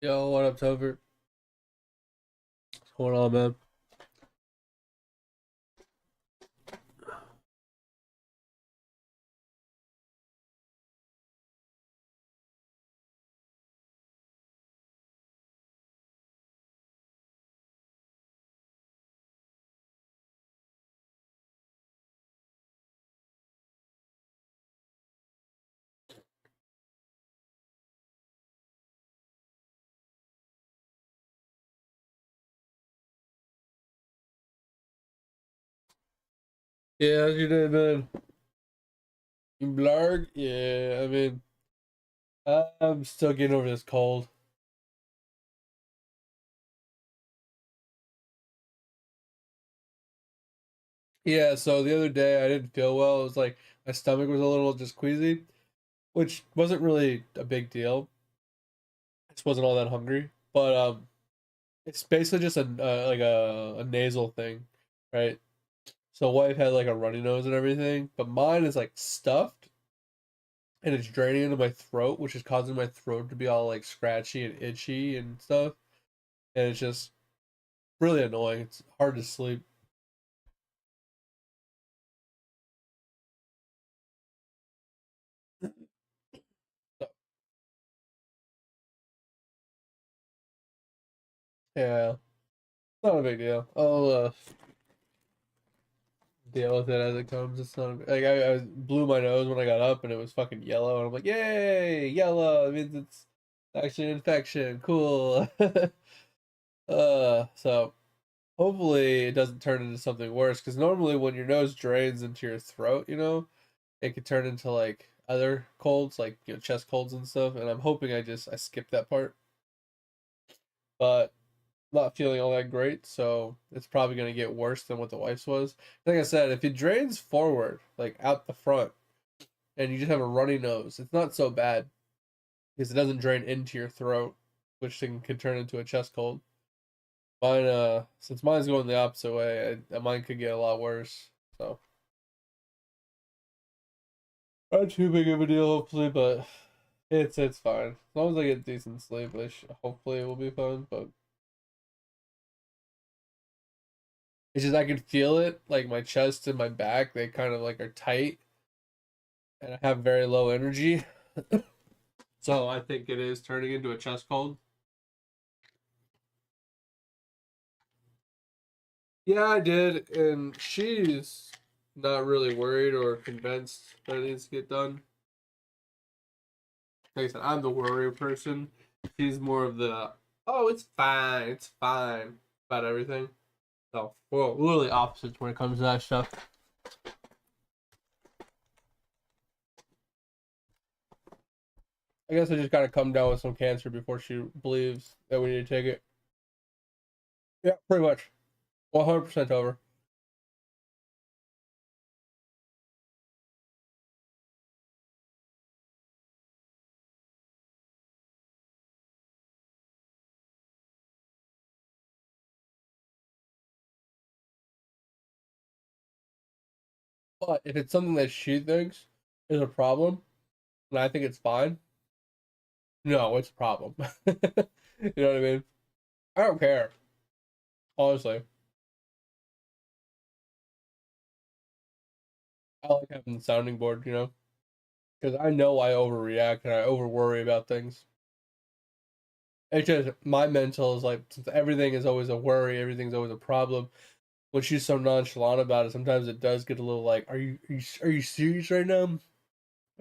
Yo, what up, Topher? What's going on, man? Yeah, how's your day, man? You blarg? Yeah, I mean, I'm still getting over this cold. Yeah, so the other day I didn't feel well. It was like my stomach was a little just queasy, which wasn't really a big deal. I just wasn't all that hungry. But it's basically just a nasal thing, right? So wife had like a runny nose and everything, but mine is like stuffed and it's draining into my throat, which is causing my throat to be all like scratchy and itchy and stuff. And it's just really annoying. It's hard to sleep. So, yeah, not a big deal. I'll deal with it as it comes. It's not like I blew my nose when I got up and it was fucking yellow, and I'm like, yay, yellow. It means it's actually an infection. Cool. So hopefully it doesn't turn into something worse. Because normally when your nose drains into your throat, it could turn into like other colds, like chest colds and stuff. And I'm hoping I skipped that part. But not feeling all that great, so it's probably going to get worse than what the wife's was. Like I said, if it drains forward, like out the front, and you just have a runny nose, it's not so bad because it doesn't drain into your throat, which can turn into a chest cold. Mine, since mine's going the opposite way, mine could get a lot worse. So not too big of a deal, hopefully, but it's fine as long as I get decent sleep. Hopefully it will be fine, but it's just I can feel it, like my chest and my back, they kind of like are tight and I have very low energy. So I think it is turning into a chest cold. Yeah, I did, and she's not really worried or convinced that it needs to get done. Like I said, I'm the worry person. She's more of the, oh, it's fine about everything. So we're literally opposites when it comes to that stuff. I guess I just gotta come down with some cancer before she believes that we need to take it. Yeah, pretty much. 100% over. But if it's something that she thinks is a problem, and I think it's fine, no, it's a problem. You know what I mean? I don't care, honestly. I like having the sounding board, because I know I overreact and I over worry about things. It's just my mental is like, since everything is always a worry, everything's always a problem. When she's so nonchalant about it, sometimes it does get a little like, are you serious right now?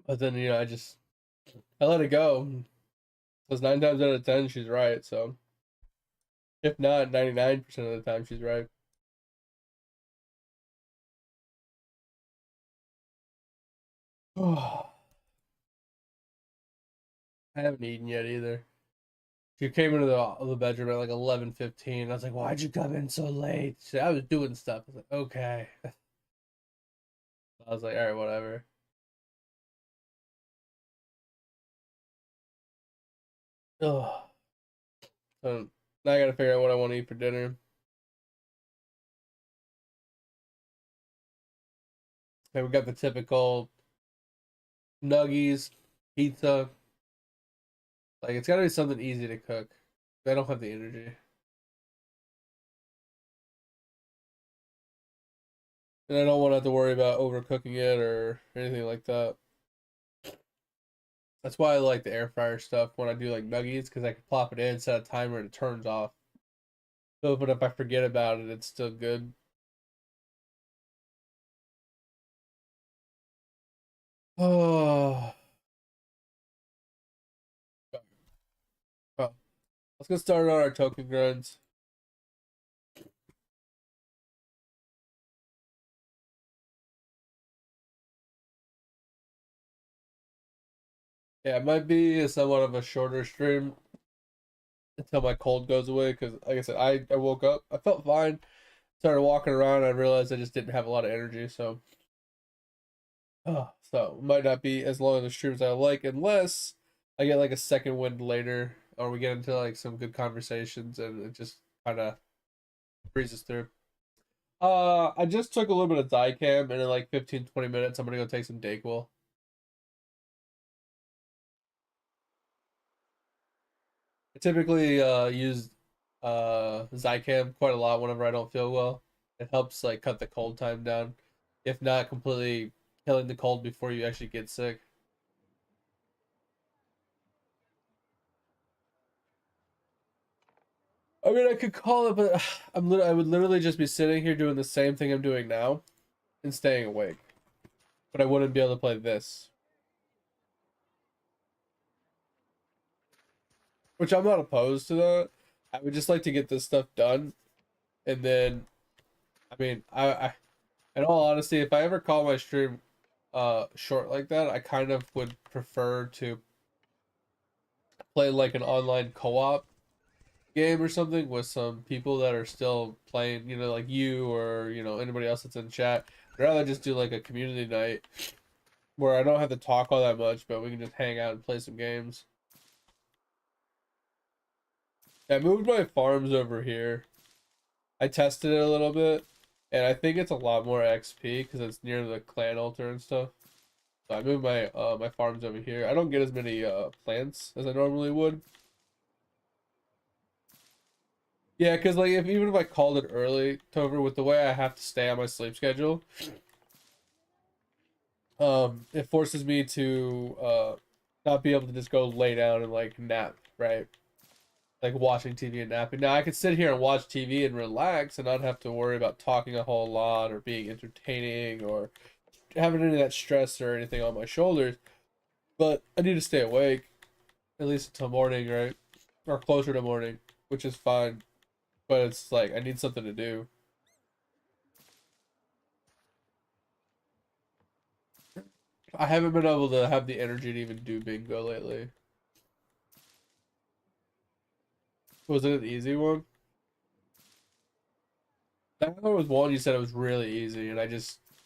But then I let it go. Because 9 times out of 10, she's right. So if not, 99% of the time, she's right. I haven't eaten yet either. She came into the bedroom at like 11:15. I was like, "Why'd you come in so late?" She said, "I was doing stuff." I was like, "Okay." I was like, "All right, whatever." Ugh. So now I gotta figure out what I want to eat for dinner. Okay, we got the typical nuggies, pizza. Like it's gotta be something easy to cook. I don't have the energy. And I don't want to have to worry about overcooking it or anything like that. That's why I like the air fryer stuff when I do like nuggies, because I can plop it in, set a timer, and it turns off. So, but if I forget about it, it's still good. Oh, oh. Let's get started on our token grinds. Yeah, it might be somewhat of a shorter stream until my cold goes away. Because, like I said, I woke up, I felt fine, started walking around, I realized I just didn't have a lot of energy. So it might not be as long as the stream as I like, unless I get like a second wind later, or we get into like some good conversations, and it just kind of breezes through. I just took a little bit of Dicam, and in like 15-20 minutes, I'm gonna go take some Dayquil. I typically use Zicam quite a lot whenever I don't feel well. It helps like cut the cold time down, if not completely killing the cold before you actually get sick. I mean, I could call it, but I would literally just be sitting here doing the same thing I'm doing now and staying awake. But I wouldn't be able to play this, which I'm not opposed to that. I would just like to get this stuff done, and then, I mean, in all honesty, if I ever call my stream short like that, I kind of would prefer to play like an online co-op game or something with some people that are still playing, like you or, anybody else that's in chat. I'd rather just do like a community night where I don't have to talk all that much, but we can just hang out and play some games. I moved my farms over here. I tested it a little bit, and I think it's a lot more XP because it's near the clan altar and stuff. So I moved my farms over here. I don't get as many plants as I normally would. Yeah, because like even if I called it early, Tover, with the way I have to stay on my sleep schedule, it forces me to not be able to just go lay down and like nap, right? Like watching TV and napping. Now I could sit here and watch TV and relax and not have to worry about talking a whole lot or being entertaining or having any of that stress or anything on my shoulders. But I need to stay awake at least until morning, right? Or closer to morning, which is fine. But it's like I need something to do. I haven't been able to have the energy to even do bingo lately. Was it an easy one? I thought it was one you said it was really easy, and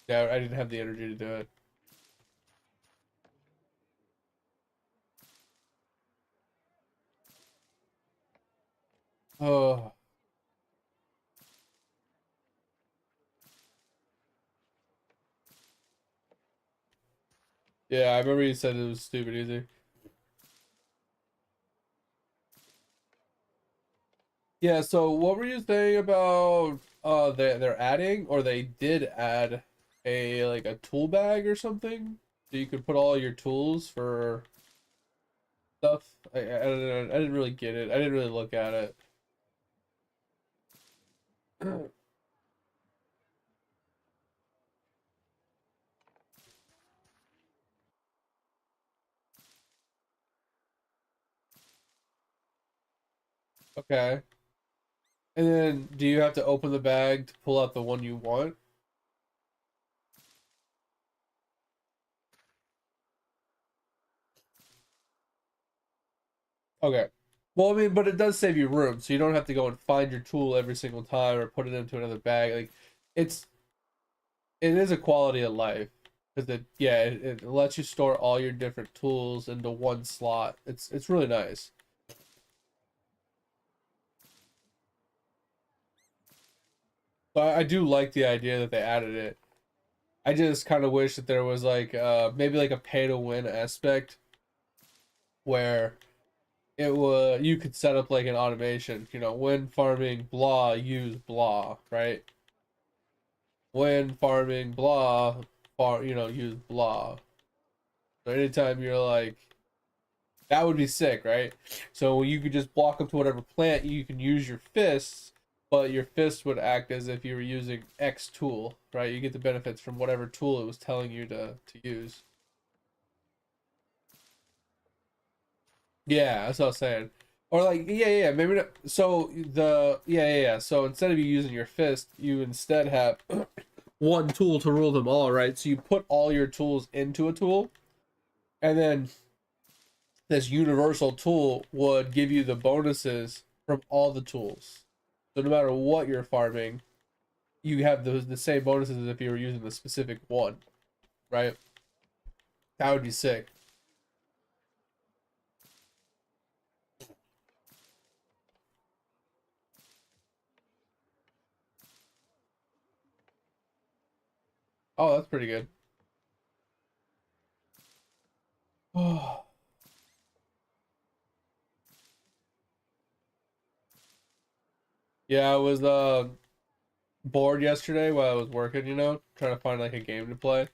yeah, I didn't have the energy to do it. Oh, yeah, I remember you said it was stupid easy. Yeah, so what were you saying about they're adding, or they did add a like a tool bag or something? So you could put all your tools for stuff. I don't know, I didn't really get it. I didn't really look at it. Okay. And then do you have to open the bag to pull out the one you want? Okay. Well, I mean, but it does save you room, so you don't have to go and find your tool every single time or put it into another bag. Like, it's it is a quality of life because it lets you store all your different tools into one slot. It's really nice. So I do like the idea that they added it. I just kind of wish that there was like maybe like a pay to win aspect where it would, you could set up like an automation, when farming blah, use blah, right? When farming blah, use blah. So anytime you're like, that would be sick, right? So you could just walk up to whatever plant, you can use your fists, but your fists would act as if you were using X tool, right? You get the benefits from whatever tool it was telling you to use. Yeah, that's what I was saying. Or like, yeah, maybe not. So yeah. So instead of you using your fist, you instead have one tool to rule them all, right? So you put all your tools into a tool, and then this universal tool would give you the bonuses from all the tools. So no matter what you're farming, you have the same bonuses as if you were using the specific one, right? That would be sick. Oh, that's pretty good. Oh, yeah, I was bored yesterday while I was working, trying to find like a game to play.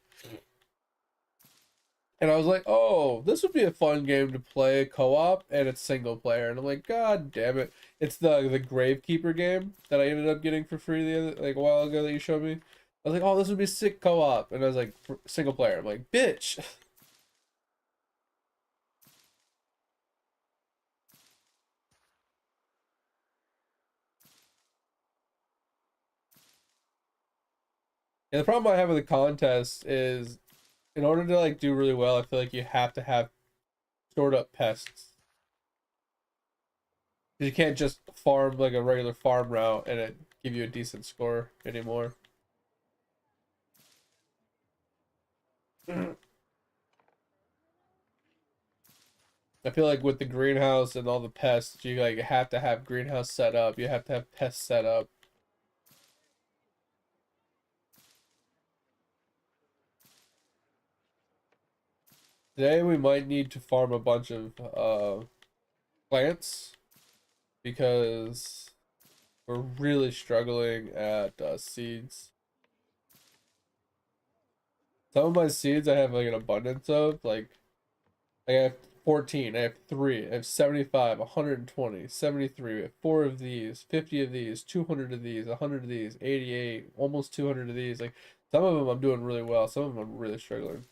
And I was like, oh, this would be a fun game to play co-op, and it's single player. And I'm like, God damn it. It's the Gravekeeper game that I ended up getting for free a while ago that you showed me. I was like, oh, this would be sick co-op. And I was like, single player. I'm like, bitch. And the problem I have with the contest is in order to like do really well, I feel like you have to have stored up pests. You can't just farm like a regular farm route and it give you a decent score anymore. I feel like with the greenhouse and all the pests, you like have to have greenhouse set up. You have to have pests set up. Today we might need to farm a bunch of plants because we're really struggling at seeds. Some of my seeds I have like an abundance of. Like I have 14, I have 3, I have 75, 120, 73, we have 4 of these, 50 of these, 200 of these, 100 of these, 88, almost 200 of these. Like some of them I'm doing really well, some of them I'm really struggling.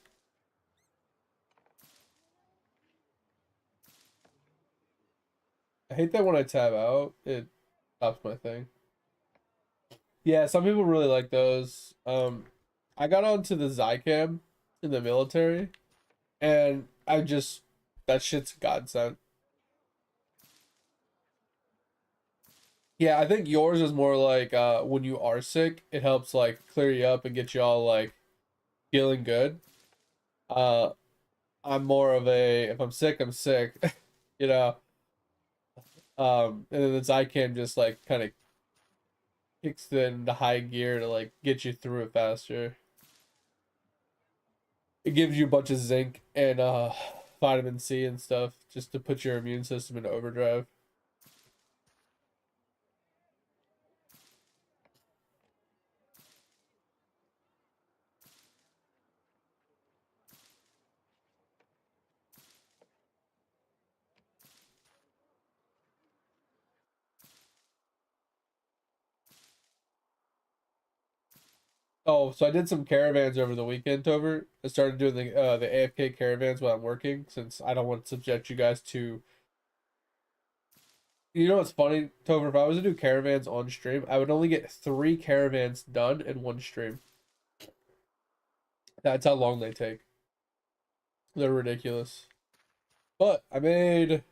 I hate that when I tab out, it stops my thing. Yeah, some people really like those. I got onto the Zycam in the military, and that shit's godsend. Yeah, I think yours is more like when you are sick, it helps like clear you up and get you all like feeling good. Uh, I'm more of a if I'm sick, I'm sick, you know. And then the Zycam just like kind of kicks it into high gear to like get you through it faster. It gives you a bunch of zinc and vitamin C and stuff just to put your immune system into overdrive. Oh, so I did some caravans over the weekend, Tover. I started doing the AFK caravans while I'm working, since I don't want to subject you guys to. You know what's funny, Tover? If I was to do caravans on stream, I would only get 3 caravans done in one stream. That's how long they take. They're ridiculous. But I made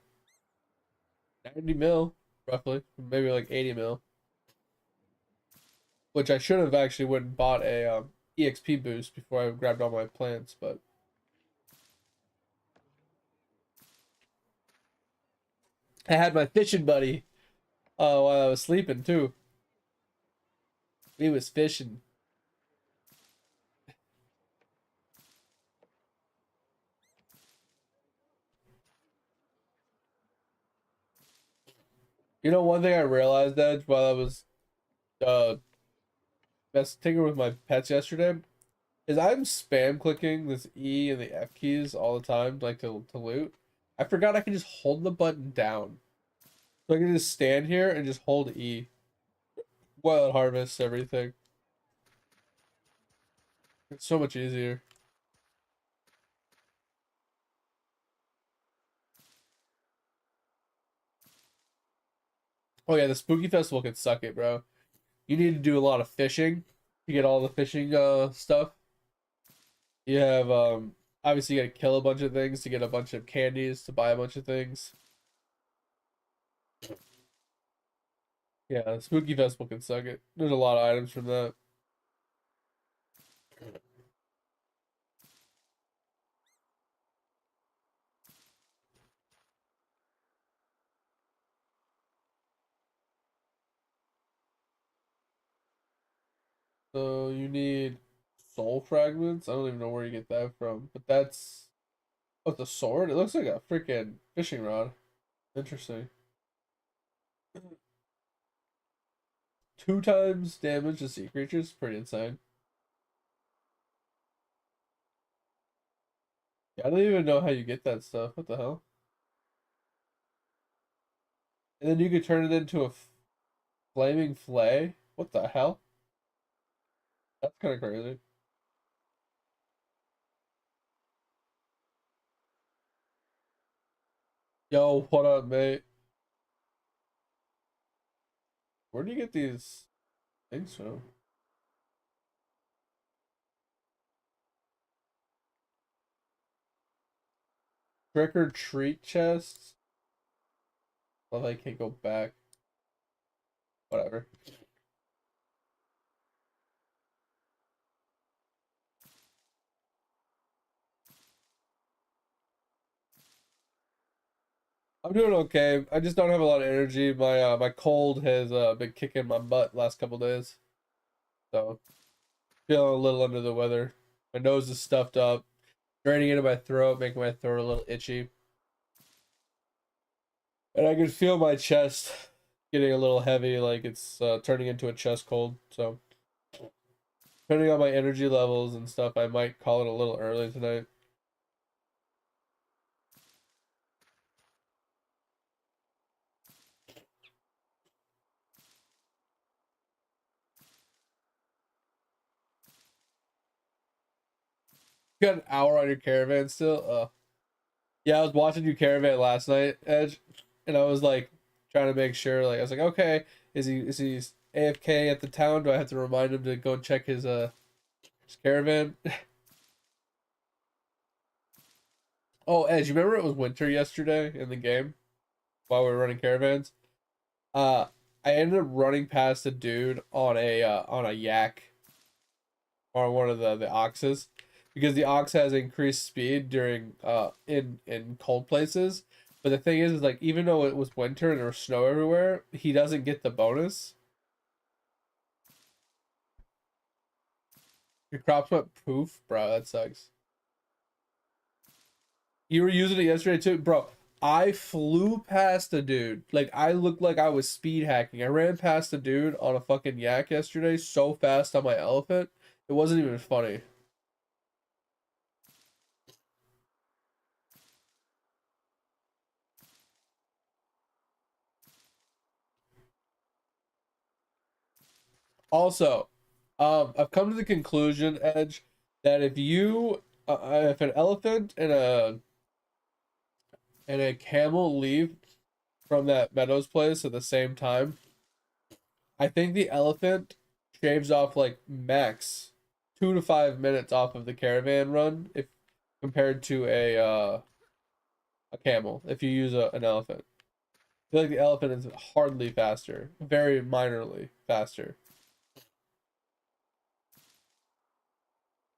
90 mil, roughly, maybe like 80 mil, which I should have actually went and bought a EXP boost before I grabbed all my plants, but I had my fishing buddy while I was sleeping too. He was fishing. You know, one thing I realized that while I was uh best tinker with my pets yesterday is I'm spam clicking this E and the F keys all the time, like to loot. I forgot I can just hold the button down. So I can just stand here and just hold E while it harvests everything. It's so much easier. Oh yeah, the Spooky Festival can suck it, bro. You need to do a lot of fishing to get all the fishing stuff. You have obviously you gotta kill a bunch of things to get a bunch of candies to buy a bunch of things. Yeah, the Spooky Festival can suck it. There's a lot of items from that. So you need soul fragments. I don't even know where you get that from, but that's oh, it's a sword. It looks like a freaking fishing rod. Interesting. 2 times damage to sea creatures. Pretty insane. Yeah, I don't even know how you get that stuff. What the hell? And then you could turn it into a flaming flay. What the hell? That's kind of crazy. Yo, what up, mate? Where do you get these things from? Trick or treat chests? Well, I can't go back. Whatever. I'm doing okay. I just don't have a lot of energy. My cold has been kicking my butt last couple days. So feeling a little under the weather. My nose is stuffed up, draining into my throat, making my throat a little itchy. And I can feel my chest getting a little heavy, like it's turning into a chest cold. So depending on my energy levels and stuff, I might call it a little early tonight. You got an hour on your caravan still? Yeah, I was watching you caravan last night, Edge, and I was like trying to make sure. Like I was like, okay, is he AFK at the town? Do I have to remind him to go and check his caravan? Oh, Edge, you remember it was winter yesterday in the game while we were running caravans? Uh, I ended up running past a dude on a yak or one of the oxes because the ox has increased speed during in cold places. But the thing is like even though it was winter and there was snow everywhere, he doesn't get the bonus. Your crops went poof, bro. That sucks. You were using it yesterday too, bro. I flew past a dude. Like I looked like I was speed hacking. I ran past a dude on a fucking yak yesterday so fast on my elephant. It wasn't even funny. Also, I've come to the conclusion, Edge, that if an elephant and a camel leave from that Meadows place at the same time, I think the elephant shaves off like max 2 to 5 minutes off of the caravan run if compared to a camel. If you use an elephant, I feel like the elephant is hardly faster, very minorly faster.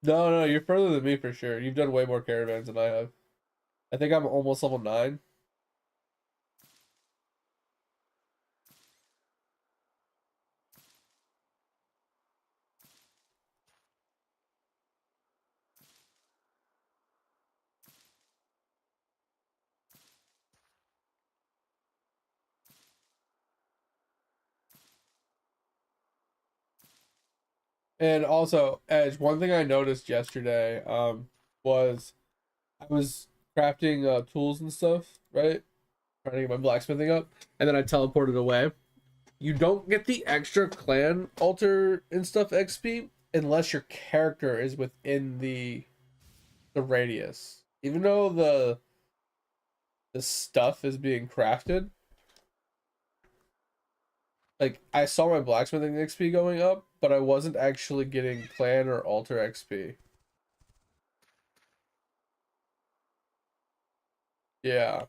No, no, you're further than me for sure. You've done way more caravans than I have. I think I'm almost level 9. And also, Edge, one thing I noticed yesterday, was I was crafting tools and stuff, right? Trying to get my blacksmithing up, and then I teleported away. You don't get the extra clan altar and stuff XP unless your character is within the radius. Even though the stuff is being crafted, like I saw my blacksmithing XP going up, but I wasn't actually getting clan or altar XP. Yeah.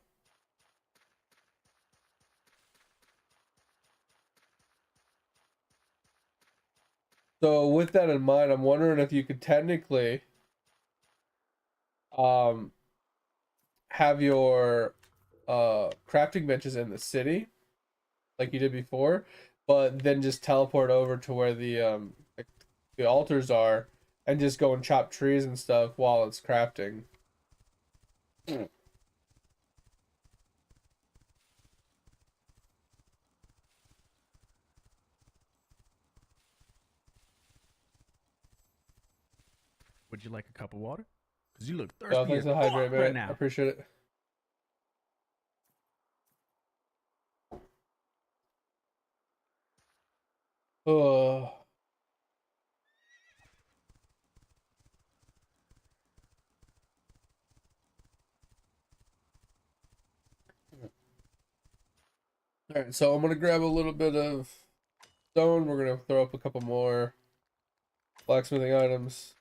So with that in mind, I'm wondering if you could technically um have your crafting benches in the city like you did before, but then just teleport over to where like the altars are and just go and chop trees and stuff while it's crafting. Would you like a cup of water? Because you look So thirsty thanks as for the hydrate, fuck right mate. I now. appreciate it. Oh, all right. So I'm gonna grab a little bit of stone. We're gonna throw up a couple more blacksmithing items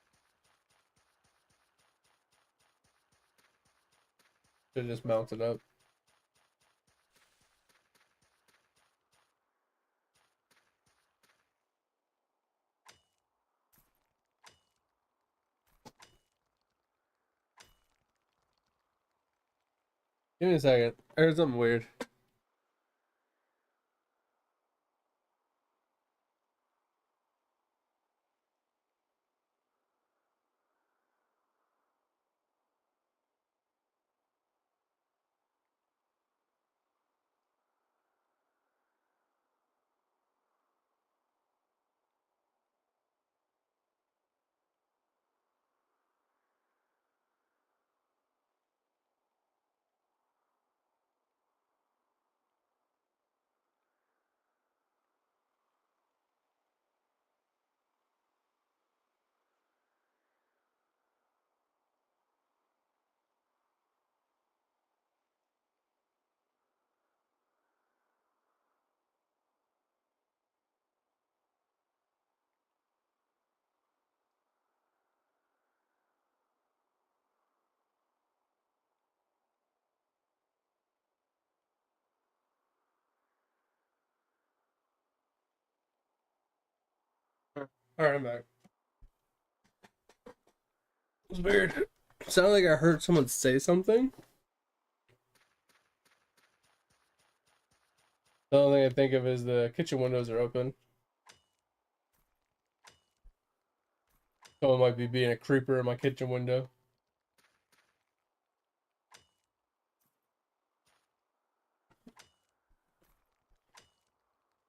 to just mount it up. Give me a second. I heard something weird. All right, I'm back. It was weird. It sounded like I heard someone say something. The only thing I think of is the kitchen windows are open. Someone might be being a creeper in my kitchen window.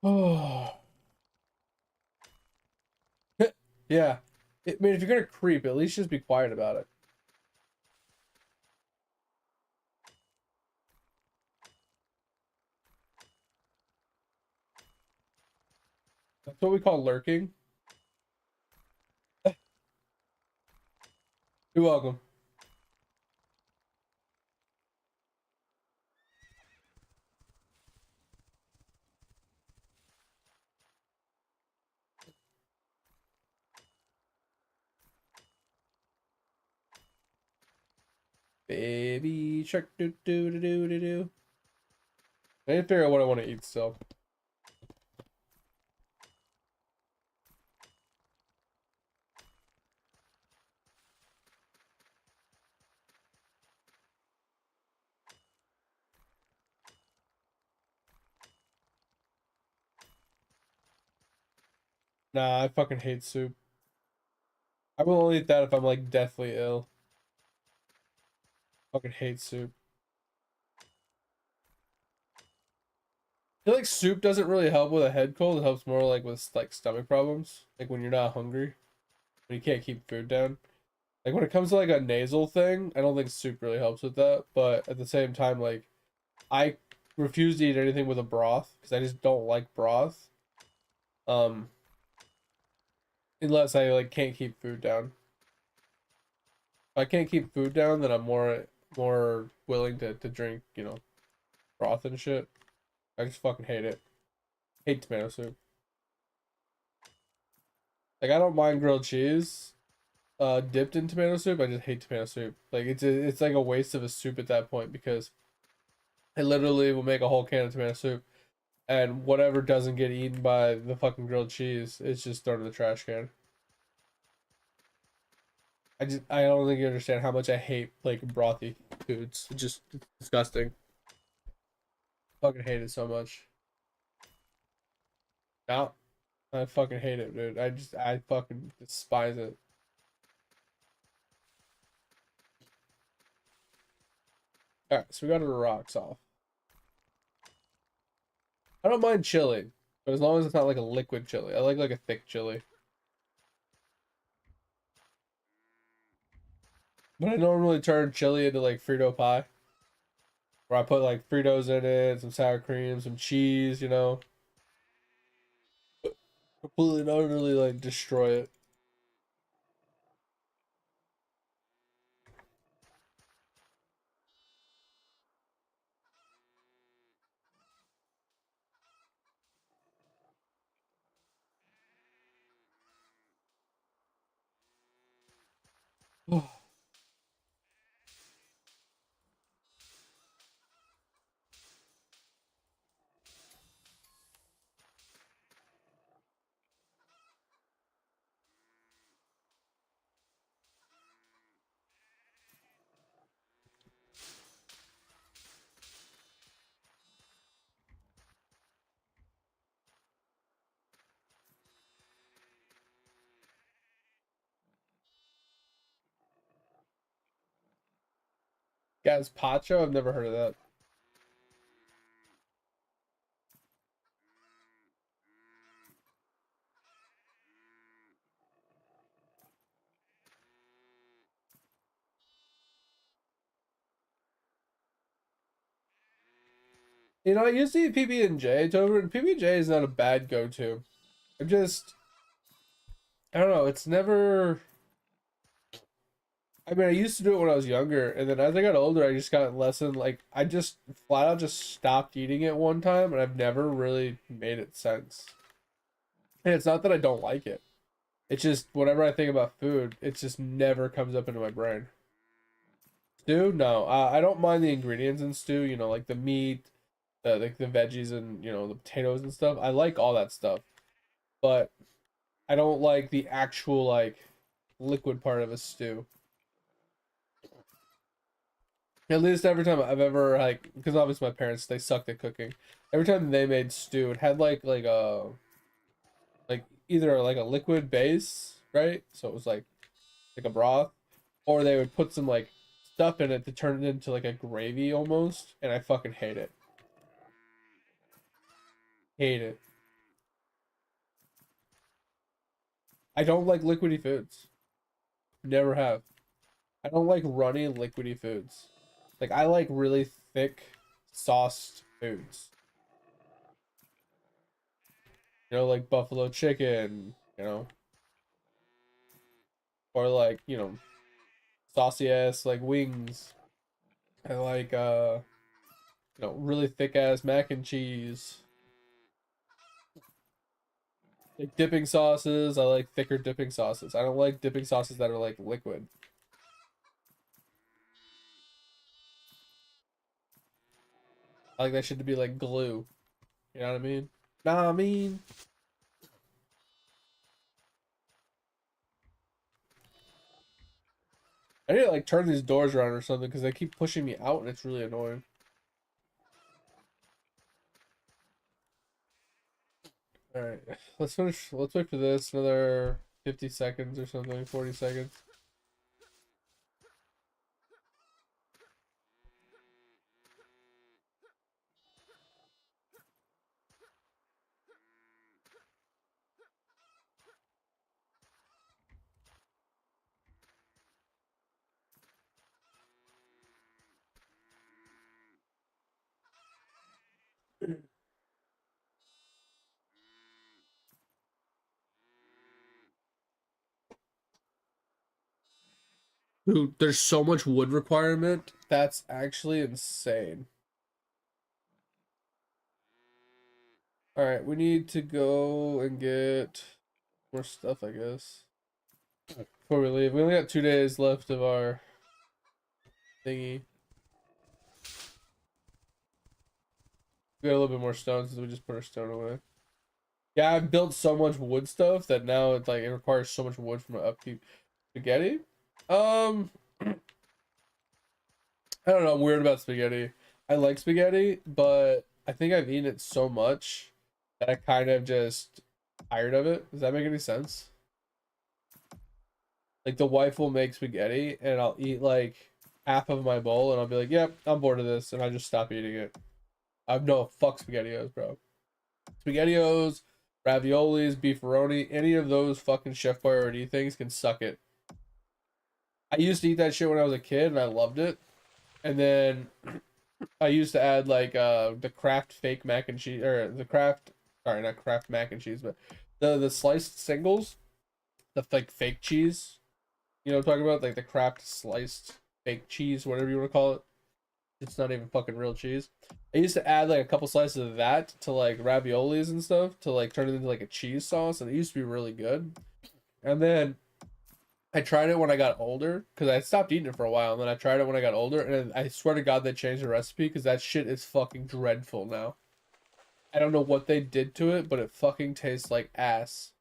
Oh, yeah. I mean, if you're gonna creep, at least just be quiet about it. That's what we call lurking. You're welcome. Baby shark do do do do do do. I need to figure out what I want to eat still. Nah, I fucking hate soup. I will only eat that if I'm like deathly ill. Fucking hate soup. feel like soup doesn't really help with a head cold. It helps more like with like stomach problems, like when you're not hungry, when you can't keep food down. Like when it comes to like a nasal thing, I don't think soup really helps with that. But at the same time, like I refuse to eat anything with a broth because I just don't like broth. Um, unless I like can't keep food down. If I can't keep food down, then I'm more willing to drink, broth and shit. I just fucking hate it. Hate tomato soup. Like I don't mind grilled cheese, dipped in tomato soup. I just hate tomato soup. Like it's like a waste of a soup at that point because I literally will make a whole can of tomato soup, and whatever doesn't get eaten by the fucking grilled cheese is just thrown in the trash can. I don't think you understand how much I hate like brothy foods. It's just disgusting. Fucking hate it so much. No, I fucking hate it, dude. I fucking despise it. All right, so we got our rocks off. I don't mind chili, but as long as it's not like a liquid chili. I like a thick chili. But I normally turn chili into like Frito pie, where I put like Fritos in it, some sour cream, some cheese, completely and utterly like destroy it. Gazpacho, I've never heard of that. I used to eat PB&J, Tober, and PB&J is not a bad go-to. I don't know, it's never. I mean, I used to do it when I was younger, and then as I got older, I just got less and like I just flat out just stopped eating it one time, and I've never really made it since. And it's not that I don't like it. It's just whenever I think about food, it just never comes up into my brain. Stew? No, I don't mind the ingredients in stew. Like the meat, the veggies, and the potatoes and stuff. I like all that stuff, but I don't like the actual like liquid part of a stew. At least every time I've ever like, because obviously my parents they sucked at cooking. Every time they made stew, it had like a like either like a liquid base, right? So it was like a broth, or they would put some like stuff in it to turn it into like a gravy almost, and I fucking hate it. Hate it. I don't like liquidy foods. Never have. I don't like runny liquidy foods. Like I like really thick sauced foods. Like buffalo chicken, or like, saucy ass like wings. I like really thick ass mac and cheese. Like dipping sauces, I like thicker dipping sauces. I don't like dipping sauces that are like liquid. I like that shit to be like glue. You know what I mean? Nah, I mean, I need to like turn these doors around or something because they keep pushing me out and it's really annoying. All right, let's finish. Let's wait for this another 50 seconds or something, 40 seconds. Dude, there's so much wood requirement. That's actually insane. All right, we need to go and get more stuff, I guess, before we leave. We only got 2 days left of our thingy. We got a little bit more stone since we just put our stone away. Yeah, I've built so much wood stuff that now it's like it requires so much wood for my upkeep. Spaghetti? I don't know, I'm weird about spaghetti. I like spaghetti, but I think I've eaten it so much that I kind of just tired of it. Does that make any sense? Like the wife will make spaghetti and I'll eat like half of my bowl and I'll be like, yep, I'm bored of this, and I just stop eating it. I've no fuck SpaghettiOs, bro. SpaghettiOs, raviolis, beefaroni, any of those fucking Chef Boyardee things can suck it. I used to eat that shit when I was a kid and I loved it. And then I used to add like the Kraft fake mac and cheese, or the Kraft, sorry, not Kraft mac and cheese, but the sliced singles, the like fake cheese. You know what I'm talking about? Like the Kraft sliced fake cheese, whatever you want to call it. It's not even fucking real cheese. I used to add like a couple slices of that to like raviolis and stuff to like turn it into like a cheese sauce, and it used to be really good. And then I tried it when I got older because I stopped eating it for a while, and then I tried it when I got older, and I swear to God they changed the recipe because that shit is fucking dreadful now. I don't know what they did to it, but it fucking tastes like ass.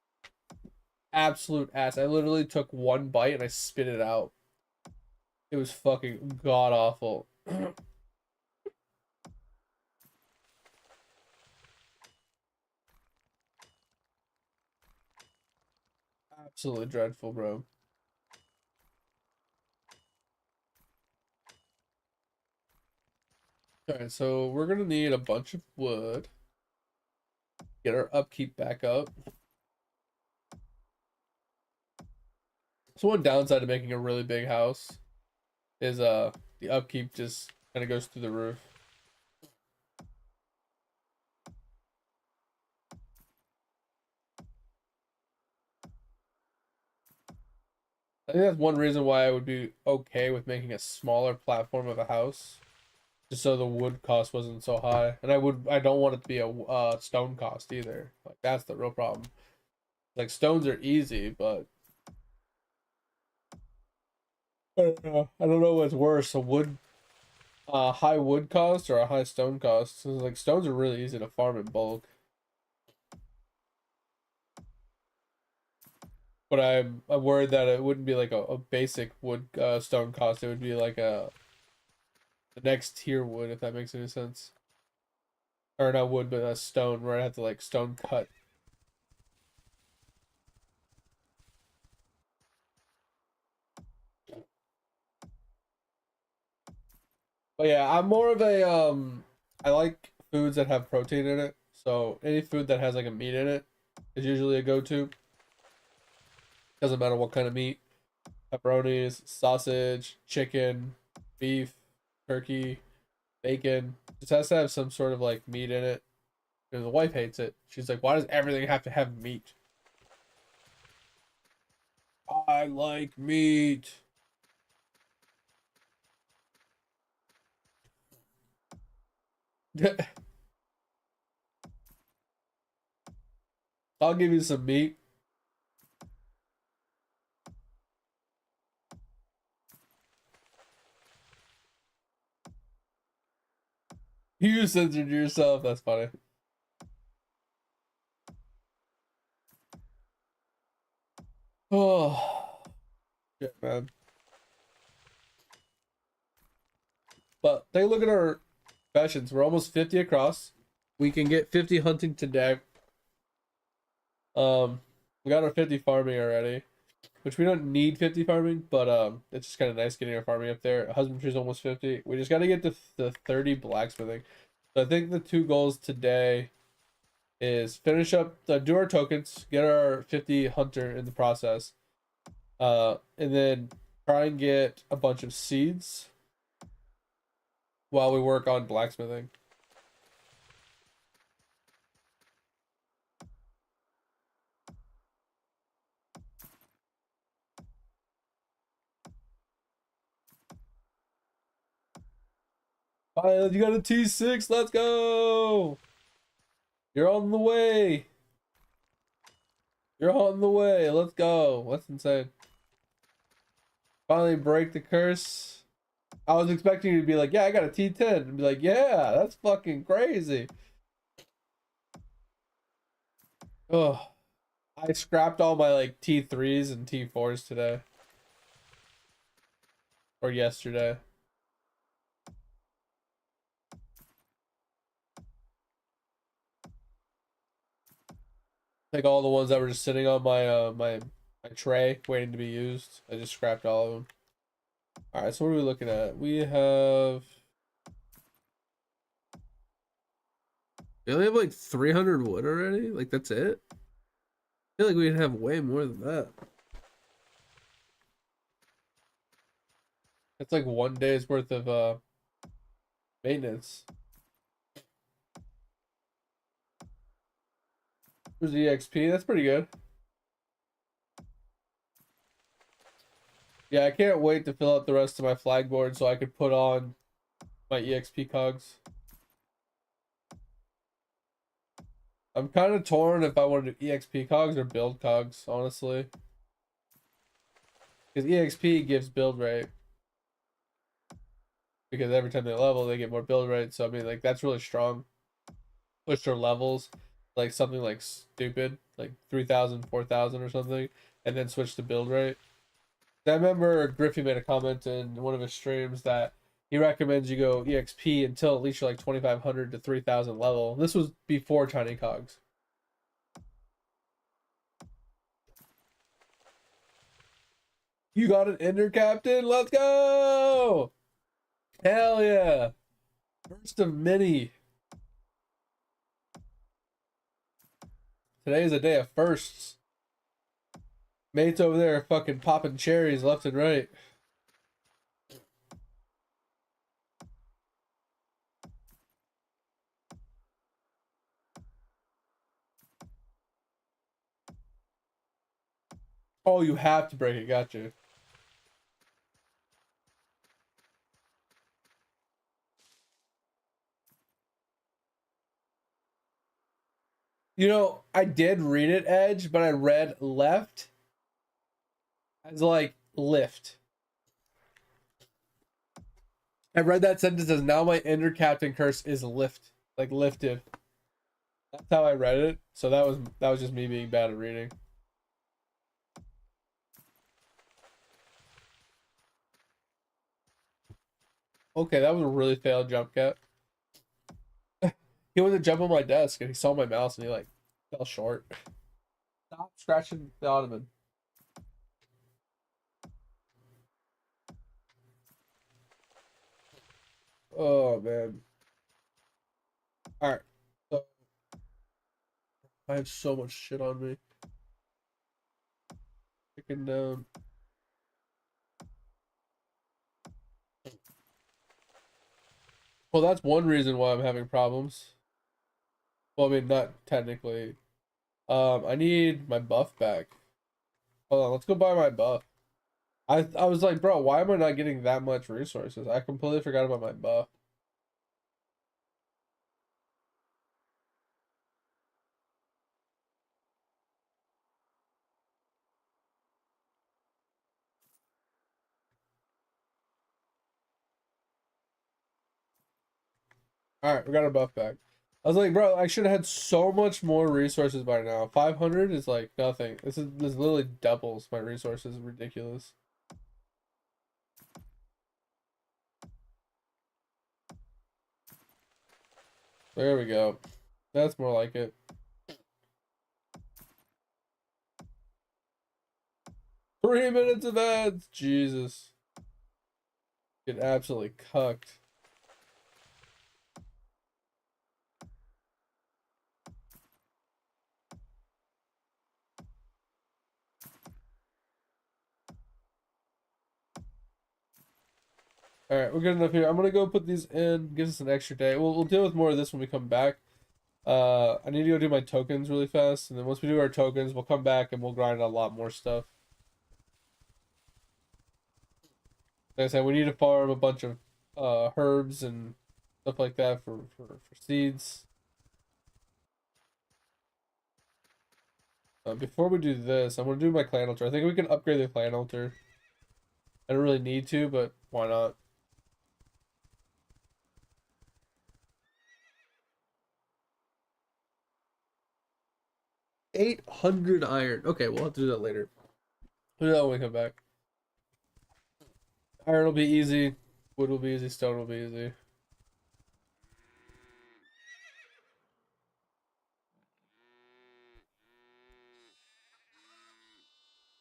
Absolute ass. I literally took one bite and I spit it out. It was fucking god awful. Absolutely dreadful, bro. Alright, so we're gonna need a bunch of wood. Get our upkeep back up. So one downside of making a really big house is the upkeep just kind of goes through the roof. I think that's one reason why I would be okay with making a smaller platform of a house, just so the wood cost wasn't so high. And I don't want it to be a stone cost either. Like that's the real problem. Like stones are easy, but I don't know what's worse, a wood high wood cost or a high stone cost. So, like stones are really easy to farm in bulk. But I'm worried that it wouldn't be like a basic wood stone cost. It would be like the next tier wood, if that makes any sense. Or not wood, but a stone, where I have to like stone cut. But yeah, I'm more of a I like foods that have protein in it. So any food that has like a meat in it is usually a go-to. Doesn't matter what kind of meat. Pepperonis, sausage, chicken, beef, turkey, bacon. Just has to have some sort of like meat in it. Because the wife hates it. She's like, why does everything have to have meat? I like meat. I'll give you some meat. You censored yourself. That's funny. Oh, shit, man. But take a look at our professions. We're almost 50 across. We can get 50 hunting today. We got our 50 farming already, which we don't need 50 farming, but it's just kind of nice getting our farming up there. Husbandry's almost 50. We just got to get to the 30 blacksmithing. So I think the two goals today is finish up, do our tokens, get our 50 hunter in the process, and then try and get a bunch of seeds while we work on blacksmithing. Finally, you got a T6. Let's go. You're on the way. You're on the way. Let's go. That's insane. Finally break the curse. I was expecting you to be like, yeah, I got a T10. And be like, yeah, that's fucking crazy. Oh, I scrapped all my like T3s and T4s today. Or yesterday. Like all the ones that were just sitting on my tray waiting to be used. I just scrapped all of them. Alright, so what are we looking at? We only have like 300 wood already? Like that's it? I feel like we'd have way more than that. It's like 1 day's worth of maintenance. There's EXP, that's pretty good. Yeah, I can't wait to fill out the rest of my flag board so I could put on my EXP cogs. I'm kind of torn if I want to do EXP cogs or build cogs, honestly. Because EXP gives build rate. Because every time they level, they get more build rate. So, I mean, like, that's really strong. Push their levels, like something like stupid, like 3,000, 4,000 or something, and then switch to build rate. I remember Griffey made a comment in one of his streams that he recommends you go EXP until at least you're like 2,500 to 3,000 level. This was before Tiny Cogs. You got an Ender Captain? Let's go! Hell yeah! First of many. Today is a day of firsts. Mates over there fucking popping cherries left and right. Oh, you have to break it. Gotcha. You know, I did read it, Edge, but I read left as like lift. I read that sentence as now my Ender Captain curse is lift. Like lifted. That's how I read it. So that was just me being bad at reading. Okay, that was a really failed jump cat. He went to jump on my desk and he saw my mouse and he like fell short. Stop scratching the ottoman. Oh man. Alright. So I have so much shit on me. Freaking down. Well, that's one reason why I'm having problems. Well, I mean, not technically. I need my buff back. Hold on, let's go buy my buff. I was like, bro, why am I not getting that much resources? I completely forgot about my buff. Alright, we got our buff back. I was like, bro, I should have had so much more resources by now. 500 is like nothing. This literally doubles my resources. Ridiculous. There we go. That's more like it. 3 minutes of ads. Jesus. Get absolutely cucked. All right, we're good enough here. I'm gonna go put these in. Gives us an extra day. We'll deal with more of this when we come back. I need to go do my tokens really fast, and then once we do our tokens, we'll come back and we'll grind a lot more stuff. Like I said, we need to farm a bunch of herbs and stuff like that for seeds. Before we do this, I'm gonna do my clan altar. I think we can upgrade the clan altar. I don't really need to, but why not? 800 iron. Okay, we'll have to do that later. We'll do that when we come back. Iron will be easy. Wood will be easy. Stone will be easy.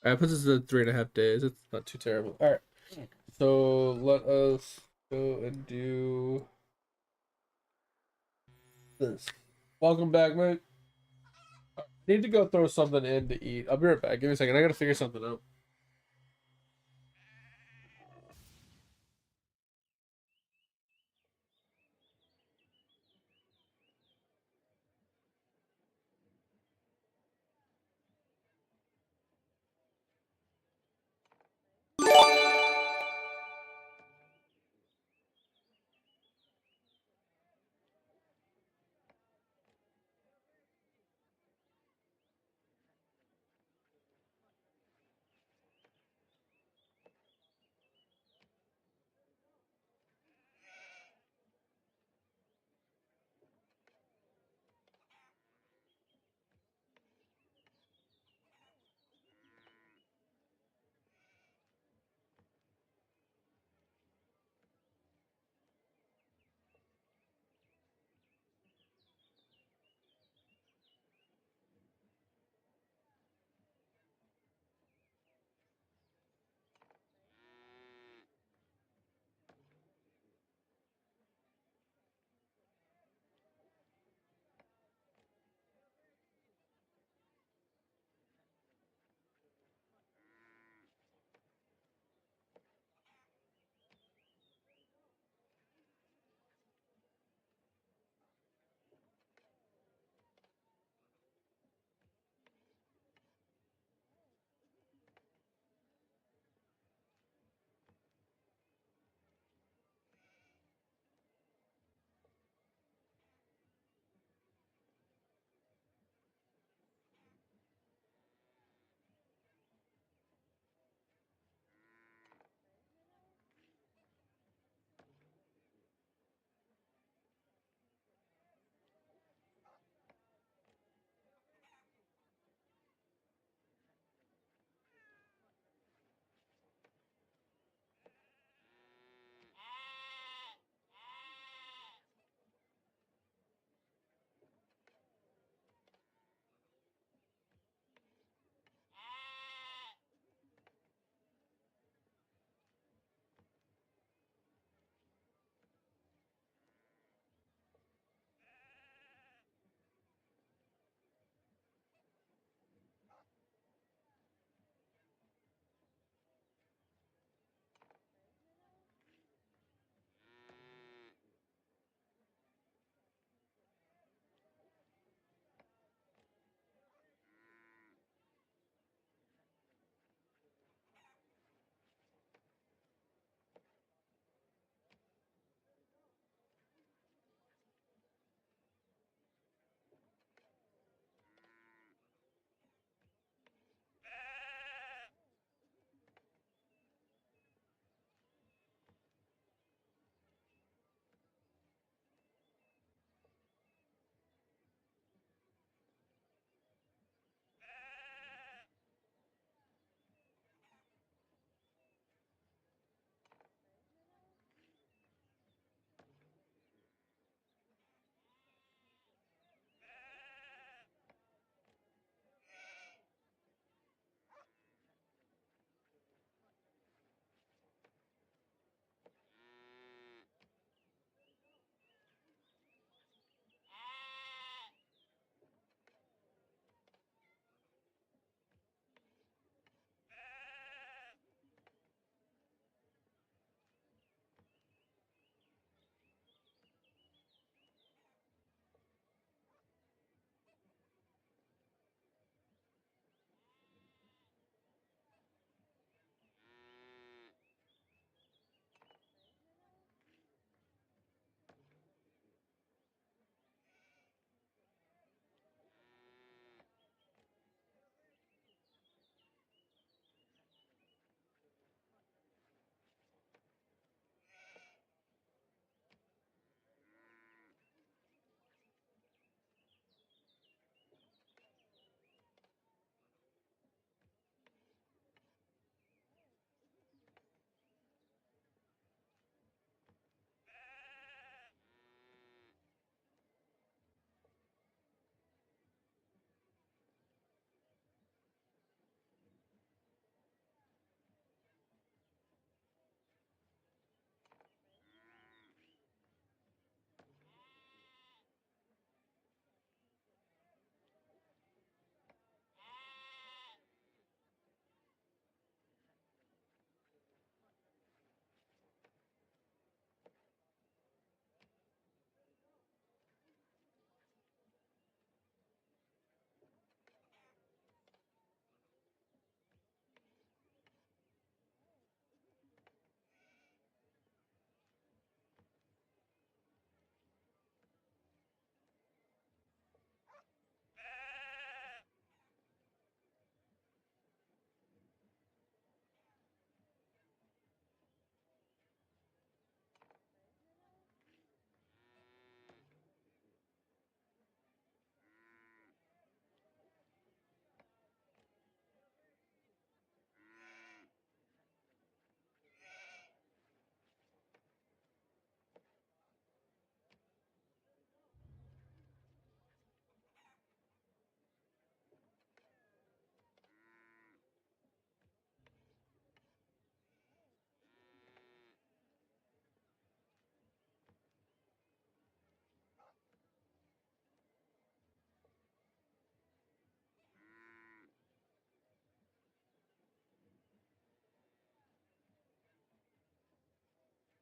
Alright, puts us at 3.5 days. It's not too terrible. Alright. So let us go and do this. Welcome back, mate. I need to go throw something in to eat. I'll be right back. Give me a second. I gotta figure something out.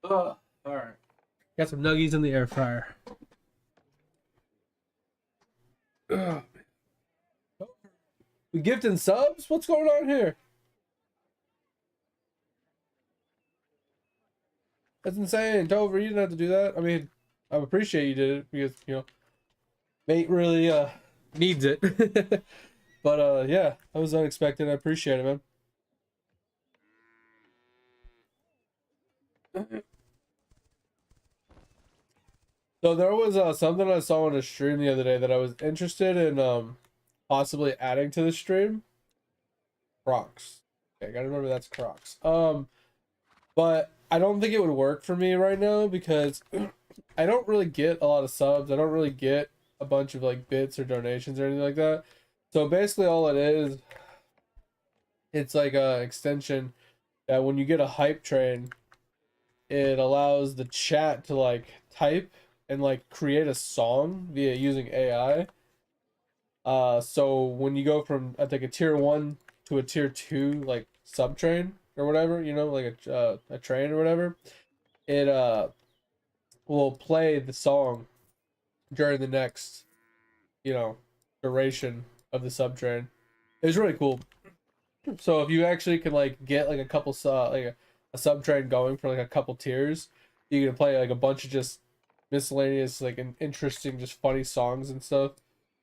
All right. Got some nuggies in the air fryer. Ugh. We gifting subs? What's going on here? That's insane. Dover, you didn't have to do that. I mean, I appreciate you did it because, mate really needs it. But yeah, that was unexpected. I appreciate it, man. So there was something I saw on a stream the other day that I was interested in possibly adding to the stream. Crocs. Okay, gotta remember that's Crocs. But I don't think it would work for me right now because I don't really get a lot of subs. I don't really get a bunch of like bits or donations or anything like that. So basically all it is, it's like a extension that when you get a hype train, it allows the chat to like type and like create a song via using AI. So when you go from I think a tier 1 to a tier 2 like sub train or whatever, like a train or whatever, it will play the song during the next, you know, duration of the sub train. It was really cool. So if you actually can like get like a couple like a sub train going for like a couple tiers, you can play like a bunch of just miscellaneous like interesting just funny songs and stuff.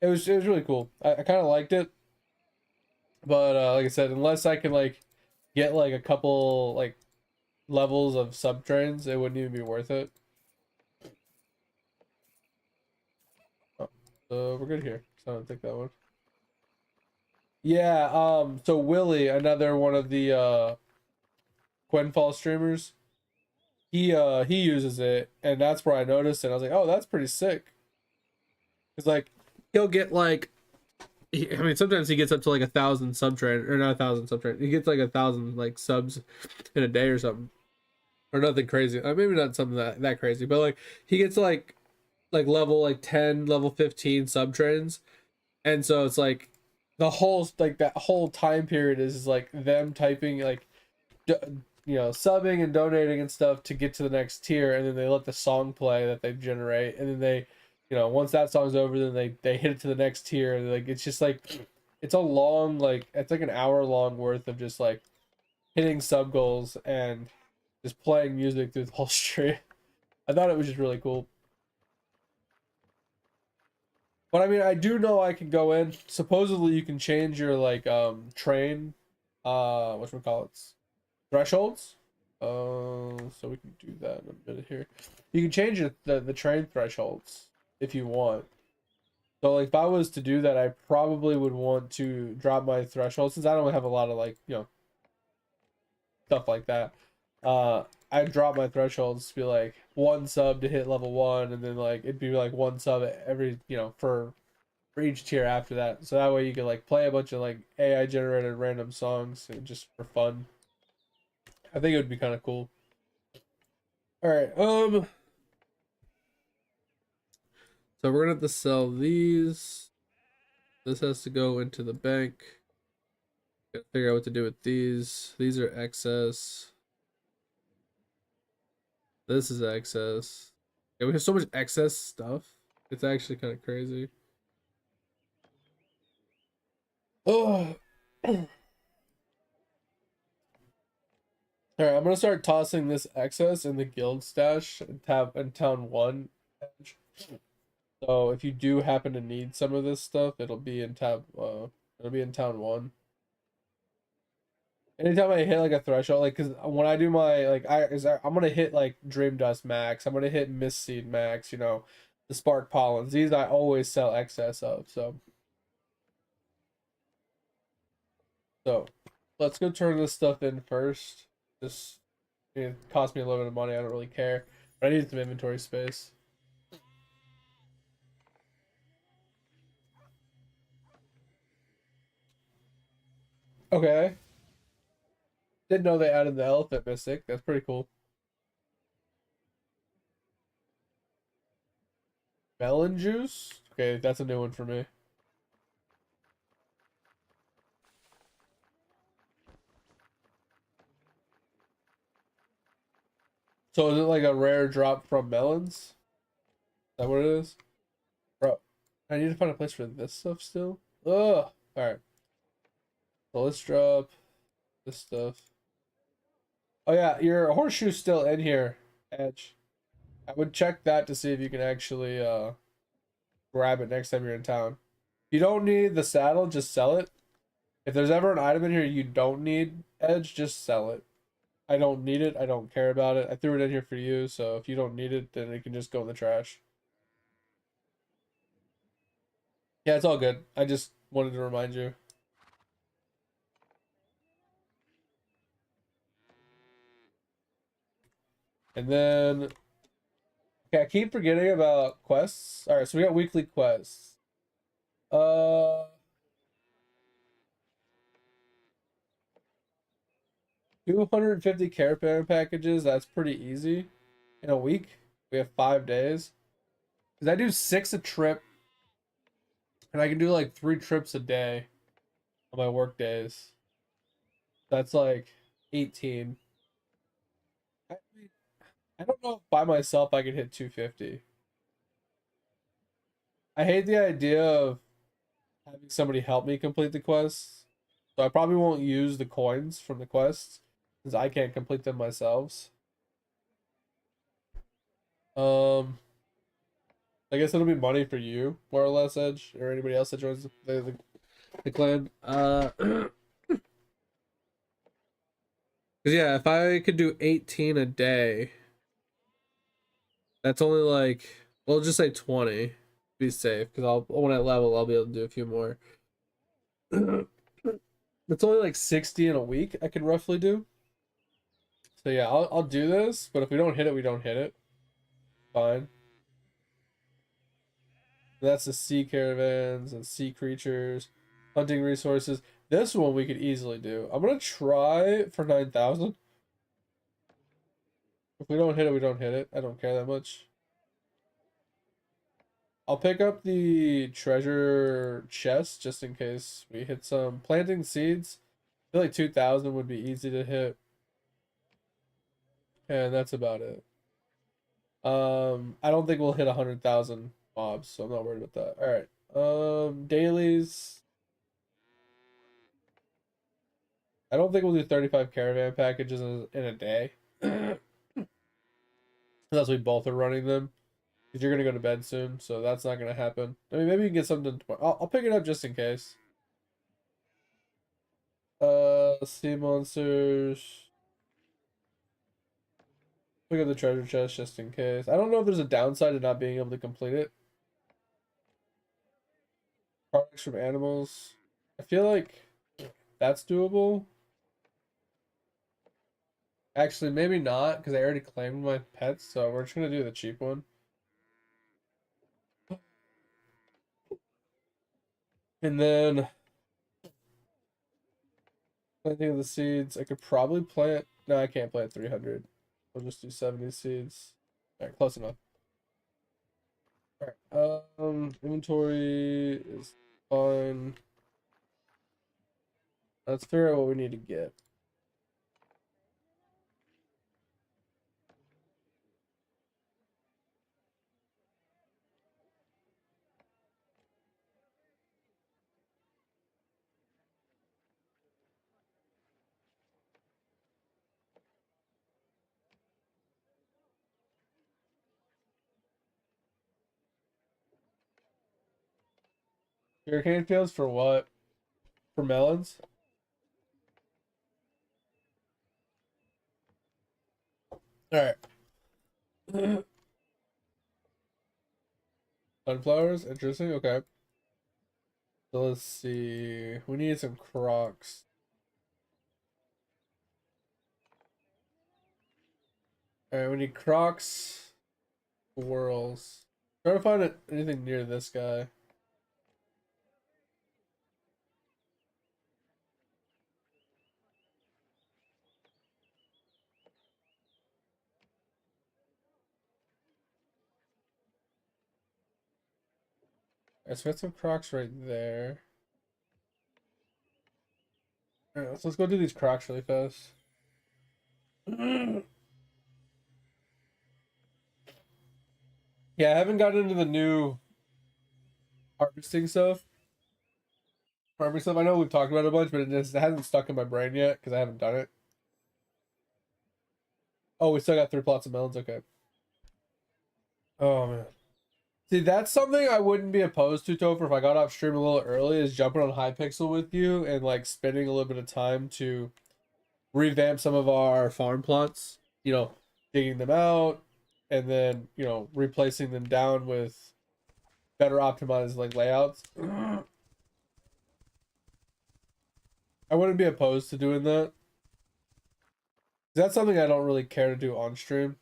It was really cool. I kind of liked it, but like I said, unless I can like get like a couple like levels of sub trains, it wouldn't even be worth it. Oh, so we're good here. So I don't take that one. Yeah, so Willie, another one of the Quenfall streamers, he uses it, and that's where I noticed it. I was like, oh, that's pretty sick. It's like he'll get like I mean, sometimes he gets up to like 1,000 sub train or not 1,000 sub train. He gets like 1,000 like subs in a day or something, or nothing crazy. Maybe not something that crazy, but like he gets like level like 10, level 15 sub trains, and so it's like the whole like that whole time period is like them typing like subbing and donating and stuff to get to the next tier, and then they let the song play that they generate, and then they once that song's over, then they hit it to the next tier, and like it's just like it's a long like it's like an hour long worth of just like hitting sub goals and just playing music through the whole stream. I thought it was just really cool. But I mean, I do know I can go in. Supposedly, you can change your like train, whatchamacallits, thresholds. So we can do that in a minute here. You can change the train thresholds if you want. So like if I was to do that, I probably would want to drop my threshold since I don't have a lot of like stuff like that. I'd drop my thresholds to be like one sub to hit level 1, and then like it'd be like one sub every for each tier after that. So that way you can like play a bunch of like AI generated random songs and just for fun. I think it would be kind of cool. All right. So we're gonna have to sell these. This has to go into the bank. Gotta figure out what to do with these. These are excess. This is excess. Yeah, we have so much excess stuff. It's actually kind of crazy. Oh. All right, I'm gonna start tossing this excess in the guild stash and tab in town 1. So if you do happen to need some of this stuff, it'll be in town 1. Anytime I hit like a threshold, like because when I do my like I'm gonna hit like Dream Dust Max, I'm gonna hit Mist Seed Max, the Spark Pollens. These I always sell excess of. So let's go turn this stuff in first. This it cost me a little bit of money. I don't really care, but I need some inventory space. Okay, didn't know they added the elephant mystic. That's pretty cool. Melon juice. Okay, that's a new one for me. So is it like a rare drop from melons? Is that what it is? Bro, I need to find a place for this stuff still. Ugh. Alright. So let's drop this stuff. Oh yeah, your horseshoe's still in here, Edge. I would check that to see if you can actually grab it next time you're in town. If you don't need the saddle, just sell it. If there's ever an item in here you don't need, Edge, just sell it. I don't need it. I don't care about it. I threw it in here for you, so if you don't need it, then it can just go in the trash. Yeah, it's all good. I just wanted to remind you. And then, okay, I keep forgetting about quests. All right, so we got weekly quests. Uh, 250 caravan packages. That's pretty easy. In a week, we have 5 days. Because I do 6 a trip, and I can do like 3 trips a day on my work days. That's like 18. I mean, I don't know if by myself I could hit 250. I hate the idea of having somebody help me complete the quests. So I probably won't use the coins from the quests since I can't complete them myself. Um, I guess it'll be money for you, more or less, Edge, or anybody else that joins the clan. Because yeah, if I could do 18 a day, that's only like, well, just say 20 to be safe. Because I'll when I level, I'll be able to do a few more. It's only like 60 in a week I can roughly do. So yeah, I'll do this, but if we don't hit it, we don't hit it. Fine. That's the sea caravans and sea creatures, hunting resources. This one we could easily do. I'm gonna try for 9,000. If we don't hit it, we don't hit it. I don't care that much. I'll pick up the treasure chest just in case we hit some. Planting seeds. I feel like 2,000 would be easy to hit. And that's about it. I don't think we'll hit 100,000 mobs, so I'm not worried about that. All right. Dailies. I don't think we'll do 35 caravan packages in a day. Unless we both are running them. Because you're going to go to bed soon, so that's not going to happen. I mean, maybe you can get something tomorrow. I'll pick it up just in case. Sea monsters. Pick up the treasure chest just in case. I don't know if there's a downside to not being able to complete it. Products from animals. I feel like that's doable. Actually, maybe not, because I already claimed my pets, so we're just gonna do the cheap one. And then planting of the seeds. I could probably plant. No, I can't plant 300. We'll just do 70 seeds. All right, close enough. All right. Inventory is fine. Let's figure out what we need to get. Sugarcane fields for what? For melons? All right. Sunflowers, interesting. Okay. So let's see. We need some crocs. All right, we need crocs, squirrels. Try to find anything near this guy. All right, so we got some crocs right there. All right, let's go do these crocs really fast. Yeah, I haven't gotten into the new harvesting stuff. Farming stuff. I know we've talked about it a bunch, but it hasn't stuck in my brain yet because I haven't done it. Oh, we still got 3 plots of melons. Okay. Oh man. See, that's something I wouldn't be opposed to, Topher, if I got off stream a little early, is jumping on Hypixel with you and like spending a little bit of time to revamp some of our farm plots. You know, digging them out and then, replacing them down with better optimized like layouts. I wouldn't be opposed to doing that. That's something I don't really care to do on stream.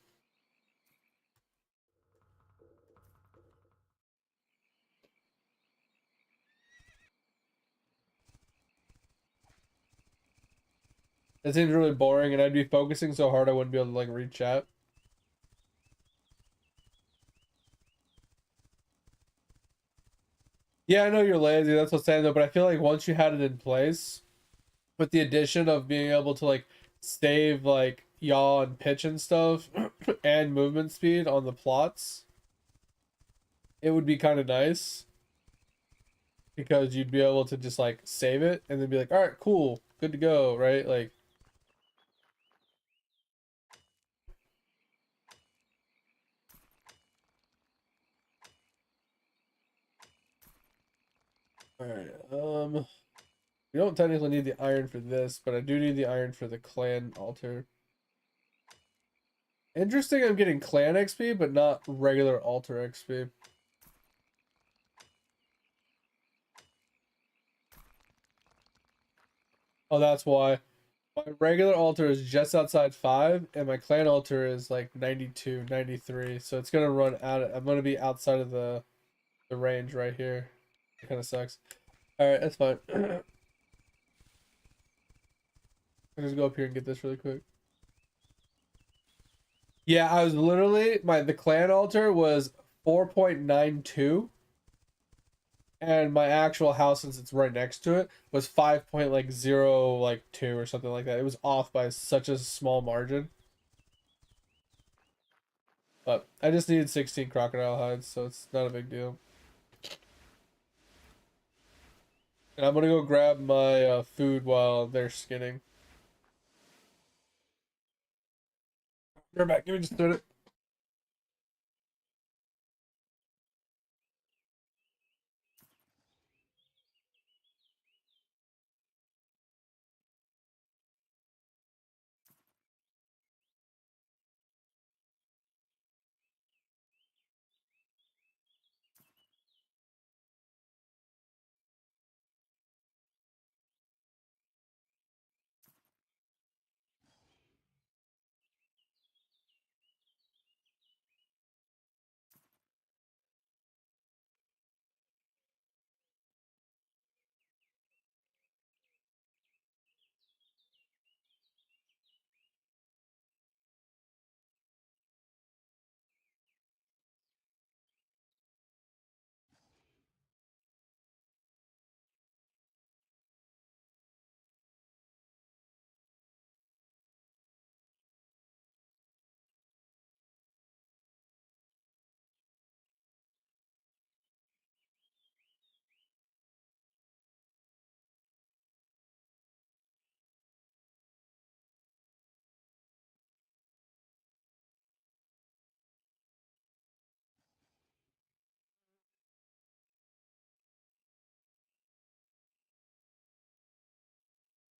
It seems really boring, and I'd be focusing so hard I wouldn't be able to like read chat. Yeah, I know you're lazy. That's what I'm saying though. But I feel like once you had it in place, with the addition of being able to like save like yaw and pitch and stuff, and movement speed on the plots, it would be kind of nice because you'd be able to just like save it and then be like, all right, cool, good to go, right? Like, all right, we don't technically need the iron for this, but I do need the iron for the clan altar. Interesting, I'm getting clan XP, but not regular altar XP. Oh, that's why. My regular altar is just outside 5, and my clan altar is like 92, 93. So it's gonna run out. I'm gonna be outside of the range right here. It kind of sucks. All right, that's fine. I'll just go up here and get this really quick. Yeah, I was literally the clan altar was 4.92, and my actual house, since it's right next to it, was 5.02 or something like that. It was off by such a small margin. But I just needed 16 crocodile hides, so it's not a big deal. And I'm gonna go grab my food while they're skinning. You're back. Give me just a minute.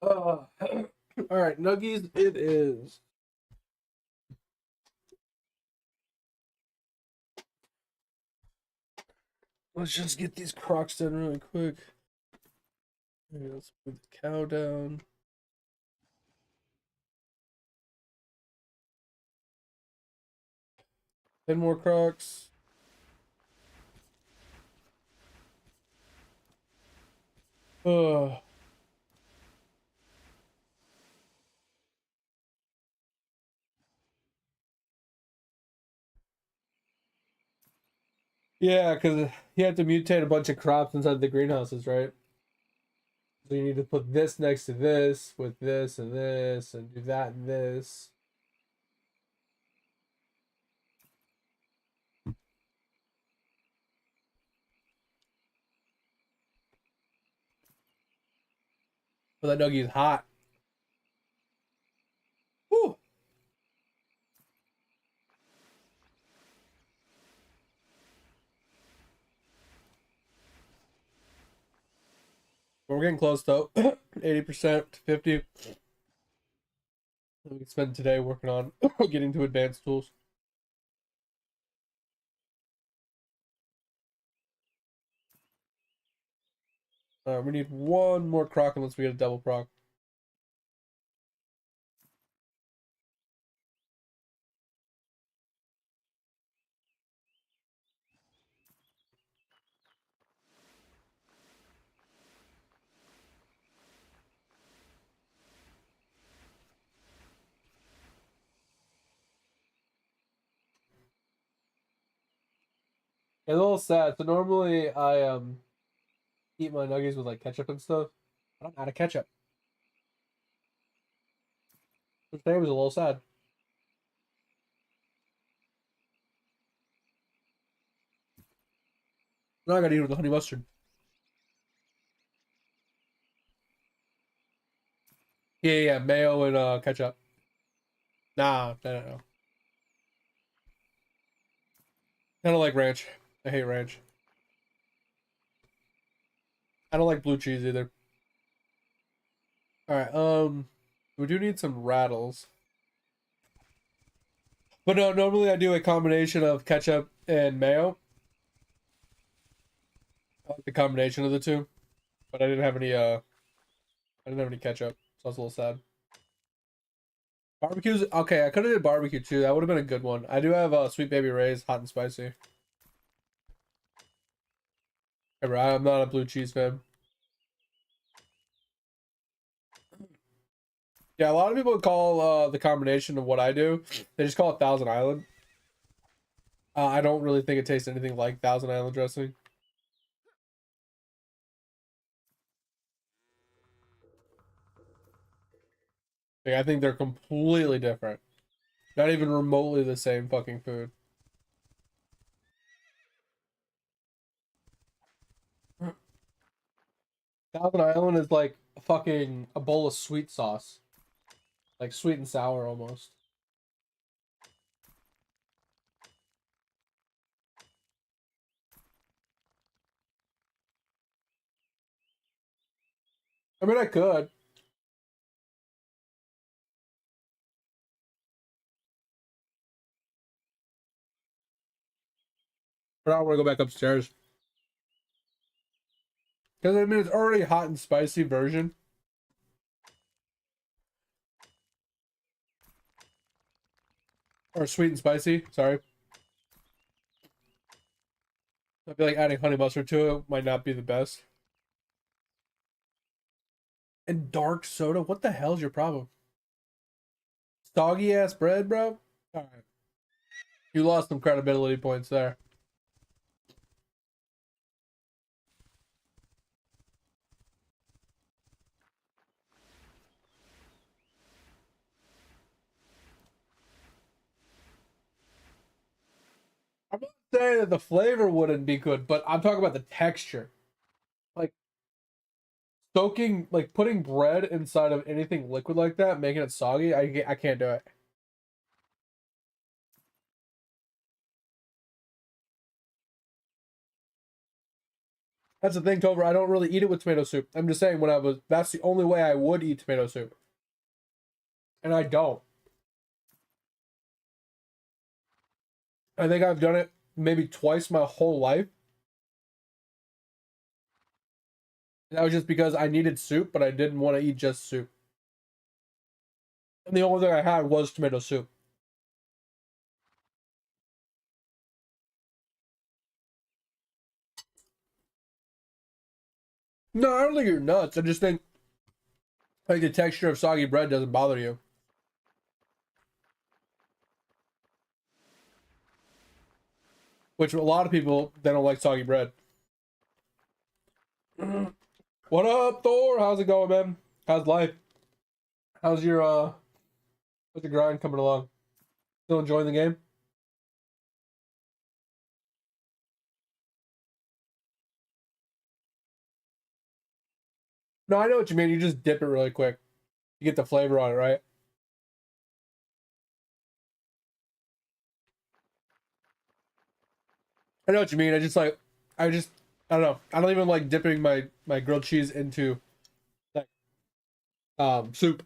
Uh, all right, Nuggies, it is. Let's just get these crocs done really quick. Okay, let's put the cow down. Ten more crocs. Uh, yeah, because you have to mutate a bunch of crops inside the greenhouses, right? So you need to put this next to this with this, and do that and this. But that nugget is hot. Woo! We're getting close though. 80% to 50. We can spend today working on getting to advanced tools. We need one more croc unless we get a double proc. It's a little sad. So normally I eat my nuggets with like ketchup and stuff. I don't know how to ketchup. So today was a little sad. Now I gotta eat it with the honey mustard. Yeah, mayo and ketchup. Nah, no. I don't like ranch. I hate ranch. I don't like blue cheese either. All right, we do need some rattles. But no, normally I do a combination of ketchup and mayo. I like the combination of the two, but I didn't have any ketchup, so I was a little sad. Barbecue's okay. I could have did barbecue too. That would have been a good one. I do have Sweet Baby Ray's hot and spicy. Hey, bro, I'm not a blue cheese fan. Yeah, a lot of people call the combination of what I do. They just call it Thousand Island. I don't really think it tastes anything like Thousand Island dressing. Like, I think they're completely different. Not even remotely the same fucking food. Thousand Island is like a bowl of sweet sauce. Like sweet and sour almost. I mean, I could. But I don't want to go back upstairs. Because I mean, it's already hot and spicy version. Or sweet and spicy, sorry. I feel like adding honey mustard to it might not be the best. And dark soda? What the hell's your problem? Soggy ass bread, bro? Alright. You lost some credibility points there. I'm not saying that the flavor wouldn't be good, but I'm talking about the texture. Like soaking, like putting bread inside of anything liquid like that, making it soggy, I can't do it. That's the thing, Tover. I don't really eat it with tomato soup. I'm just saying that's the only way I would eat tomato soup. And I don't. I think I've done it maybe twice my whole life. That was just because I needed soup, but I didn't want to eat just soup. And the only thing I had was tomato soup. No, I don't think you're nuts. I just think like the texture of soggy bread doesn't bother you. Which a lot of people they don't like soggy bread. What up, Thor? How's it going, man? How's life? How's your how's your grind coming along? Still enjoying the game? No, I know what you mean. You just dip it really quick. You get the flavor on it, right? I know what you mean. I just, I don't know. I don't even like dipping my grilled cheese into like soup.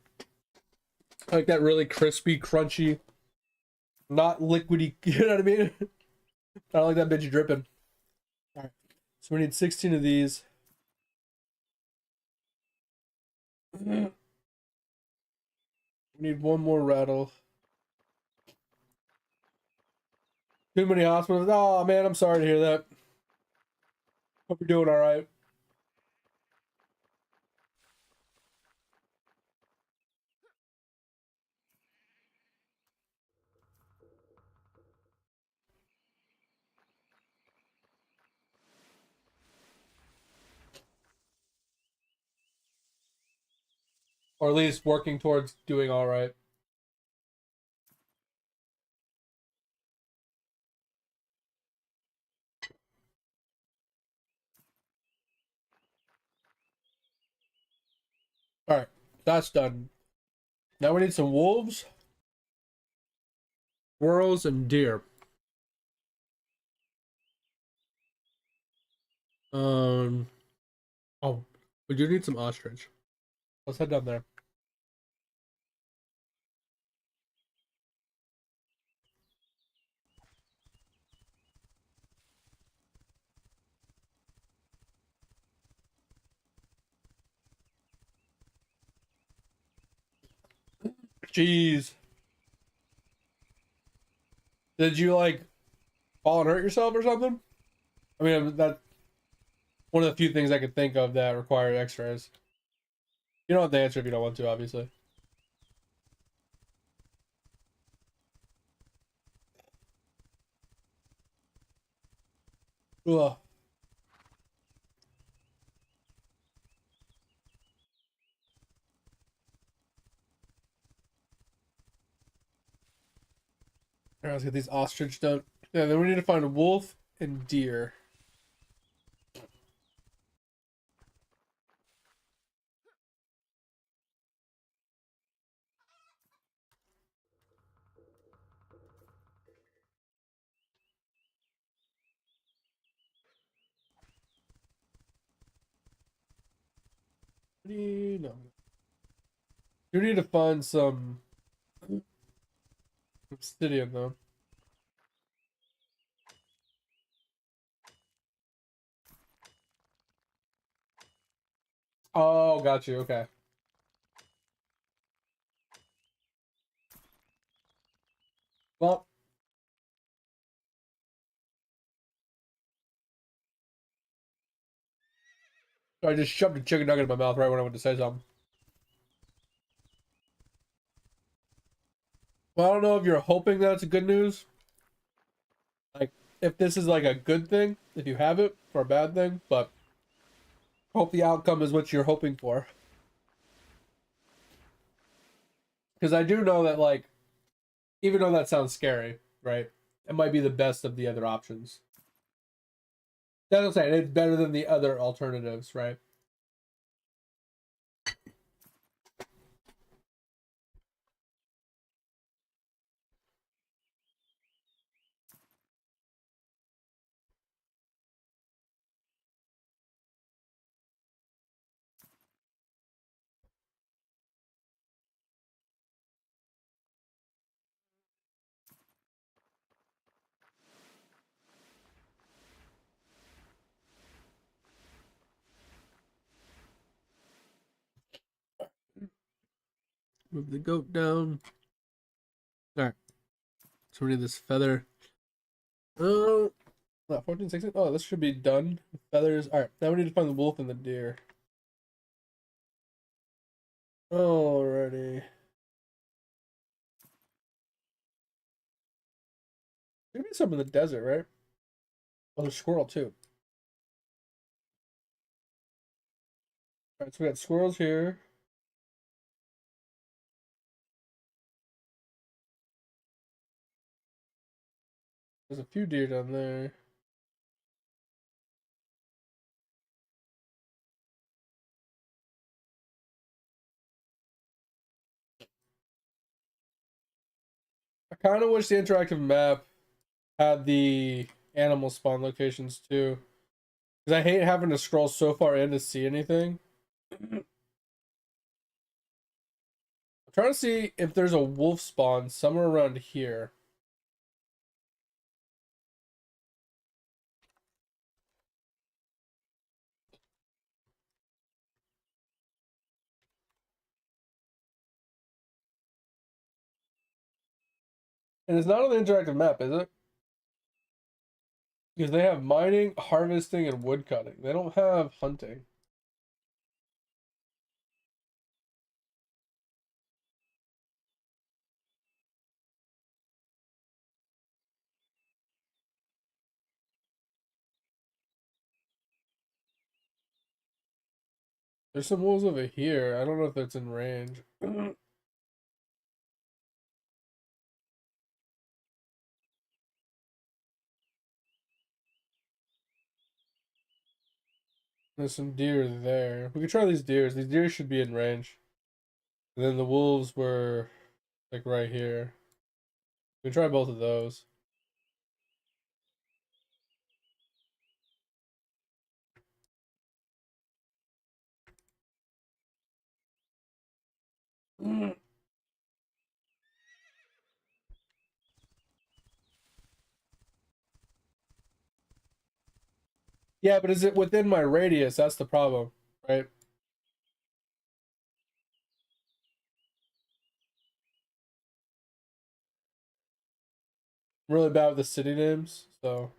I like that really crispy, crunchy, not liquidy. You know what I mean? I don't like that bitch dripping. All right. So we need 16 of these. We need one more rattle. Too many hospitals. Oh man, I'm sorry to hear that. Hope you're doing all right. Or at least working towards doing all right. All right, that's done. Now we need some wolves, squirrels, and deer. Um. Oh, we do need some ostrich. Let's head down there. Jeez. Did you like fall and hurt yourself or something? I mean, that's one of the few things I could think of that require X-rays. You don't have to answer if you don't want to, obviously. Ugh. All right, let's get these ostrich done. Yeah, then we need to find a wolf and deer. No. You need to find some obsidian though. Oh, got you. Okay. Well, I just shoved a chicken nugget in my mouth right when I went to say something. Well, I don't know if you're hoping that's a good news. Like, if this is like a good thing, if you have it, or a bad thing, but hope the outcome is what you're hoping for. Because I do know that, like, even though that sounds scary, right? It might be the best of the other options. That's what I'm saying. It's better than the other alternatives, right? Move the goat down. All right. So we need this feather. Oh, not 14, 16. Oh, this should be done. Feathers. All right. Now we need to find the wolf and the deer. Alrighty. Maybe some in the desert, right? Oh, there's squirrel too. All right. So we got squirrels here. There's a few deer down there. kind of wish the interactive map had the animal spawn locations too. Because I hate having to scroll so far in to see anything. I'm trying to see if there's a wolf spawn somewhere around here. And it's not on the interactive map, is it? Because they have mining, harvesting, and woodcutting. They don't have hunting. There's some wolves over here. I don't know if that's in range. There's some deer there. We could try these deers. These deer should be in range. And then the wolves were like right here. We can try both of those. Yeah, but is it within my radius? That's the problem, right? I'm really bad with the city names, so.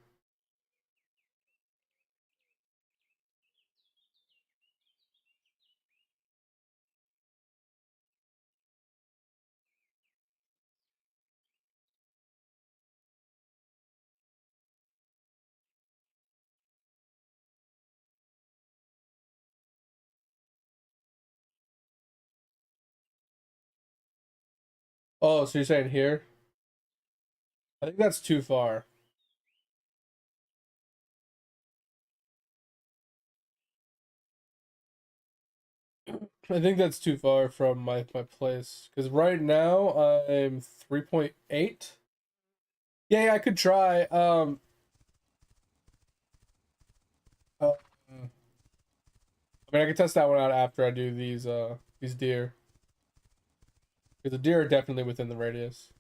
Oh, so you're saying here? I think that's too far. I think that's too far from my place. Because right now I'm 3.8. Yeah, I could try. Uh, I mean, I can test that one out after I do these deer. Because the deer are definitely within the radius.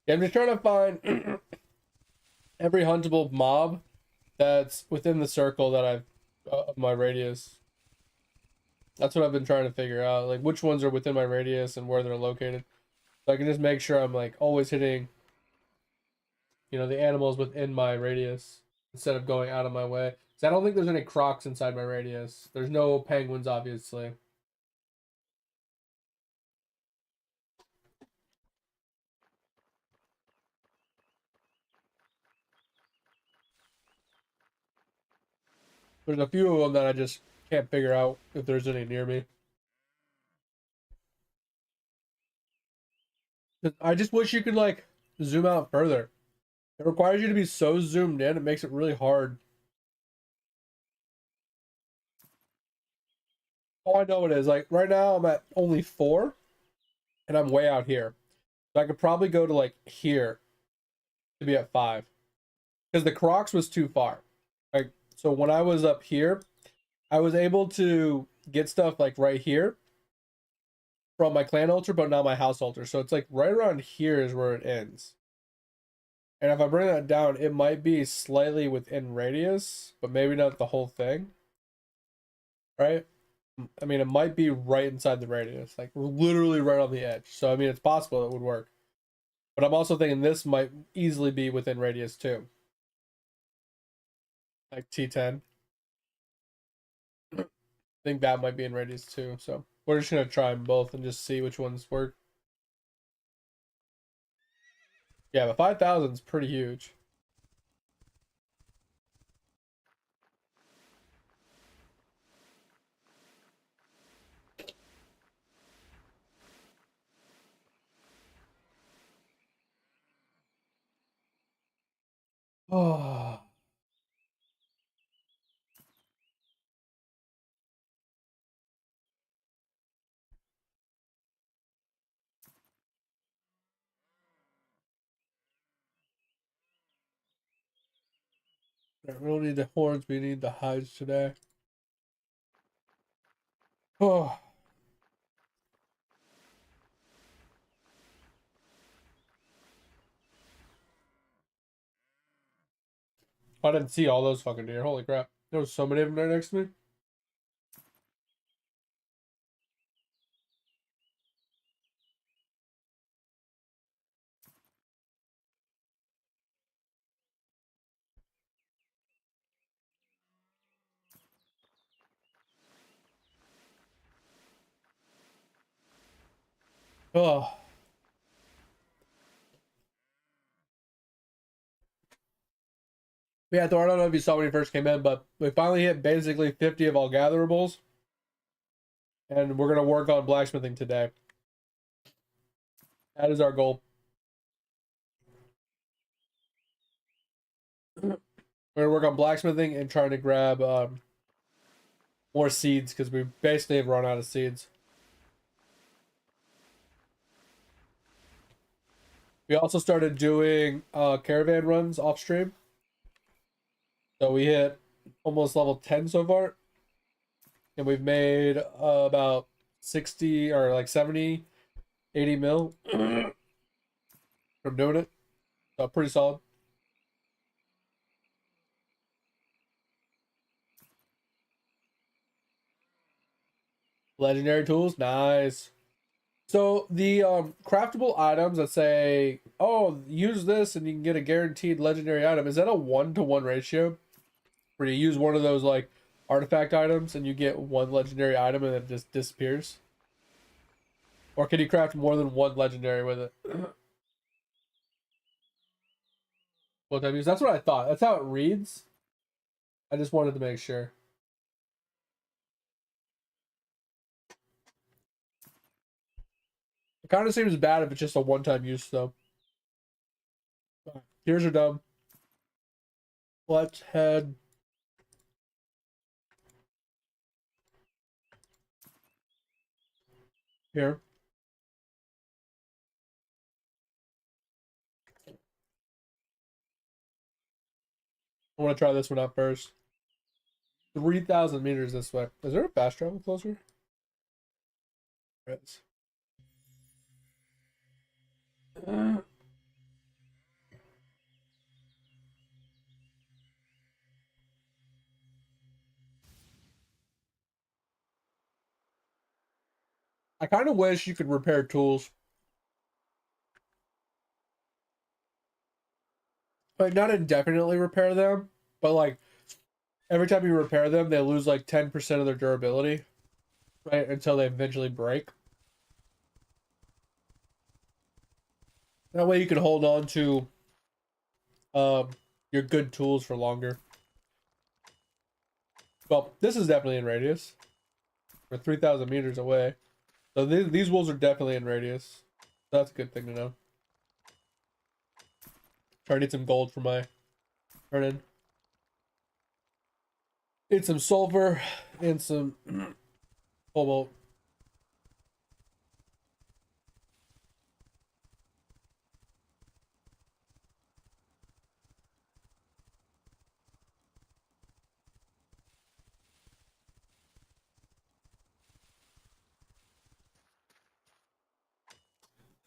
Yeah, I'm just trying to find every huntable mob that's within the circle that I've of my radius. That's what I've been trying to figure out, like which ones are within my radius and where they're located. So I can just make sure I'm like always hitting, the animals within my radius instead of going out of my way. So I don't think there's any crocs inside my radius. There's no penguins, obviously. There's a few of them that I just can't figure out if there's any near me. I just wish you could like zoom out further. It requires you to be so zoomed in, it makes it really hard. Oh, I know it is. Like right now, I'm at only 4, and I'm way out here. So I could probably go to like here to be at 5, because the Crocs was too far. Like so, when I was up here, I was able to get stuff like right here from my clan altar, but not my house altar. So it's like right around here is where it ends. And if I bring that down, it might be slightly within radius, but maybe not the whole thing, right? I mean, it might be right inside the radius, like literally right on the edge. So I mean, it's possible it would work. But I'm also thinking this might easily be within radius too, like T10. I think that might be in radius too. So we're just gonna try them both and just see which ones work. Yeah, but 5,000 is pretty huge. Oh, We don't need the horns, we need the hides today. Oh, I didn't see all those fucking deer. Holy crap. There was so many of them right next to me. Oh. Yeah, Thor, I don't know if you saw when he first came in, but we finally hit basically 50 of all gatherables. And we're going to work on blacksmithing today. That is our goal. We're going to work on blacksmithing and trying to grab more seeds because we basically have run out of seeds. We also started doing caravan runs off stream. So we hit almost level 10 so far. And we've made about 60 or like 70, 80 mil from doing it. So pretty solid. Legendary tools, nice. So the craftable items that say, "Oh, use this and you can get a guaranteed legendary item," is that a 1-to-1 ratio? Where you use one of those like artifact items and you get one legendary item and it just disappears? Or can you craft more than one legendary with it? Both times. That's what I thought. That's how it reads. I just wanted to make sure. It kind of seems bad if it's just a one-time use, though. Tears are dumb. Let's head here. I want to try this one out first. 3,000 meters this way. Is there a fast travel closer? There is. I kind of wish you could repair tools. Like, not indefinitely repair them, but like every time you repair them, they lose like 10% of their durability, right? Until they eventually break. That way you can hold on to um, your good tools for longer. Well, this is definitely in radius. We're 3,000 meters away. So these wolves are definitely in radius. That's a good thing to know. Try to need some gold for my turn in. Need some sulfur and some cobalt.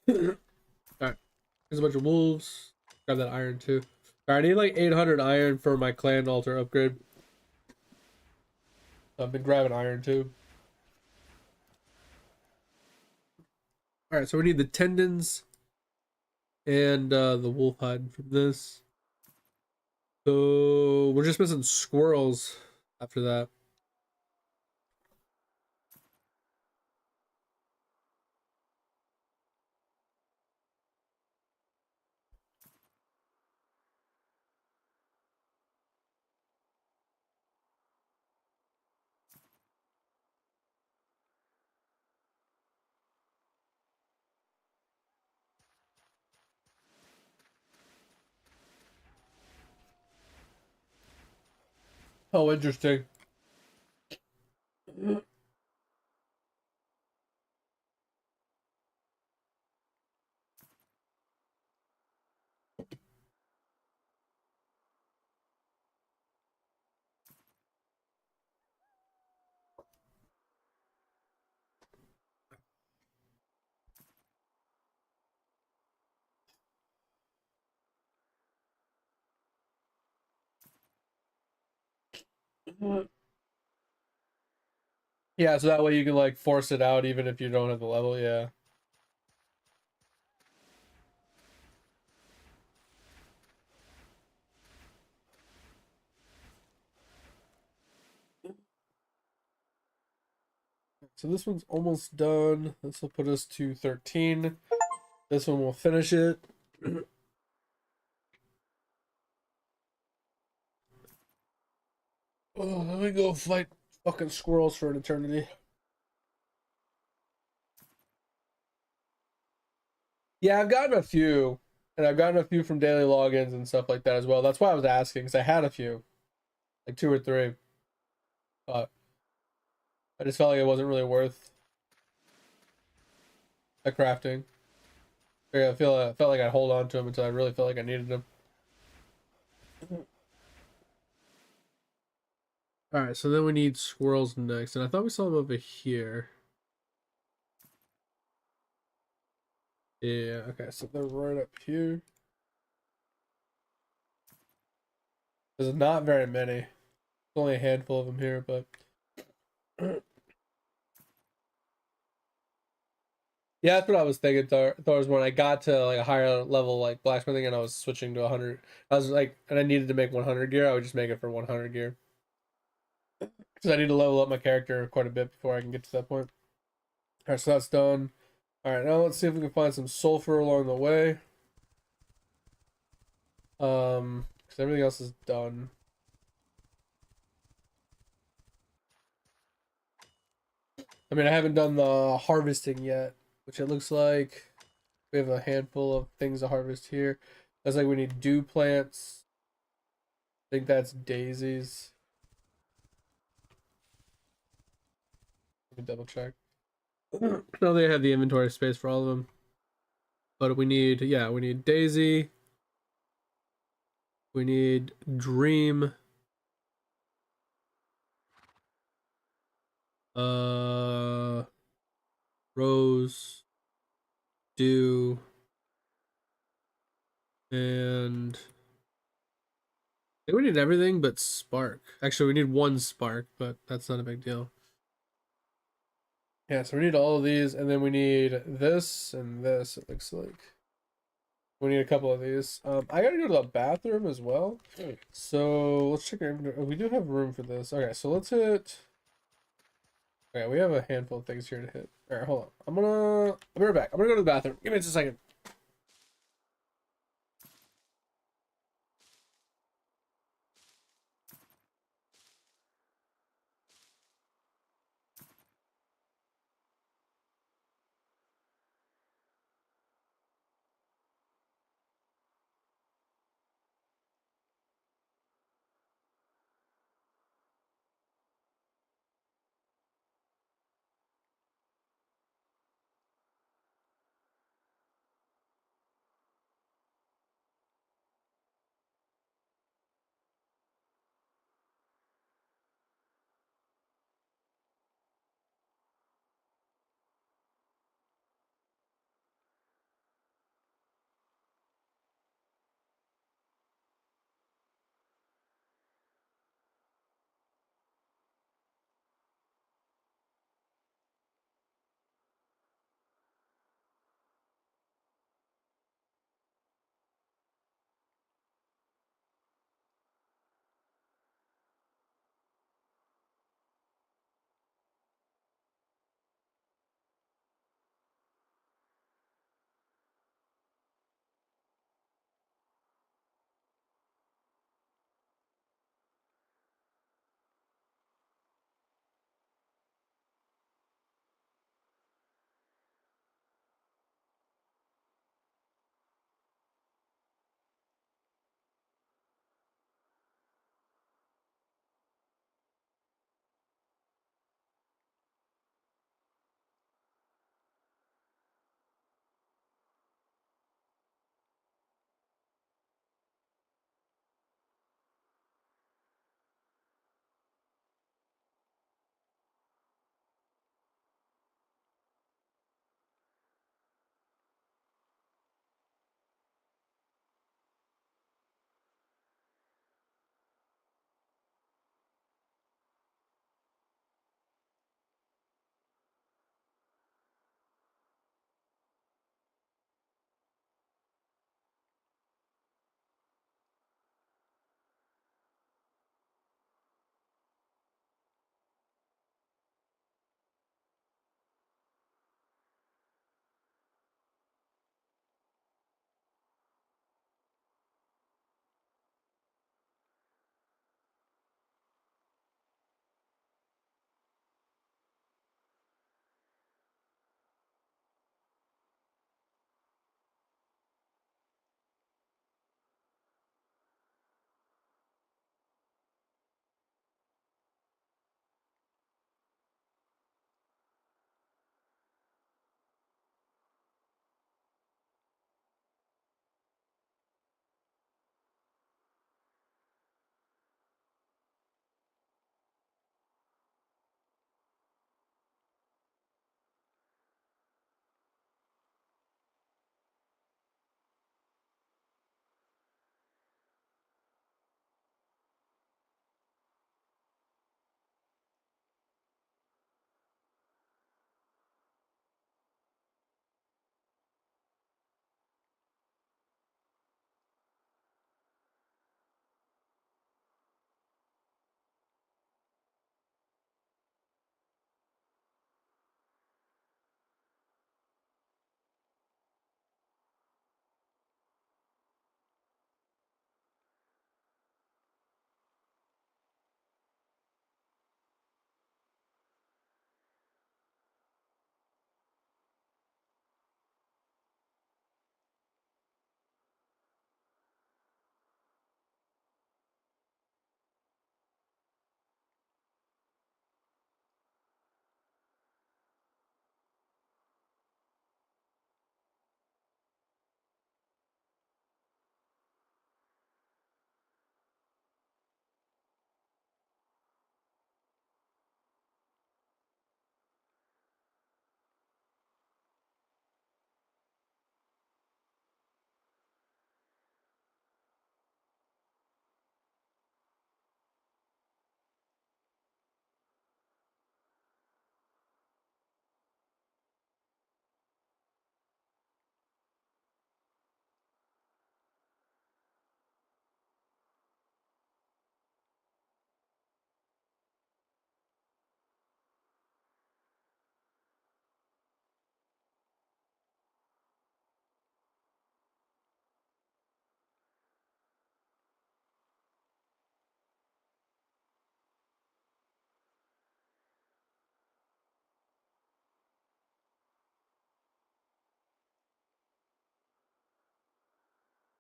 Alright. There's a bunch of wolves. Grab that iron too. Alright, I need like 800 iron for my clan altar upgrade. So I've been grabbing iron too. Alright, so we need the tendons and the wolf hide from this. So we're just missing squirrels after that. Oh, interesting. Yeah, so that way you can like force it out even if you don't have the level. Yeah. So this one's almost done. This will put us to 13. This one will finish it. Oh, let me go fight fucking squirrels for an eternity. Yeah, I've gotten a few, and I've gotten a few from daily logins and stuff like that as well. That's why I was asking, because I had a few, like two or three, but I just felt like it wasn't really worth the crafting. Yeah, I felt like I'd hold on to them until I really felt like I needed them. All right, so then we need squirrels next, and I thought we saw them over here. Yeah, okay, so they're right up here. There's not very many. There's only a handful of them here, but yeah, that's what I was thinking. Thor was when I got to like a higher level, like blacksmithing, and I was switching to 100. I was like, and I needed to make 100 gear. I would just make it for 100 gear because I need to level up my character quite a bit before I can get to that point. All right, so that's done. All right, now let's see if we can find some sulfur along the way. Because everything else is done. I mean, I haven't done the harvesting yet, which it looks like we have a handful of things to harvest here. Looks like we need dew plants. I think that's daisies. Let me double check. No, they have the inventory space for all of them. But we need, yeah, we need daisy. We need dream. Uh, rose, dew, and I think we need everything but spark. Actually, we need one spark, but that's not a big deal. Yeah, so we need all of these, and then we need this and this, it looks like. We need a couple of these. I gotta go to the bathroom as well. So let's check our inventory. Oh, we do have room for this. Okay, so let's hit. Okay, we have a handful of things here to hit. All right, hold on. I'll be right back. I'm gonna go to the bathroom. Give me just a second.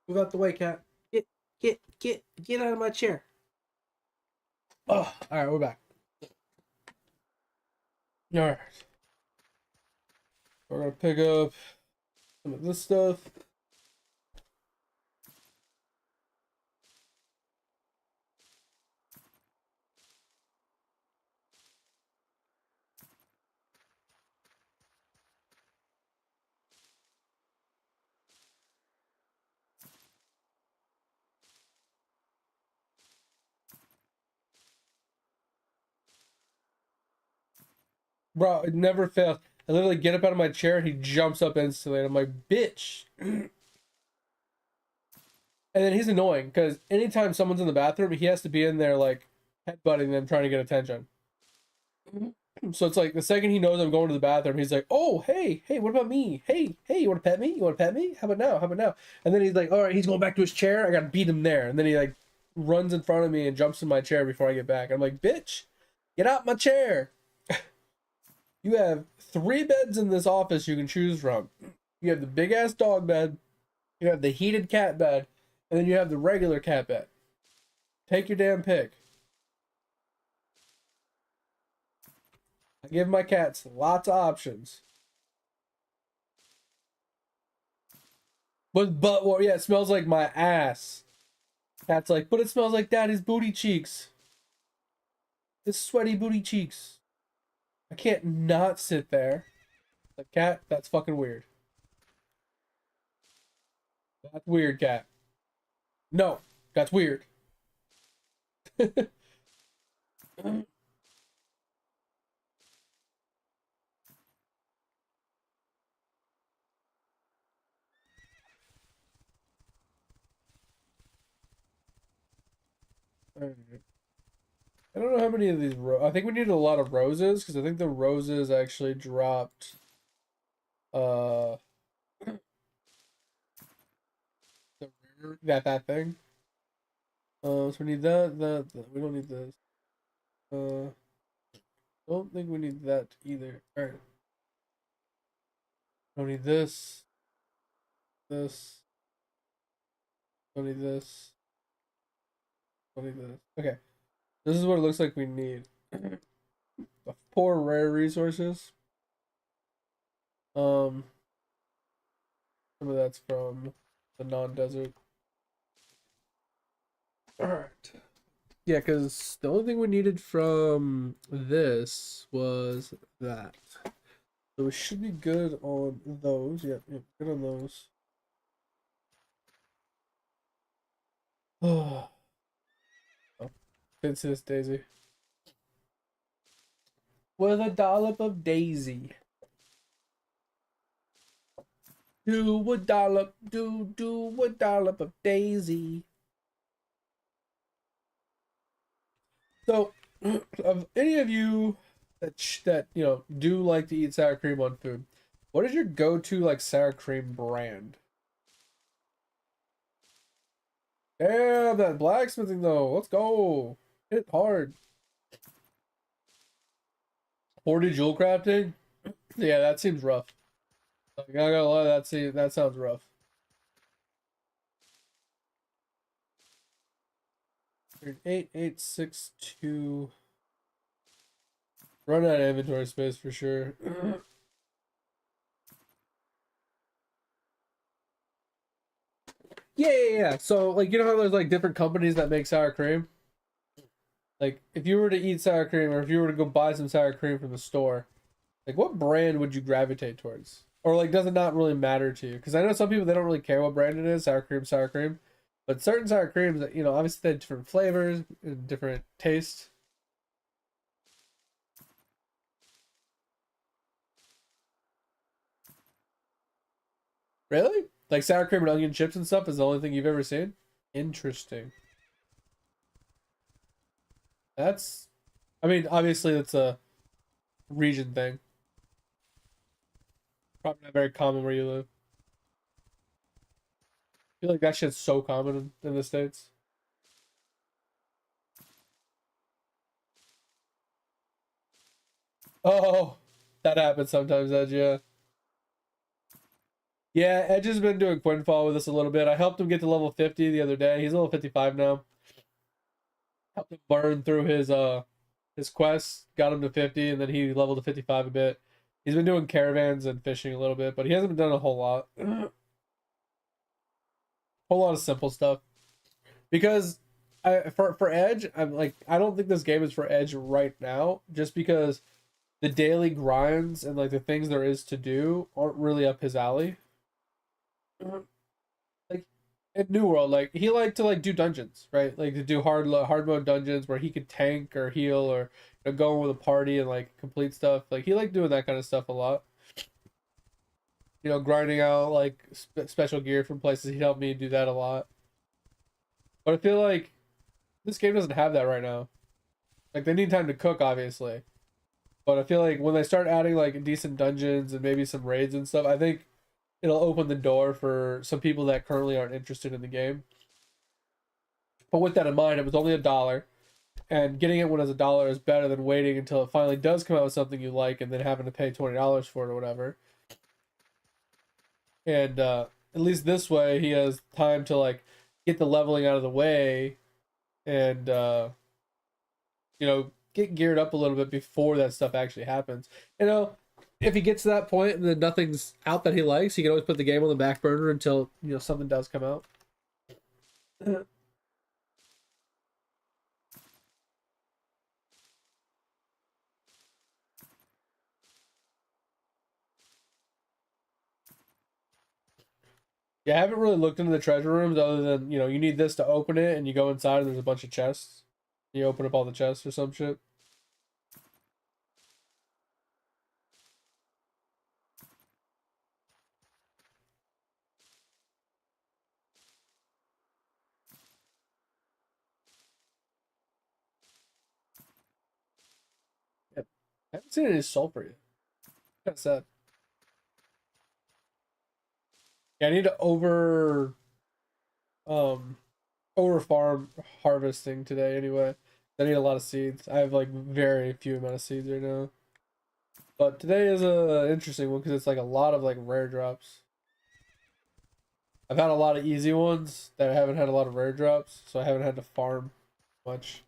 Move out the way, cat. Get out of my chair. Oh, all right, we're back. All right, we're gonna pick up some of this stuff. Bro, it never fails. I literally get up out of my chair and he jumps up instantly. And I'm like, bitch. And then he's annoying because anytime someone's in the bathroom, he has to be in there like headbutting them, trying to get attention. So it's like the second he knows I'm going to the bathroom, he's like, "Oh, hey, what about me? Hey, you want to pet me? You want to pet me? How about now? How about now?" And then he's like, "All right," he's going back to his chair. I gotta beat him there. And then he like runs in front of me and jumps in my chair before I get back. I'm like, "Bitch, get out my chair." You have 3 beds in this office you can choose from. You have the big ass dog bed, you have the heated cat bed, and then you have the regular cat bed. Take your damn pick. I give my cats lots of options. But well, yeah, it smells like my ass. Cat's like, but it smells like daddy's booty cheeks. His sweaty booty cheeks. I can't not sit there. Like, cat, that's fucking weird. That's weird, cat. No, that's weird. I don't know how many of these I think we needed a lot of roses because I think the roses actually dropped uh that thing. So we need that. We don't need this. Don't think we need that either. All right. Don't need this. This. Don't need this. Don't need this. Okay. This is what it looks like we need. The 4 rare resources. Some of that's from the non-desert. Alright. Yeah, because the only thing we needed from this was that. So we should be good on those. Yep, good on those. Oh, didn't see this daisy. With a dollop of daisy. Do a dollop of daisy. So, of any of you that you know do like to eat sour cream on food, what is your go-to like sour cream brand? Yeah, that blacksmithing though. Let's go. Hit it hard. 40 jewel crafting? Yeah, that seems rough. Like, I gotta lie, that sounds rough. 8862. Run out of inventory space for sure. Yeah. So like you know how there's like different companies that make sour cream? Like if you were to eat sour cream or if you were to go buy some sour cream from the store, like what brand would you gravitate towards? Or like does it not really matter to you? Because I know some people they don't really care what brand it is, sour cream, sour cream. But certain sour creams that you know, obviously they have different flavors and different tastes. Really? Like sour cream and onion chips and stuff is the only thing you've ever seen? Interesting. That's I mean, obviously it's a region thing. Probably not very common where you live. I feel like that shit's so common in the States. Oh, that happens sometimes, Edge, yeah. Yeah, Edge has been doing Quinfall with us a little bit. I helped him get to level 50 the other day. He's level 55 now. Helped him burn through his quests, got him to 50, and then he leveled to 55 a bit. He's been doing caravans and fishing a little bit, but he hasn't done a whole lot. Whole lot of simple stuff. Because for Edge, I'm like I don't think this game is for Edge right now, just because the daily grinds and like the things there is to do aren't really up his alley. Like in New World, like he liked to like do dungeons, right? Like to do hard mode dungeons where he could tank or heal or go in with a party and like complete stuff. Like he liked doing that kind of stuff a lot. Grinding out like special gear from places. He helped me do that a lot. But I feel like this game doesn't have that right now. Like they need time to cook, obviously. But I feel like when they start adding like decent dungeons and maybe some raids and stuff, I think it'll open the door for some people that currently aren't interested in the game. But with that in mind, it was only $1, and getting it when it's $1 is better than waiting until it finally does come out with something you like and then having to pay $20 for it or whatever. And at least this way, he has time to like get the leveling out of the way and get geared up a little bit before that stuff actually happens. If he gets to that point and then nothing's out that he likes, he can always put the game on the back burner until something does come out. Yeah, I haven't really looked into the treasure rooms other than you need this to open it, and you go inside and there's a bunch of chests. You open up all the chests or some shit. Yep. I haven't seen any sulfur yet. Kind of sad. Yeah, I need to um over farm harvesting today anyway. I need a lot of seeds. I have like very few amount of seeds right now. But today is a interesting one because it's like a lot of like rare drops. I've had a lot of easy ones that I haven't had a lot of rare drops, so I haven't had to farm much.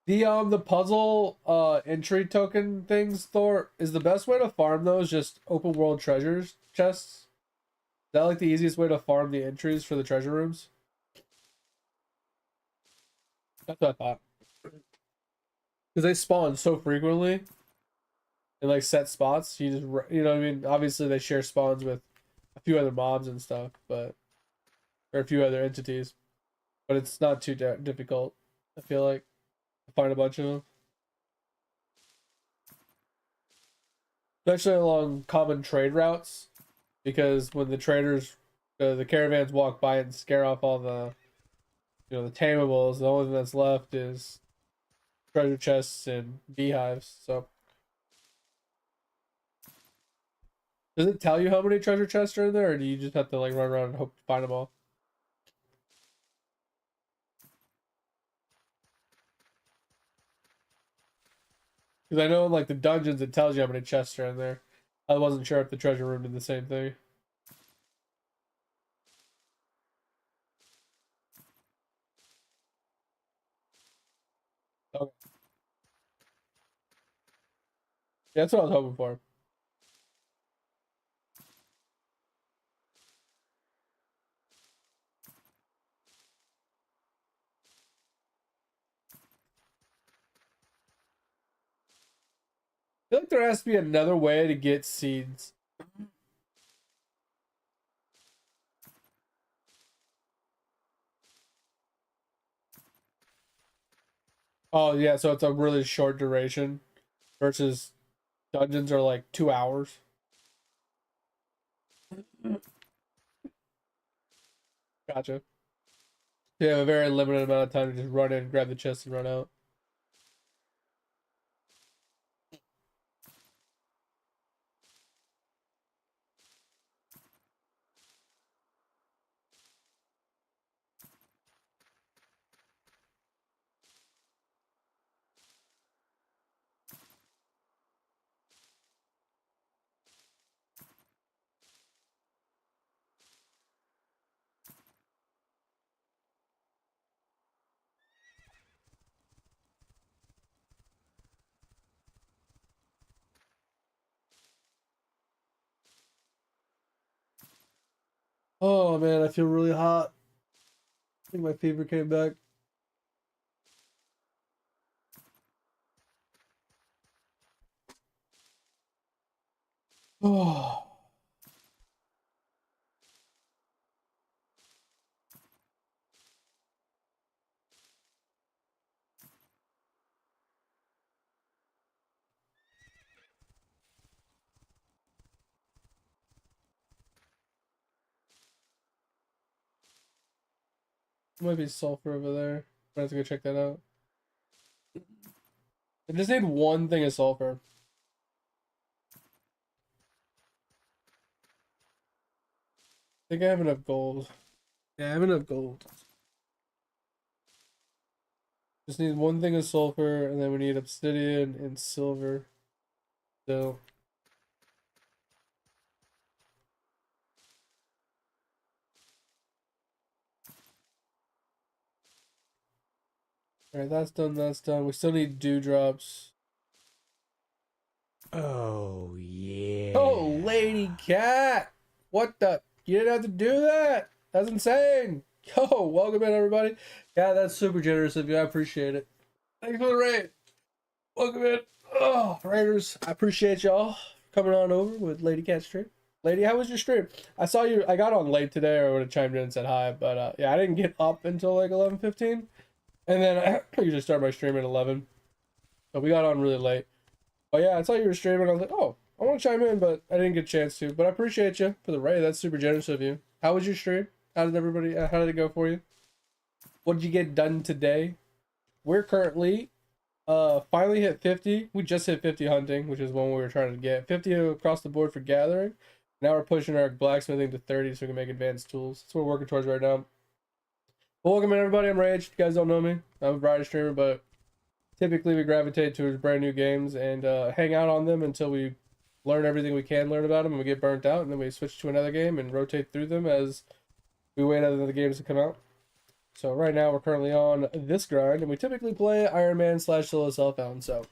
The puzzle entry token things, Thor, is the best way to farm those just open world treasures chests? Is that like the easiest way to farm the entries for the treasure rooms? That's what I thought. Because they spawn so frequently in like set spots. You just what I mean. Obviously, they share spawns with a few other mobs and stuff, but or a few other entities. But it's not too difficult. I feel like to find a bunch of them, especially along common trade routes, because when the traders, the caravans walk by and scare off all the the tamables, the only thing that's left is treasure chests and beehives. So, does it tell you how many treasure chests are in there, or do you just have to like run around and hope to find them all? Because I know in like the dungeons it tells you how many chests are in there. I wasn't sure if the treasure room did the same thing. Okay. Yeah, that's what I was hoping for. I feel like there has to be another way to get seeds. Oh yeah, so it's a really short duration versus dungeons are like 2 hours. Gotcha. You have a very limited amount of time to just run in, grab the chest, and run out. Oh man, I feel really hot. I think my fever came back. Oh. Might be sulfur over there. I have to go check that out. I just need one thing of sulfur. I think I have enough gold. Yeah, I have enough gold. Just need one thing of sulfur, and then we need obsidian and silver. So, alright, that's done, that's done. We still need dewdrops. Oh, yeah. Oh, lady cat! What the? You didn't have to do that! That's insane! Yo, welcome in, everybody. Yeah, that's super generous of you. I appreciate it. Thanks for the raid. Welcome in. Oh, Raiders, I appreciate y'all coming on over with Lady Cat stream. Lady, how was your stream? I saw you. I got on late today, or I would have chimed in and said hi, but yeah, I didn't get up until like 11:15, and then I usually start my stream at 11. But we got on really late. But yeah, I saw you were streaming. I was like, oh, I want to chime in, but I didn't get a chance to. But I appreciate you for the raid. That's super generous of you. How was your stream? How did everybody? How did it go for you? What did you get done today? We're currently finally hit 50. We just hit 50 hunting, which is one we were trying to get. 50 across the board for gathering. Now we're pushing our blacksmithing to 30 so we can make advanced tools. That's what we're working towards right now. Well, welcome in, everybody. I'm Rage. If you guys don't know me, I'm a variety streamer, but typically we gravitate towards brand new games and hang out on them until we learn everything we can learn about them and we get burnt out, and then we switch to another game and rotate through them as we wait on the games to come out. So right now we're currently on this grind, and we typically play Ironman / solo self-found, so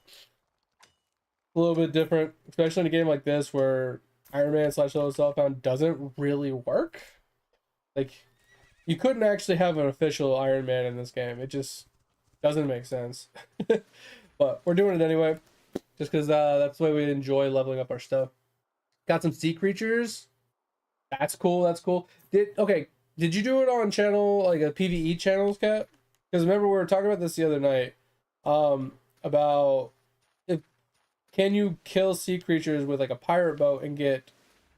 a little bit different, especially in a game like this where Ironman / solo self-found doesn't really work. Like, you couldn't actually have an official Ironman in this game. It just doesn't make sense. But we're doing it anyway, just because that's the way we enjoy leveling up our stuff. Got some sea creatures. That's cool. That's cool. Did you do it on channel, like a PvE channels, Cat? Because remember we were talking about this the other night, about if can you kill sea creatures with like a pirate boat and get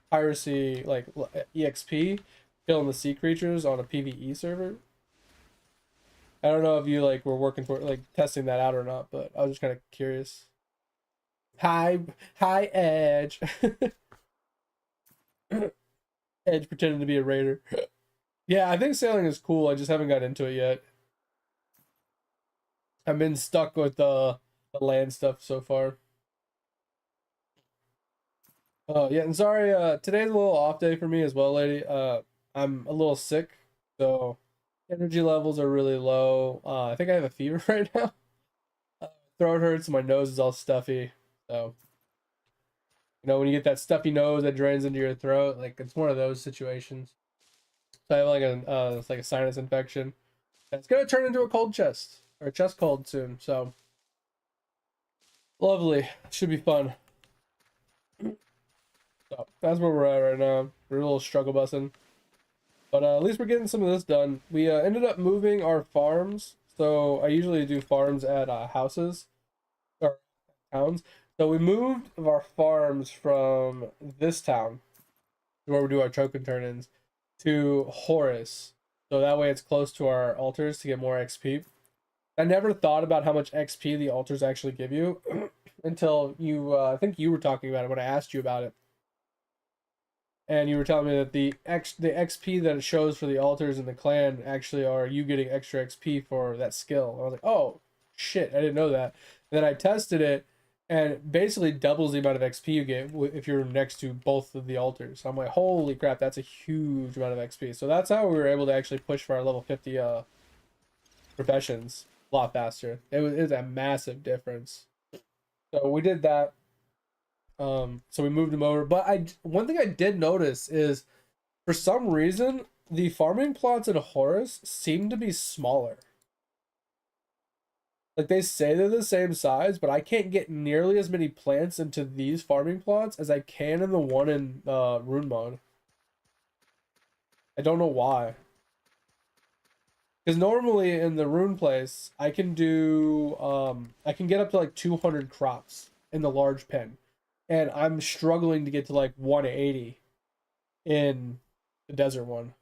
piracy like EXP, killing the sea creatures on a PvE server. I don't know if you like were working for like testing that out or not, but I was just kind of curious. Hi, Edge. Edge pretending to be a raider. Yeah, I think sailing is cool. I just haven't got into it yet. I've been stuck with the land stuff so far. Oh yeah, and sorry, today's a little off day for me as well, lady. I'm a little sick, so energy levels are really low. I think I have a fever right now. Throat hurts, my nose is all stuffy. So, you know, when you get that stuffy nose that drains into your throat, like it's one of those situations. So I have like it's like a sinus infection. It's gonna turn into a cold chest or a chest cold soon. So lovely, should be fun. So that's where we're at right now. We're a little struggle bussing, but at least we're getting some of this done. We ended up moving our farms. So I usually do farms at houses or towns. So we moved our farms from this town, where we do our token turn-ins, to Horus. So that way it's close to our altars to get more XP. I never thought about how much XP the altars actually give you until you, I think you were talking about it when I asked you about it. And you were telling me that the XP that it shows for the altars in the clan actually are you getting extra XP for that skill. I was like, oh, shit, I didn't know that. And then I tested it, and it basically doubles the amount of XP you get if you're next to both of the altars. So I'm like, holy crap, that's a huge amount of XP. So that's how we were able to actually push for our level 50 professions a lot faster. It was a massive difference. So we did that. So we moved them over. But one thing I did notice is, for some reason, the farming plots in Horus seem to be smaller. Like they say they're the same size, but I can't get nearly as many plants into these farming plots as I can in the one in Rune Mode. I don't know why. Because normally in the Rune place, I can do I can get up to like 200 crops in the large pen. And I'm struggling to get to like 180 in the desert one.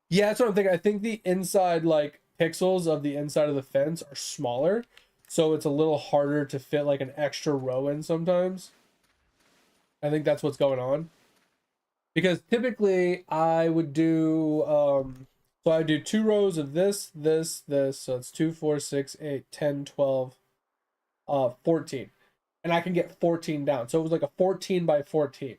Yeah, that's what I'm thinking. I think the inside like pixels of the inside of the fence are smaller, so it's a little harder to fit like an extra row in sometimes. I think that's what's going on. Because typically I would do so I do 2 rows of this, so it's 2, 4, 6, 8, 10, 12, 14. And I can get 14 down. So it was like a 14 by 14.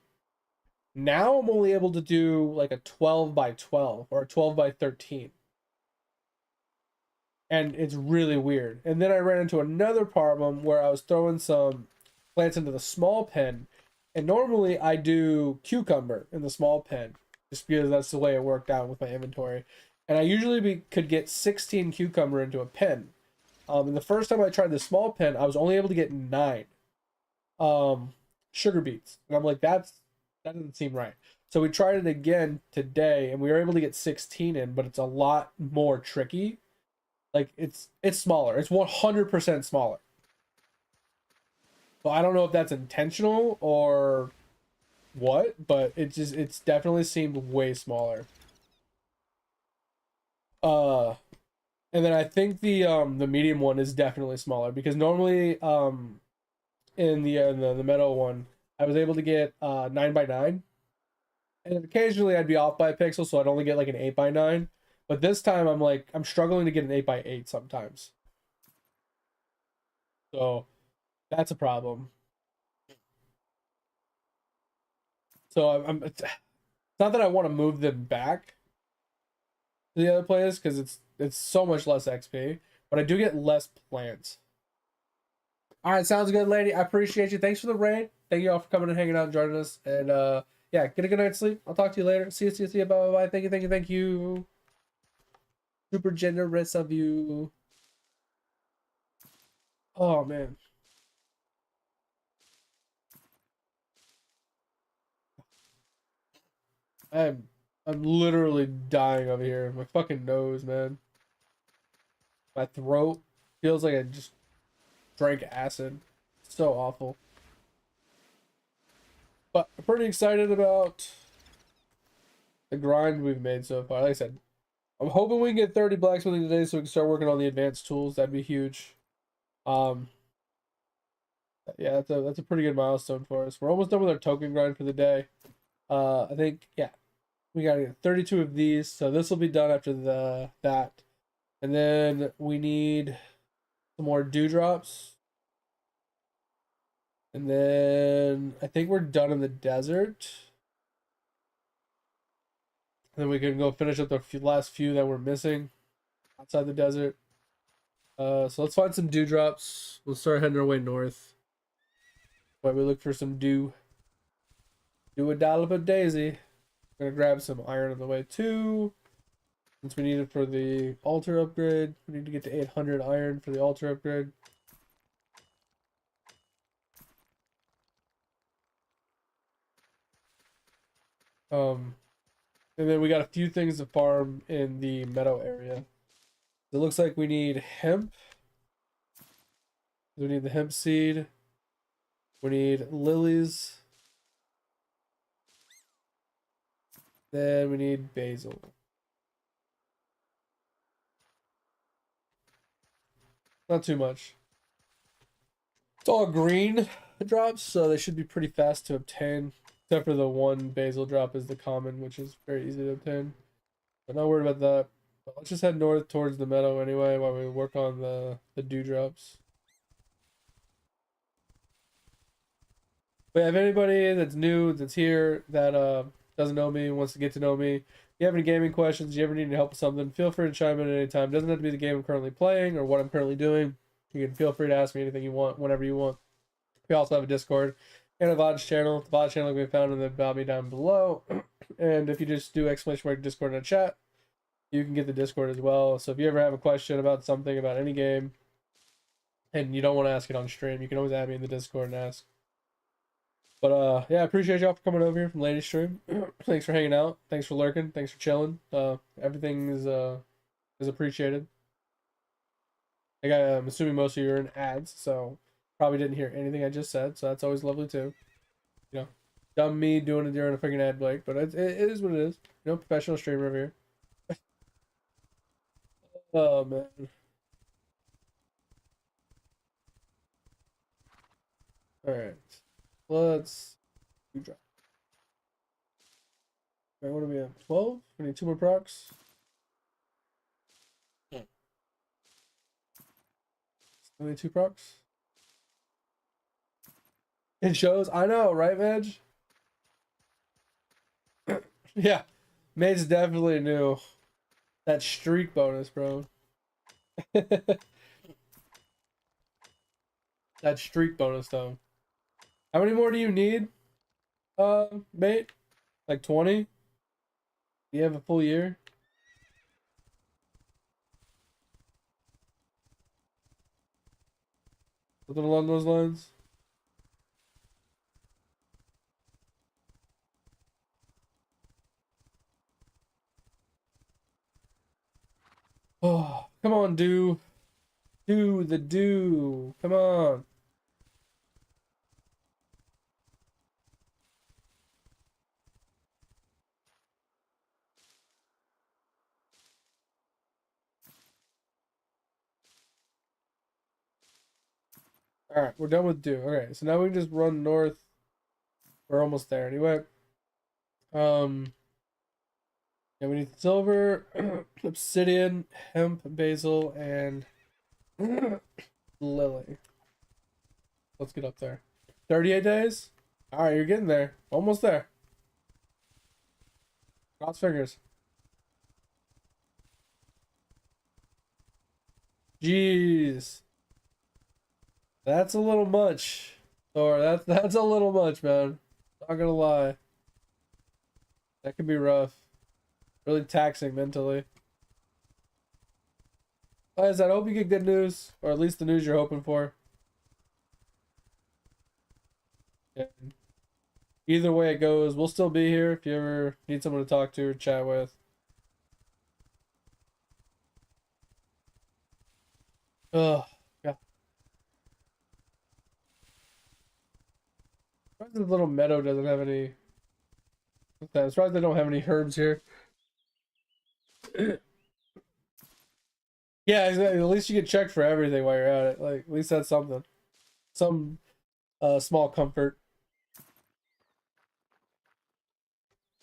Now I'm only able to do like a 12 by 12 or a 12 by 13. And it's really weird. And then I ran into another problem where I was throwing some plants into the small pen, and normally I do cucumber in the small pen just because that's the way it worked out with my inventory. And I usually could get 16 cucumber into a pen. And the first time I tried the small pen, I was only able to get 9 sugar beets. And I'm like, that doesn't seem right. So we tried it again today, and we were able to get 16 in, but it's a lot more tricky. Like it's smaller. It's 100% smaller. So I don't know if that's intentional or what, but it's definitely seemed way smaller. Uh and then I think the medium one is definitely smaller because normally in the metal one I was able to get 9 by 9, and occasionally I'd be off by a pixel, so I'd only get like an 8 by 9. But this time I'm struggling to get an 8 by 8 sometimes. So that's a problem. So it's not that I want to move them back to the other players because it's so much less XP, but I do get less plants. All right, sounds good, lady. I appreciate you. Thanks for the raid. Thank you all for coming and hanging out and joining us. And yeah, get a good night's sleep. I'll talk to you later. See you. Bye, bye, bye. Thank you. Super generous of you. Oh man. I'm literally dying over here. My fucking nose, man. My throat feels like I just drank acid. So awful. But I'm pretty excited about the grind we've made so far. Like I said, I'm hoping we can get 30 blacksmithing today so we can start working on the advanced tools. That'd be huge. Yeah, that's a pretty good milestone for us. We're almost done with our token grind for the day. I think, yeah, we gotta get 32 of these, so this will be done after that. And then we need some more dewdrops. And then I think we're done in the desert. And then we can go finish up the last few that we're missing outside the desert. So let's find some dewdrops. We'll start heading our way north. While we look for some dew. Do a dollop of daisy. I'm gonna grab some iron on the way too. Since we need it for the altar upgrade. We need to get to 800 iron for the altar upgrade. And then we got a few things to farm in the meadow area. It looks like we need hemp. We need the hemp seed. We need lilies. Then we need basil. Not too much. It's all green drops, so they should be pretty fast to obtain. Except for the one basil drop is the common, which is very easy to obtain. But not worried about that. But let's just head north towards the meadow anyway while we work on the dewdrops. But yeah, if anybody that's new, that's here, that doesn't know me, wants to get to know me, if you have any gaming questions, you ever need any help with something, feel free to chime in at any time. It doesn't have to be the game I'm currently playing or what I'm currently doing. You can feel free to ask me anything you want, whenever you want. We also have a Discord. and a VOD's channel. The VOD channel can be found in the Bobby down below. And if you just do exclamation mark Discord in the chat, you can get the Discord as well. So if you ever have a question about something, about any game, and you don't want to ask it on stream, you can always add me in the Discord and ask. But yeah, I appreciate y'all for coming over here from Lady Stream. Thanks for hanging out. Thanks for lurking. Thanks for chilling. Everything is appreciated. I'm assuming most of you are in ads, so probably didn't hear anything I just said. So that's always lovely too. You know, dumb me doing it during a freaking ad break, but it is what it is. You know, professional streamer over here. Oh man. All right, let's. All right, what do we have? 12. We need 2 more procs. Only 2 procs. It shows. I know, right, Veg? Yeah, Made's definitely new. That streak bonus, bro. That streak bonus, though. How many more do you need, mate? Like 20? Do you have a full year? Something along those lines? Oh, come on, do. Do the do. Come on. Alright, we're done with do. Okay, so now we can just run north. We're almost there anyway. Yeah, we need silver, obsidian, hemp, basil, and lily. Let's get up there. 38 days? Alright, you're getting there. Almost there. Cross fingers. Jeez. That's a little much. Or that's a little much, man. Not gonna lie. That could be rough. Really taxing mentally. Guys, I hope you get good news, or at least the news you're hoping for. Yeah. Either way it goes, we'll still be here if you ever need someone to talk to or chat with. Oh, yeah. I'm surprised this little meadow doesn't have any. I'm surprised they don't have any herbs here. Yeah, exactly. At least you get checked for everything while you're at it. Like, at least that's something. Some small comfort.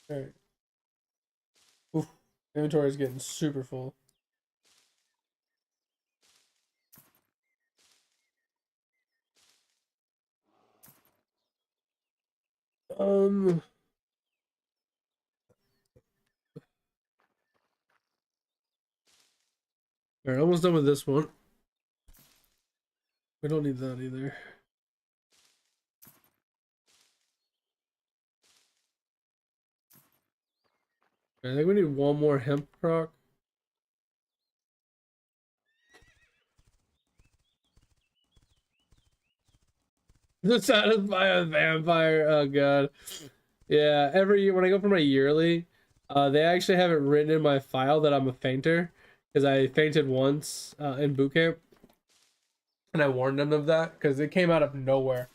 Alright. Oof. Inventory is getting super full. Um. Alright, almost done with this one. We don't need that either. I think we need one more hemp proc. To satisfy a vampire. Oh god. Yeah, every year when I go for my yearly, they actually have it written in my file that I'm a fainter because I fainted once in boot camp, and I warned them of that because it came out of nowhere.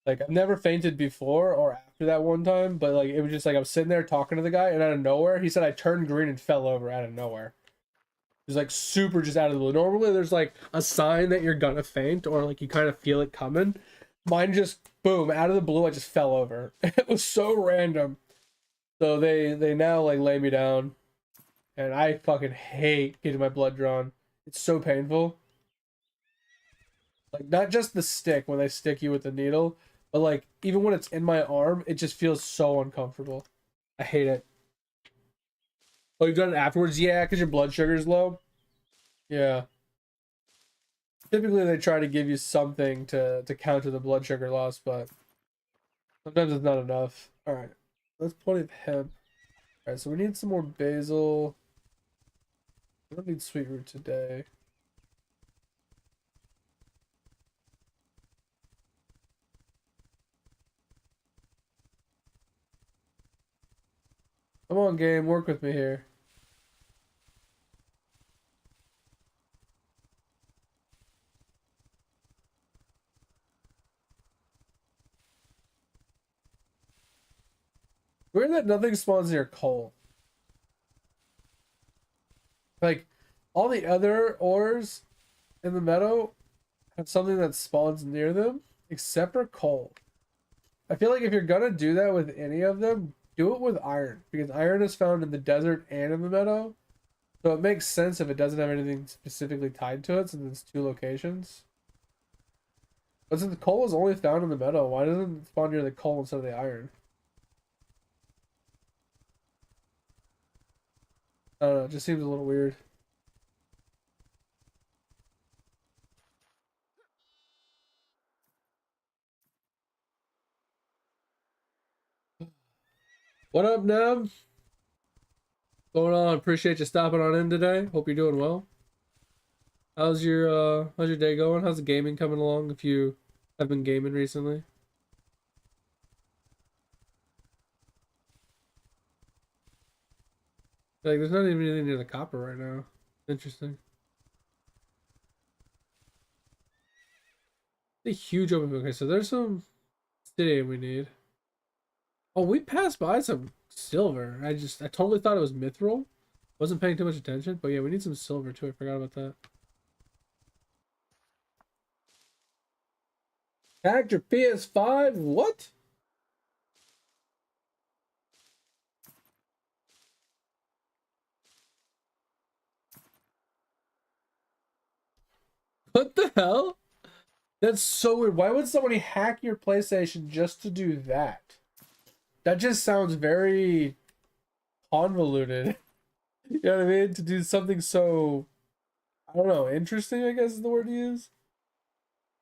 Like I've never fainted before or after that one time, but like it was just like I was sitting there talking to the guy, and out of nowhere, he said I turned green and fell over out of nowhere. It was like super just out of the blue. Normally, there's like a sign that you're gonna faint or like you kind of feel it coming. Mine just boom out of the blue. I just fell over. It was so random. So they now like lay me down, and I fucking hate getting my blood drawn. It's so painful. Like not just the stick when they stick you with the needle, but like even when it's in my arm, it just feels so uncomfortable. I hate it. Oh, you've done it afterwards? Yeah, because your blood sugar is low. Yeah. Typically, they try to give you something to counter the blood sugar loss, but Sometimes it's not enough. All right, that's plenty of hemp. All right, so we need some more basil. We don't need sweet root today. Come on, game, work with me here. Weird that nothing spawns near coal. Like, all the other ores in the meadow have something that spawns near them, except for coal. I feel like if you're gonna do that with any of them, do it with iron, because iron is found in the desert and in the meadow. So it makes sense if it doesn't have anything specifically tied to it, since it's two locations. But since the coal is only found in the meadow, why doesn't it spawn near the coal instead of the iron? I don't know, it just seems a little weird. What up, Neb? Going on? Appreciate you stopping on in today. Hope you're doing well. How's your day going? How's the gaming coming along if you have been gaming recently? Like there's not even anything near the copper right now. Interesting. A huge open. Okay, so there's some stadium we need. Oh, we passed by some silver. I totally thought it was mithril. Wasn't paying too much attention, but yeah, we need some silver too. I forgot about that. Hacked your PS5? What? What the hell? That's so weird. Why would somebody hack your PlayStation just to do that? That just sounds very convoluted. You know what I mean? To do something so, I don't know, interesting, I guess is the word to use.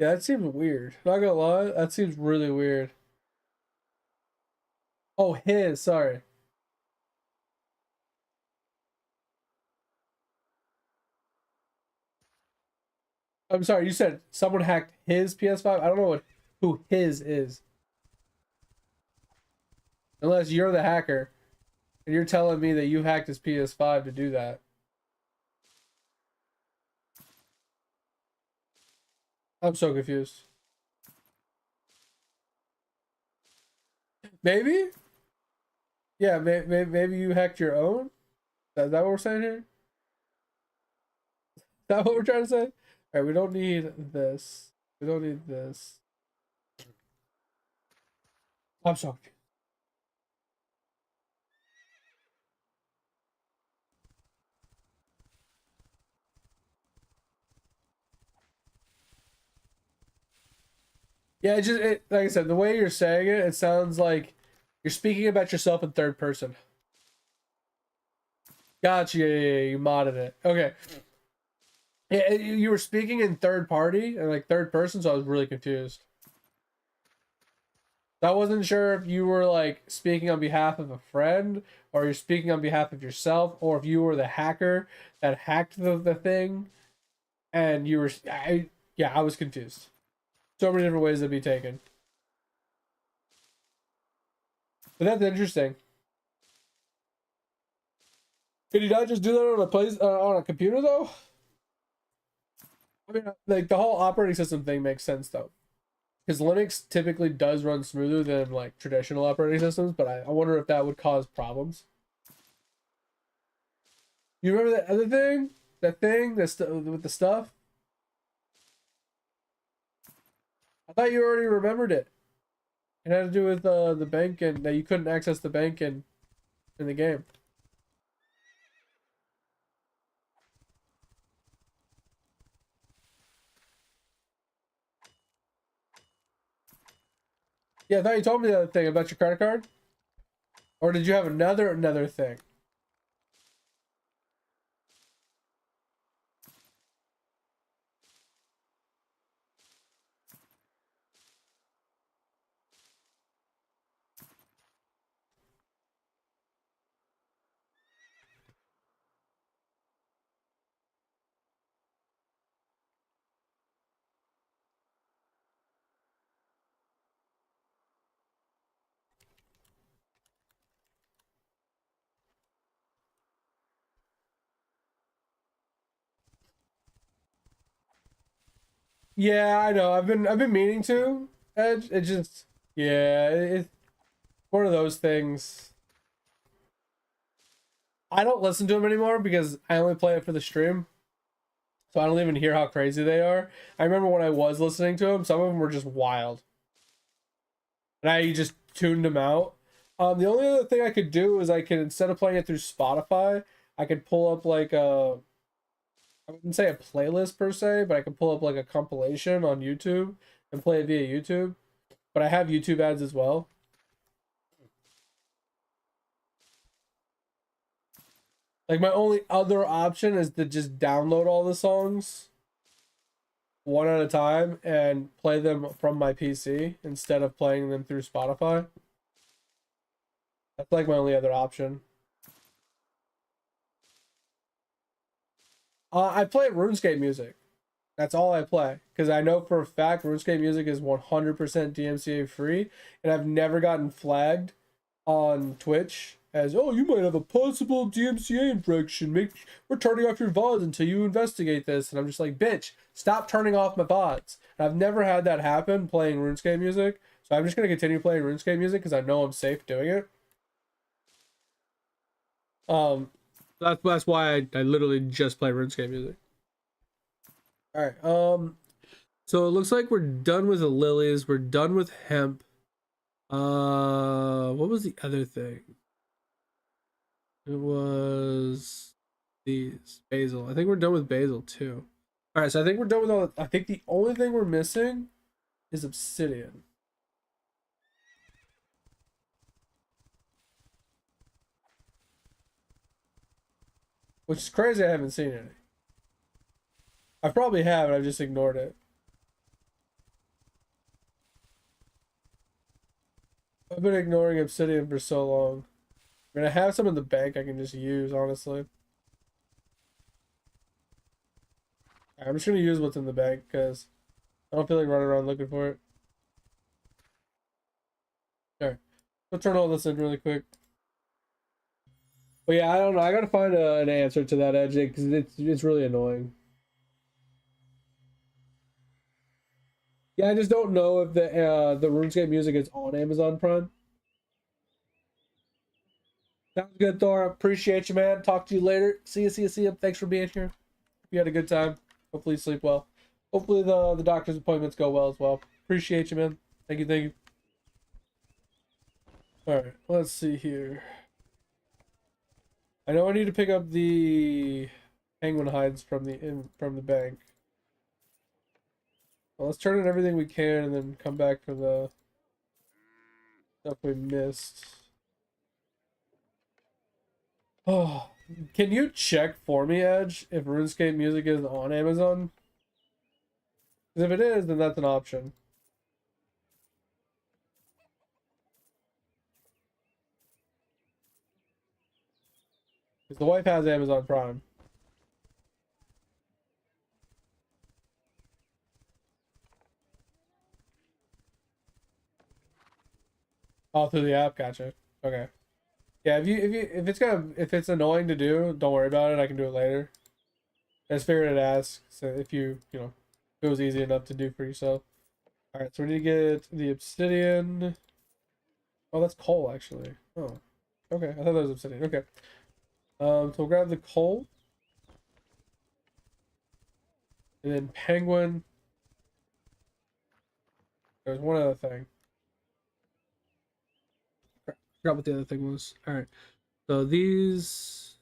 Yeah, that seems weird. Not gonna lie, that seems really weird. Oh, sorry. I'm sorry, you said someone hacked his PS5? I don't know who his is. Unless you're the hacker and you're telling me that you hacked his PS5 to do that. I'm so confused. Maybe? Yeah, maybe you hacked your own? Is that what we're saying here? Is that what we're trying to say? Alright, we don't need this. We don't need this. I'm so confused. Yeah, like I said, the way you're saying it, it sounds like you're speaking about yourself in third person. Gotcha. Yeah, you modded it. Okay. Yeah, you were speaking in third party and like third person, so I was really confused. I wasn't sure if you were like speaking on behalf of a friend or you're speaking on behalf of yourself or if you were the hacker that hacked the thing and you were yeah, I was confused. So many different ways to be taken. But that's interesting. Could you not just do that on a on a computer though? I mean, like the whole operating system thing makes sense though, because Linux typically does run smoother than like traditional operating systems. But I wonder if that would cause problems. You remember that other thing? That thing that's with the stuff? I thought you already remembered it. It had to do with the bank and that you couldn't access the bank in the game. Yeah, I thought you told me the other thing about your credit card. Or did you have another thing? Yeah, I know. I've been meaning to Edge. It just yeah, it's one of those things. I don't listen to them anymore because I only play it for the stream. So I don't even hear how crazy they are. I remember when I was listening to them, some of them were just wild. And I just tuned them out. The only other thing I could do is I could, instead of playing it through Spotify, I could pull up like a, I wouldn't say a playlist per se, but I could pull up like a compilation on YouTube and play it via YouTube. But I have YouTube ads as well. Like my only other option is to just download all the songs one at a time and play them from my PC instead of playing them through Spotify. That's like my only other option. I play RuneScape music. That's all I play because I know for a fact RuneScape music is 100% DMCA free, and I've never gotten flagged on Twitch as, oh, you might have a possible DMCA infraction. We're turning off your VODs until you investigate this. And I'm just like, bitch, stop turning off my VODs. And I've never had that happen playing RuneScape music, so I'm just gonna continue playing RuneScape music because I know I'm safe doing it. Um, that's why I literally just play RuneScape music. All right. So it looks like we're done with the lilies. We're done with hemp. What was the other thing? It was these basil. I think we're done with basil too. All right, so I think we're done with all. I think the only thing we're missing is obsidian, which is crazy. I haven't seen any. I probably have, and I've just ignored it. I've been ignoring obsidian for so long. I mean, I have some in the bank I can just use, honestly. I'm just gonna use what's in the bank because I don't feel like running around looking for it. All right, we'll turn all this in really quick. But yeah, I don't know. I gotta find an answer to that edge because it's really annoying. Yeah, I just don't know if the RuneScape music is on Amazon Prime. Sounds good, Thor. Appreciate you, man. Talk to you later. See you, see you, see you. Thanks for being here. You had a good time. Hopefully you sleep well. Hopefully the doctor's appointments go well as well. Appreciate you, man. Thank you, thank you. All right, let's see here. I know I need to pick up the penguin hides from the bank. Well, let's turn in everything we can and then come back for the stuff we missed. Oh, can you check for me, Edge, if RuneScape music is on Amazon? Because if it is, then that's an option. Because the wife has Amazon Prime. Oh, through the app, gotcha. Okay. Yeah, if it's annoying to do, don't worry about it. I can do it later. I just figured I'd ask. So if if it was easy enough to do for yourself. All right, so we need to get the obsidian. Oh, that's coal actually. Oh, okay. I thought that was obsidian. Okay. So we'll grab the coal and then penguin. There's one other thing. I forgot what the other thing was. All right. So these.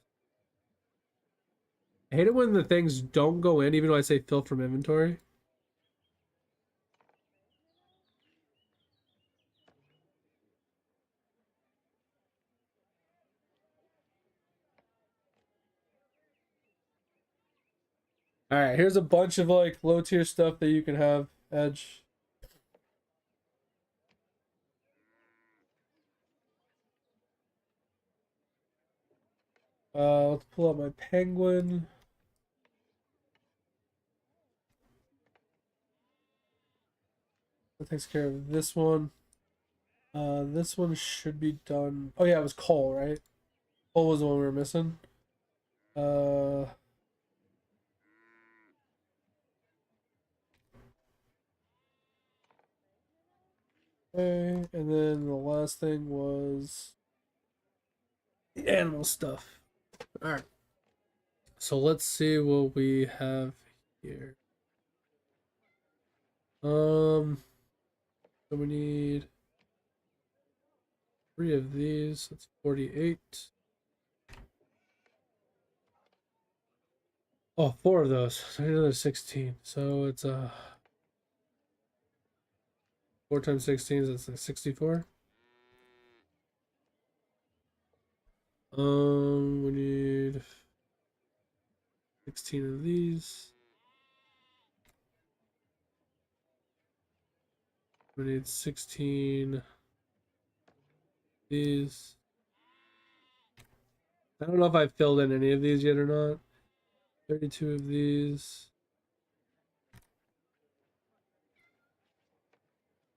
I hate it when the things don't go in, even though I say fill from inventory. All right, here's a bunch of like low tier stuff that you can have, Edge. Let's pull out my penguin. That takes care of this one. This one should be done. Oh yeah, it was coal, right? Coal was the one we were missing. Uh, Okay, and then the last thing was the animal stuff. All right. So let's see what we have here. So we need 3 of these. That's 48. Oh, 4 of those. So I need another 16. So it's 4 times 16 is like 64. We need 16 of these. We need 16 of these. I don't know if I filled in any of these yet or not. 32 of these.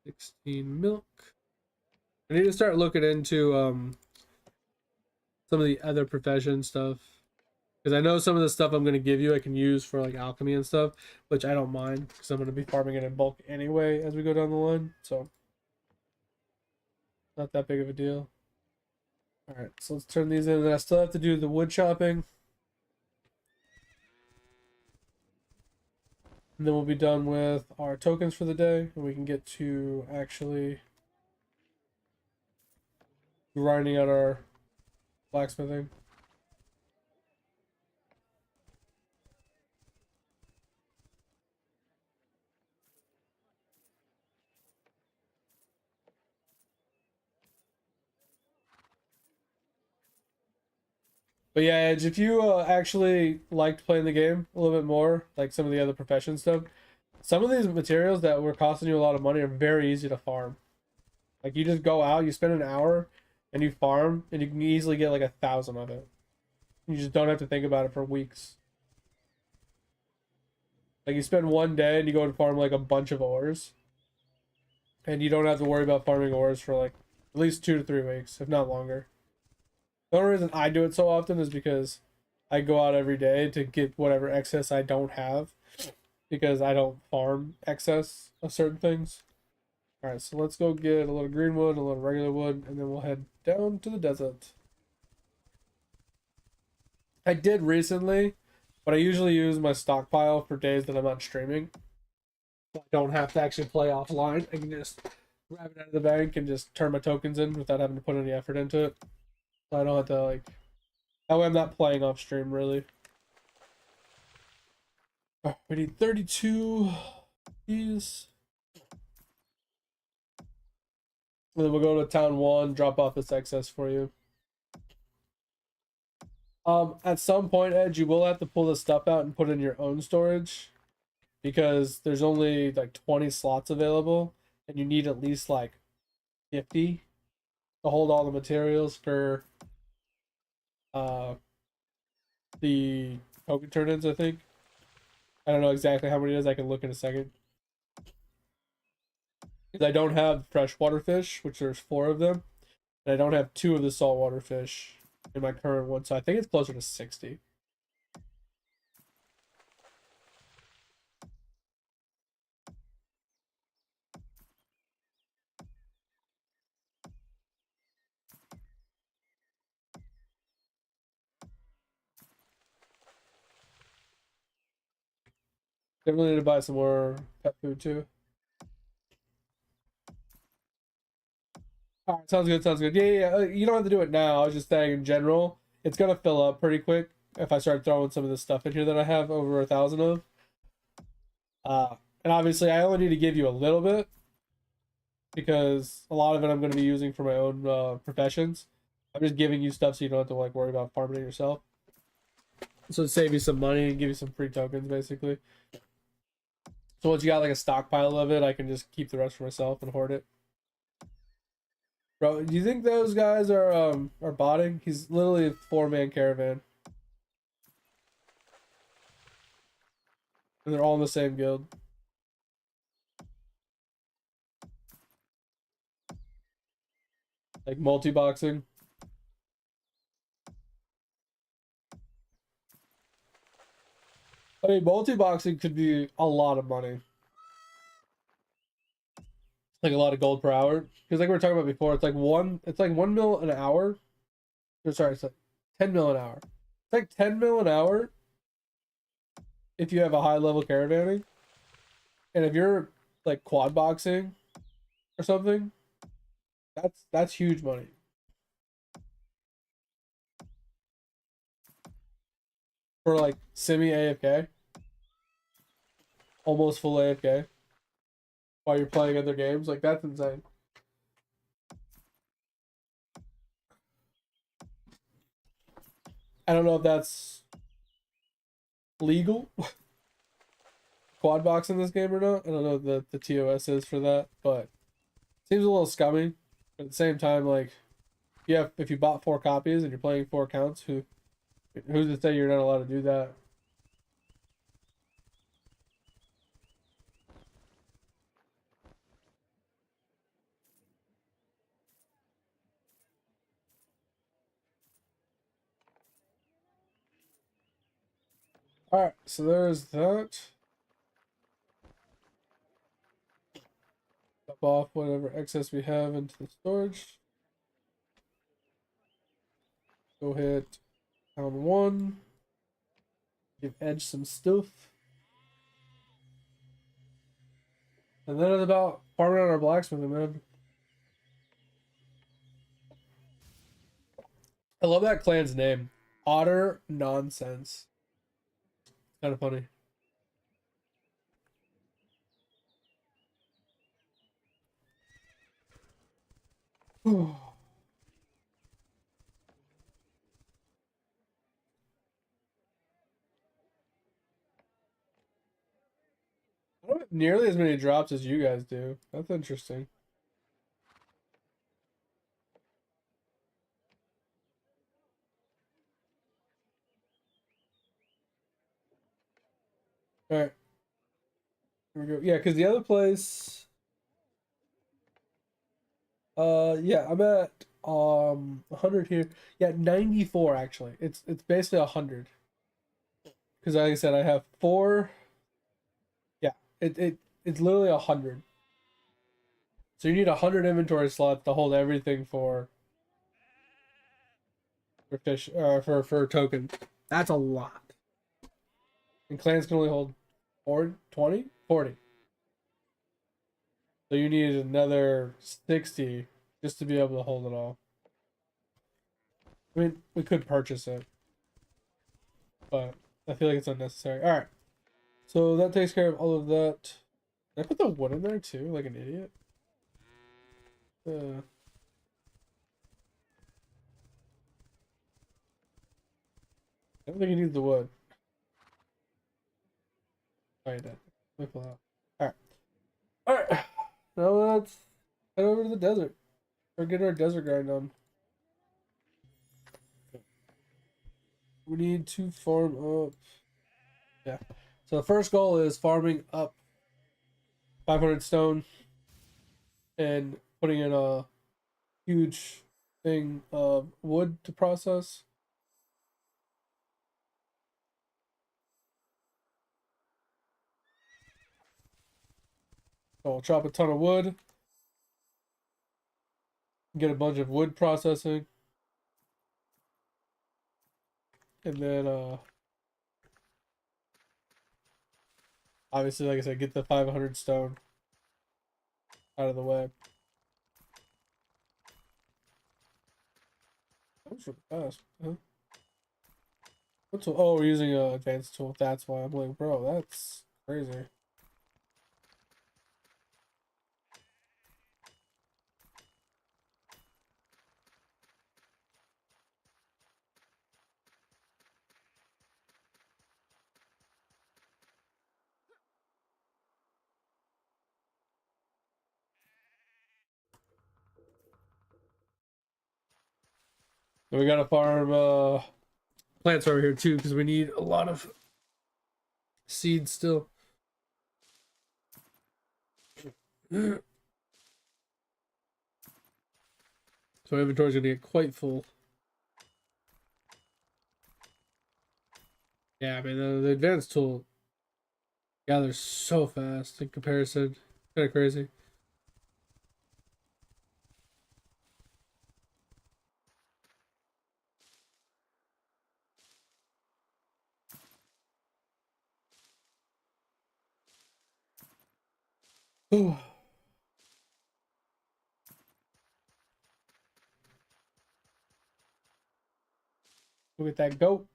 16 milk. I need to start looking into some of the other profession stuff. Because I know some of the stuff I'm going to give you I can use for like alchemy and stuff, which I don't mind because I'm going to be farming it in bulk anyway as we go down the line. So, not that big of a deal. Alright, so let's turn these in. And I still have to do the wood chopping. And then we'll be done with our tokens for the day. And we can get to actually grinding out our blacksmithing. But yeah, Edge, if you actually liked playing the game a little bit more, like some of the other profession stuff, some of these materials that were costing you a lot of money are very easy to farm. Like you just go out, you spend an hour, and you farm, and you can easily get like 1,000 of it. You just don't have to think about it for weeks. Like you spend one day and you go and farm like a bunch of ores, and you don't have to worry about farming ores for like at least 2 to 3 weeks, if not longer. The only reason I do it so often is because I go out every day to get whatever excess I don't have because I don't farm excess of certain things. All right, so let's go get a little green wood, a little regular wood, and then we'll head down to the desert. I did recently, but I usually use my stockpile for days that I'm not streaming. I don't have to actually play offline. I can just grab it out of the bank and just turn my tokens in without having to put any effort into it. So I don't have to like. That way I'm not playing off stream really. Right, we need 32 keys. And then we'll go to town 1, drop off this excess for you. At some point, Edge, you will have to pull this stuff out and put in your own storage because there's only like 20 slots available, and you need at least like 50 to hold all the materials for the token turn-ins, I think. I don't know exactly how many it is. I can look in a second. Because I don't have freshwater fish, which there's 4 of them, and I don't have 2 of the saltwater fish in my current one, so I think it's closer to 60. Definitely need to buy some more pet food too. All right, sounds good. Sounds good. Yeah. You don't have to do it now. I was just saying in general, it's gonna fill up pretty quick if I start throwing some of this stuff in here that I have over 1,000 of. And obviously, I only need to give you a little bit because a lot of it I'm going to be using for my own professions. I'm just giving you stuff so you don't have to like worry about farming it yourself. So save you some money and give you some free tokens, basically. So once you got like a stockpile of it, I can just keep the rest for myself and hoard it. Bro, do you think those guys are botting? He's literally a 4-man caravan. And they're all in the same guild. Like multi-boxing. I mean, multi-boxing could be a lot of money. like a lot of gold per hour. Because like we were talking about before, it's like 1 mil an hour. Or sorry, it's like 10 mil an hour. It's like 10 mil an hour if you have a high level caravanning. And if you're like quad boxing or something, that's huge money. For like semi AFK, almost full AFK while you're playing other games, like that's insane. I don't know if that's legal, quad box in this game or not. I don't know what the TOS is for that, but it seems a little scummy. But at the same time, like, yeah, if you bought 4 copies and you're playing 4 accounts, who's to say you're not allowed to do that? All right, so there's that. Dump off whatever excess we have into the storage. Go hit town 1. Give Edge some stuff. And then it's about farming out our blacksmithing, man. I love that clan's name. Otter Nonsense. Kind of funny. I don't have nearly as many drops as you guys do. That's interesting. All right. Here we go. Yeah, because the other place. Yeah, I'm at 100 here. Yeah, 94 actually. It's basically 100. Because like I said, I have 4. Yeah, it's literally 100. So you need 100 inventory slots to hold everything for fish for token. That's a lot. And clans can only hold 20, 40. So you need another 60 just to be able to hold it all. I mean, we could purchase it, but I feel like it's unnecessary. All right. So that takes care of all of that. Did I put the wood in there too, like an idiot? I don't think he needs the wood. Oh, he did. Let me pull out. All right. All right. Now let's head over to the desert. Or get our desert grind on. We need to farm up. Yeah. So the first goal is farming up 500 stone and putting in a huge thing of wood to process. So I'll chop a ton of wood, get a bunch of wood processing, and then obviously, like I said, get the 500 stone out of the way. That was really fast. Huh? Oh, we're using an advanced tool. That's why I'm like, bro, that's crazy. And we gotta farm plants over here too because we need a lot of seeds still. So inventory's gonna get quite full. Yeah, I mean the advanced tool gathers so fast in comparison. Kind of crazy. Look at that goat.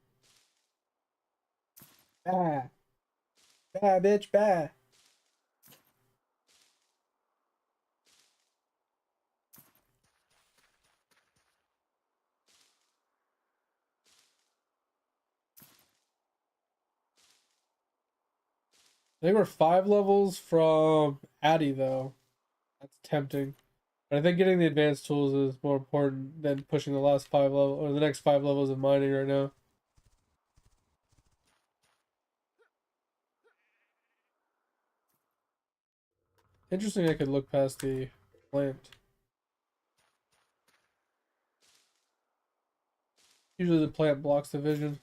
Bah. Bah, bitch, bah. I think we're 5 levels from Addy, though. That's tempting. But I think getting the advanced tools is more important than pushing the last 5 level or the next 5 levels of mining right now. Interesting, I could look past the plant. Usually the plant blocks the vision.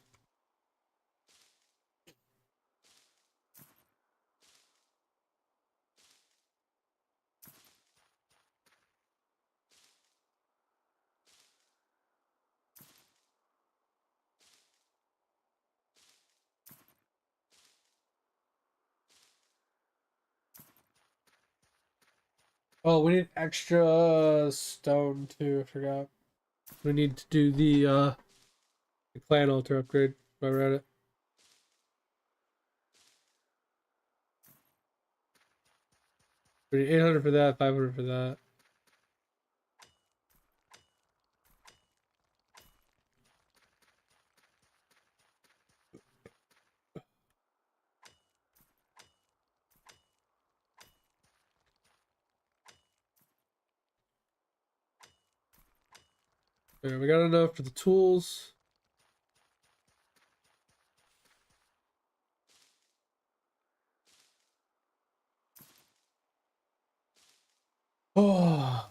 Oh, we need extra stone too, I forgot. We need to do the clan altar upgrade by Reddit. We need 800 for that, 500 for that. Okay, we got enough for the tools. Oh,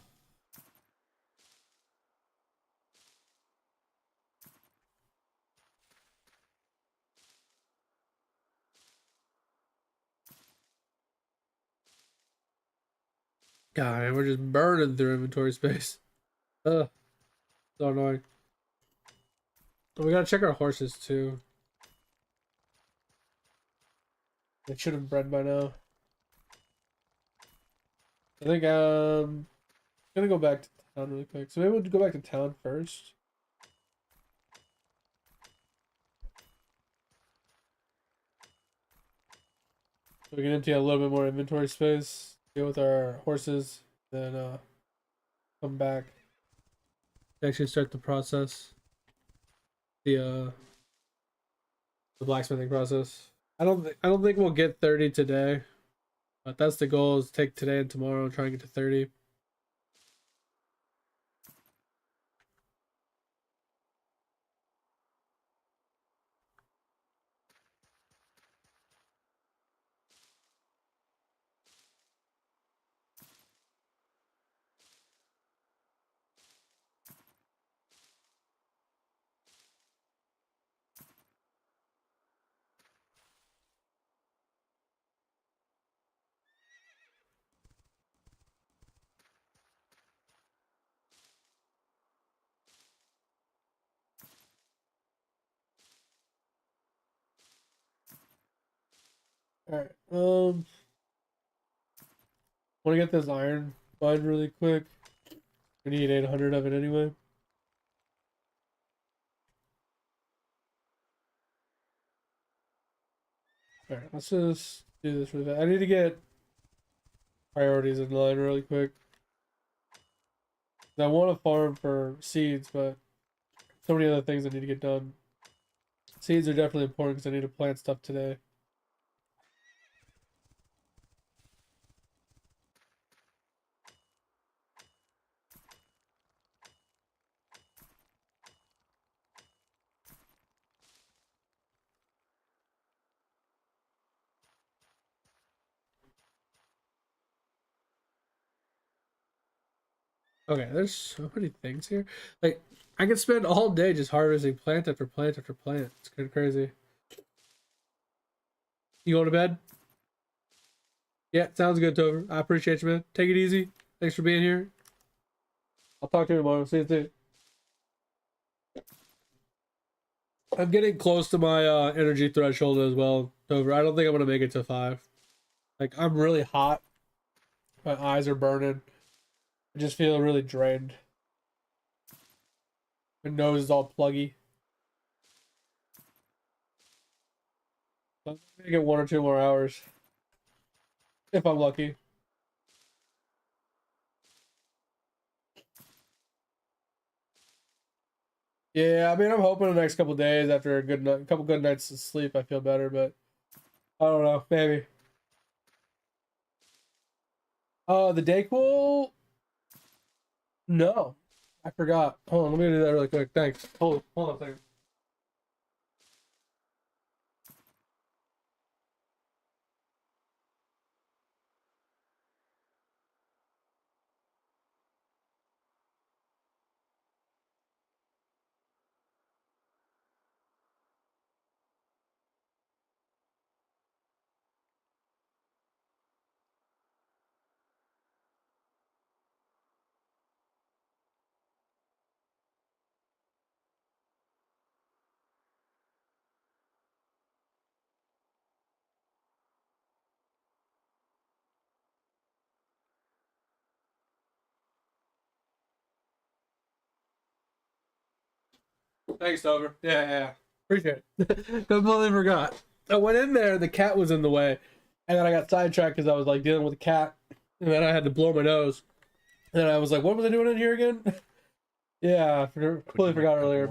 God, we're just burning through inventory space. Ugh, so annoying. We gotta check our horses too. They should have bred by now. I think gonna go back to town really quick. So maybe we'll go back to town first. So we can empty a little bit more inventory space, deal with our horses, then come back. Actually start the process. The blacksmithing process. I don't think we'll get 30 today. But that's the goal, is take today and tomorrow and try and get to 30. Alright, wanna get this iron mined really quick. We need 800 of it anyway. Alright, let's just do this really fast. I need to get priorities in line really quick. I want to farm for seeds, but so many other things I need to get done. Seeds are definitely important because I need to plant stuff today. Okay, there's so many things here. Like, I could spend all day just harvesting plant after plant after plant. It's kind of crazy. You going to bed? Yeah, sounds good, Tover. I appreciate you, man. Take it easy. Thanks for being here. I'll talk to you tomorrow. See you soon. I'm getting close to my energy threshold as well, Tover. I don't think I'm gonna make it to 5. Like, I'm really hot. My eyes are burning. I just feel really drained. My nose is all pluggy. I'm gonna get 1 or 2 more hours if I'm lucky. Yeah, I mean, I'm hoping the next couple days after a couple good nights of sleep, I feel better. But I don't know, maybe. The Dayquil? No, I forgot. Hold on, let me do that really quick. Thanks. Hold on a second. Thanks, Over. Yeah. Appreciate it. Completely forgot. I went in there, the cat was in the way, and then I got sidetracked because I was like dealing with the cat, and then I had to blow my nose. And then I was like, "What was I doing in here again?" Yeah, completely forgot earlier.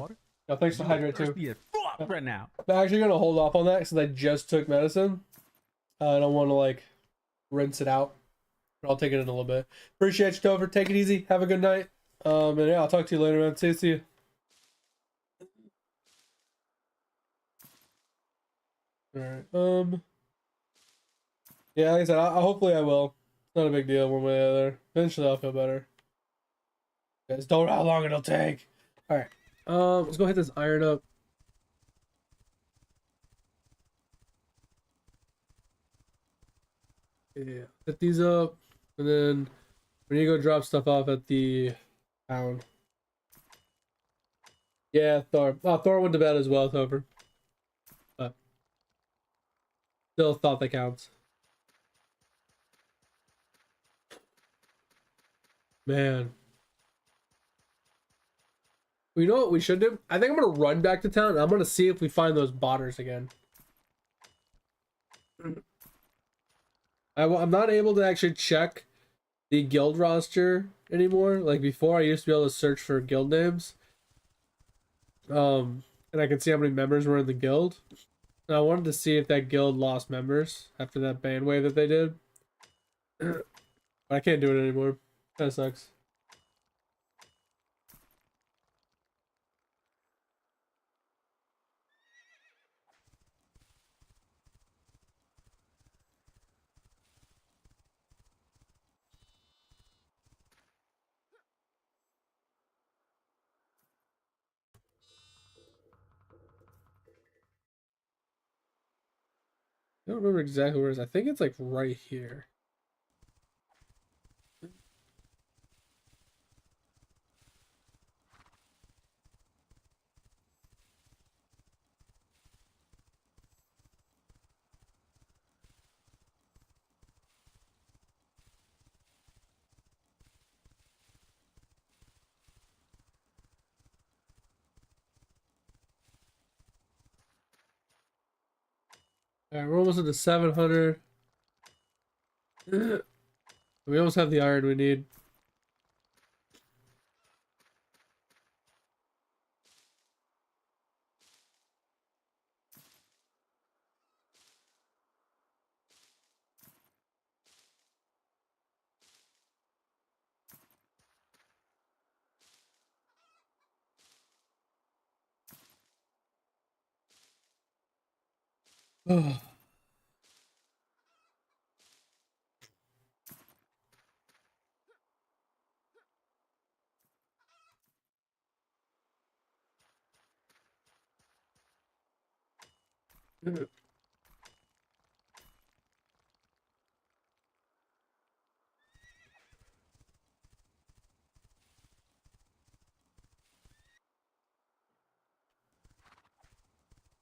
No, thanks for hydrate too. Right now. I'm actually gonna hold off on that since I just took medicine. I don't want to like rinse it out. But I'll take it in a little bit. Appreciate you, Dover. Take it easy. Have a good night. And yeah, I'll talk to you later, man. See you. All right. Yeah, like I said, hopefully I will. It's not a big deal one way or the other. Eventually I'll feel better. Guys, don't know how long it'll take. All right. Let's go hit this iron up. Yeah, hit these up, and then we need to go drop stuff off at the town. Yeah, Thor. Oh, Thor went to bed as well. It's over. But still, thought that counts. Man. Well, you know what we should do? I think I'm gonna run back to town. And I'm gonna see if we find those botters again. I'm not able to actually check the guild roster anymore. Like before, I used to be able to search for guild names. And I could see how many members were in the guild. And I wanted to see if that guild lost members after that ban wave that they did. But I can't do it anymore. Kind of sucks. I don't remember exactly where it is. I think it's like right here. Alright, we're almost at the 700. We almost have the iron we need. Oh.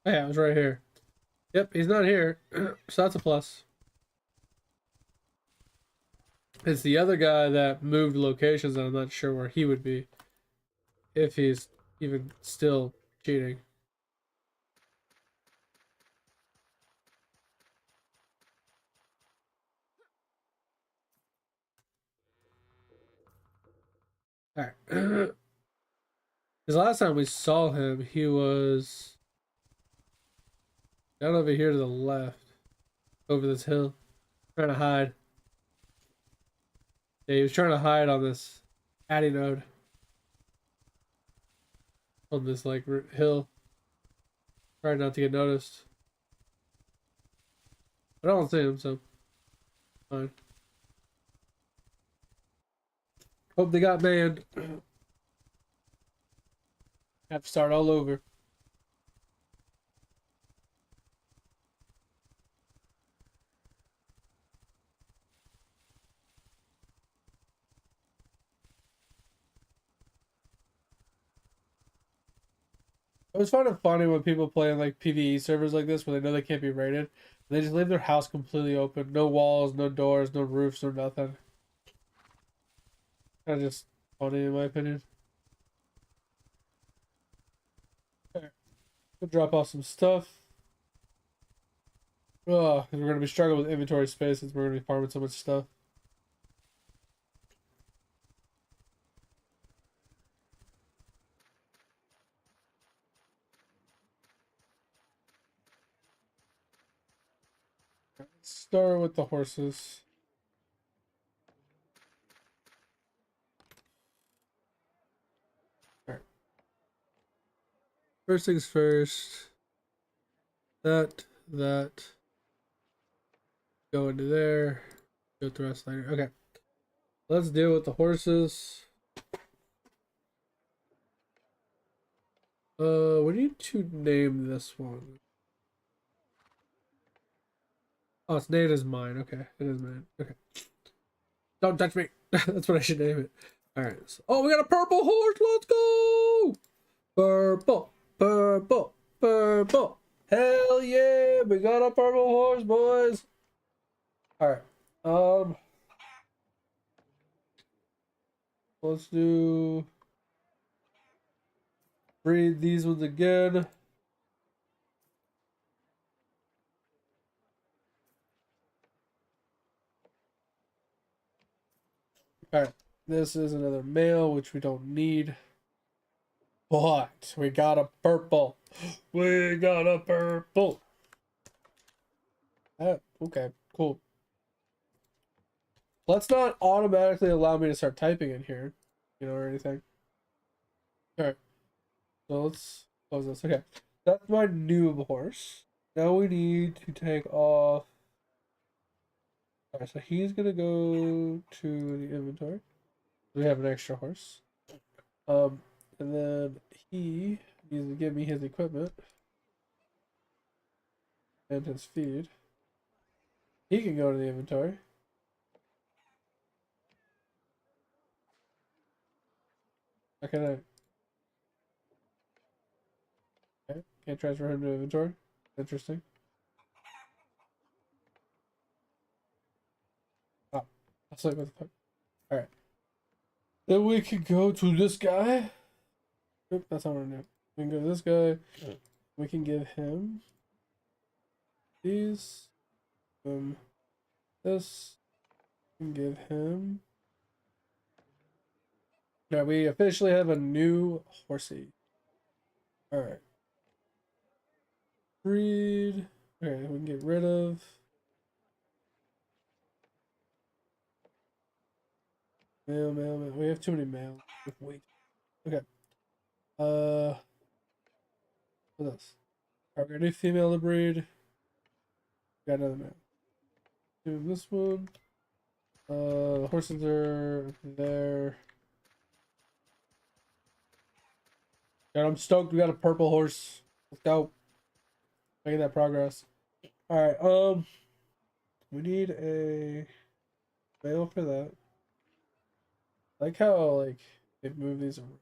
Yeah, it was right here. Yep, he's not here. So that's a plus. It's the other guy that moved locations, and I'm not sure where he would be if he's even still cheating. All right. Because last time we saw him, he was down over here to the left, over this hill, trying to hide. Yeah, he was trying to hide on this Addy node, on this like hill, trying not to get noticed. But I don't see him, so fine. Hope they got banned. Have to start all over. I always find it funny when people play in like PvE servers like this where they know they can't be raided. They just leave their house completely open. No walls, no doors, no roofs, no nothing. Kind of just funny in my opinion. Alright, we'll drop off some stuff. Oh, we're gonna be struggling with inventory space since we're gonna be farming so much stuff. Let's start with the horses. Alright. First things first. That. Go into there. Go to the rest later. Okay. Let's deal with the horses. We need to name this one. Oh, it's named as mine. Okay, it is mine. Okay. Don't touch me. That's what I should name it. Alright. So, oh, we got a purple horse. Let's go. Purple. Purple. Purple. Hell yeah. We got a purple horse, boys. Alright. Let's do breed these ones again. Alright. This is another male, which we don't need. But we got a purple. We got a purple. Oh, okay, cool. Let's not automatically allow me to start typing in here, or anything. Alright, so let's close this. Okay, that's my new horse. Now we need to take off. Alright, so he's gonna go to the inventory. We have an extra horse. And then he needs to give me his equipment and his feed. He can go to the inventory. Okay, okay. Can't transfer him to inventory. Interesting. Oh, I was like, what the fuck? Alright. Then we can go to this guy. Oop, that's not what I do. We can go to this guy. We can give him these. This. We can give him. Now we officially have a new horsey. Alright. Breed. Okay, we can get rid of. Male. We have too many males. Wait. Okay. What's this? Alright, we got a new female to breed. Got another male. Do this one. The horses are there. God, I'm stoked. We got a purple horse. Let's go. Making that progress. Alright, we need a male for that. I like how, like, they've moved these around.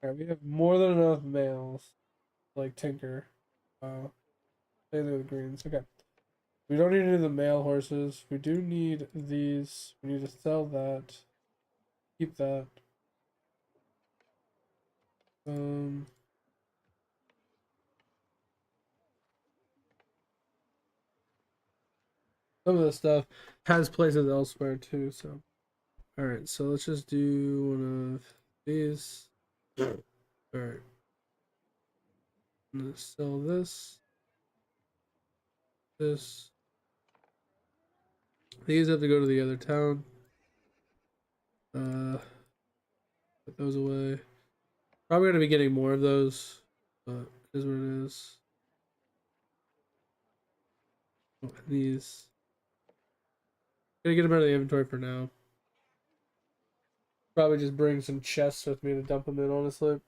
Alright, we have more than enough males. Like Tinker. Same thing with the greens. Okay. We don't need any of the male horses. We do need these. We need to sell that. Keep that. Um, some of this stuff has places elsewhere too. So, all right. So let's just do one of these. All right. I'm gonna sell this. This. These have to go to the other town. Put those away. Probably gonna be getting more of those, but it is what it is. Oh, these. Gonna get them out of the inventory for now. Probably just bring some chests with me to dump them in, honestly.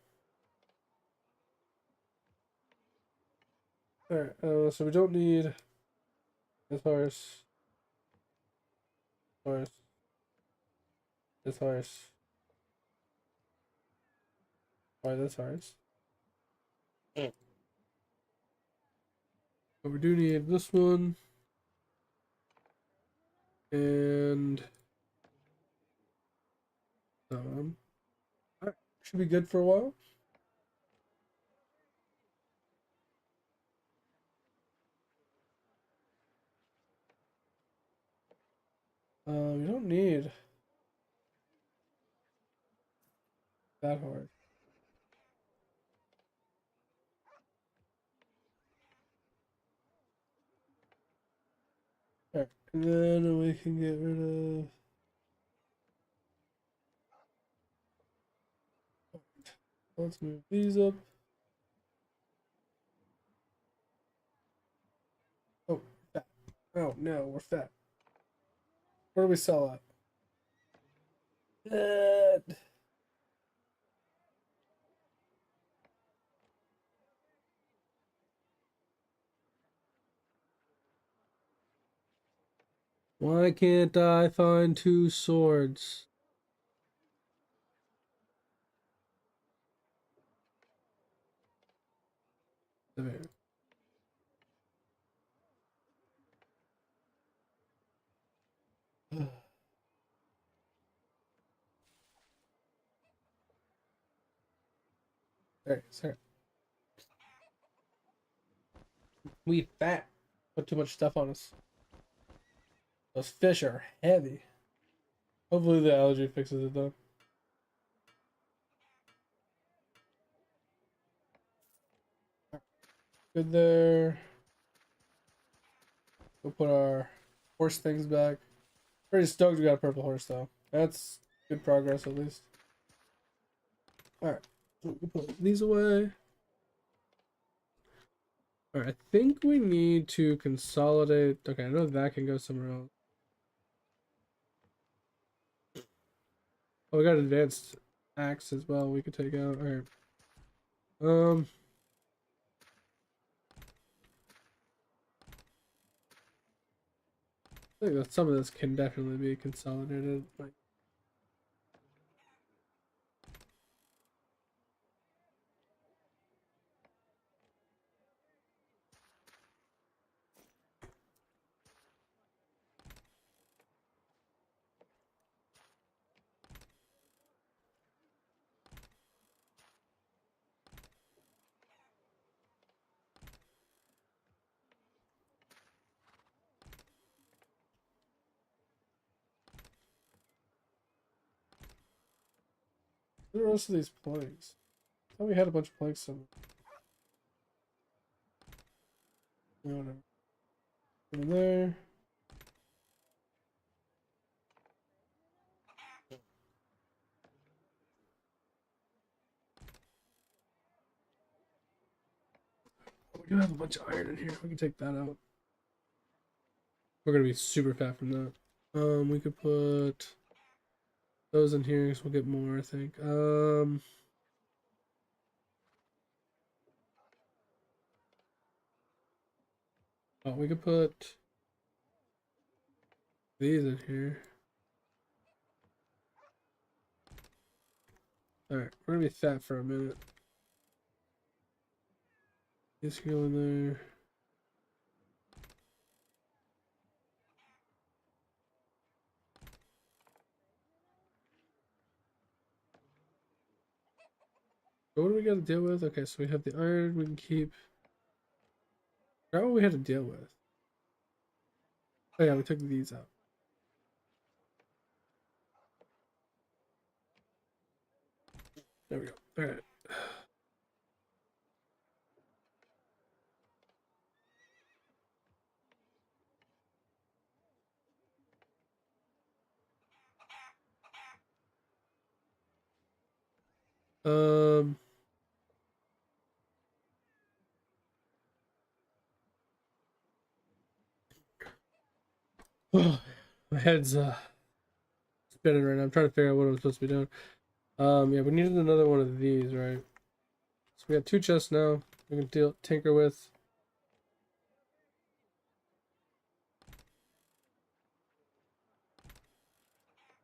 Alright, so we don't need this horse, horse, this horse, or this horse. But we do need this one, and that one. Alright, should be good for a while. We don't need that horse. Alright, and then we can get rid of. Let's move these up. Oh, fat. Oh no, we're fat. Where do we sell at? Why can't I find two swords? There. Alright, sorry. We fat. Put too much stuff on us. Those fish are heavy. Hopefully the allergy fixes it though. Good there. We'll put our horse things back. Pretty stoked we got a purple horse though. That's good progress at least. Alright. We'll put these away. Alright, I think we need to consolidate. Okay, I know that can go somewhere else. Oh, we got an advanced axe as well we could take out. Alright. I think that some of this can definitely be consolidated. Like, where are the rest of these planks? I thought we had a bunch of planks somewhere. No, whatever. In there. We do have a bunch of iron in here. We can take that out. We're gonna be super fat from that. We could put those in here because we'll get more, I think. Oh, we could put these in here. Alright, we're gonna be fat for a minute. These can go in there. So what do we got to deal with? Okay, so we have the iron. We can keep. I forgot what we had to deal with. Oh yeah, we took these out. There we go. All right. Um. My head's spinning right now. I'm trying to figure out what I'm supposed to be doing. Yeah, we needed another one of these, right? So we got 2 chests now. We can tinker with.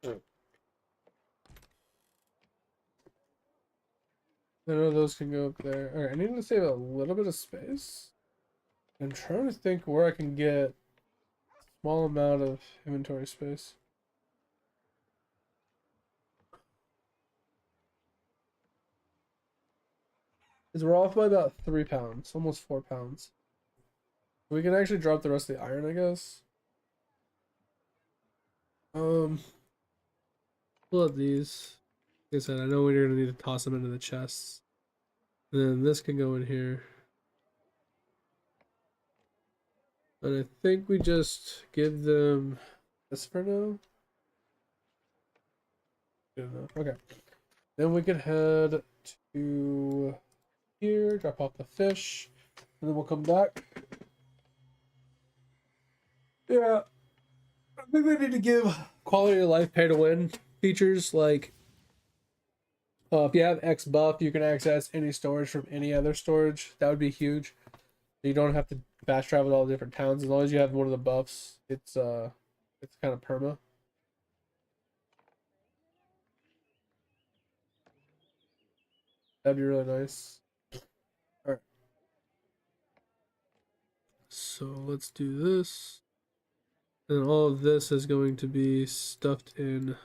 I know those can go up there. All right, I need to save a little bit of space. I'm trying to think where I can get a small amount of inventory space. Because we're off by about 3 pounds, almost 4 pounds. We can actually drop the rest of the iron, I guess. Um, pull out these. Like I said, I know we're gonna need to toss them into the chests. And then this can go in here. And I think we just give them this for now. Good enough. Okay. Then we can head to here, drop off the fish, and then we'll come back. Yeah, I think they need to give quality of life pay to win features like if you have X buff, you can access any storage from any other storage. That would be huge. You don't have to fast travel to all the different towns as long as you have one of the buffs. It's kind of perma. That'd be really nice. All right. So let's do this. And all of this is going to be stuffed in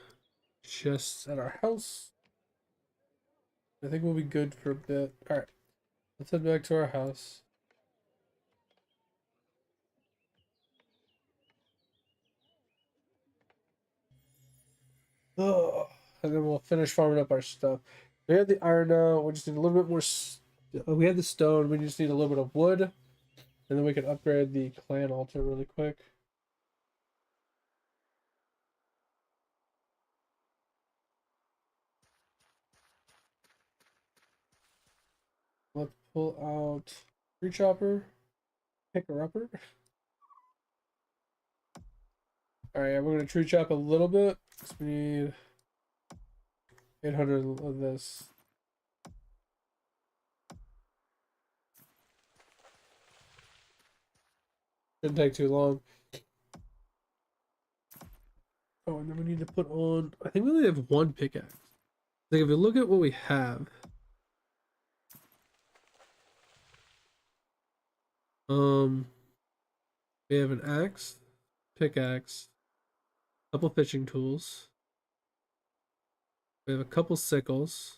chests at our house. I think we'll be good for a bit. All right. Let's head back to our house. Oh, and then we'll finish farming up our stuff. We have the iron now. We just need a little bit more. We have the stone. We just need a little bit of wood, and then we can upgrade the clan altar really quick. Let's pull out tree chopper, picker upper. All right, we're gonna tree chop a little bit. So we need 800 of this. Shouldn't take too long. Oh, and then we need to put on. I think we only have 1 pickaxe. Like if you look at what we have, we have an axe, pickaxe, a couple fishing tools. We have a couple sickles,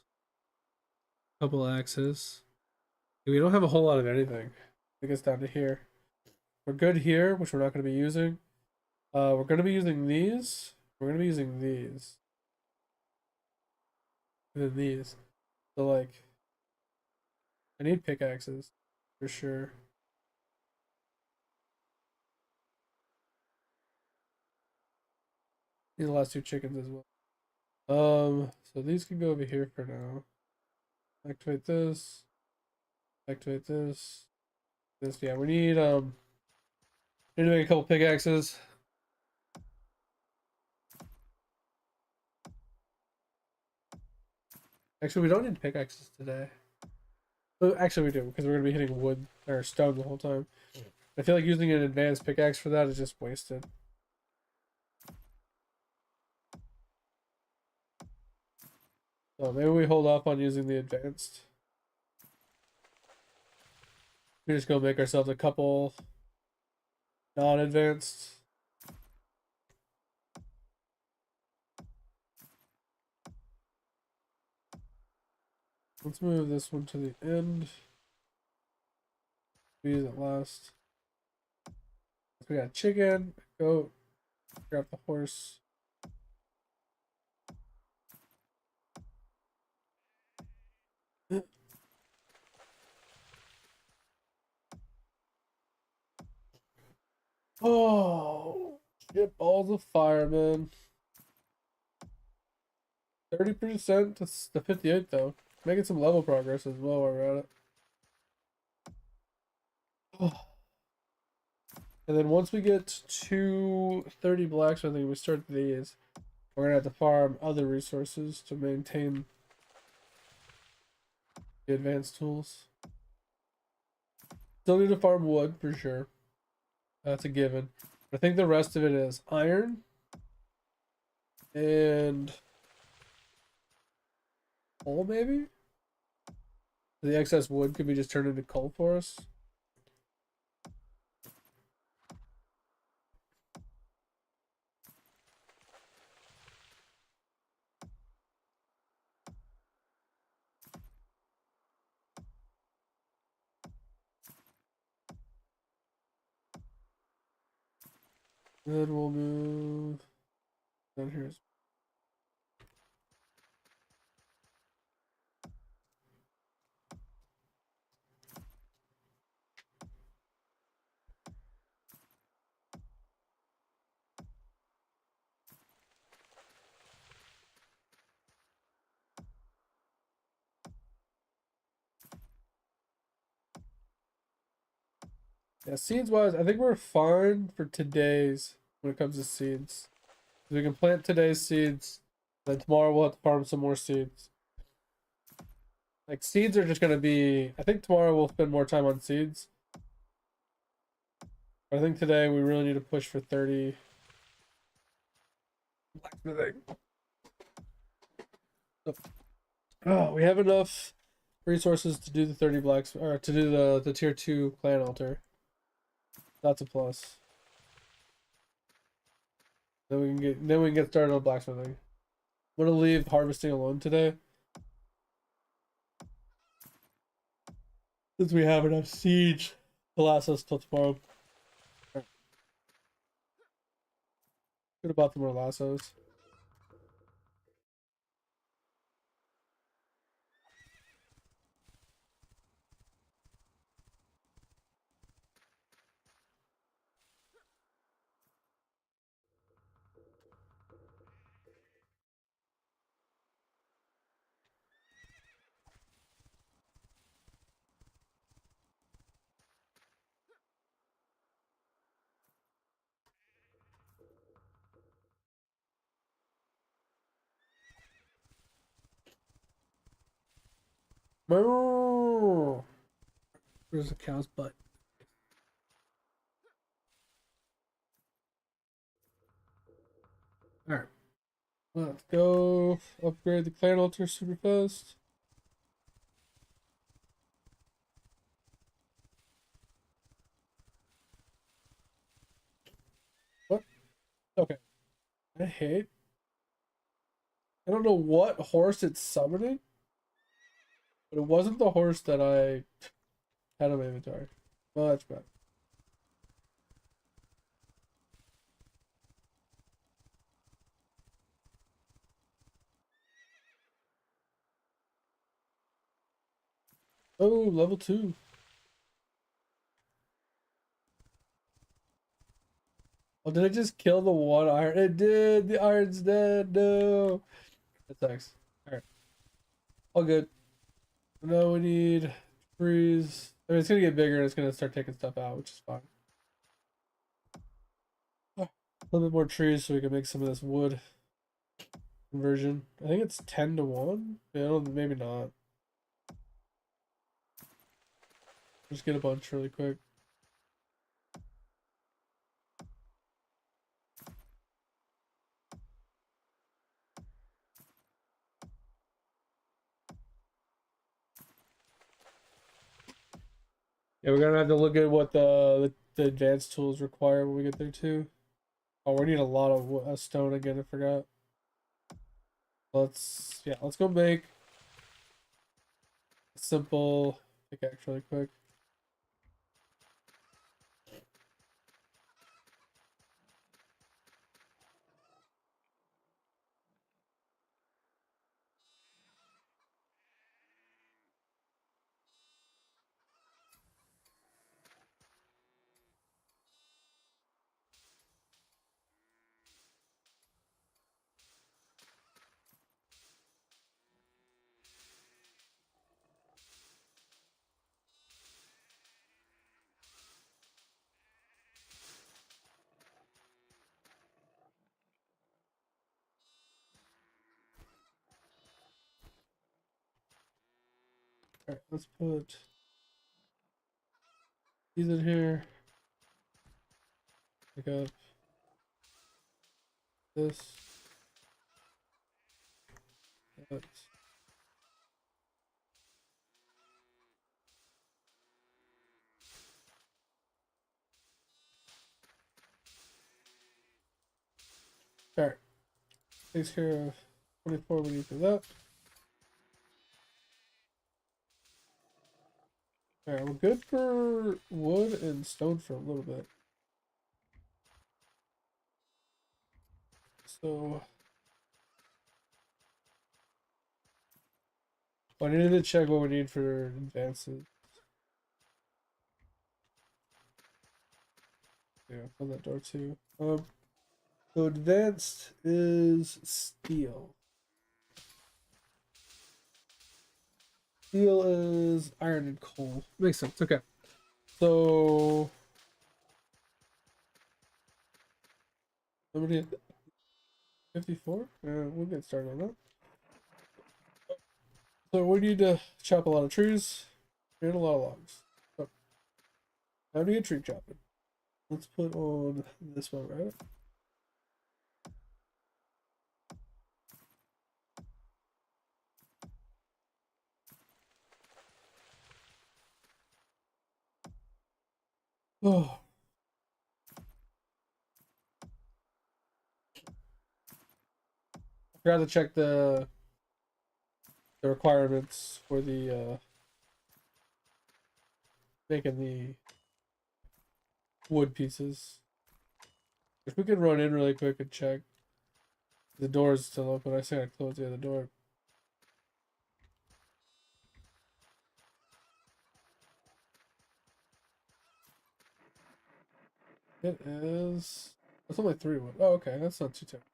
a couple axes. We don't have a whole lot of anything. It gets down to here. We're good here, which we're not going to be using. We're going to be using these. We're going to be using these. And then these. So, like, I need pickaxes for sure. Need the last 2 chickens as well. So these can go over here for now. Activate this. Activate this. This, yeah, we need to make a couple pickaxes. Actually, we don't need pickaxes today. Well, actually, we do, because we're going to be hitting wood or stone the whole time. I feel like using an advanced pickaxe for that is just wasted. So maybe we hold off on using the advanced. We just go make ourselves a couple non-advanced. Let's move this one to the end. Use it last. We got chicken, goat, grab the horse. Oh, shit balls of fire, man. 30% to 58 though. Making some level progress as well while we're at it. Oh. And then once we get to 30 blacksmithing, we start these. We're gonna have to farm other resources to maintain the advanced tools. Still need to farm wood for sure. That's a given. I think the rest of it is iron and coal, maybe? The excess wood could be just turned into coal for us. Then we'll move down here. Yeah, seeds wise, I think we're fine for today's when it comes to seeds. We can plant today's seeds, then tomorrow we'll have to farm some more seeds. Like seeds are just gonna be. I think tomorrow we'll spend more time on seeds. But I think today we really need to push for 30 blacksmithing. Oh, we have enough resources to do the 30 blacks or to do the tier 2 clan altar. That's a plus. Then we can get started on blacksmithing. I'm gonna leave harvesting alone today. Since we have enough siege to last us till tomorrow. Could have bought some more lassos. Where's the cow's butt? Alright. Let's go upgrade the clan altar super fast. What? Okay. I don't know what horse it's summoning, but it wasn't the horse that I had in my inventory. Well, that's bad. Oh, level 2. Oh, did I just kill the one iron? It did! The iron's dead! No! That sucks. Alright. All good. Now we need trees. I mean, it's gonna get bigger and it's gonna start taking stuff out, which is fine. A little bit more trees so we can make some of this wood conversion. I think it's 10 to 1. Yeah, maybe not. Just get a bunch really quick. Yeah, we're gonna have to look at what the advanced tools require when we get there too. Oh, we need a lot of stone again. I forgot. Let's go make simple pickaxe really quick. All right, let's put these in here. Pick up this. That. All right, takes care of 24 we need for that. All right, we're good for wood and stone for a little bit. So I needed to check what we need for advances. Yeah, on that door too. So advanced is steel. Steel is iron and coal. Makes sense. Okay. So somebody 54? We'll get started on that. So we need to chop a lot of trees and a lot of logs. So how do you tree chopping? Let's put on this one, right? Oh, I forgot to check the requirements for the making the wood pieces. If we could run in really quick and check. The door is still open. I say I closed the other door. It is. It's only 3 wood. Oh, okay. That's not too terrible.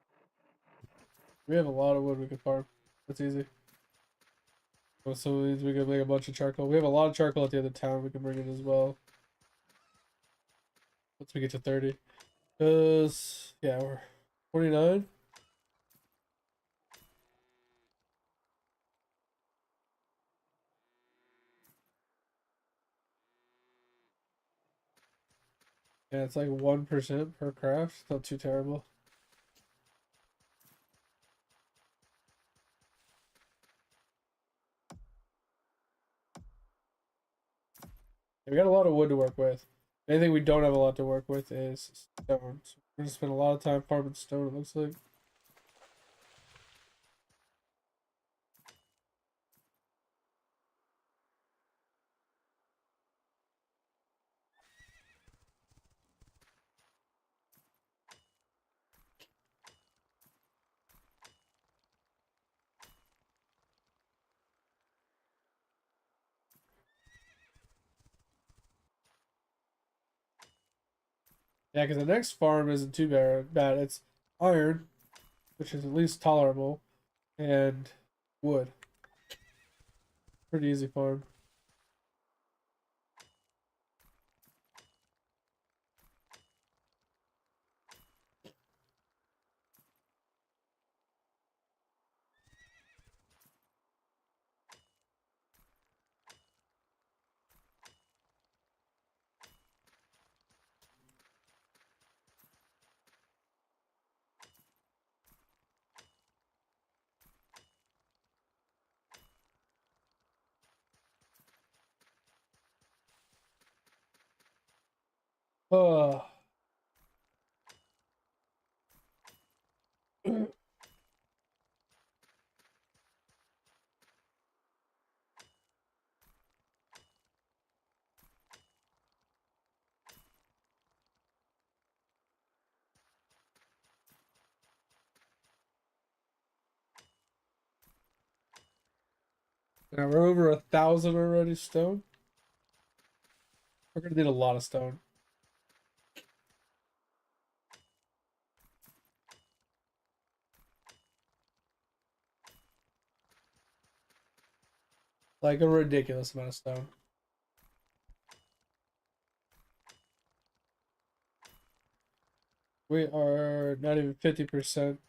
We have a lot of wood we can farm. That's easy. So we can make a bunch of charcoal. We have a lot of charcoal at the other town. We can bring it as well. Once we get to 30. Because, yeah, we're 29. Yeah, it's like 1% per craft. Not too terrible. Yeah, we got a lot of wood to work with. Anything we don't have a lot to work with is stone. So we're going to spend a lot of time farming stone, it looks like. Yeah, because the next farm isn't too bad. It's iron, which is at least tolerable, and wood. Pretty easy farm. Oh, Now we're over 1,000 already stone. We're gonna need a lot of stone. Like a ridiculous amount of stone. We are not even 50%.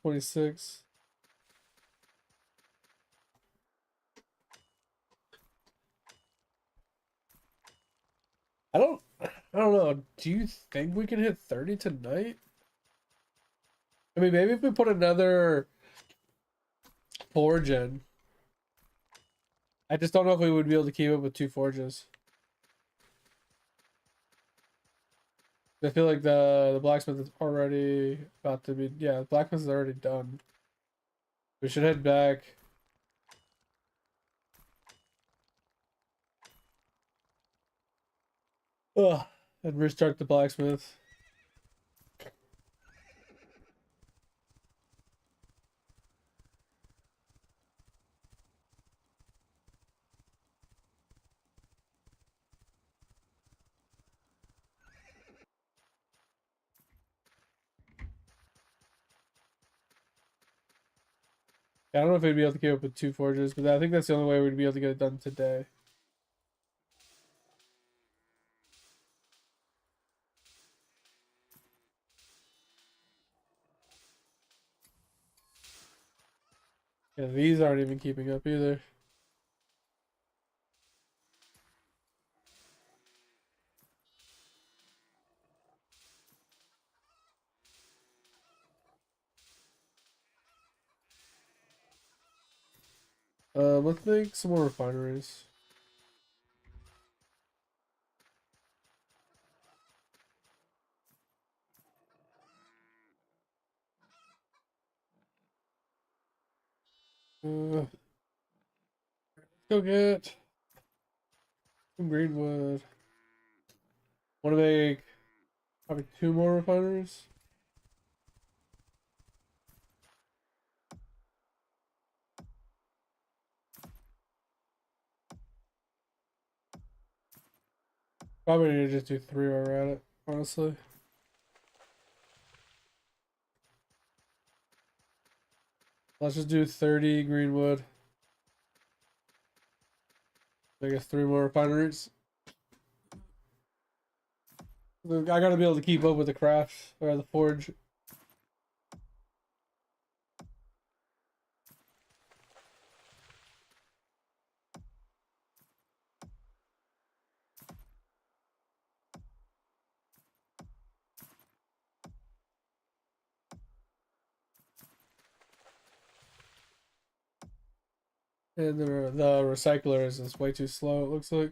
26. I don't know. Do you think we can hit 30 tonight? I mean, maybe if we put another forge in. I just don't know if we would be able to keep up with 2 forges. I feel like the blacksmith is already about to be, yeah, the blacksmith is already done. We should head back. Ugh, and restart the blacksmith. I don't know if we'd be able to keep up with 2 forges, but I think that's the only way we'd be able to get it done today. Yeah, these aren't even keeping up either. Let's make some more refineries. Let's go get some greenwood. Want to make probably 2 more refineries. Probably need to just do 3 while we're at it, honestly. Let's just do 30 greenwood. I guess 3 more refineries. I gotta be able to keep up with the craft or the forge. And the recycler is just way too slow, it looks like.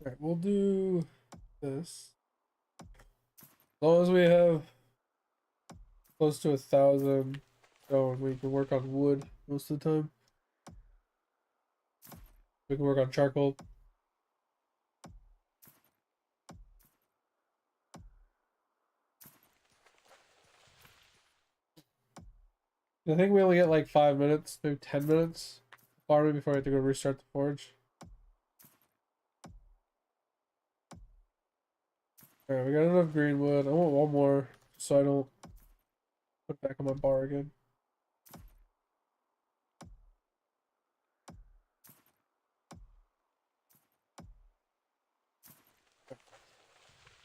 Alright, we'll do this. As long as we have close to 1,000 going, we can work on wood most of the time. We can work on charcoal. I think we only get like 5 minutes, maybe 10 minutes farming before I have to go restart the forge. Alright, we got enough greenwood. I want 1 more so I don't put back on my bar again.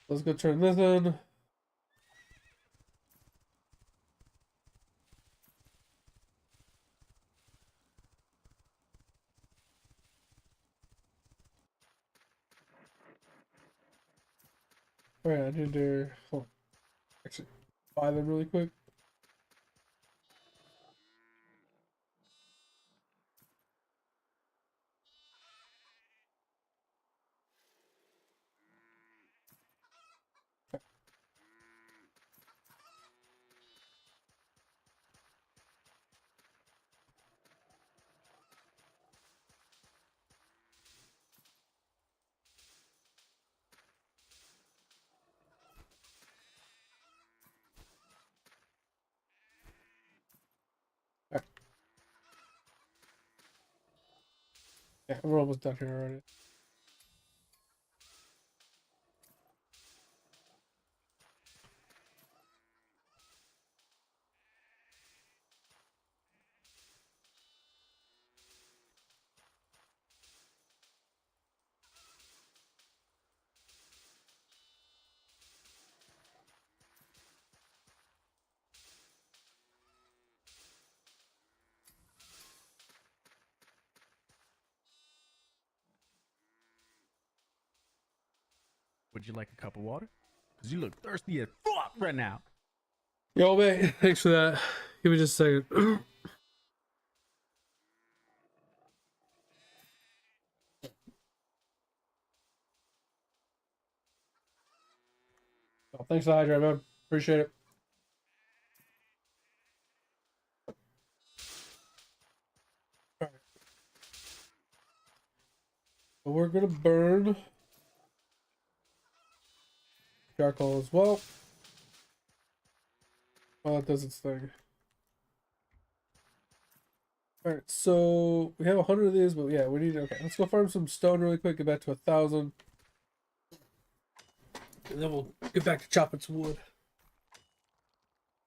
Let's go turn this in. Alright, I need to actually buy them really quick. Yeah, we're almost done here already. Would you like a cup of water? Because you look thirsty as fuck right now. Yo, mate, thanks for that. Give me just a second. Oh, thanks for the hydrate, man. Appreciate it. All right. So we're gonna burn charcoal as well. Oh, it does its thing. All right, so we have 100 of these, but yeah, we need. Okay, let's go farm some stone really quick. Get back to 1,000, and then we'll get back to chopping some wood.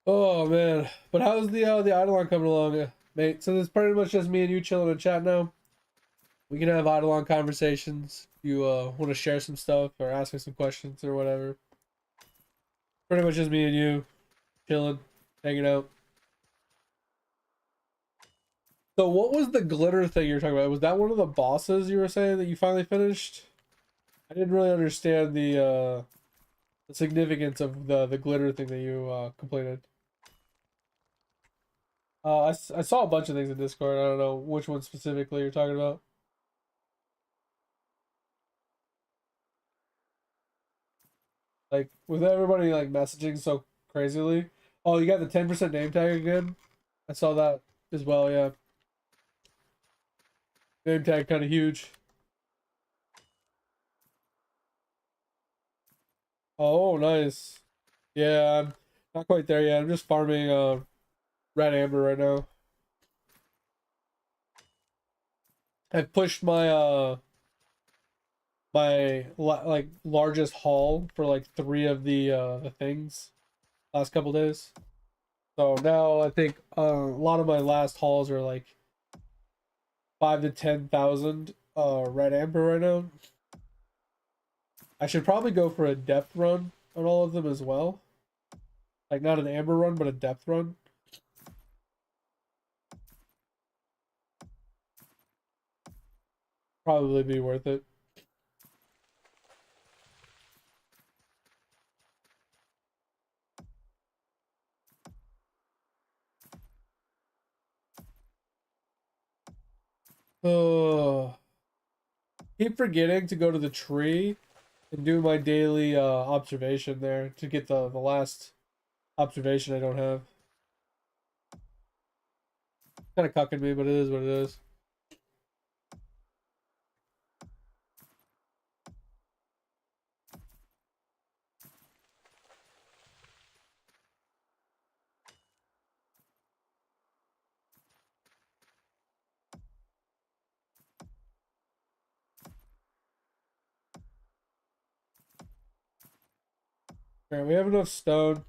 Oh man, but how's the Eidolon coming along, mate? So it's pretty much just me and you chilling in chat now. We can have Eidolon conversations. You want to share some stuff or ask me some questions or whatever. Pretty much just me and you chilling, hanging out. So what was the glitter thing you were talking about? Was that one of the bosses you were saying that you finally finished? I didn't really understand the significance of the glitter thing that you completed. I saw a bunch of things in Discord. I don't know which one specifically you're talking about. Like with everybody like messaging so crazily. Oh, you got the 10% name tag again? I saw that as well, yeah. Name tag kind of huge. Oh, nice. Yeah, I'm not quite there yet. I'm just farming red amber right now. I've pushed my like largest haul for like 3 of the things last couple days. So now I think a lot of my last hauls are like 5 to 10,000 red amber right now. I should probably go for a depth run on all of them as well. Like not an amber run, but a depth run. Probably be worth it. Oh, keep forgetting to go to the tree and do my daily observation there to get the last observation I don't have. Kind of cucking me, but it is what it is. All right, we have enough stone.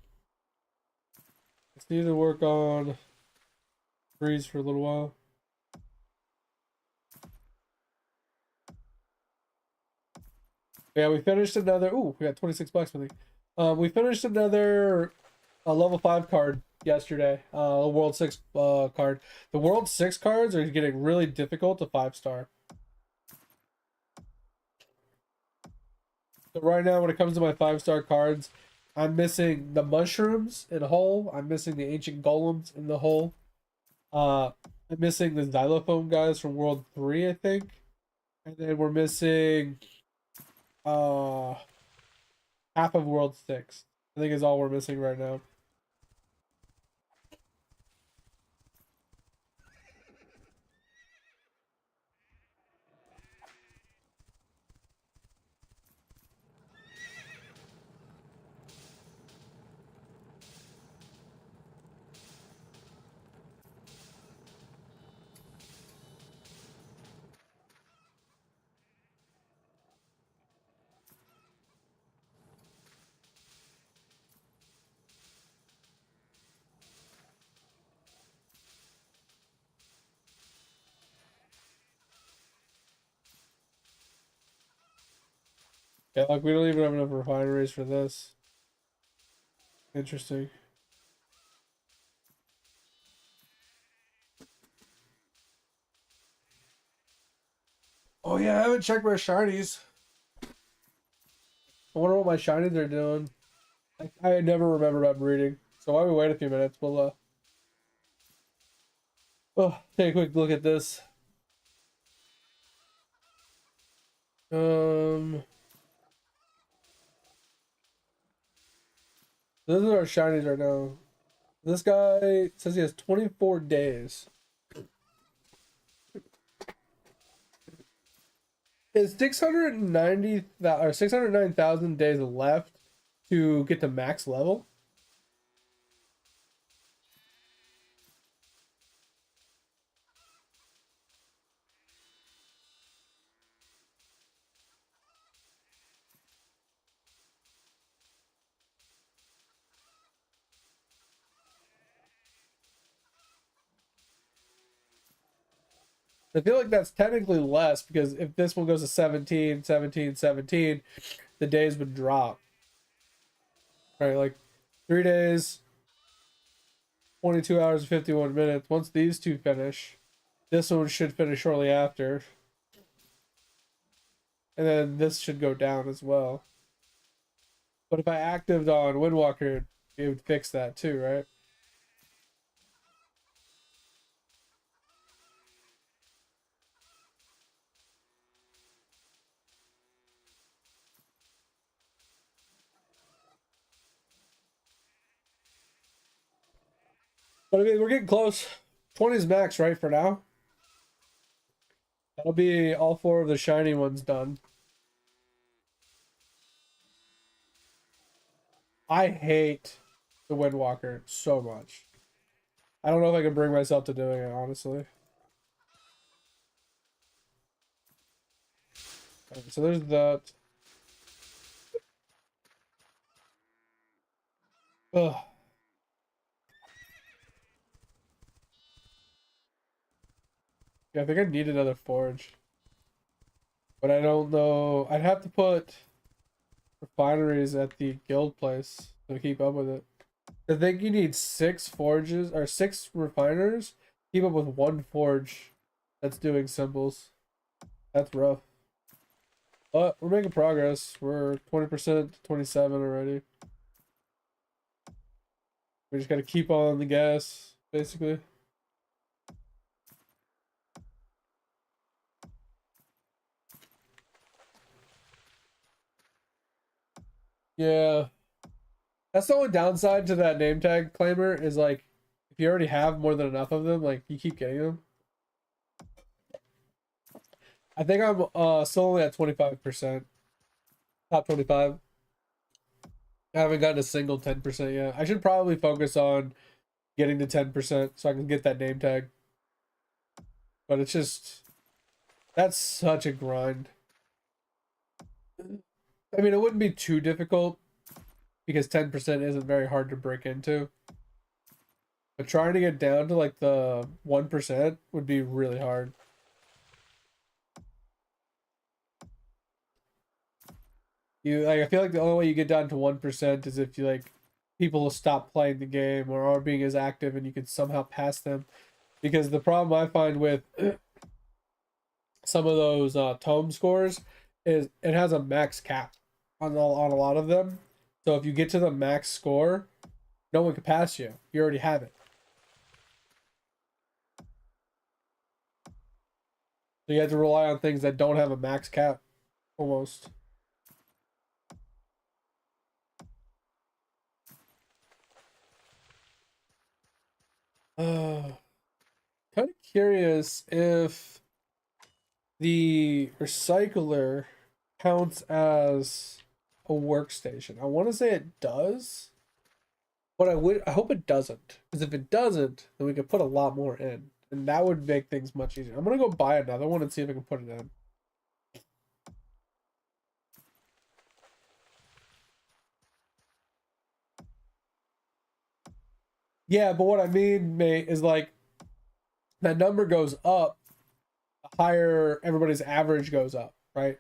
Just need to work on trees for a little while. Yeah, we finished another. Ooh, we got 26 bucks with me. We finished another level 5 card yesterday. A World 6 card. The World 6 cards are getting really difficult to 5-star. So right now, when it comes to my 5-star cards, I'm missing the mushrooms in a hole. I'm missing the ancient golems in the hole. I'm missing the xylophone guys from World 3, I think. And then we're missing uh half of World 6. I think is all we're missing right now. Yeah, like we don't even have enough refineries for this. Interesting. Oh yeah, I haven't checked my shinies. I wonder what my shinies are doing. I never remember about breeding. So while we wait a few minutes, we'll take a quick look at this. This is our shinies right now. This guy says he has 24 days. Is 690 or 609,000 days left to get to max level? I feel like that's technically less because if this one goes to 17, 17, 17, the days would drop. Right, like 3 days, 22 hours, 51 minutes. Once these two finish, this one should finish shortly after. And then this should go down as well. But if I actived on Windwalker, it would fix that too, right? But I mean, we're getting close. 20 is max, right, for now? That'll be all four of the shiny ones done. I hate the Windwalker so much. I don't know if I can bring myself to doing it, honestly. Okay, so there's that. Ugh. Yeah, I think I need another forge. But I don't know. I'd have to put refineries at the guild place to keep up with it. I think you need 6 forges or 6 refiners. Keep up with 1 forge that's doing symbols. That's rough. But we're making progress. We're 20% to 27 already. We just gotta keep on the gas, basically. Yeah. That's the only downside to that name tag claimer is like if you already have more than enough of them, like you keep getting them. I think I'm still only at 25%. Top 25. I haven't gotten a single 10% yet. I should probably focus on getting to 10% so I can get that name tag. But it's just that's such a grind. I mean, it wouldn't be too difficult because 10% isn't very hard to break into. But trying to get down to like the 1% would be really hard. I feel like the only way you get down to 1% is if you like people will stop playing the game or aren't being as active and you can somehow pass them. Because the problem I find with some of those tome scores is it has a max cap on a lot of them. So if you get to the max score, no one can pass you. You already have it. So you have to rely on things that don't have a max cap, almost. Kind of curious if the recycler counts as a workstation. I want to say it does, but I hope it doesn't. Because if it doesn't, then we could put a lot more in. And that would make things much easier. I'm gonna go buy another one and see if I can put it in. Yeah, but what I mean, mate, is like that number goes up, the higher everybody's average goes up, right?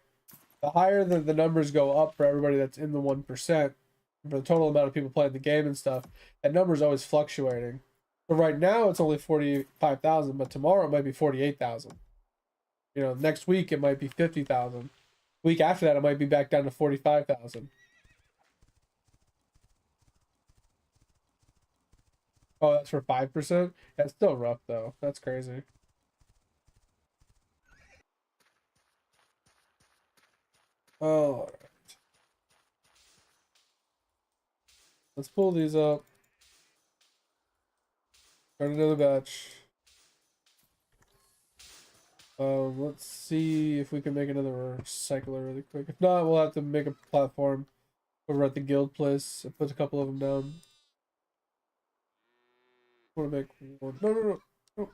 The higher the numbers go up for everybody that's in the 1%, for the total amount of people playing the game and stuff, that number is always fluctuating. But right now it's only 45,000, but tomorrow it might be 48,000. You know, next week it might be 50,000. Week after that it might be back down to 45,000. Oh, that's for 5%? That's still rough though. That's crazy. Oh, let's pull these up. Start another batch. Let's see if we can make another cycler really quick. If not, we'll have to make a platform over at the guild place and put a couple of them down. I want to make one. No, no, no, no.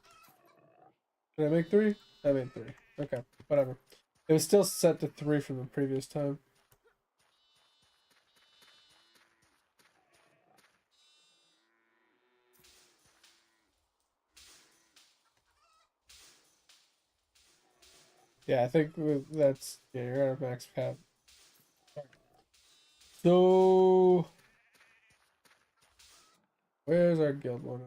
Did I make 3? I made 3. Okay, whatever. It was still set to 3 from the previous time. Yeah, I think that's, yeah, you're at our max cap. So, where's our guild one?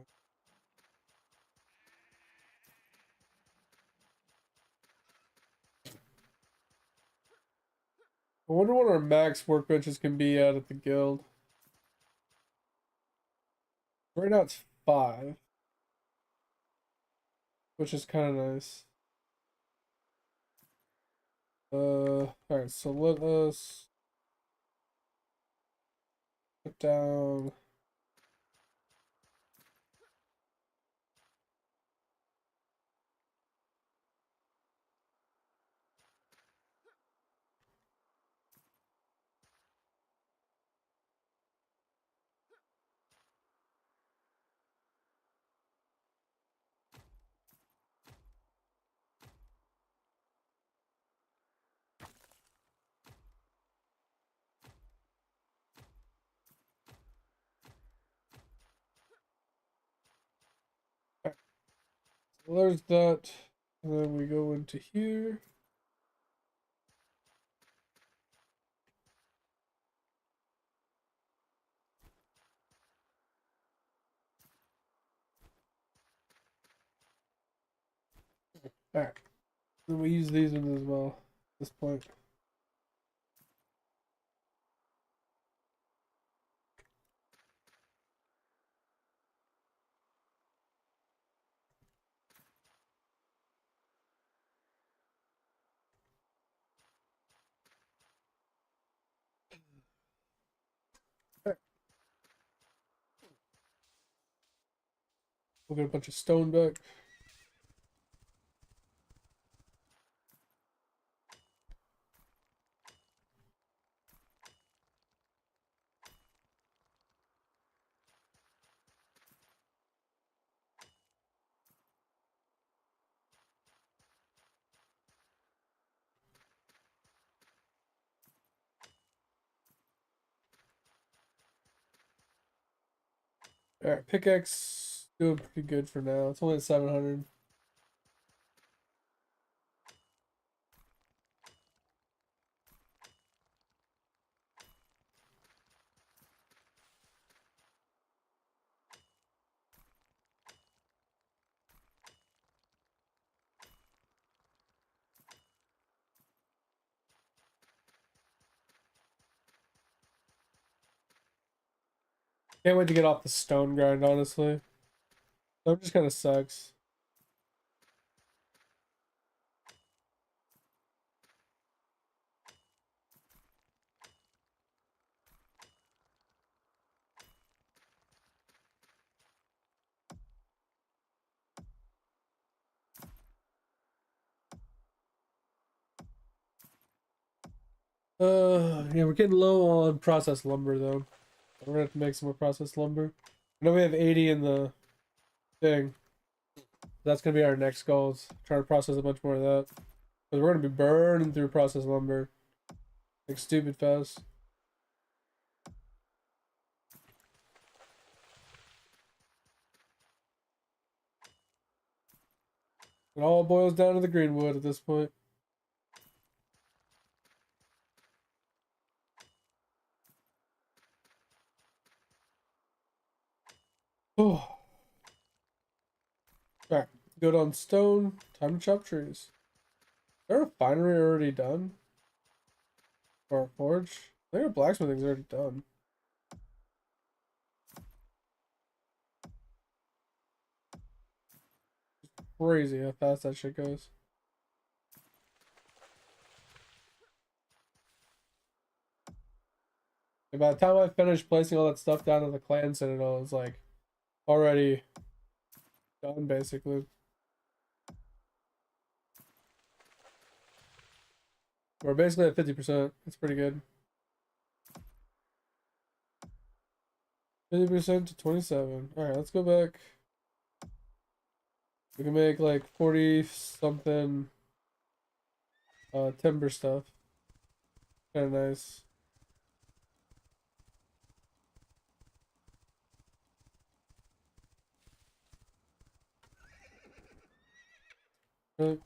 I wonder what our max workbenches can be at the guild. Right now it's 5, which is kind of nice. Alright, so let us put down. So there's that. And then we go into here. Alright. Then we use these ones as well at this point. Alright. We'll get a bunch of stone back. Alright, pickaxe doing pretty good for now. It's only at 700. Can't wait to get off the stone grind, honestly. That just kind of sucks. Yeah, we're getting low on processed lumber though. We're gonna have to make some more processed lumber. I know we have 80 in the thing. That's gonna be our next goals. Try to process a bunch more of that. Because we're gonna be burning through processed lumber. Like stupid fast. It all boils down to the greenwood at this point. Alright, good on stone. Time to chop trees. Is there a refinery already done? Or a forge? I think our blacksmithing's already done. Crazy how fast that shit goes. And by the time I finished placing all that stuff down in the clan citadel, it was like already done basically. We're basically at 50%. That's pretty good. 50% to 27. Alright, let's go back. We can make like 40 something timber stuff. Kinda nice. Really?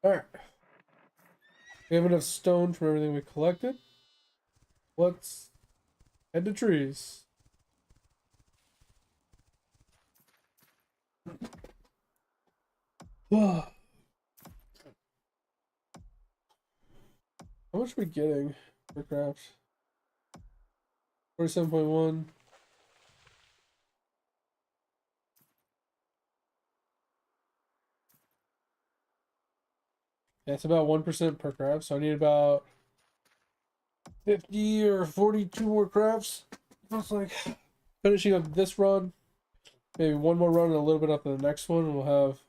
Alright. We have enough stone from everything we collected. Let's head to trees. How much are we getting for craft? 47.1. Yeah, it's about 1% per craft, so I need about 50 or 42 more crafts. Looks like finishing up this run, maybe one more run and a little bit up to the next one, and we'll have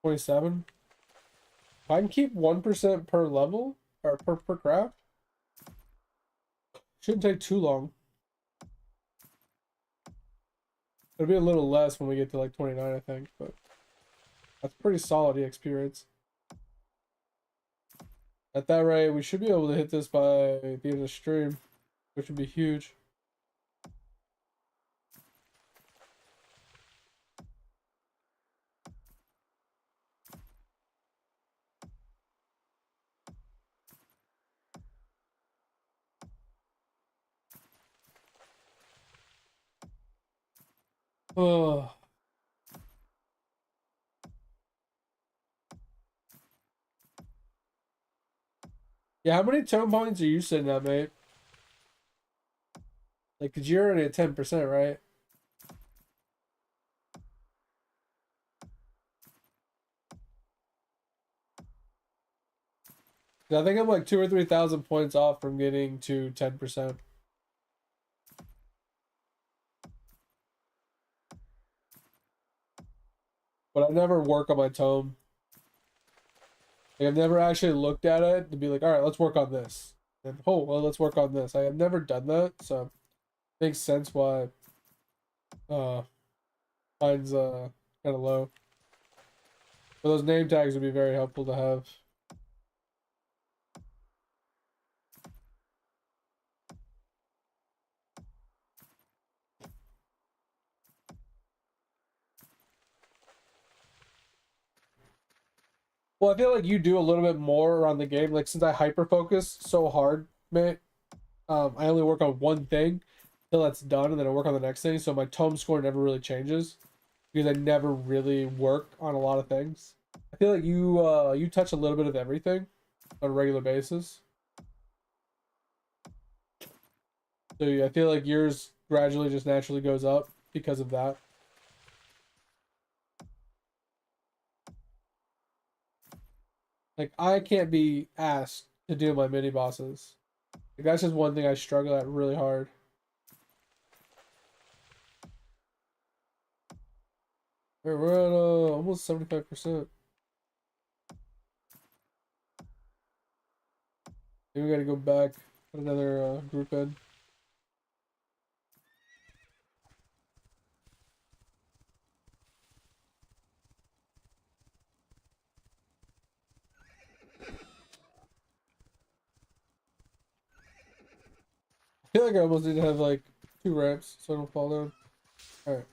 27. If I can keep 1% per level, or per craft, shouldn't take too long. It'll be a little less when we get to like 29, I think, but that's pretty solid EXP rates. At that rate, we should be able to hit this by the end of the stream, which would be huge. Oh. Yeah, how many tone points are you sitting at, mate? Like, cause you're already at 10%, right? I think I'm like 2,000 or 3,000 points off from getting to 10%. But I never work on my tome. Like, I've never actually looked at it to be like, all right, let's work on this. And oh, well, let's work on this. I have never done that, so it makes sense why mine's kind of low. But those name tags would be very helpful to have. Well, I feel like you do a little bit more around the game. Like, since I hyper focus so hard, mate, I only work on one thing till that's done, and then I work on the next thing. So my tome score never really changes because I never really work on a lot of things. I feel like you touch a little bit of everything on a regular basis. So yeah, I feel like yours gradually just naturally goes up because of that. Like I can't be asked to do my mini bosses. Like, that's just one thing I struggle at really hard. All right, we're at almost 75%. Maybe we gotta go back, put another group in. I feel like I almost need to have like 2 ramps so I don't fall down. All right.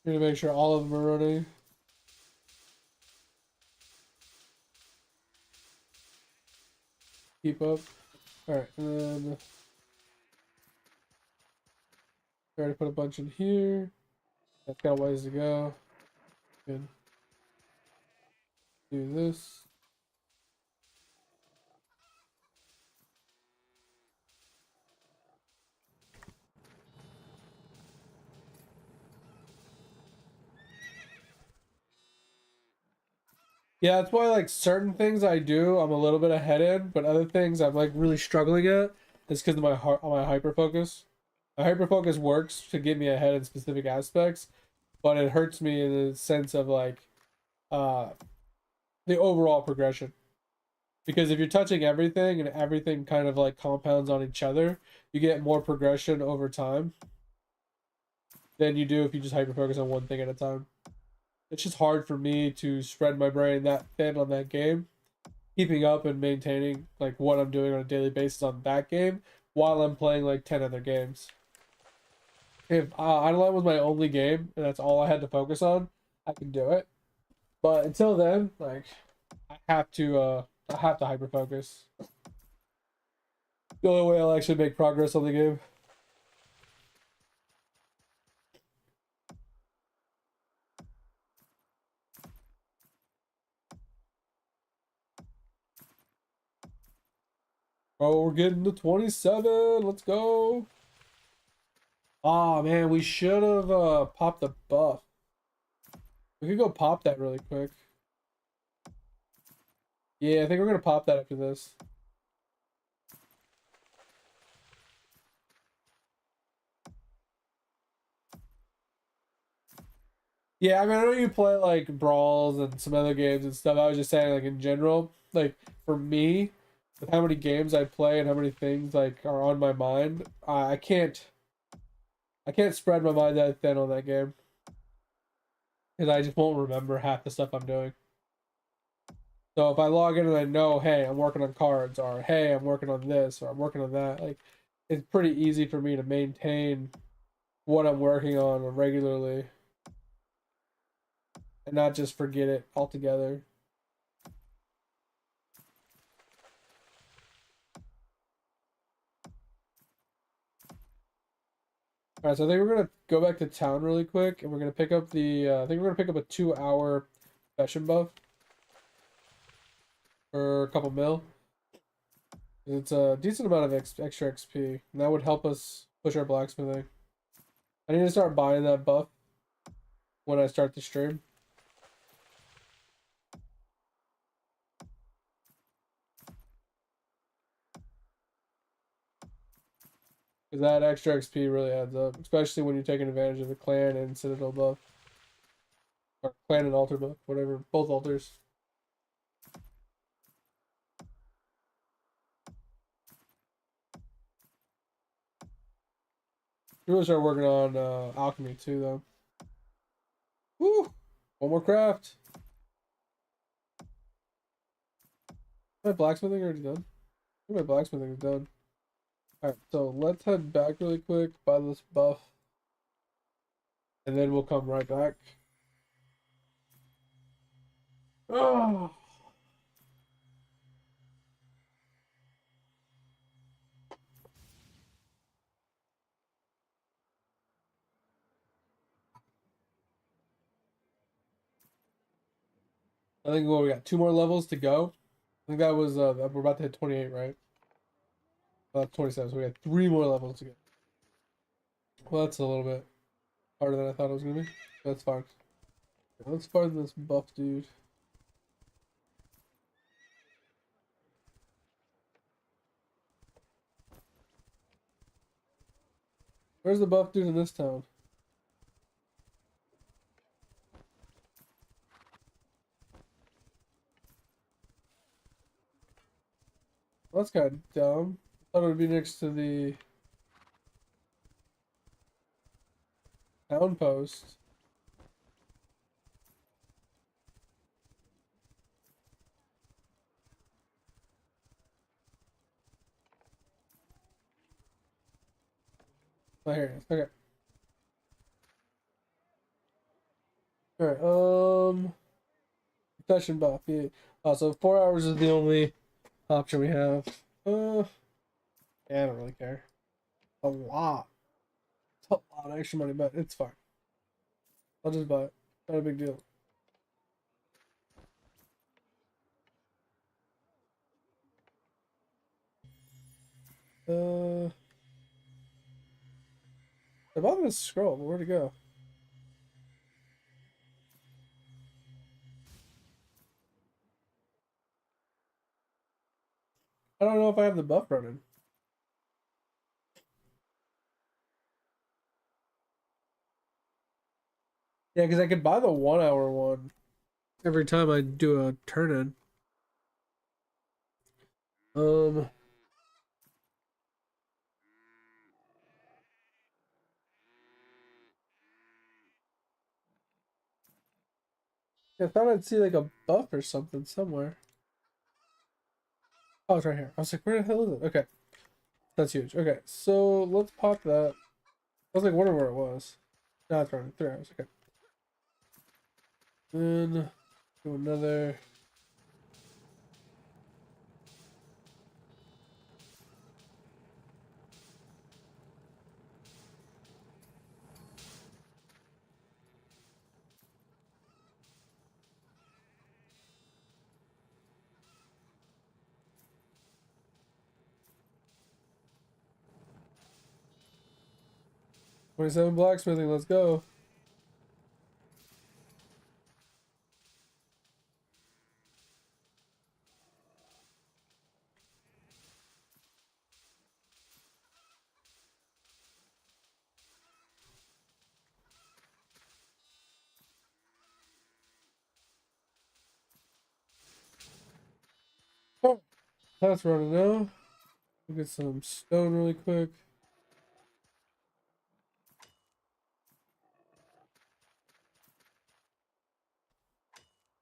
Need to make sure all of them are running. Keep up. All right, and then try to put a bunch in here. That's got a ways to go. Good. Do this. Yeah, that's why like certain things I do, I'm a little bit ahead in, but other things I'm like really struggling at. It's because of my hyper focus. My hyper focus works to get me ahead in specific aspects, but it hurts me in the sense of like uh the overall progression. Because if you're touching everything and everything kind of like compounds on each other, you get more progression over time than you do if you just hyper focus on one thing at a time. It's just hard for me to spread my brain that thin on that game, keeping up and maintaining like what I'm doing on a daily basis on that game while I'm playing like 10 other games. If Island was my only game and that's all I had to focus on, I can do it. But until then, like I have to hyper focus. The only way I'll actually make progress on the game. Oh, we're getting to 27. Let's go. Oh man, we should have popped the buff. We could go pop that really quick. Yeah, I think we're gonna pop that after this. Yeah, I mean, I know you play like Brawls and some other games and stuff. I was just saying, like in general, like for me, with how many games I play and how many things like are on my mind, I can't spread my mind that thin on that game because I just won't remember half the stuff I'm doing. So if I log in and I know, hey, I'm working on cards, or hey, I'm working on this, or I'm working on that, like it's pretty easy for me to maintain what I'm working on regularly and not just forget it altogether. All right, so I think we're gonna go back to town really quick, and we're gonna pick up the. I think we're gonna pick up a 2-hour session buff for a couple mil. It's a decent amount of extra XP, and that would help us push our blacksmithing. I need to start buying that buff when I start the stream. Because that extra XP really adds up, especially when you're taking advantage of the clan and citadel buff. Or clan and altar buff, whatever. Both altars. Really start working on alchemy too, though. Woo! One more craft. My blacksmithing already done. I think my blacksmithing is done. Alright, so let's head back really quick, buy this buff, and then we'll come right back. Oh. I think we got 2 more levels to go. I think that was we're about to hit 28, right? 27. So we got 3 more levels to go. Well, that's a little bit harder than I thought it was gonna be. That's fine. Let's find this buff dude. Where's the buff dude in this town? Well, that's kind of dumb. I thought it would be next to the town post. Oh, here it is. Okay. Alright, protection buff. Yeah. So 4 hours is the only option we have. Yeah, I don't really care. A lot. It's a lot of extra money, but it's fine. I'll just buy it. Not a big deal. I bought this scroll, but where'd it go? I don't know if I have the buff running. Yeah, because I could buy the 1 hour one every time I do a turn in. Um, I thought I'd see like a buff or something somewhere. Oh, it's right here. I was like, where the hell is it? Okay, that's huge. Okay, so let's pop that. I was like wondering where it was. No, it's running 3 hours. Okay. Then do another. $27 blacksmithing. Let's go. Oh, that's running now. We'll get some stone really quick.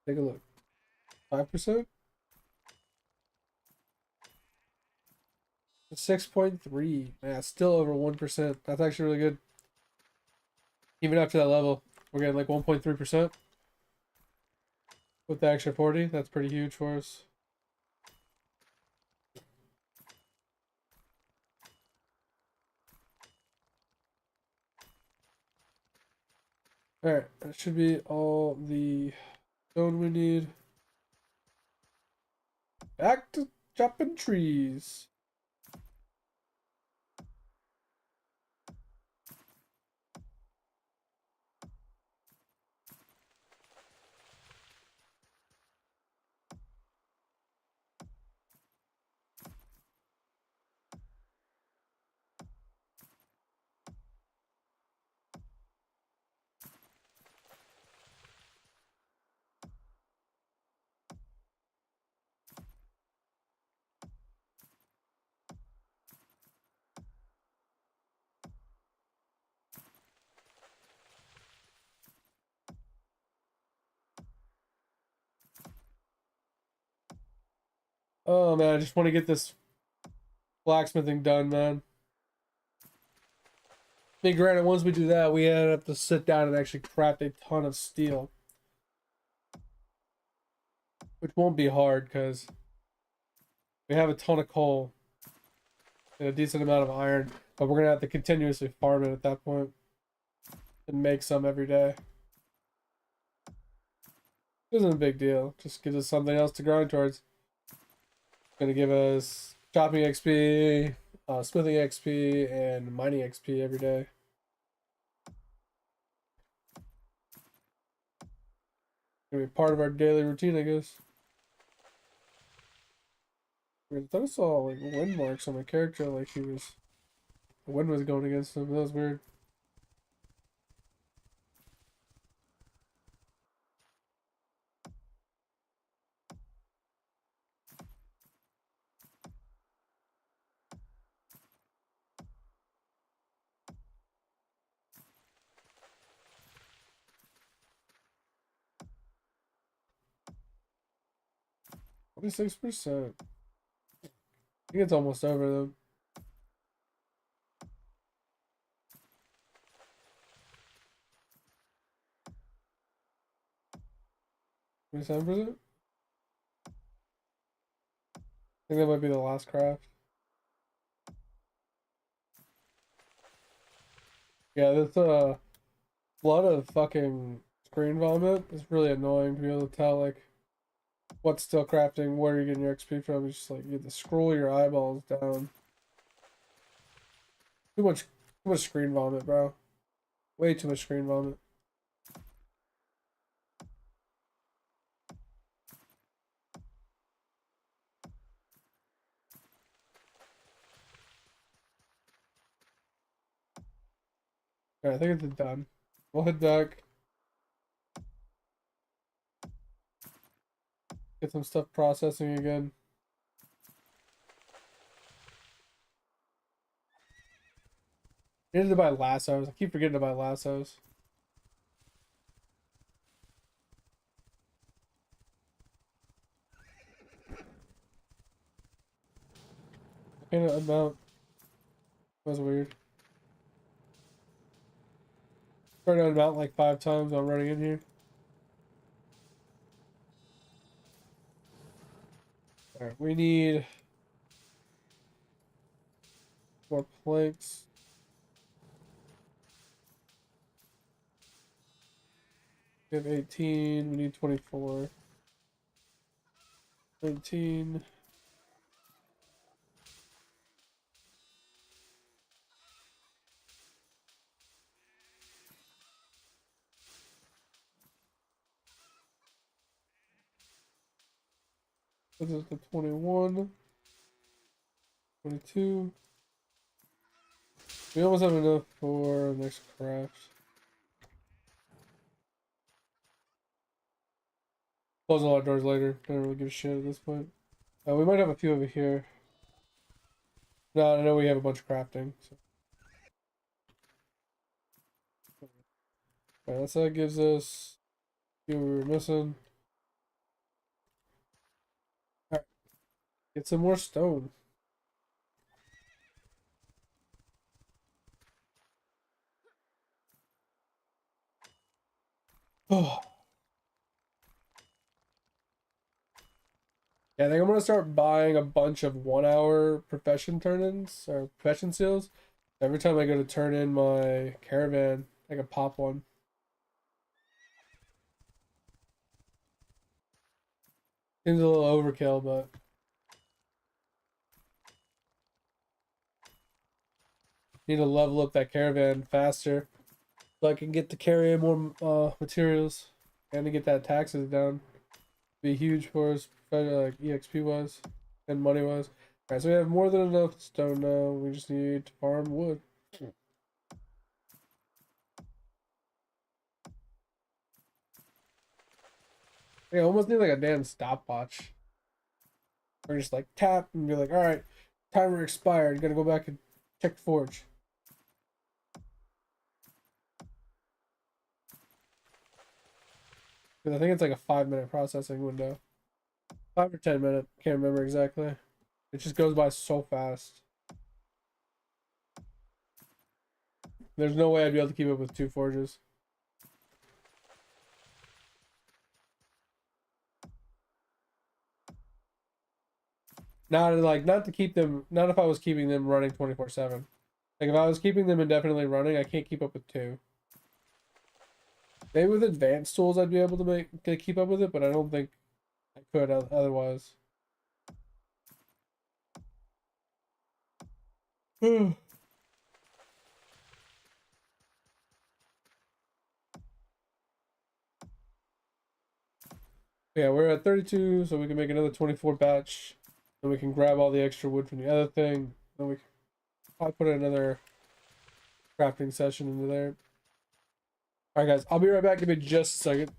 Take a look. 5%? 6.3. Man, still over 1%. That's actually really good. Even up to that level, we're getting like 1.3% with the extra 40. That's pretty huge for us. Alright, that should be all the stone we need. Back to chopping trees. Oh man, I just want to get this blacksmithing done, man. I mean, granted, once we do that, we have to sit down and actually craft a ton of steel. which won't be hard because we have a ton of coal and a decent amount of iron, but we're gonna have to continuously farm it at that point and make some every day. It isn't a big deal. Just gives us something else to grind towards. It's gonna give us chopping XP, smithing XP, and mining XP every day. Gonna be part of our daily routine, I guess. I thought I saw like wind marks on my character, like the wind was going against him. That was weird. $26%. I think it's almost over though. 27%? I think that might be the last craft. Yeah, there's a lot of fucking screen vomit. It's really annoying to be able to tell like what's still crafting, where you're getting your XP from. It's just like you have to scroll your eyeballs down. Too much screen vomit, bro. Way too much screen vomit. Alright, I think it's done. We'll head back. Get some stuff processing again. I needed to buy lassos. I keep forgetting to buy lassos. Okay, amount. That was weird. Started on mount like 5 times while running in here. Alright, we need more planks. We have 18. We need 24. 19. This is the 21. 22. We almost have enough for next craft. Close a lot of doors later. Don't really give a shit at this point. We might have a few over here. No, I know we have a bunch of crafting. So. Alright, that's that gives us a few we were missing. Alright, get some more stone. Oh. Yeah, I think I'm gonna start buying a bunch of 1-hour profession turn-ins or profession seals. Every time I go to turn in my caravan, I can pop one. Seems a little overkill, but need to level up that caravan faster so I can get to carry in more materials and to get that taxes down. Be huge for us, like EXP wise and money wise. Alright, so we have more than enough stone now. We just need to farm wood. Yeah, almost need like a damn stopwatch. Or just like tap and be like, alright, timer expired. You gotta go back and check the forge. Because I think it's like a 5-minute processing window. 5 or 10 minute, can't remember exactly. It just goes by so fast. There's no way I'd be able to keep up with 2 forges. Not to keep them, not if I was keeping them running 24/7. Like if I was keeping them indefinitely running, I can't keep up with two. Maybe with advanced tools I'd be able to keep up with it, but I don't think I could otherwise. Yeah, we're at 32, so we can make another 24 batch. Then we can grab all the extra wood from the other thing. Then we can probably put another crafting session into there. All right, guys, I'll be right back. Give me just a second.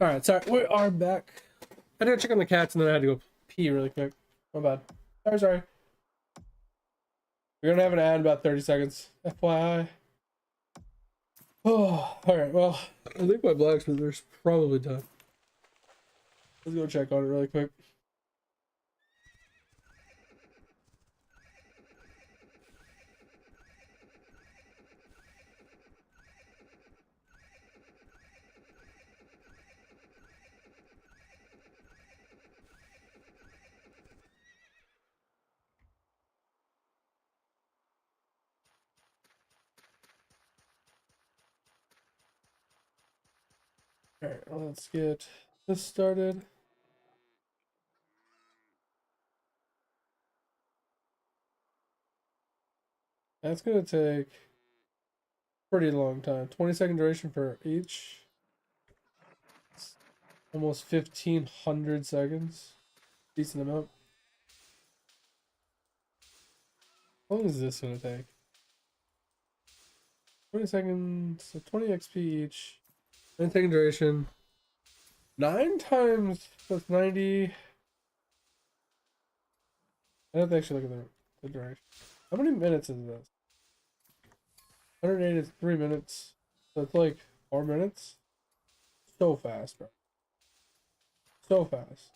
All right, sorry, we are back. I had to check on the cats and then I had to go pee really quick. My bad. Sorry. We're gonna have an ad in about 30 seconds. FYI. Oh, all right. Well, I think my blacksmith's probably done. Let's go check on it really quick. All right, let's get this started. That's gonna take pretty long time. 20-second duration for each. It's almost 1,500 seconds. Decent amount. How long is this gonna take? 20 seconds, so 20 XP each. 9-second duration. 9 times that's 90. I have to actually look at the duration. How many minutes is this? 180 is 3 minutes. So it's like 4 minutes. So fast, bro. So fast.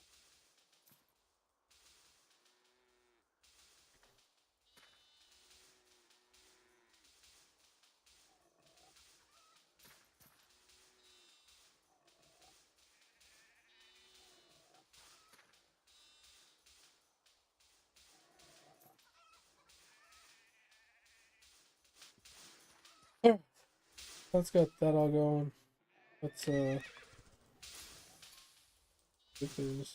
Alright, let's get that all going. Let's get these.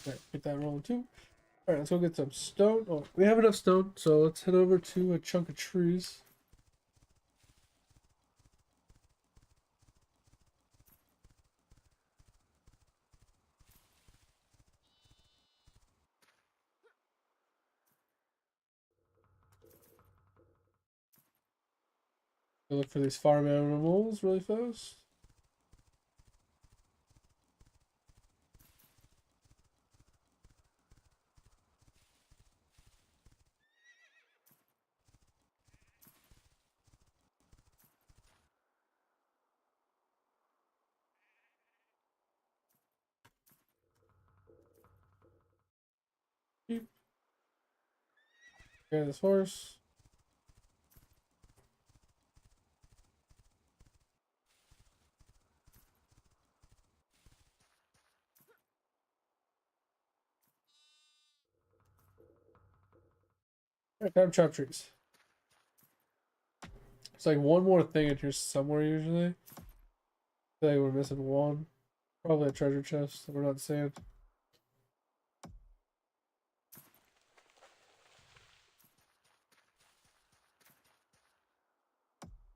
Alright, get that rolling too. Alright, let's go get some stone. Oh, we have enough stone, so let's head over to a chunk of trees. Go look for these farm animals really fast. Okay, this horse. Alright, time to chop trees. It's like one more thing in here somewhere usually. I feel like we're missing one. Probably a treasure chest that we're not seeing.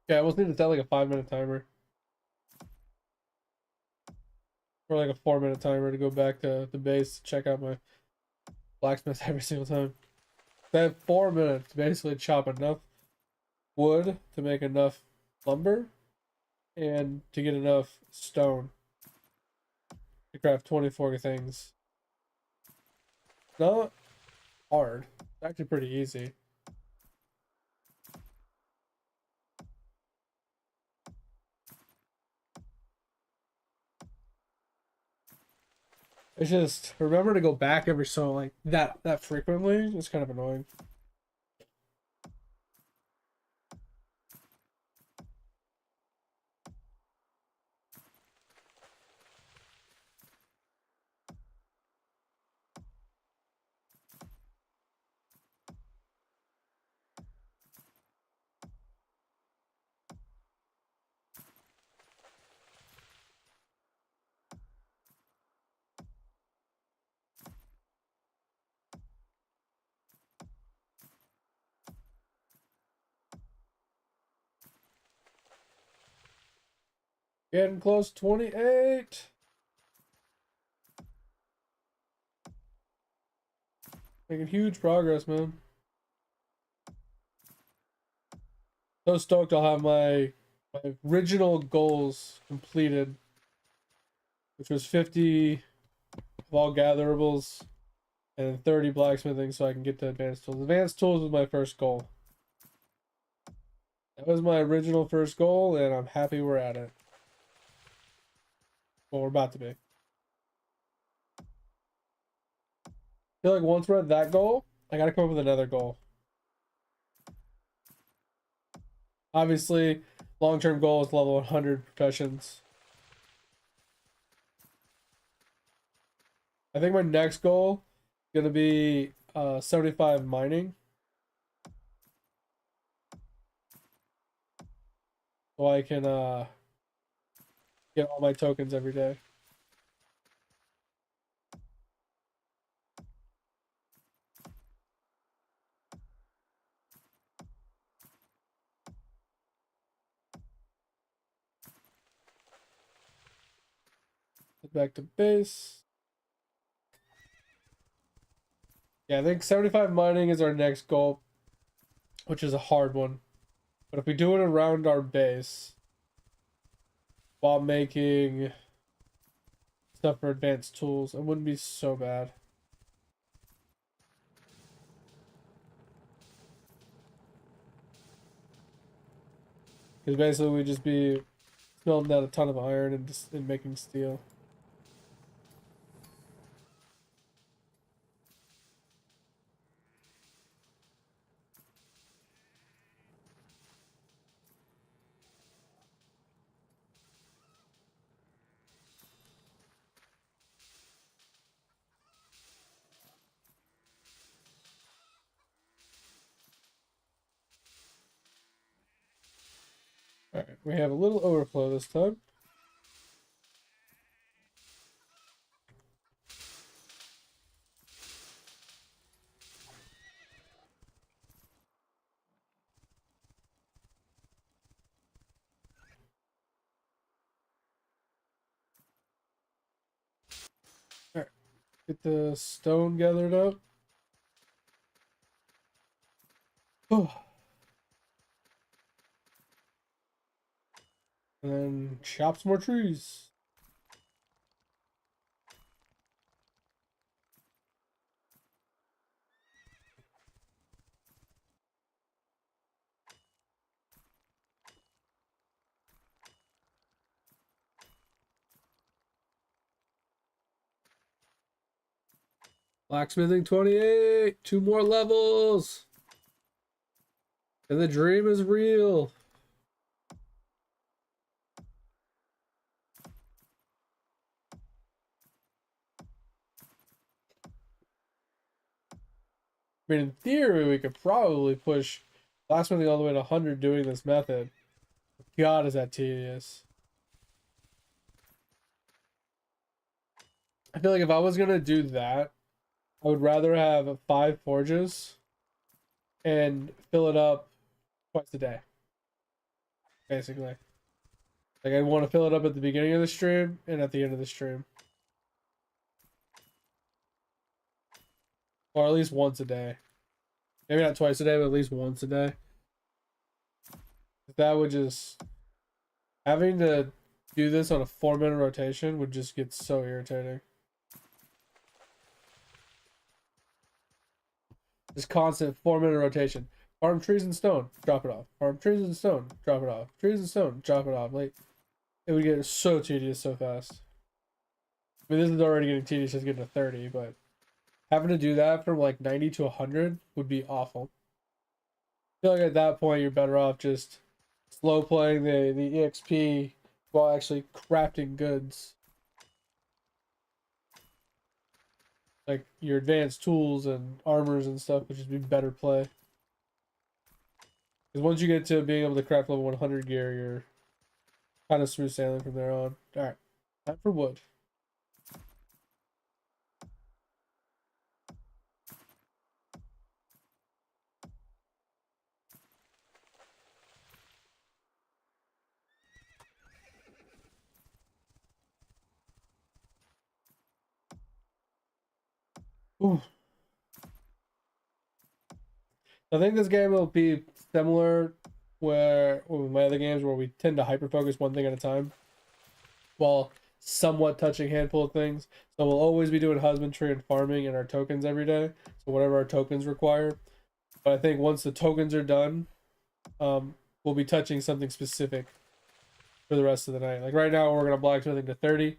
Yeah, we'll need to set like a 5-minute timer. Or like a 4-minute timer to go back to the base to check out my blacksmith every single time. I have 4 minutes to basically chop enough wood to make enough lumber and to get enough stone to craft 24 things. Not hard. It's actually pretty easy. It's just remember to go back every so like that frequently. It's kind of annoying. Getting close, 28. Making huge progress, man. So stoked I'll have my original goals completed, which was 50 of all gatherables and 30 blacksmithing so I can get to advanced tools. Advanced tools was my first goal. That was my original first goal, and I'm happy we're at it. Well, we're about to be. I feel like once we're at that goal, I gotta come up with another goal. Obviously, long-term goal is level 100 professions. I think my next goal is gonna be 75 mining. So I can get all my tokens every day. Get back to base. Yeah, I think 75 mining is our next goal, which is a hard one. But if we do it around our base while making stuff for advanced tools, it wouldn't be so bad. Because basically we'd just be smelting out a ton of iron and making steel. Alright, we have a little overflow this time. Get the stone gathered up. And then chop some more trees. Blacksmithing 28. 2 more levels. And the dream is real. I mean, in theory, we could probably push blacksmithing all the way to 100 doing this method. God, is that tedious. I feel like if I was going to do that, I would rather have 5 forges and fill it up twice a day, basically. Like, I want to fill it up at the beginning of the stream and at the end of the stream. Or at least once a day. Maybe not twice a day, but at least once a day. That would just... Having to do this on a 4-minute rotation would just get so irritating. This constant 4-minute rotation. Farm trees and stone, drop it off. Farm trees and stone, drop it off. Trees and stone, drop it off. Like, it would get so tedious so fast. I mean, this is already getting tedious just getting to 30, but having to do that from like 90 to 100 would be awful. I feel like at that point you're better off just slow playing the EXP while actually crafting goods. Like your advanced tools and armors and stuff would just be better play. Because once you get to being able to craft level 100 gear, you're kind of smooth sailing from there on. Alright, time for wood. Ooh. I think this game will be similar where with my other games where we tend to hyper focus one thing at a time while somewhat touching a handful of things. So we'll always be doing husbandry and farming and our tokens every day. So whatever our tokens require. But I think once the tokens are done, we'll be touching something specific for the rest of the night. Like right now we're gonna blacksmithing to 30.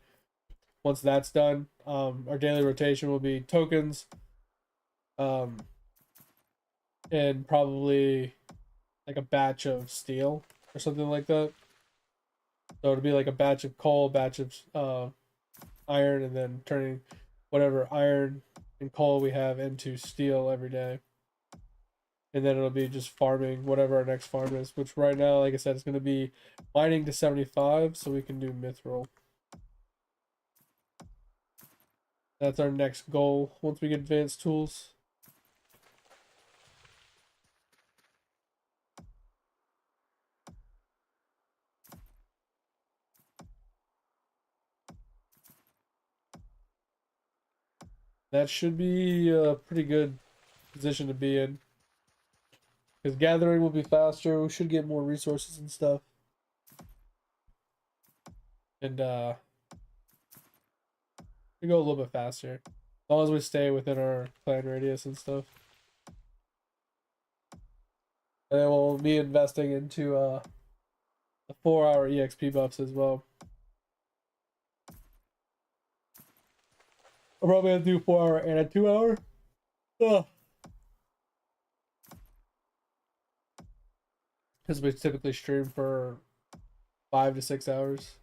Once that's done, our daily rotation will be tokens, and probably like a batch of steel or something like that. So it'll be like a batch of coal, batch of iron, and then turning whatever iron and coal we have into steel every day. And then it'll be just farming whatever our next farm is, which right now, like I said, it's going to be mining to 75 so we can do mithril. That's our next goal once we get advanced tools. That should be a pretty good position to be in. Because gathering will be faster, we should get more resources and stuff. And we go a little bit faster. As long as we stay within our clan radius and stuff. And then we'll be investing into the 4-hour EXP buffs as well. I'll probably have to do 4-hour and a 2-hour. Because we typically stream for 5 to 6 hours.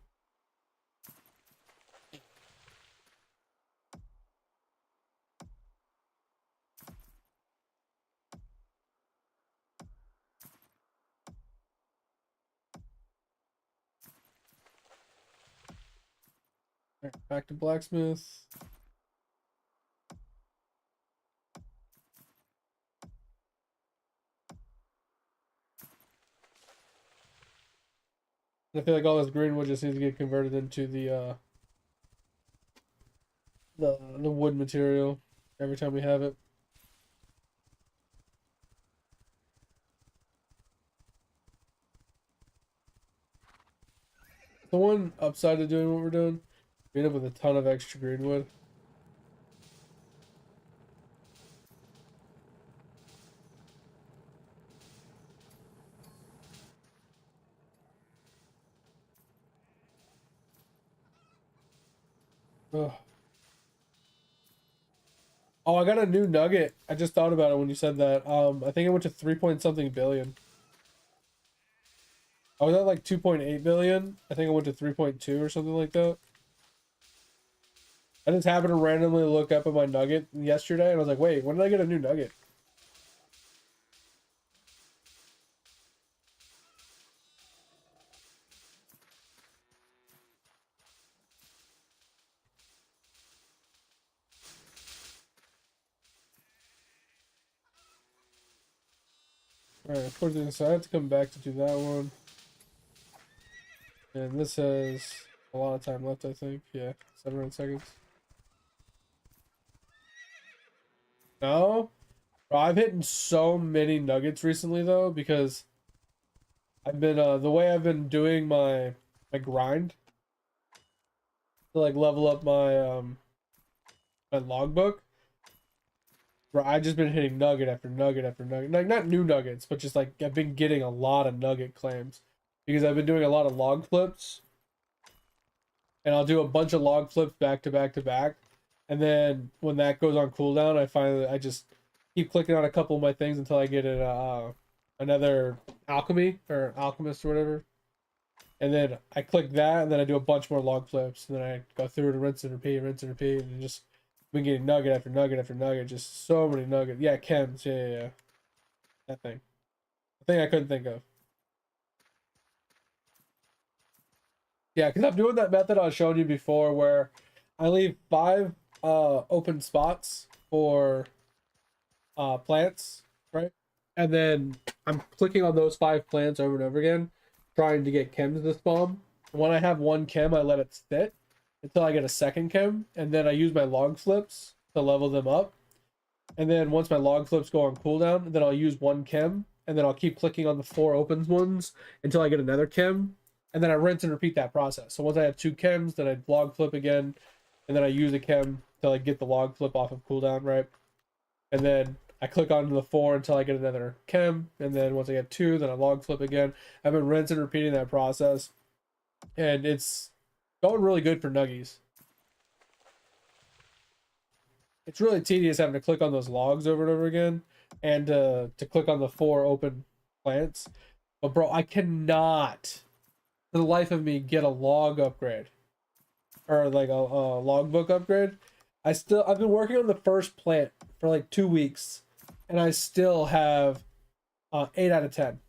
All right, back to blacksmith. I feel like all this green wood just needs to get converted into the the wood material every time we have it. The one upside of doing what we're doing, we end up with a ton of extra greenwood. Ugh. Oh, I got a new nugget. I just thought about it when you said that. I think it went to 3 point something billion. I was at like 2.8 billion. I think it went to 3.2 or something like that. I just happened to randomly look up at my nugget yesterday and I was like, wait, when did I get a new nugget? Alright, of course, so I have to come back to do that one. And this has a lot of time left, I think. Yeah, 7 seconds. No? Bro, I've hit so many nuggets recently, though, because I've been, the way I've been doing my grind to, like, level up my logbook, bro, I've just been hitting nugget after nugget after nugget. Like, not new nuggets, but just, like, I've been getting a lot of nugget claims. Because I've been doing a lot of log flips. And I'll do a bunch of log flips back to back to back. And then when that goes on cooldown, I just keep clicking on a couple of my things until I get another alchemy or alchemist or whatever. And then I click that, and then I do a bunch more log flips, and then I go through to rinse and repeat, and just been getting nugget after nugget after nugget, just so many nuggets. Yeah, chems, yeah. That thing. The thing I couldn't think of. Yeah, because I'm doing that method I was showing you before where I leave 5 open spots for plants, right? And then I'm clicking on those 5 plants over and over again, trying to get chems to spawn. When I have one chem, I let it sit until I get a second chem, and then I use my log flips to level them up. And then once my log flips go on cooldown, then I'll use one chem, and then I'll keep clicking on the 4 open ones until I get another chem, and then I rinse and repeat that process. So once I have 2 chems, then I log flip again, and then I use a chem till I get the log flip off of cooldown, right? And then I click on the 4 until I get another chem, and then once I get 2, then I log flip again. I've been rinsing and repeating that process, and it's going really good for nuggies. It's really tedious having to click on those logs over and over again, and to click on the 4 open plants. But bro, I cannot, for the life of me, get a log upgrade or like a logbook upgrade. I've been working on the first plant for like 2 weeks, and I still have 8 out of 10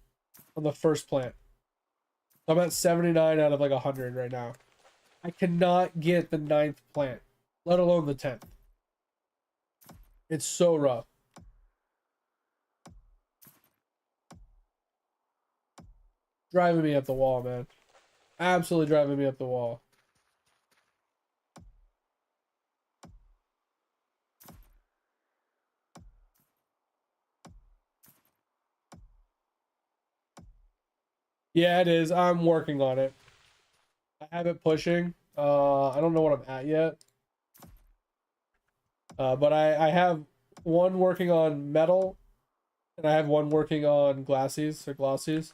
on the first plant. So I'm at 79 out of like 100 right now. I cannot get the 9th plant, let alone the 10th. It's so rough. Driving me up the wall, man. Absolutely driving me up the wall. Yeah, it is. I'm working on it. I have it pushing. I don't know what I'm at yet. But I have one working on metal, and I have one working on glossies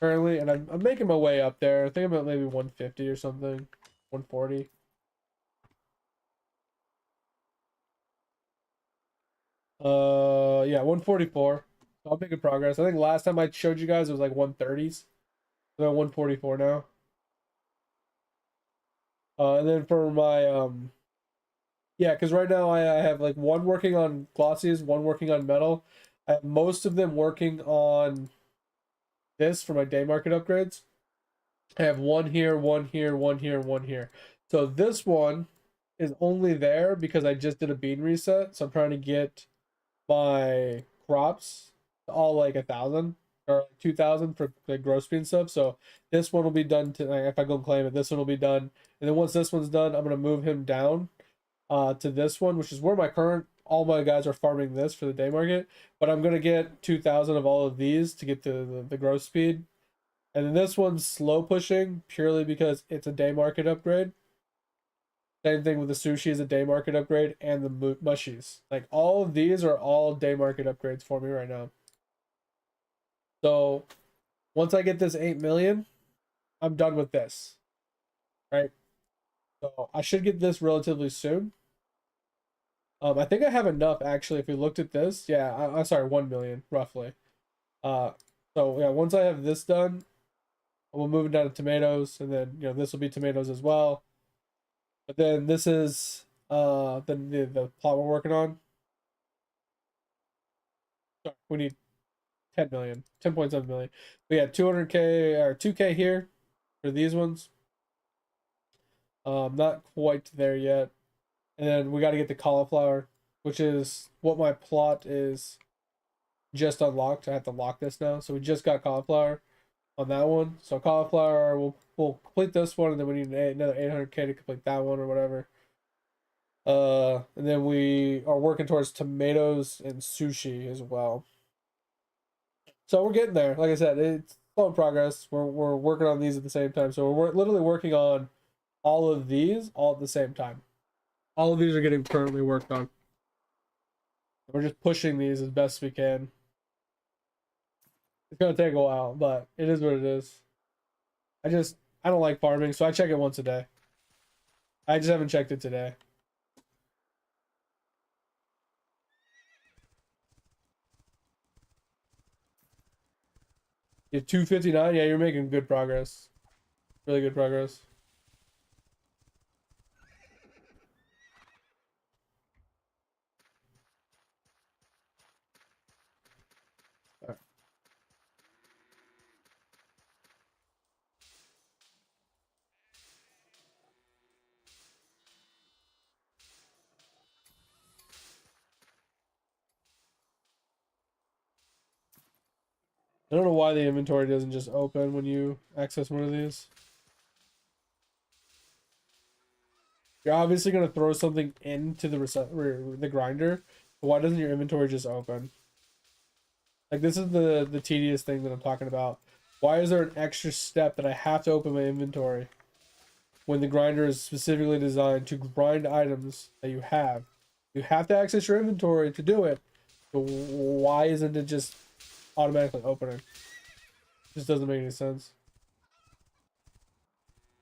currently, and I'm making my way up there. I think I'm at maybe 150 or something, 140. Yeah, 144. I'm making progress. I think last time I showed you guys it was like 130s. I'm at 144 now. And then for my yeah, because right now I have like one working on glossies, one working on metal. I have most of them working on this for my day market upgrades. I have one here, one here, one here, one here. So this one is only there because I just did a bean reset. So I'm trying to get my crops all like 1,000 or 2,000 for the gross bean stuff. So this one will be done to, like, if I go and claim it, this one will be done. And then once this one's done, I'm gonna move him down to this one, which is where all my guys are farming this for the day market. But I'm gonna get 2,000 of all of these to get the growth speed. And then this one's slow pushing purely because it's a day market upgrade. Same thing with the sushi is a day market upgrade and the mushies. Like all of these are all day market upgrades for me right now. So once I get this 8 million, I'm done with this. Right? So I should get this relatively soon. I think I have enough actually. If we looked at this, yeah, I'm sorry, 1 million roughly. Uh, so yeah, once I have this done, we'll move it down to tomatoes, and then this will be tomatoes as well. But then this is the plot we're working on. Sorry, we need 10 million, 10.7 million. We got 200K or 2K here for these ones. Not quite there yet. And then we got to get the cauliflower, which is what my plot is just unlocked. I have to lock this now. So we just got cauliflower on that one. So cauliflower, we'll complete this one, and then we need another 800K to complete that one or whatever. And then we are working towards tomatoes and sushi as well. So we're getting there. Like I said, it's slow progress. We're working on these at the same time. So we're literally working on all of these all at the same time. All of these are getting currently worked on. We're just pushing these as best we can. It's gonna take a while, but it is what it is. I don't like farming, so I check it once a day. I just haven't checked it today. You're 259. Yeah, you're making good progress. Really good progress. I don't know why the inventory doesn't just open when you access one of these. You're obviously going to throw something into the grinder, but why doesn't your inventory just open? Like, this is the tedious thing that I'm talking about. Why is there an extra step that I have to open my inventory when the grinder is specifically designed to grind items that you have? You have to access your inventory to do it. So why isn't it just automatically opening? Just doesn't make any sense.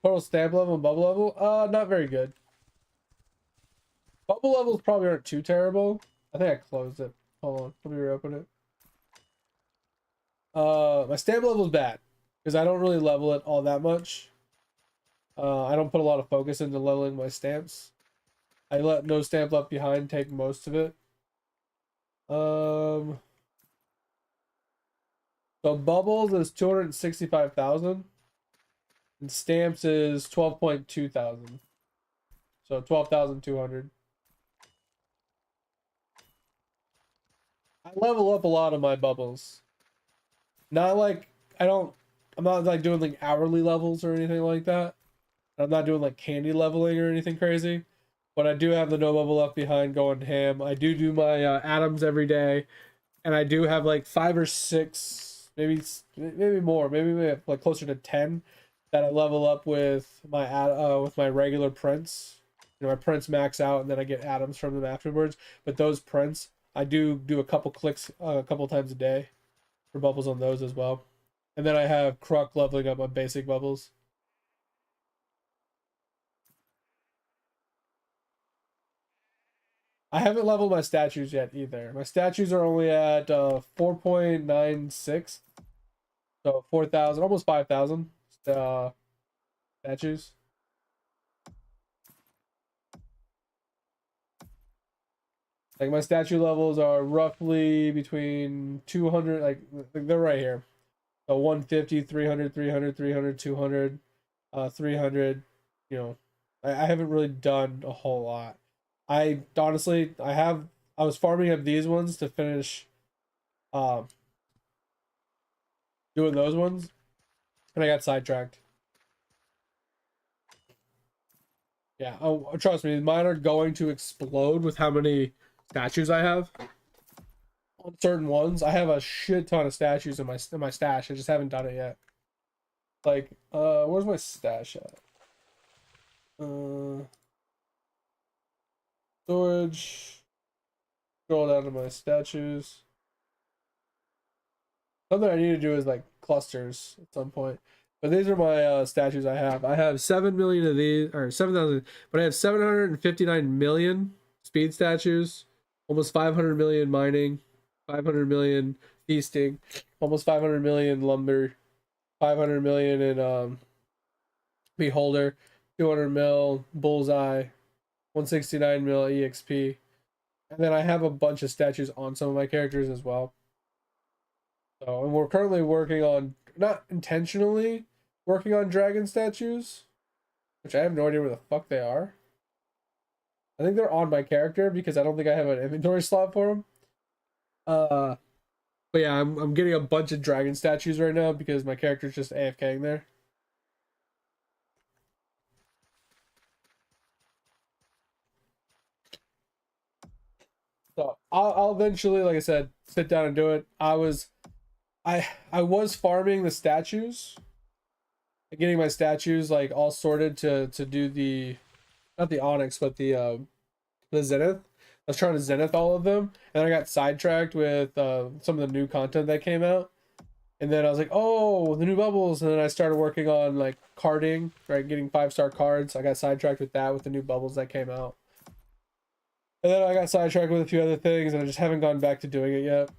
Total stamp level and bubble level? Not very good. Bubble levels probably aren't too terrible. I think I closed it. Hold on, let me reopen it. My stamp level is bad because I don't really level it all that much. I don't put a lot of focus into leveling my stamps. I let no stamp left behind take most of it. So bubbles is 265,000, and stamps is 12.2 thousand. So 12,200. I level up a lot of my bubbles. Not like I'm not like doing like hourly levels or anything like that. I'm not doing like candy leveling or anything crazy. But I do have the no bubble left behind going ham. I do my atoms every day, and I do have like 5 or 6, maybe more, maybe like closer to 10 that I level up with my regular prints. My prints max out, and then I get atoms from them afterwards. But those prints, I do a couple clicks a couple times a day for bubbles on those as well. And then I have Kruk leveling up my basic bubbles. I haven't leveled my statues yet either. My statues are only at 4.96. So 4,000, almost 5,000 statues. Like my statue levels are roughly between 200, like they're right here. So 150, 300, 300, 300, 200, 300, you know. I haven't really done a whole lot. I honestly, I was farming up these ones to finish um doing those ones, and I got sidetracked. Yeah, oh, trust me, mine are going to explode with how many statues I have. On certain ones, I have a shit ton of statues in my stash. I just haven't done it yet. Like, where's my stash at? Uh, Storage. Scroll down to my statues. Something I need to do is like clusters at some point. But these are my statues I have. I have 7 million of these, or 7,000, but I have 759 million speed statues, almost 500 million mining, 500 million feasting, almost 500 million lumber, 500 million in beholder, 200 mil bullseye, 169 mil exp. And then I have a bunch of statues on some of my characters as well. So, and we're currently working on, not intentionally working on dragon statues, which I have no idea where the fuck they are. I think they're on my character because I don't think I have an inventory slot for them. Uh, but yeah, I'm getting a bunch of dragon statues right now because my character's just AFKing there. So I'll eventually, like I said, sit down and do it. I was farming the statues, getting my statues like all sorted to do the, not the onyx, but the zenith. I was trying to zenith all of them, and I got sidetracked with some of the new content that came out. And then I was like, oh, the new bubbles. And then I started working on like carding, right? Getting 5-star cards. I got sidetracked with that with the new bubbles that came out. And then I got sidetracked with a few other things, and I just haven't gone back to doing it yet.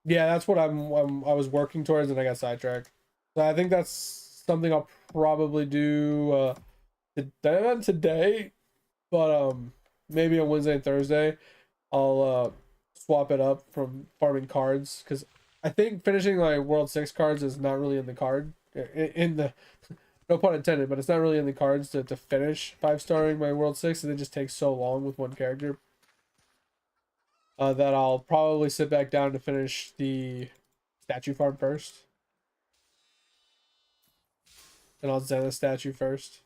Yeah, that's what I was working towards, and I got sidetracked. So I think that's something I'll probably do not today, but maybe on Wednesday and Thursday I'll swap it up from farming cards, because I think finishing like World 6 cards is not really in the card, in the, no pun intended, but it's not really in the cards to finish 5-starring my World 6, and it just takes so long with one character that I'll probably sit back down to finish the statue farm first, and I'll zen a statue first.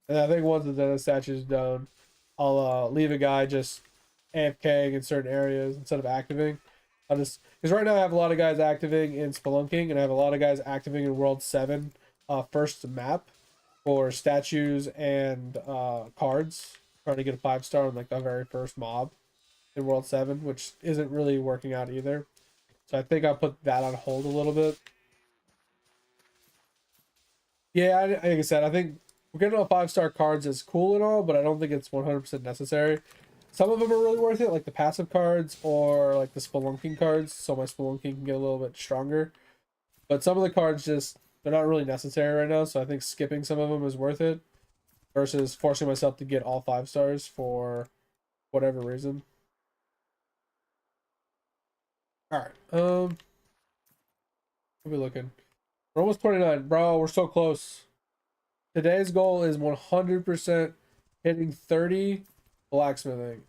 And I think once the zen statue is done, I'll leave a guy just AFKing in certain areas instead of activating. I'll just, because right now I have a lot of guys activating in Spelunking, and I have a lot of guys activating in World 7 first map for statues and cards, trying to get a 5-star on like the very first mob in World 7, which isn't really working out either. So I think I'll put that on hold a little bit. Yeah, like I said, I think we're getting all 5-star cards is cool and all, but I don't think it's 100% necessary. Some of them are really worth it, like the passive cards or like the Spelunking cards, so my Spelunking can get a little bit stronger. But some of the cards just, they're not really necessary right now, so I think skipping some of them is worth it versus forcing myself to get all 5-stars for whatever reason. Alright, we'll be looking. We're almost 29. Bro, we're so close. Today's goal is 100% hitting 30 blacksmithing.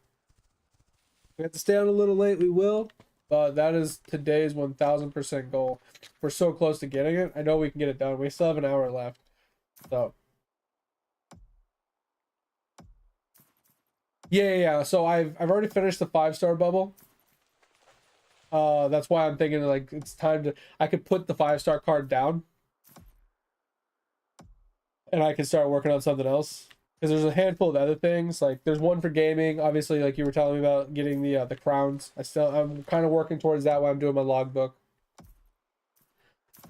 We have to stay out a little late, we will. But that is today's 1000% goal. We're so close to getting it. I know we can get it done. We still have an hour left. So. Yeah. So I've already finished the 5-star bubble. That's why I'm thinking like it's time to, I could put the 5-star card down. And I can start working on something else. Because there's a handful of other things, like there's one for gaming, obviously, like you were telling me about getting the crowns. I'm kind of working towards that while I'm doing my logbook.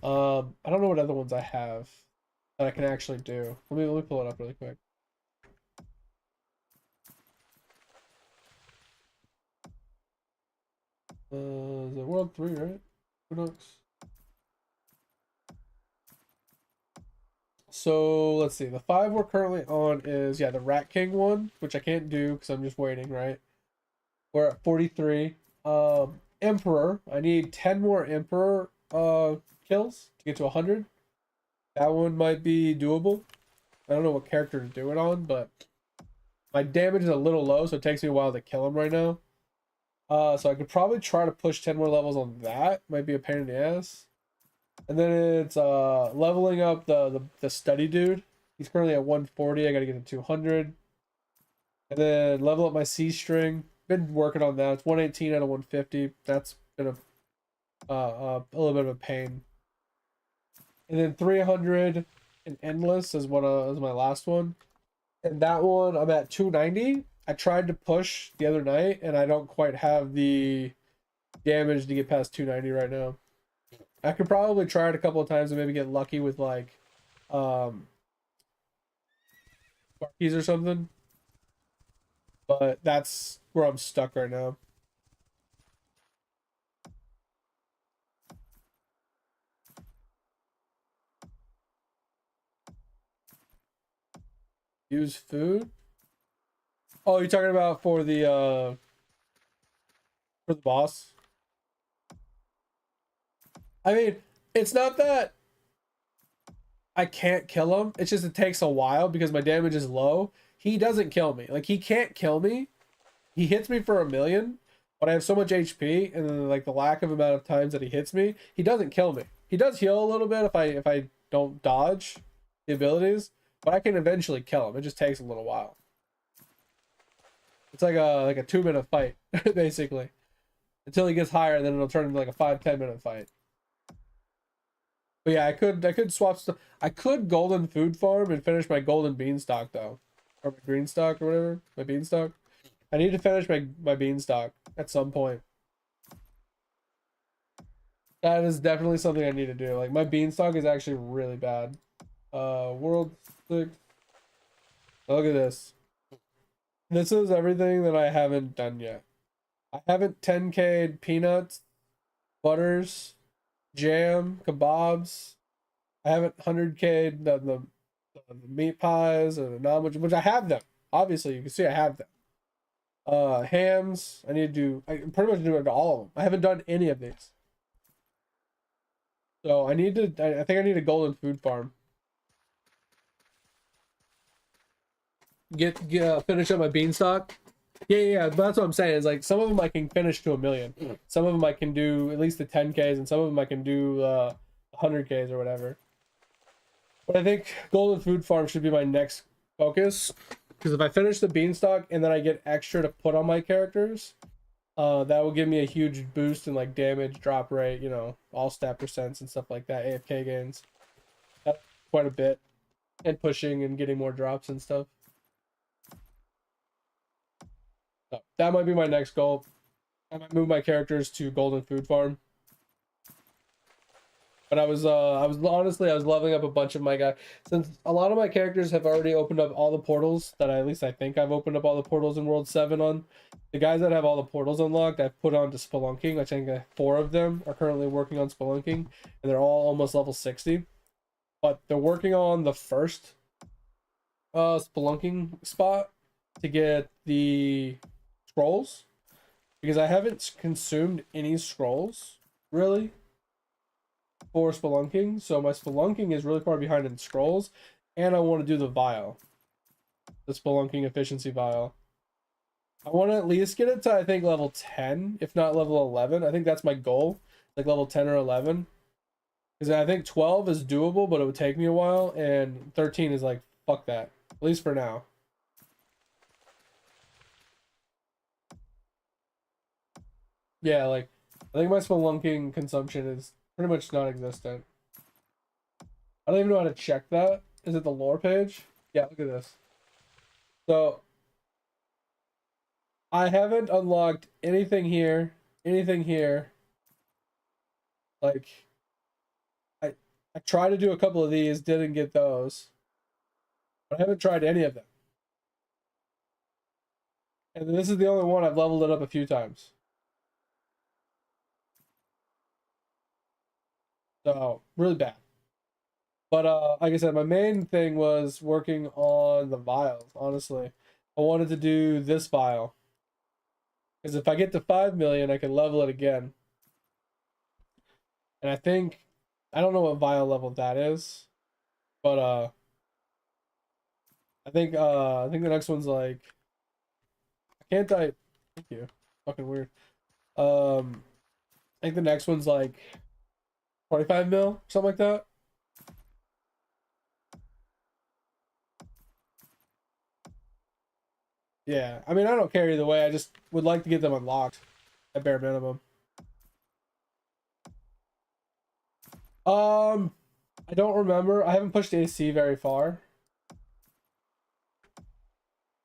I don't know what other ones I have that I can actually do. Let me pull it up really quick. Is it World 3, right? Who knows? So let's see. The 5 we're currently on is, yeah, the Rat King one, which I can't do because I'm just waiting, right? We're at 43. Emperor. I need 10 more Emperor kills to get to 100. That one might be doable. I don't know what character to do it on, but my damage is a little low, so it takes me a while to kill him right now. So I could probably try to push 10 more levels on that. Might be a pain in the ass. And then it's leveling up the study dude. He's currently at 140. I gotta get to 200. And then level up my C string. Been working on that. It's 118 out of 150. That's been a little bit of a pain. And then 300 and endless is what is my last one. And that one I'm at 290. I tried to push the other night and I don't quite have the damage to get past 290 right now. I could probably try it a couple of times and maybe get lucky with like Sparkies or something. But that's where I'm stuck right now. Use food. Oh, you're talking about for the boss? I mean, it's not that I can't kill him. It's just it takes a while because my damage is low. He doesn't kill me. Like he can't kill me. He hits me for 1,000,000, but I have so much HP, and then like the lack of amount of times that he hits me, he doesn't kill me. He does heal a little bit if I don't dodge the abilities, but I can eventually kill him. It just takes a little while. It's like a 2-minute fight, basically. Until he gets higher, then it'll turn into like a 5-10 minute fight. But yeah, I could swap stuff. I could golden food farm and finish my golden beanstalk though. Or my green stock or whatever. My beanstalk. I need to finish my beanstalk at some point. That is definitely something I need to do. Like my beanstalk is actually really bad. World 6. Look at this. This is everything that I haven't done yet. I haven't 10K'd peanuts, butters, jam, kebabs. I haven't 100K'd the meat pies or the which I have them. Obviously, you can see I have them. Hams. I need to do. I pretty much do it to all of them. I haven't done any of these. So I need to. I think I need a golden food farm. Get finish up my beanstalk. Yeah. But that's what I'm saying. Is like some of them I can finish to 1,000,000. Some of them I can do at least the 10Ks, and some of them I can do 100Ks or whatever. But I think golden food farm should be my next focus, because if I finish the beanstalk and then I get extra to put on my characters, that will give me a huge boost in like damage, drop rate, you know, all stat percents and stuff like that. AFK gains. That's quite a bit, and pushing and getting more drops and stuff. So that might be my next goal. I might move my characters to golden food farm. But I was honestly, I was leveling up a bunch of my guys, since a lot of my characters have already opened up all the portals that at least I think I've opened up all the portals in World 7 on. The guys that have all the portals unlocked, I've put on to spelunking. I think 4 of them are currently working on spelunking, and they're all almost level 60. But they're working on the first spelunking spot to get the scrolls, because I haven't consumed any scrolls really for spelunking, so my spelunking is really far behind in scrolls, and I want to do the vial, the spelunking efficiency vial. I want to at least get it to, I think, level 10, if not level 11. I think that's my goal, like level 10 or 11, because I think 12 is doable, but it would take me a while, and 13 is like, fuck that, at least for now. Yeah, like I think my spelunking consumption is pretty much non-existent. I don't even know how to check that. Is it the lore page? Yeah, look at this. So I haven't unlocked anything here, anything here. Like I tried to do a couple of these, didn't get those. But I haven't tried any of them. And this is the only one I've leveled it up a few times. So really bad. But like I said, my main thing was working on the vials, honestly. I wanted to do this vial, because if I get to 5,000,000, I can level it again. And I don't know what vial level that is, but I think the next one's like, I can't type. Thank you. Fucking weird. I think the next one's like 25 mil, something like that. Yeah, I mean, I don't care either way. I just would like to get them unlocked at bare minimum. I don't remember. I haven't pushed AC very far.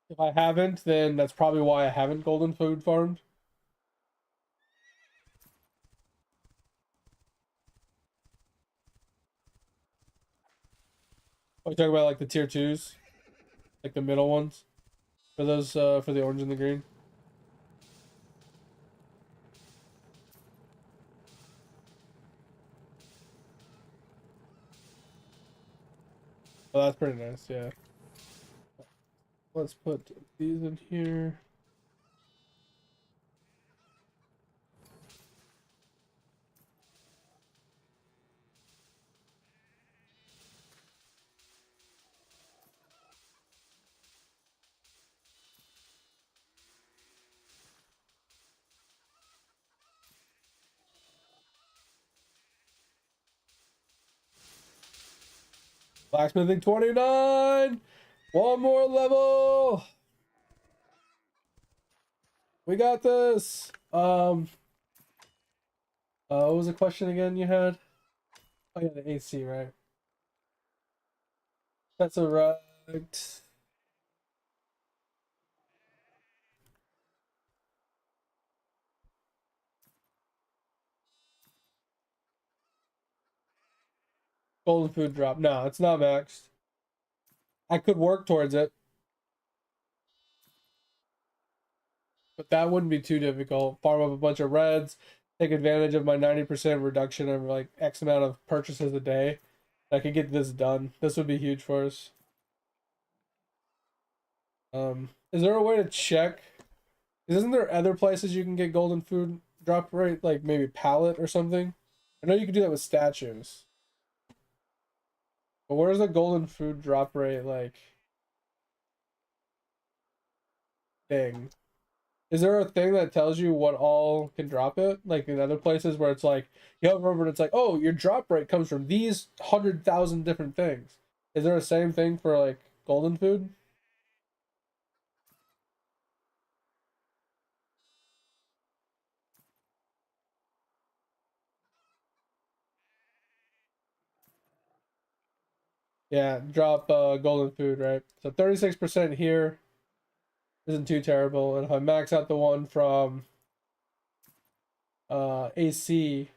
If I haven't, then that's probably why I haven't golden food farmed. Oh, you talking about like the tier twos, like the middle ones, for those for the orange and the green. Oh, that's pretty nice. Yeah. Let's put these in here. Blacksmithing 29. One more level. We got this. What was the question again you had? Oh yeah, the AC, right? That's all right. Golden food drop. No, it's not maxed. I could work towards it, but that wouldn't be too difficult. Farm up a bunch of reds, take advantage of my 90% reduction of like X amount of purchases a day. I could get this done. This would be huge for us. Is there a way to check? Isn't there other places you can get golden food drop rate, like maybe pallet or something? I know you can do that with statues. But where's the golden food drop rate like thing? Is there a thing that tells you what all can drop it? Like in other places where it's like you hover over and it's like, oh, your drop rate comes from these 100,000 different things. Is there a same thing for like golden food? Yeah, drop golden food, right? So 36% here isn't too terrible. And if I max out the one from AC,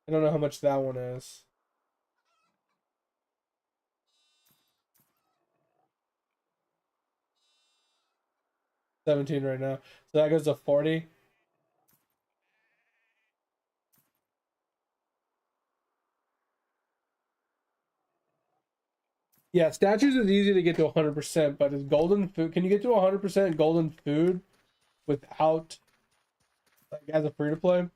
I don't know how much that one is. 17 right now. So that goes to 40. Yeah, statues is easy to get to 100%, but is golden food, can you get to 100% golden food without, like, as a free to play?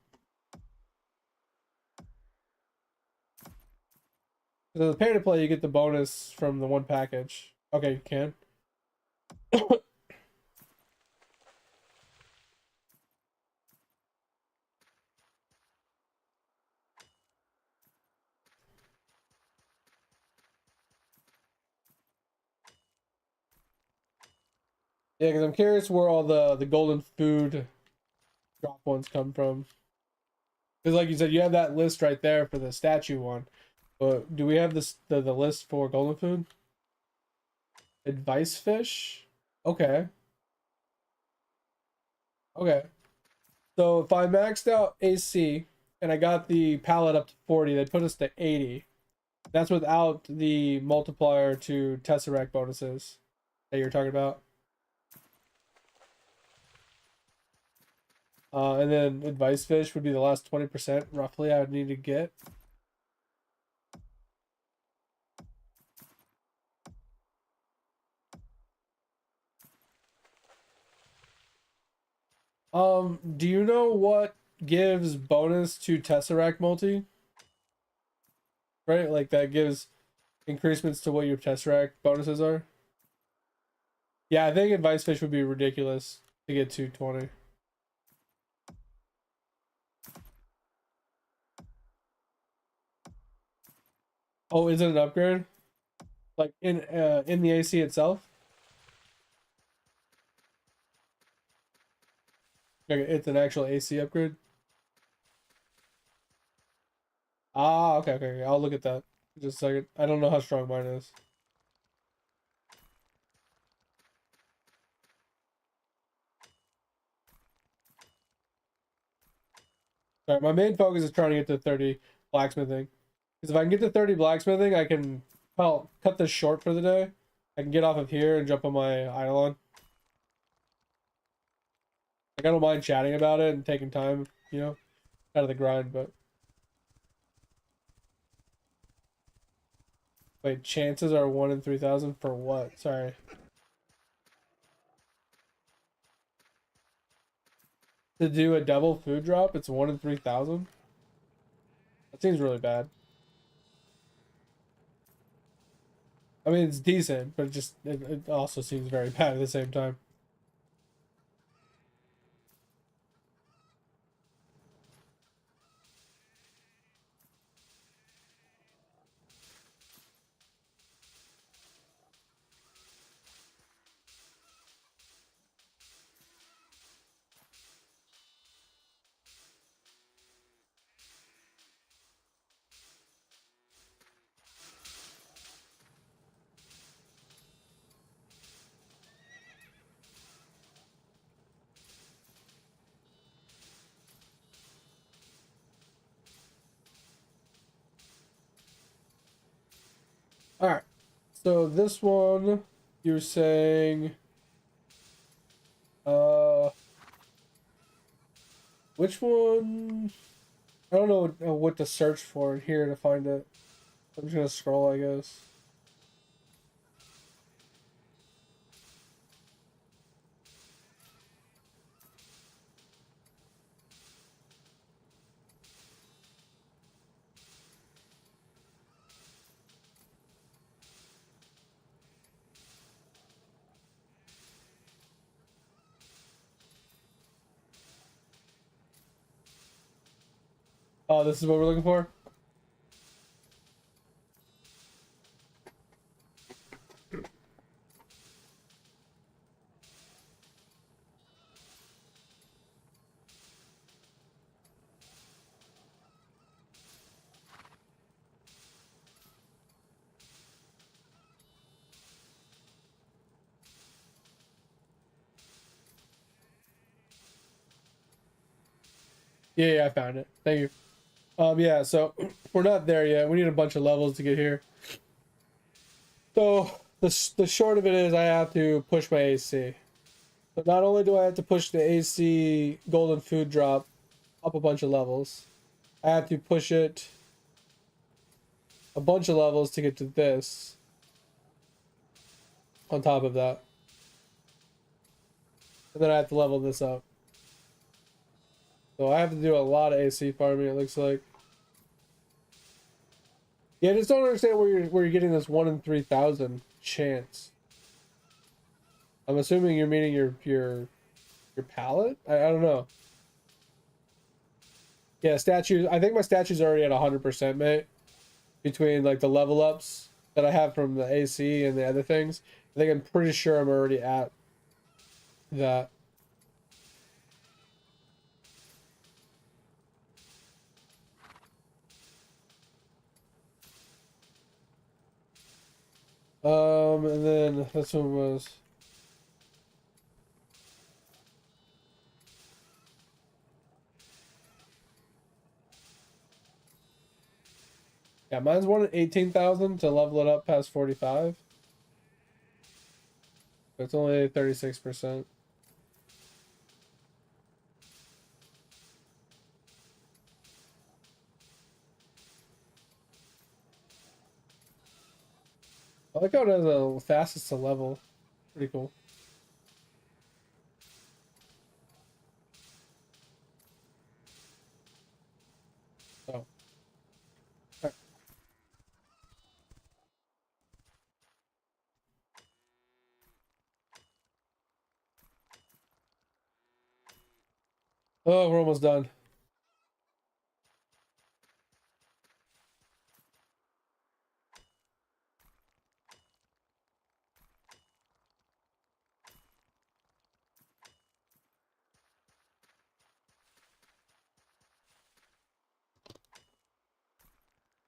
So the pay to play, you get the bonus from the one package. Okay, you can. Yeah, because I'm curious where all the golden food drop ones come from. Because like you said, you have that list right there for the statue one. But do we have this the list for golden food? Advice fish? Okay. Okay. So if I maxed out AC and I got the pallet up to 40, that put us to 80. That's without the multiplier to Tesseract bonuses that you're talking about. And then advice fish would be the last 20% roughly I would need to get. Do you know what gives bonus to Tesseract multi? Right? Like that gives increasements to what your Tesseract bonuses are. Yeah, I think advice fish would be ridiculous to get 220. Oh, is it an upgrade? Like in the AC itself? Okay, it's an actual AC upgrade. Ah, okay, okay, okay. I'll look at that. Just a second. I don't know how strong mine is. All right, my main focus is trying to get to 30 blacksmithing. Because if I can get to 30 blacksmithing, I can, well, cut this short for the day. I can get off of here and jump on my Eidolon. Like, I don't mind chatting about it and taking time, you know, out of the grind, but... Wait, chances are 1 in 3,000 for what? Sorry. To do a double food drop, it's 1 in 3,000? That seems really bad. I mean, it's decent, but it also seems very bad at the same time. All right. So this one, you're saying, uh, which one? I don't know what to search for in here to find it. I'm just gonna scroll, I guess. Oh, this is what we're looking for? Yeah, yeah, I found it. Thank you. Yeah, so we're not there yet. We need a bunch of levels to get here. So the short of it is I have to push my AC. So not only do I have to push the AC golden food drop up a bunch of levels, I have to push it a bunch of levels to get to this on top of that. And then I have to level this up. So I have to do a lot of AC farming, it looks like. Yeah, I just don't understand where you're getting this 1 in 3,000 chance. I'm assuming you're meaning your palette? I don't know. Yeah, statues. I think my statue's already at 100%, mate. Between like the level ups that I have from the AC and the other things. I think I'm pretty sure I'm already at that. And then this one was... Yeah, mine's 1 in 18,000 to level it up past 45. It's only 36%. I like how it has the fastest to level. Pretty cool. Oh. Oh, we're almost done.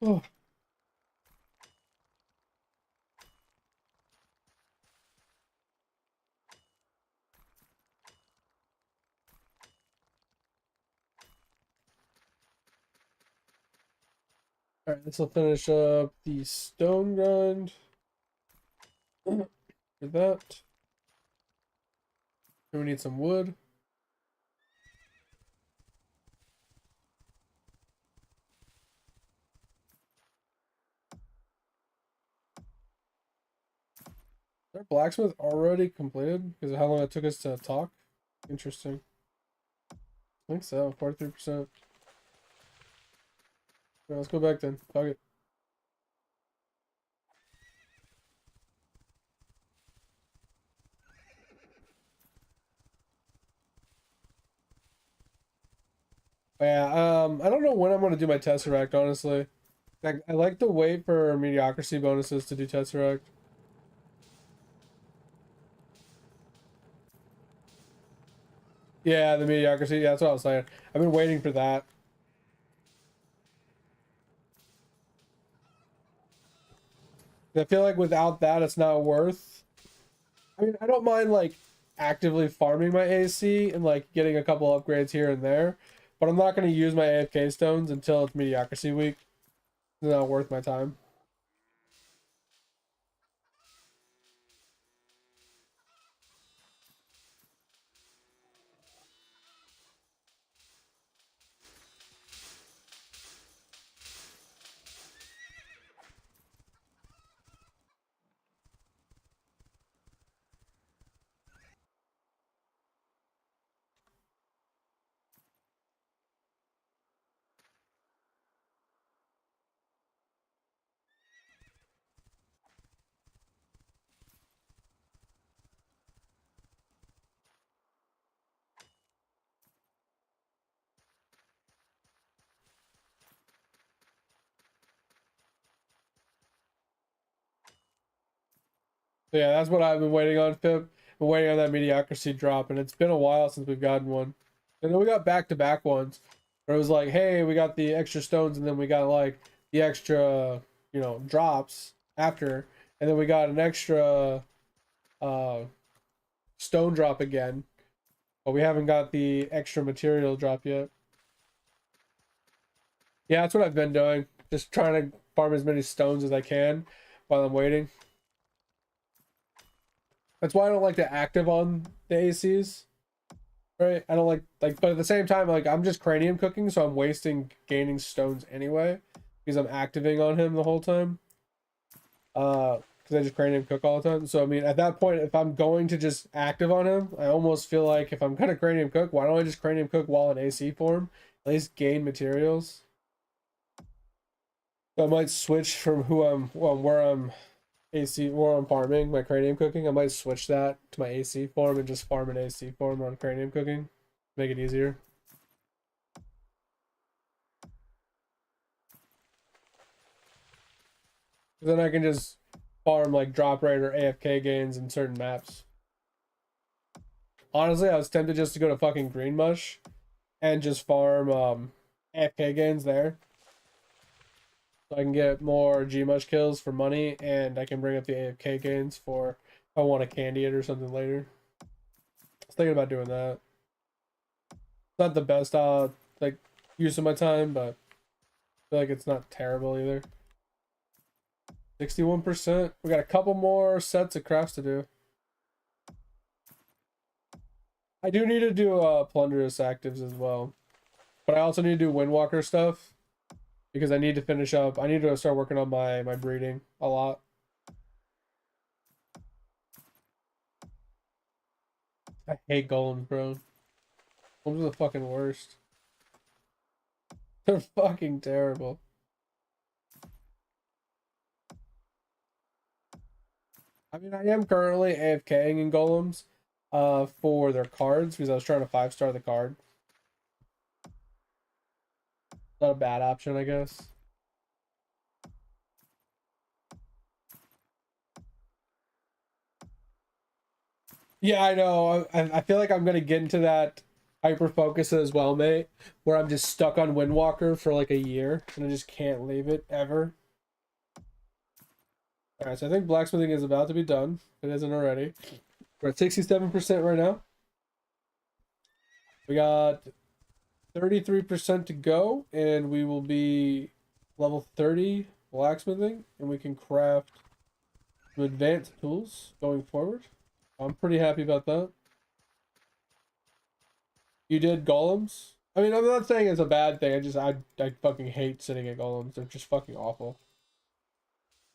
Oh. All right, this will finish up the stone grind for that. And we need some wood. Is our blacksmith already completed because of how long it took us to talk? Interesting. I think so. 43%. Right, let's go back then. Fuck it. Yeah, I don't know when I'm gonna do my Tesseract, honestly. I like to wait for mediocrity bonuses to do Tesseract. Yeah, the mediocrity, yeah, that's what I was saying. I've been waiting for that. I feel like without that, it's not worth. I mean, I don't mind like actively farming my AC and like getting a couple upgrades here and there, but I'm not going to use my AFK stones until it's mediocrity week. It's not worth my time. So yeah, that's what I've been waiting on, Pip. Been waiting on that mediocrity drop, and it's been a while since we've gotten one. And then we got back-to-back ones where it was like, hey, we got the extra stones, and then we got like the extra, drops after, and then we got an extra uh stone drop again, but we haven't got the extra material drop yet. Yeah, that's what I've been doing. Just trying to farm as many stones as I can while I'm waiting. That's why I don't like to active on the ACs. Right? I don't like but at the same time, like I'm just cranium cooking, so I'm wasting gaining stones anyway. Because I'm activating on him the whole time. Because I just cranium cook all the time. So I mean at that point, if I'm going to just active on him, I almost feel like if I'm gonna cranium cook, why don't I just cranium cook while in AC form? At least gain materials. So I might switch from where I'm AC where I'm farming my cranium cooking. I might switch that to my AC form and just farm an AC form on cranium cooking. Make it easier. Then I can just farm like drop rate or AFK gains in certain maps. Honestly, I was tempted just to go to fucking Green Mush and just farm AFK gains there. So I can get more Gmush kills for money, and I can bring up the AFK gains for if I want to candy it or something later. I was thinking about doing that. It's not the best like use of my time, but I feel like it's not terrible either. 61%. We got a couple more sets of crafts to do. I do need to do plunderous actives as well, but I also need to do windwalker stuff because I need to finish up. I need to start working on my breeding a lot. I hate golems, bro. Golems are the fucking worst. They're fucking terrible. I mean, I am currently AFKing in golems for their cards because I was trying to 5-star the card. Not a bad option, I guess. Yeah, I know. I feel like I'm gonna get into that. hyper focus as well, mate, where I'm just stuck on Windwalker for like a year and I just can't leave it ever. Alright, so I think blacksmithing is about to be done. If it isn't already. We're at 67% right now. We got 33% to go, and we will be level 30 blacksmithing, and we can craft some advanced tools going forward. I'm pretty happy about that. You did golems? I mean, I'm not saying it's a bad thing. I fucking hate sitting at golems. They're just fucking awful.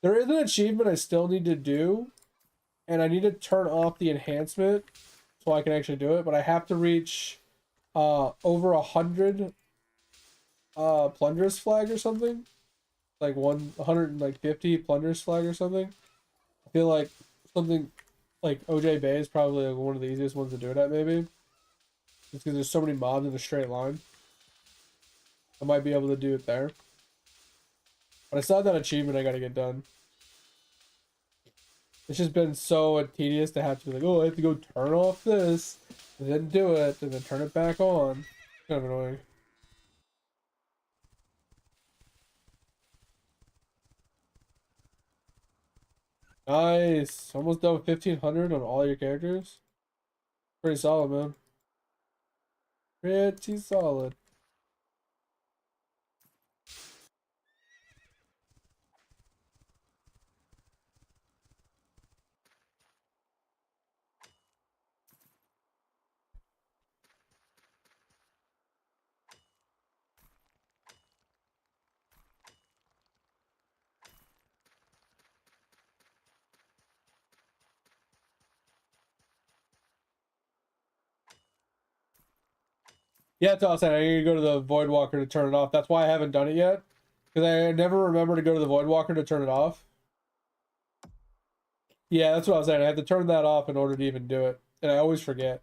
There is an achievement I still need to do, and I need to turn off the enhancement so I can actually do it, but I have to reach over 100 plunderous flag or something. Like 150 plunderous flag or something. I feel like something like OJ Bay is probably like one of the easiest ones to do it at, maybe. Just because there's so many mobs in a straight line. I might be able to do it there. But I saw that achievement I gotta get done. It's just been so tedious to have to be like, oh, I have to go turn off this, and then do it, and then turn it back on. It's kind of annoying. Nice. Almost done with 1,500 on all your characters. Pretty solid, man. Pretty solid. Yeah, that's all I'm saying. I need to go to the Voidwalker to turn it off. That's why I haven't done it yet. Because I never remember to go to the Voidwalker to turn it off. Yeah, that's what I was saying. I have to turn that off in order to even do it. And I always forget.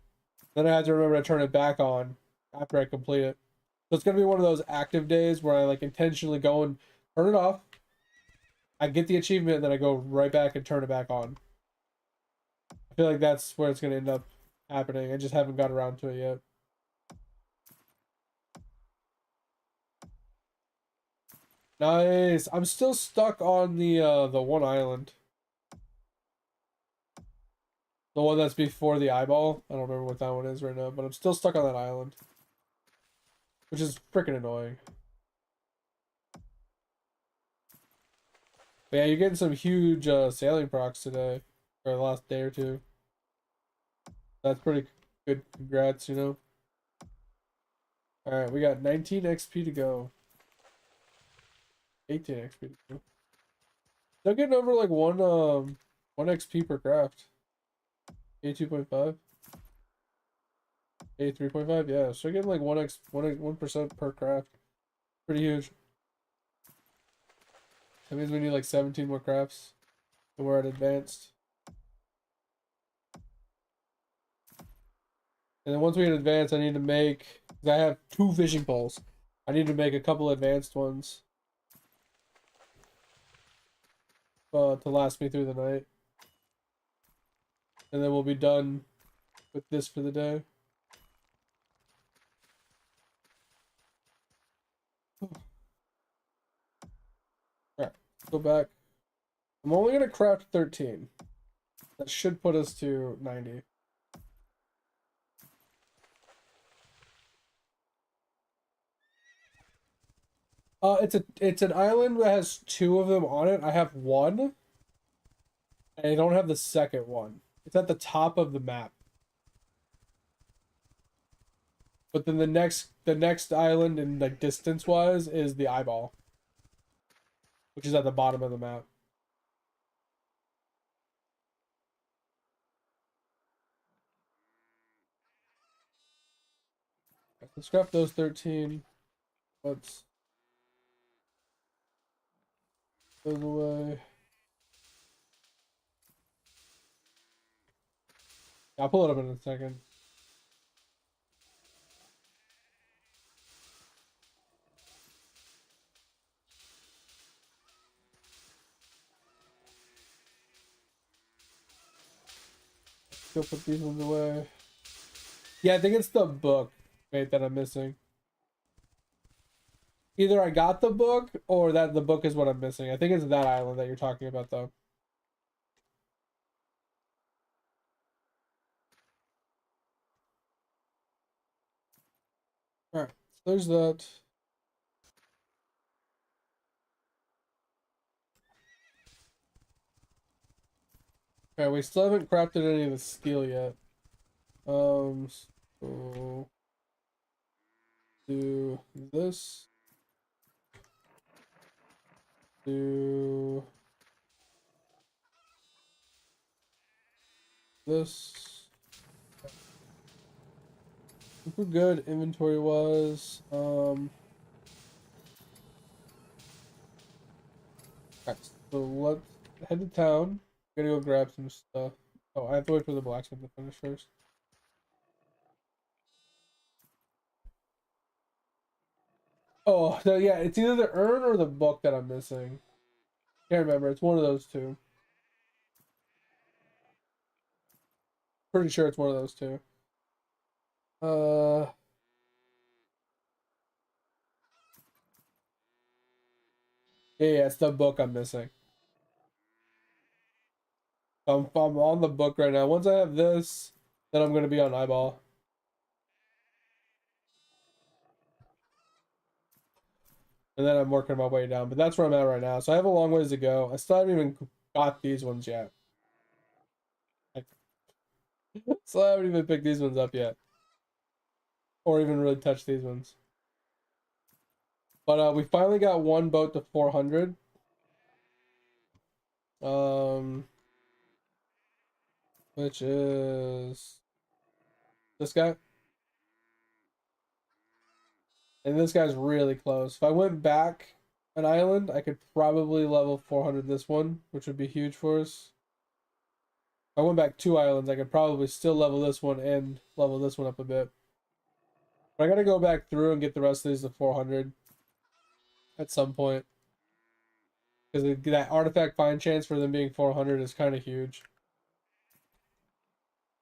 Then I have to remember to turn it back on after I complete it. So it's going to be one of those active days where I like intentionally go and turn it off. I get the achievement, and then I go right back and turn it back on. I feel like that's where it's going to end up happening. I just haven't got around to it yet. Nice. I'm still stuck on the one island. The one that's before the eyeball. I don't remember what that one is right now, but I'm still stuck on that island. Which is freaking annoying. But yeah, you're getting some huge sailing procs today. Or the last day or two. That's pretty good. Congrats, you know. Alright, we got 19 XP to go. 18 XP to go. Still getting over like one XP per craft. A 2.5. A 3.5, yeah. So getting like 1% per craft. Pretty huge. That means we need like 17 more crafts. And we're at advanced. And then once we get advanced, I need to make, because I have 2 fishing poles. I need to make a couple advanced ones. To last me through the night. And then we'll be done with this for the day. Alright, go back. I'm only going to craft 13. That should put us to 90. It's an island that has 2 of them on it. I have 1. And I don't have the second one. It's at the top of the map. But then the next island in like distance wise is the eyeball. Which is at the bottom of the map. Let's craft those 13. Let's those away. I'll pull it up in a second. Go put these ones away. Yeah, I think it's the book. Wait, that I'm missing. Either I got the book or that the book is what I'm missing. I think it's that island that you're talking about, though. All right, so there's that. Okay, we still haven't crafted any of the steel yet. So do this. Do this. I think we're good inventory wise. Right, so let's head to town. Gotta go grab some stuff. Oh, I have to wait for the blacksmith to finish first. Oh, so yeah, it's either the urn or the book that I'm missing. Can't remember. It's one of those two. Pretty sure it's one of those two. Uh, yeah, it's the book I'm missing. I'm on the book right now. Once I have this, then I'm gonna be on eyeball. And then I'm working my way down. But that's where I'm at right now. So I have a long ways to go. I still haven't even got these ones yet. I still haven't even picked these ones up yet. Or even really touched these ones. But we finally got one boat to 400. Which is this guy. And this guy's really close. If I went back an island, I could probably level 400 this one, which would be huge for us. If I went back 2 islands, I could probably still level this one and level this one up a bit. But I gotta go back through and get the rest of these to 400 at some point. Because that artifact find chance for them being 400 is kind of huge.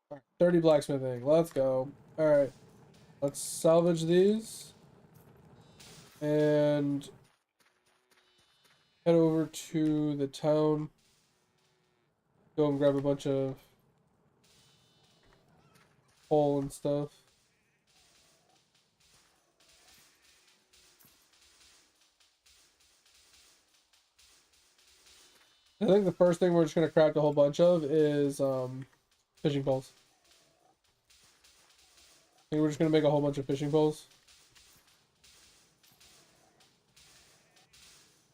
All right, 30 blacksmithing. Let's go. Alright. Let's salvage these. And head over to the town. Go and grab a bunch of coal and stuff. I think the first thing we're just gonna craft a whole bunch of is fishing poles. I think we're just gonna make a whole bunch of fishing poles.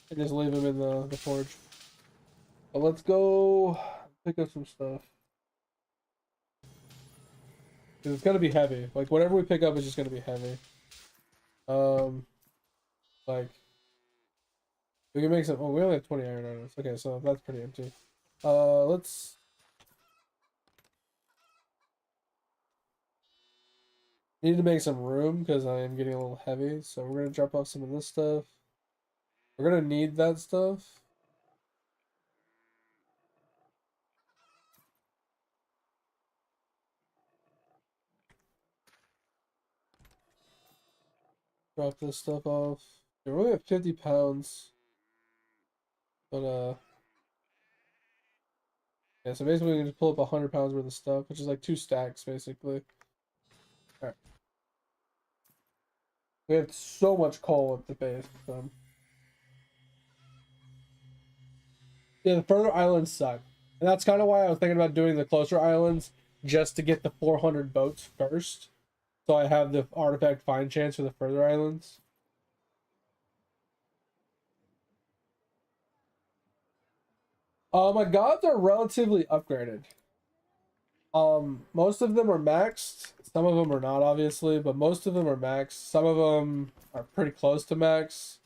And just leave them in the forge. But let's go pick up some stuff. Because it's gonna be heavy. Like whatever we pick up is just gonna be heavy. Like we can make some. Oh, we only have 20 iron arrows. Okay, so that's pretty empty. Let's. Need to make some room because I am getting a little heavy. So we're gonna drop off some of this stuff. We're gonna need that stuff. Drop this stuff off. We're only at 50 pounds. But yeah, so basically we can just pull up 100 pounds worth of stuff, which is like 2 stacks basically. Alright. We have so much coal at the base, so. Yeah, the further islands suck. And that's kind of why I was thinking about doing the closer islands just to get the 400 boats first. So I have the artifact find chance for the further islands. My gods are relatively upgraded. Most of them are maxed. Some of them are not, obviously, but most of them are maxed. Some of them are pretty close to max.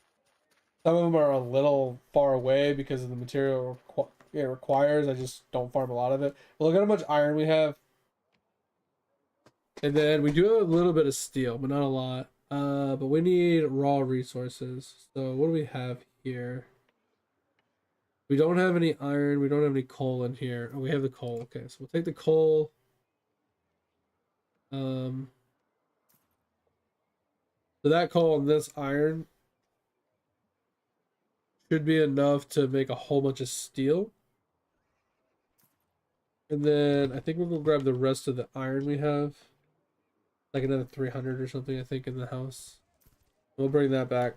Some of them are a little far away because of the material it requires. I just don't farm a lot of it. But look at how much iron we have. And then we do have a little bit of steel, but not a lot. But we need raw resources. So what do we have here? We don't have any iron. We don't have any coal in here. Oh, we have the coal. Okay, so we'll take the coal. So that coal and this iron should be enough to make a whole bunch of steel. And then I think we'll go grab the rest of the iron we have. Like another 300 or something, I think, in the house. We'll bring that back.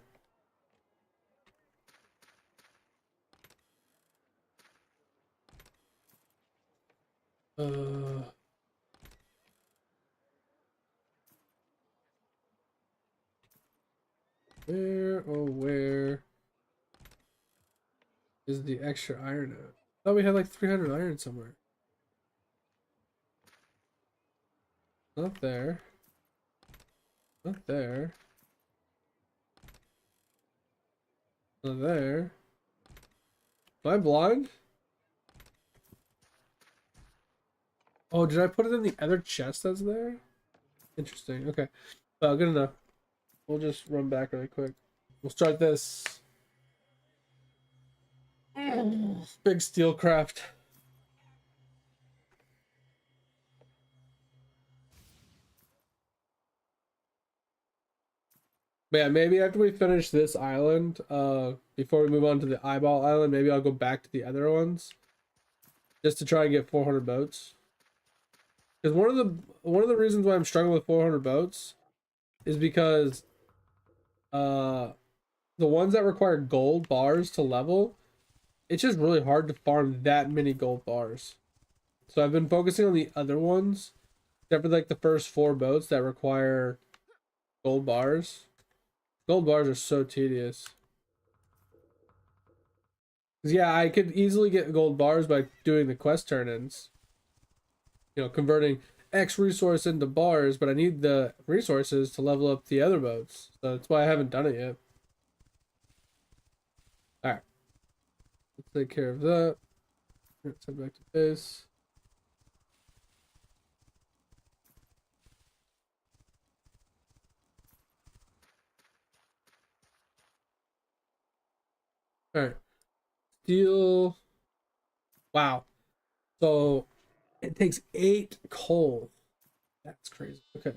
Where, oh, where is the extra iron at? I thought we had like 300 iron somewhere. Not there. Not there. Not there. Am I blind? Oh, did I put it in the other chest that's there? Interesting. Okay. Well, good enough. We'll just run back really quick. We'll start this big steel craft. But yeah, maybe after we finish this island, before we move on to the eyeball island, maybe I'll go back to the other ones just to try and get 400 boats. Because one of the reasons why I'm struggling with 400 boats is because the ones that require gold bars to level, it's just really hard to farm that many gold bars. So I've been focusing on the other ones, except for like the first 4 boats that require gold bars. Gold bars are so tedious. 'Cause yeah, I could easily get gold bars by doing the quest turn-ins. You know, converting X resource into bars, but I need the resources to level up the other boats. So that's why I haven't done it yet. Alright. Let's take care of that. Let's head back to base. Alright. Steel. Wow. So it takes 8 coal. That's crazy. Okay.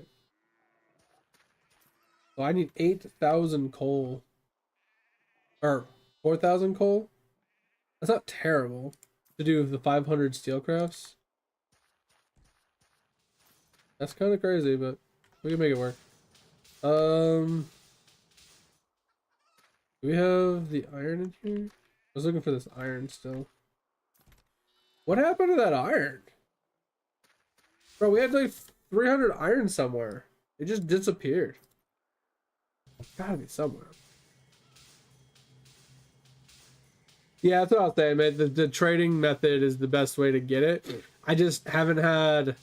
So I need 8,000 coal. Or 4,000 coal? That's not terrible to do the 500 steel crafts. That's kind of crazy, but we can make it work. Do we have the iron in here? I was looking for this iron still. What happened to that iron? Bro, we had like 300 iron somewhere. It just disappeared. Gotta be somewhere. Yeah, that's what I was saying, man. The trading method is the best way to get it. I just haven't had...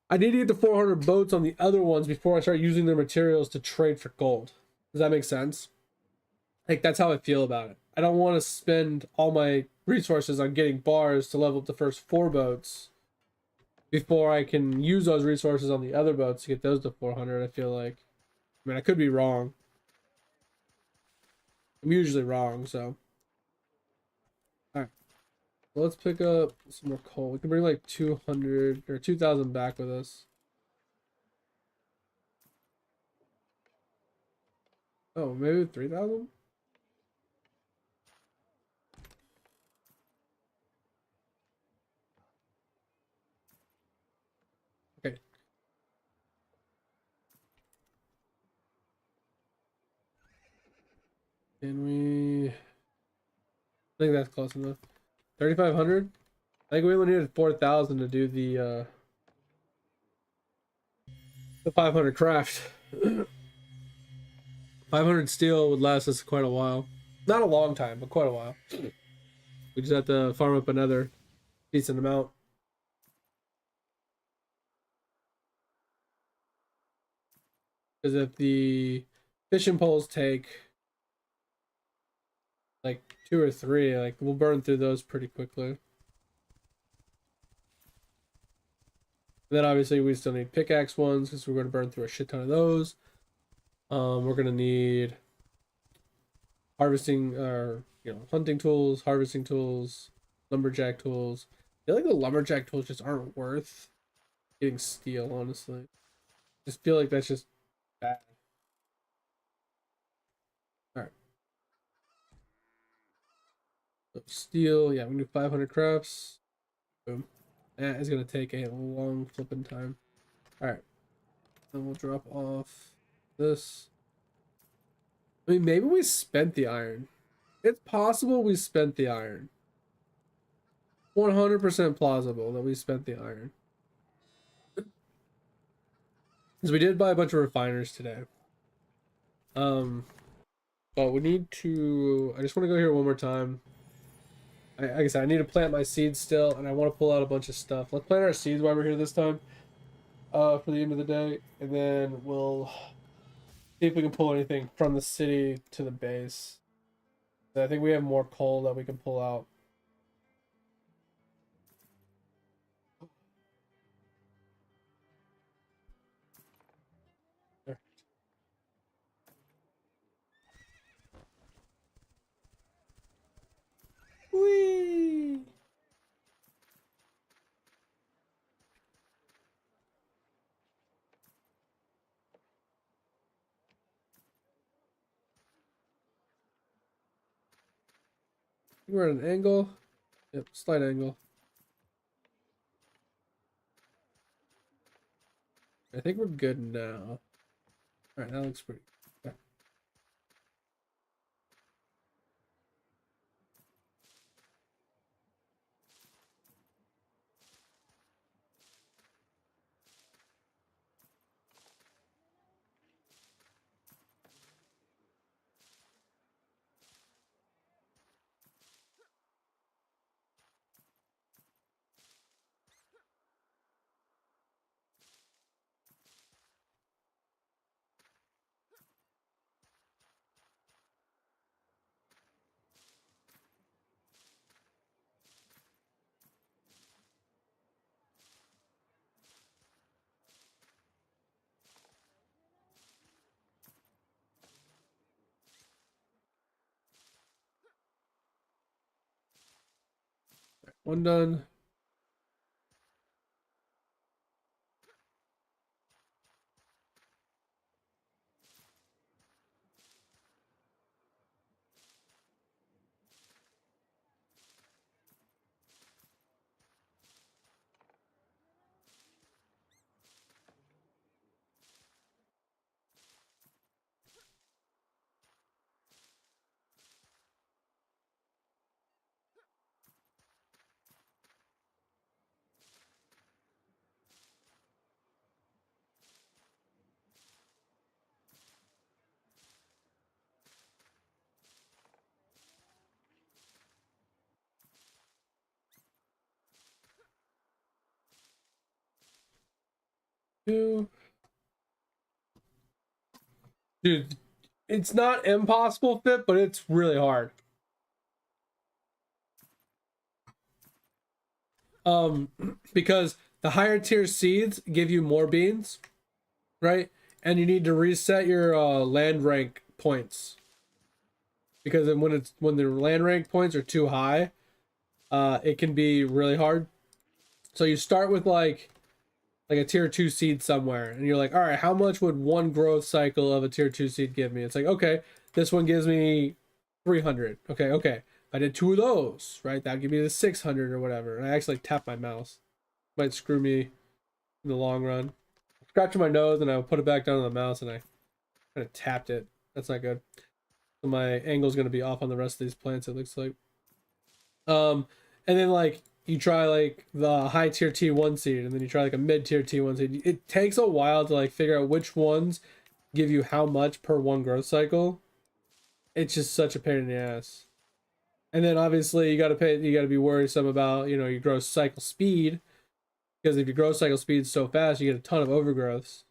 I need to get to 400 boats on the other ones before I start using their materials to trade for gold. Does that make sense? Like, that's how I feel about it. I don't want to spend all my resources on getting bars to level up the first 4 boats before I can use those resources on the other boats to get those to 400, I feel like. I mean, I could be wrong. I'm usually wrong, so. Alright. Well, let's pick up some more coal. We can bring like 200 or 2,000 back with us. Oh, maybe 3,000? Okay. Can we... I think that's close enough. 3,500? I think we only needed 4,000 to do the 500 craft. 500 steel would last us quite a while. Not a long time, but quite a while. We just have to farm up another decent amount. Because if the fishing poles take like 2 or 3, like we'll burn through those pretty quickly. And then obviously we still need pickaxe ones because we're going to burn through a shit ton of those. We're going to need harvesting or hunting tools, harvesting tools, lumberjack tools. I feel like the lumberjack tools just aren't worth getting steel, honestly. Just feel like that's just bad. So steel, yeah, we can do 500 crafts. Boom. That is gonna take a long flipping time. All right, then we'll drop off this. I mean, maybe we spent the iron. It's possible we spent the iron. 100% plausible that we spent the iron. Because we did buy a bunch of refiners today. But we need to. I just want to go here one more time. Like I said, I need to plant my seeds still, and I want to pull out a bunch of stuff. Let's plant our seeds while we're here this time. For the end of the day, and then we'll see if we can pull anything from the city to the base. I think we have more coal that we can pull out. There. Whee! We're at an angle. Yep, slight angle. I think we're good now. Alright, that looks pretty good. Okay. One done. Two. Dude, it's not impossible fit, but it's really hard. Because the higher tier seeds give you more beans, right? And you need to reset your land rank points. Because then when the land rank points are too high, it can be really hard. So you start with like a tier 2 seed somewhere, and you're like, all right, how much would one growth cycle of a tier 2 seed give me? It's like, okay, this one gives me 300. Okay. If I did two of those, right, that'd give me the 600 or whatever. And I actually tapped my mouse. Might screw me in the long run. Scratching my nose, and I put it back down on the mouse, and I kind of tapped it. That's not good. So my angle's going to be off on the rest of these plants, it looks like. And then like you try like the high tier T1 seed, and then you try like a mid tier T1 seed. It takes a while to like figure out which ones give you how much per one growth cycle. It's just such a pain in the ass. And then obviously you got to be worrisome about, you know, your growth cycle speed, because if your growth cycle speed is so fast, you get a ton of overgrowths.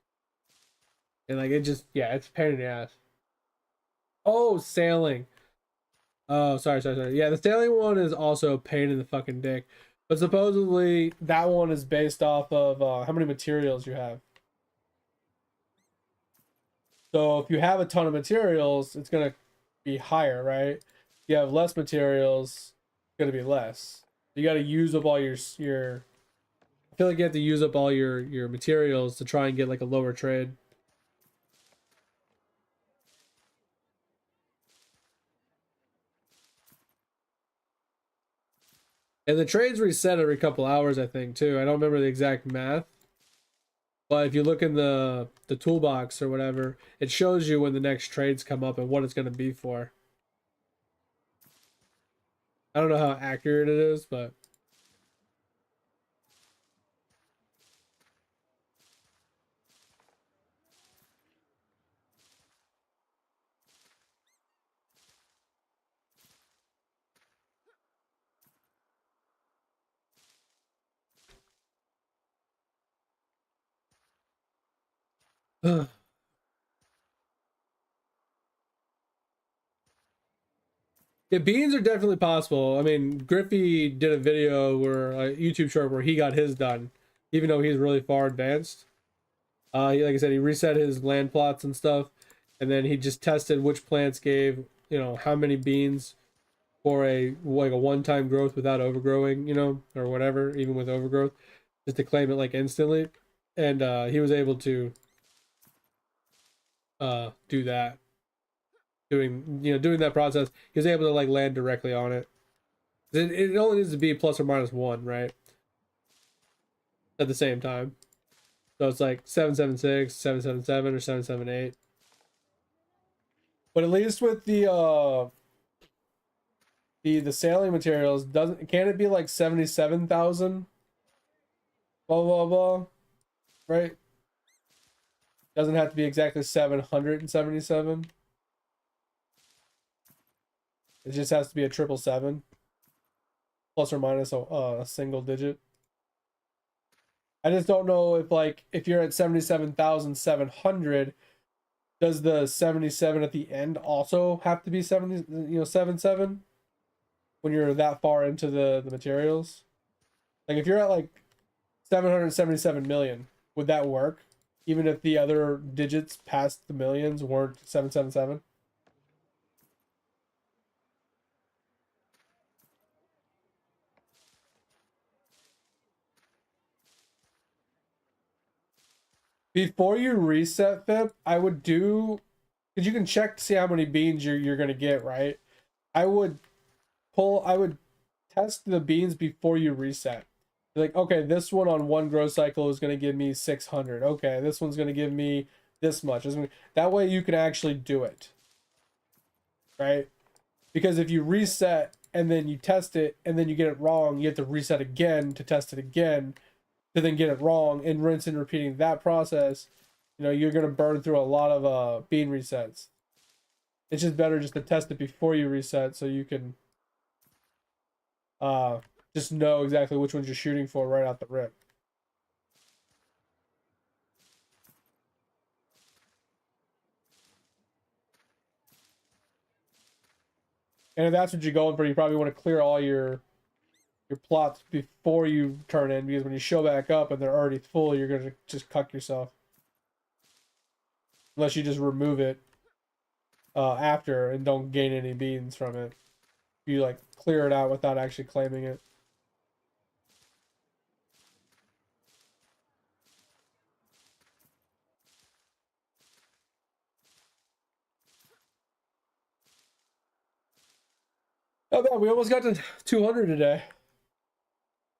And like it just, yeah, it's a pain in the ass. Oh, sailing. Oh, sorry. Yeah, the sailing one is also a pain in the fucking dick. But supposedly that one is based off of how many materials you have. So if you have a ton of materials, it's gonna be higher, right? If you have less materials, it's gonna be less. You got to use up all your. I feel like you have to use up all your materials to try and get like a lower trade. And the trades reset every couple hours, I think, too. I don't remember the exact math. But if you look in the toolbox or whatever, it shows you when the next trades come up and what it's going to be for. I don't know how accurate it is, but yeah, beans are definitely possible. I mean, Griffey did a video where a YouTube short where he got his done, even though he's really far advanced. Like I said, he reset his land plots and stuff, and then he just tested which plants gave, how many beans for a one-time growth without overgrowing, or whatever, even with overgrowth, just to claim it like instantly. And he was able to do that, doing that process. He was able to like land directly on it. It only needs to be plus or minus one, right? At the same time. So it's like 776, 777, or 778. But at least with the sailing materials, can it be like 77,000? Blah blah blah. Right? Doesn't have to be exactly 777. It just has to be a 777. Plus or minus a single digit. I just don't know if you're at 77,700, does the 77 at the end also have to be 77 when you're that far into the materials? Like if you're at like 777 million, would that work? Even if the other digits past the millions weren't 777? Before you reset FIP, I would do, because you can check to see how many beans you're gonna get, right? I would I would test the beans before you reset. Like, okay, this one on one growth cycle is gonna give me 600. Okay, this one's gonna give me this much. That way you can actually do it, right? Because if you reset and then you test it and then you get it wrong, you have to reset again to test it again to then get it wrong, and rinse and repeating that process. You're gonna burn through a lot of bean resets. It's just better just to test it before you reset so you can uh just know exactly which ones you're shooting for right out the rip. And if that's what you're going for, you probably want to clear all your plots before you turn in, because when you show back up and they're already full, you're gonna just cuck yourself. Unless you just remove it after and don't gain any beans from it. You like clear it out without actually claiming it. Oh man, we almost got to 200 today.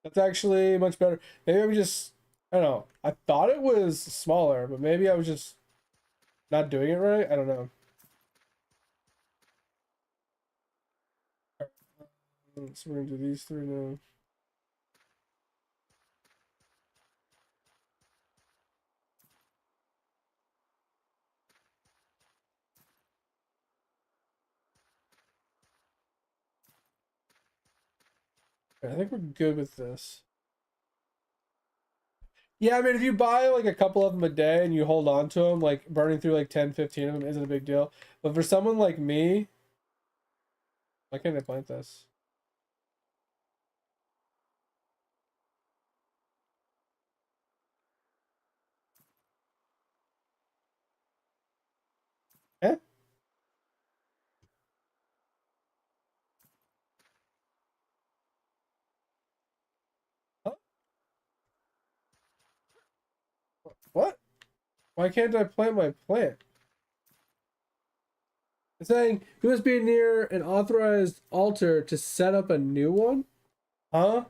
That's actually much better. Maybe I'm just, I don't know. I thought it was smaller, but maybe I was just not doing it right. I don't know. So we're gonna do these three now. I think we're good with this. Yeah, I mean, if you buy like a couple of them a day and you hold on to them, like burning through like 10, 15 of them isn't a big deal. But for someone like me, why can't I plant this? Eh? Huh? What? Why can't I plant my plant? It's saying you must be near an authorized altar to set up a new one? Huh?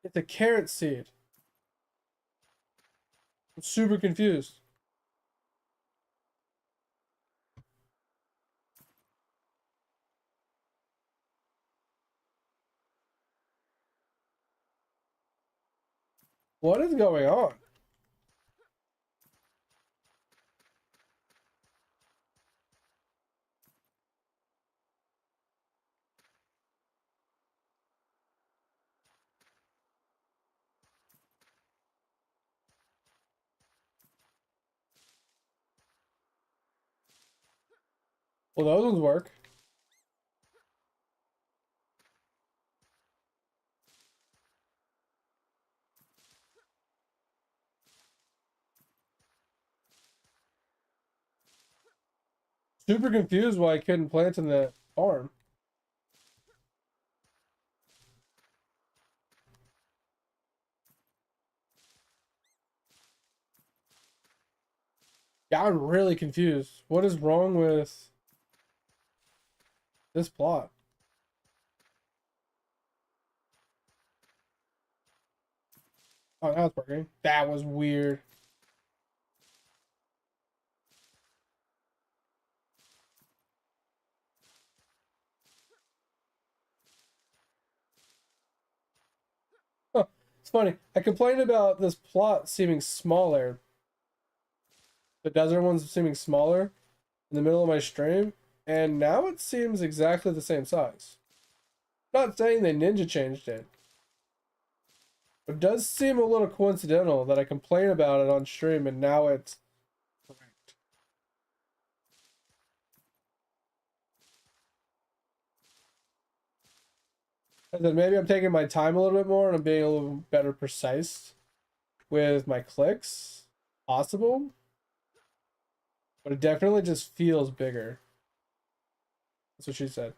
It's a carrot seed. I'm super confused. What is going on? Well, those ones work. Super confused why I couldn't plant in the farm. Yeah, I'm really confused. What is wrong with this plot? Oh, now it's working. That was weird. Huh. It's funny. I complained about this plot seeming smaller. The desert one's seeming smaller in the middle of my stream, and now it seems exactly the same size. Not saying they ninja changed it, but it does seem a little coincidental that I complain about it on stream and now it's correct. And then maybe I'm taking my time a little bit more and I'm being a little better precise with my clicks. Possible, but it definitely just feels bigger. That's what she said.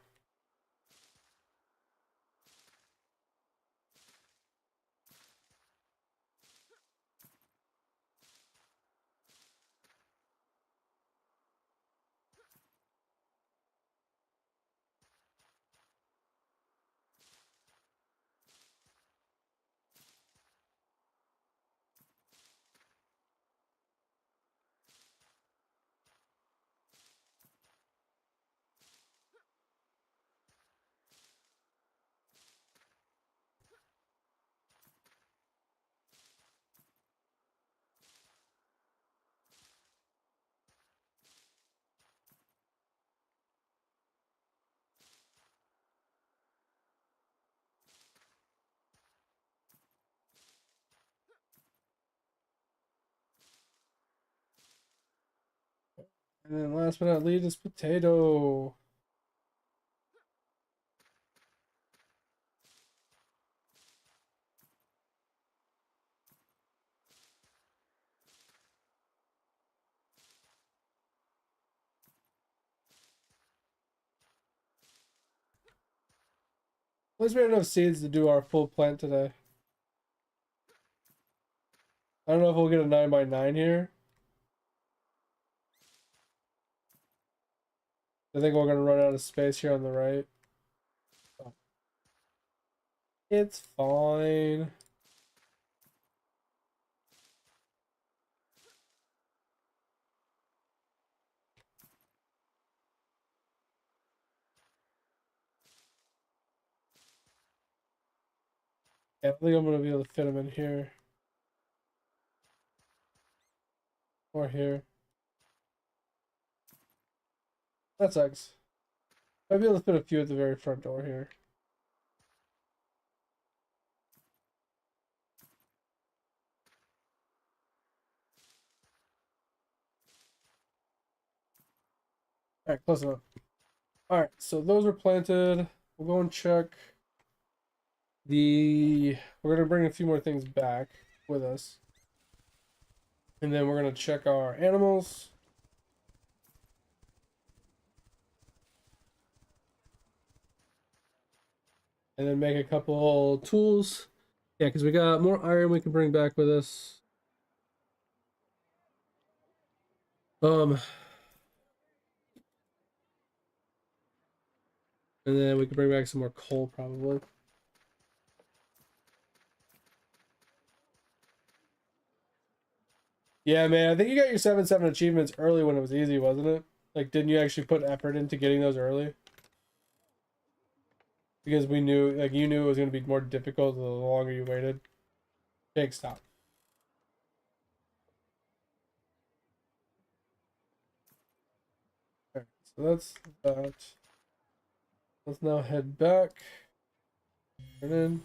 And then last but not least is potato. At least we have enough seeds to do our full plant today. I don't know if we'll get a 9x9 here. I think we're going to run out of space here on the right. It's fine. Yeah, I think I'm going to be able to fit them in here. Or here. That sucks. I'll be able to fit a few at the very front door here. Alright, close enough. Alright, so those are planted. We'll go and check the... We're going to bring a few more things back with us. And then we're going to check our animals. And then make a couple tools. Yeah, because we got more iron we can bring back with us. And then we can bring back some more coal, probably. Yeah, man, I think you got your 7-7 achievements early when it was easy, wasn't it? Like, didn't you actually put effort into getting those early? Because we knew, like, you knew it was going to be more difficult the longer you waited. Jake, stop. Alright, so that's that. Let's now head back. Turn in.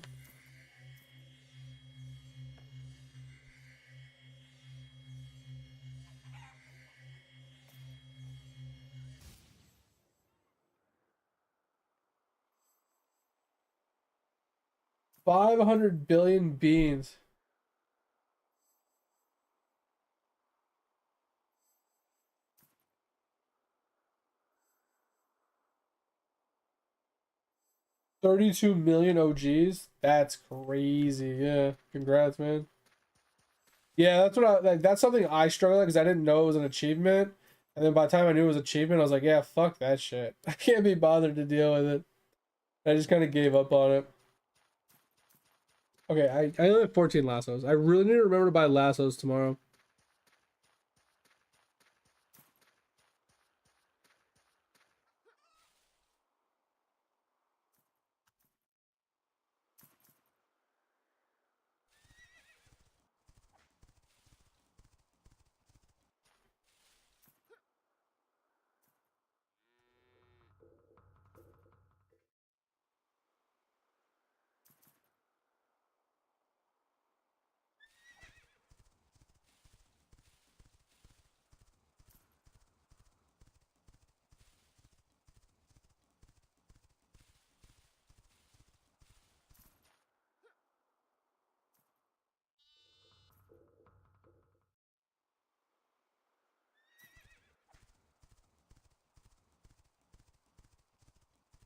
$500 billion beans. $32 million OGs. That's crazy. Yeah, congrats, man. Yeah, that's what I like. That's something I struggle with because I didn't know it was an achievement, and then by the time I knew it was an achievement, I was like, yeah, fuck that shit. I can't be bothered to deal with it. I just kind of gave up on it. Okay, I only have 14 lassos. I really need to remember to buy lassos tomorrow.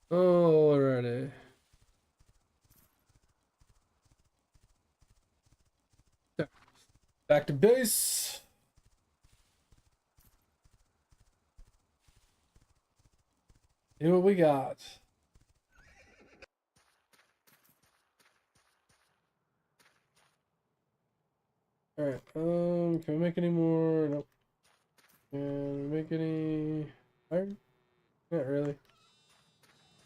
Alrighty. Back to base. See what we got. Alright, can we make any more? Nope. Can we make any iron? Not really.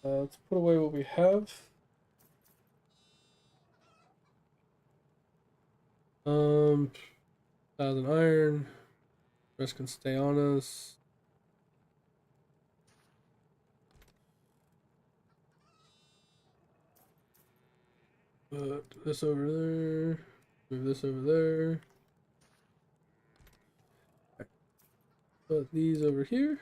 Let's put away what we have. 1,000 iron. Rest can stay on us. Put this over there. Move this over there. Put these over here.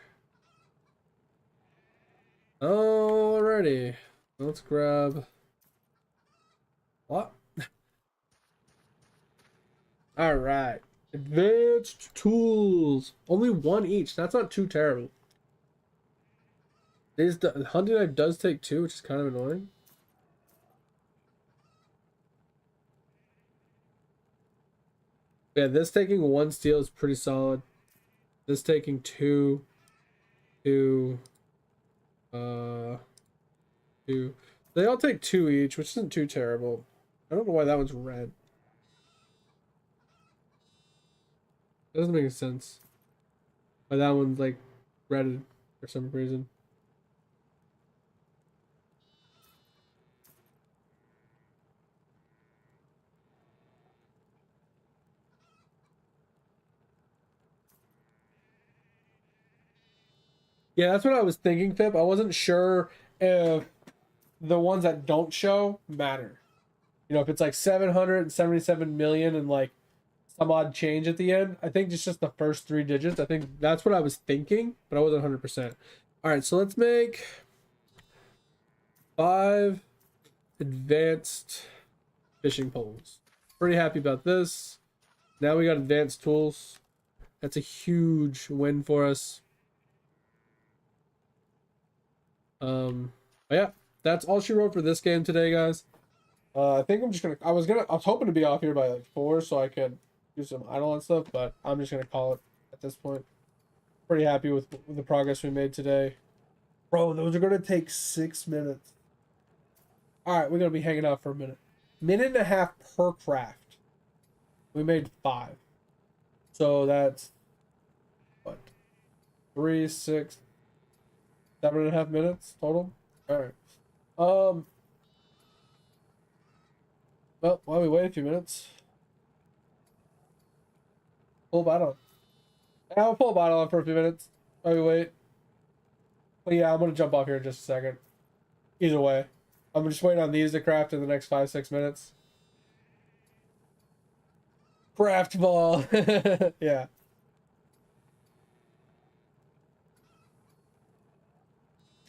Alrighty. Let's grab what? Alright. Advanced tools. Only one each. That's not too terrible. The hunting knife does take two, which is kind of annoying. Yeah, this taking one steel is pretty solid. This taking two, uh, two. They all take two each, which isn't too terrible. I don't know why that one's red. It doesn't make any sense. Why that one's like red for some reason. Yeah, that's what I was thinking, Pip. I wasn't sure if the ones that don't show matter. You know, if it's like 777 million and like some odd change at the end, I think it's just the first three digits. I think that's what I was thinking, but I wasn't 100%. All right, so let's make 5 advanced fishing poles. Pretty happy about this. Now we got advanced tools. That's a huge win for us. But yeah, that's all she wrote for this game today, guys. I think I'm just gonna. I was hoping to be off here by like 4, so I could do some idle and stuff. But I'm just gonna call it at this point. Pretty happy with the progress we made today. Bro, those are gonna take 6 minutes. All right, we're gonna be hanging out for a minute. Minute and a half per craft. We made 5. So that's what? 3, 6, 7.5 minutes total. All right. Um. Well, while we wait a few minutes, pull a bottle. Yeah, I'll pull a bottle on for a few minutes while we wait. But yeah, I'm gonna jump off here in just a second. Either way, I'm just waiting on these to craft in the next 5, 6 minutes. Craft ball. Yeah.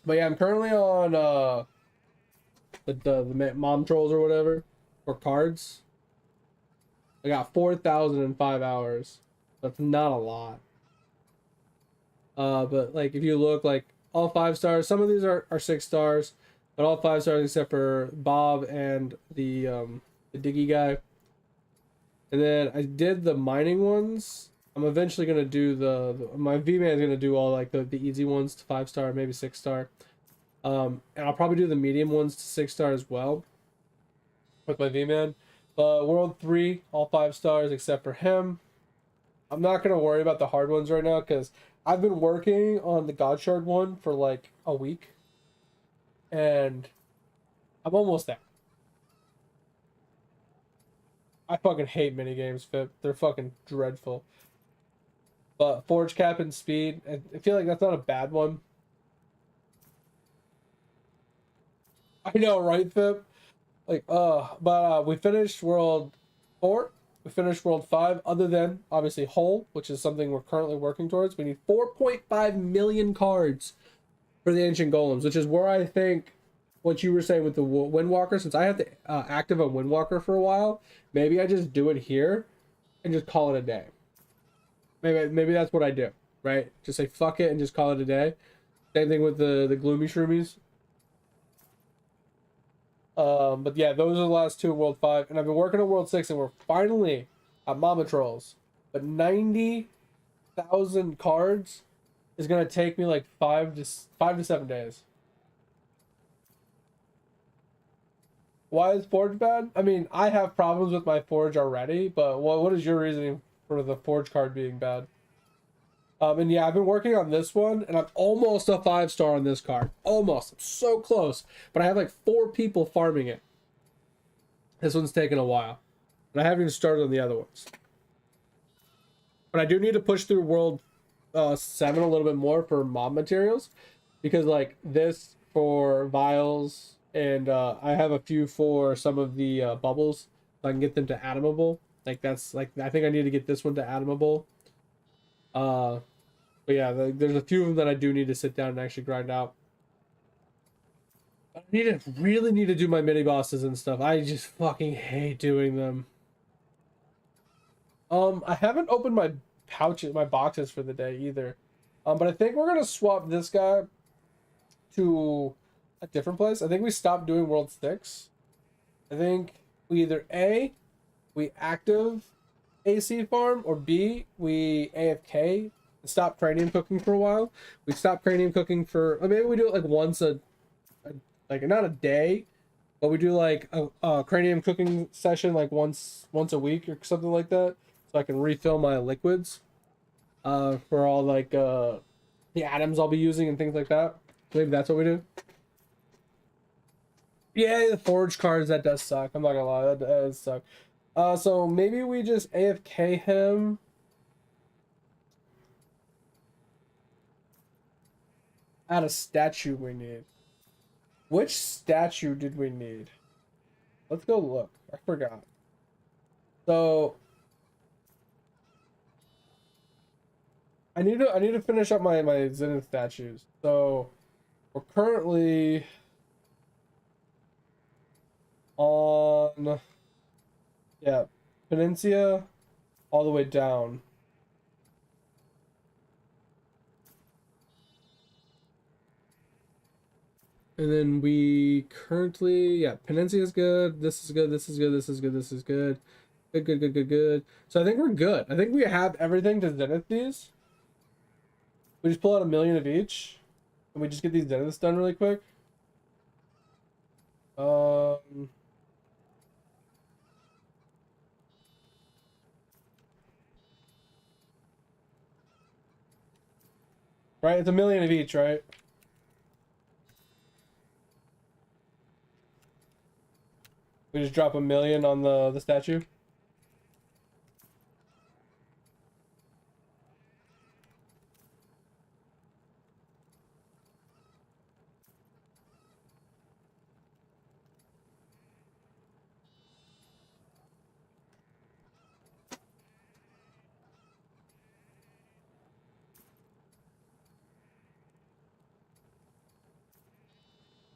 But yeah, I'm currently on the mom trolls or whatever for cards. I got 4,005 hours. That's not a lot. But like if you look like all 5 stars, some of these are 6 stars, but all 5 stars except for Bob and the Diggy guy. And then I did the mining ones. I'm eventually gonna do my V-Man is gonna do all like the easy ones to 5 star, maybe 6 star. And I'll probably do the medium ones to 6 star as well with my V-Man. But World 3, all 5 stars except for him. I'm not gonna worry about the hard ones right now because I've been working on the God Shard one for like a week, and I'm almost there. I fucking hate mini games, Fip. They're fucking dreadful. But Forge Cap and Speed, I feel like that's not a bad one. I know, right, Fip? Like, but we finished World 4. We finished World 5, other than, obviously, Hull, which is something we're currently working towards. We need 4.5 million cards for the Ancient Golems, which is where I think what you were saying with the Windwalker, since I have to active a Windwalker for a while, maybe I just do it here and just call it a day. Maybe that's what I do, right? Just say fuck it and just call it a day. Same thing with the Gloomy Shroomies. But yeah, those are the last 2 World 5, and I've been working on World 6, and we're finally at Mama Trolls. But 90,000 cards is gonna take me like 5 to 7 days. Why is Forge bad? I mean, I have problems with my Forge already, but what is your reasoning for the Forge card being bad? And yeah, I've been working on this one, and I'm almost a 5 star on this card. Almost. I'm so close. But I have like 4 people farming it. This one's taken a while. And I haven't even started on the other ones. But I do need to push through World 7 a little bit more for mob materials. Because like this for vials, and I have a few for some of the bubbles. So I can get them to atomable. Like that's like, I think I need to get this one to atomable. But yeah, there's a few of them that I do need to sit down and actually grind out. I really need to do my mini bosses and stuff. I just fucking hate doing them. I haven't opened my my boxes for the day either. But I think we're gonna swap this guy to a different place. I think we stopped doing World 6. I think we either we active AC farm, or B, we AFK and stop cranium cooking for a while. We stop cranium cooking for, or maybe we do it like once like not a day, but we do like a cranium cooking session like once a week or something like that, so I can refill my liquids for all like the atoms I'll be using and things like that. Maybe that's what we do. Yeah, the forge cards, that does suck. I'm not gonna lie, that does suck. So maybe we just AFK him. Add a statue we need. Which statue did we need? Let's go look. I forgot. So I need to finish up my Zenith statues. So we're currently on, yeah, Peninsula all the way down. And then we currently, yeah, Peninsula is good. This is good. This is good. This is good. This is good. Good, good, good, good, good. So I think we're good. I think we have everything to Zenith these. We just pull out 1 million of each. Can we just get these dentists done really quick? Um, right, it's 1 million of each, right? We just drop 1 million on the statue.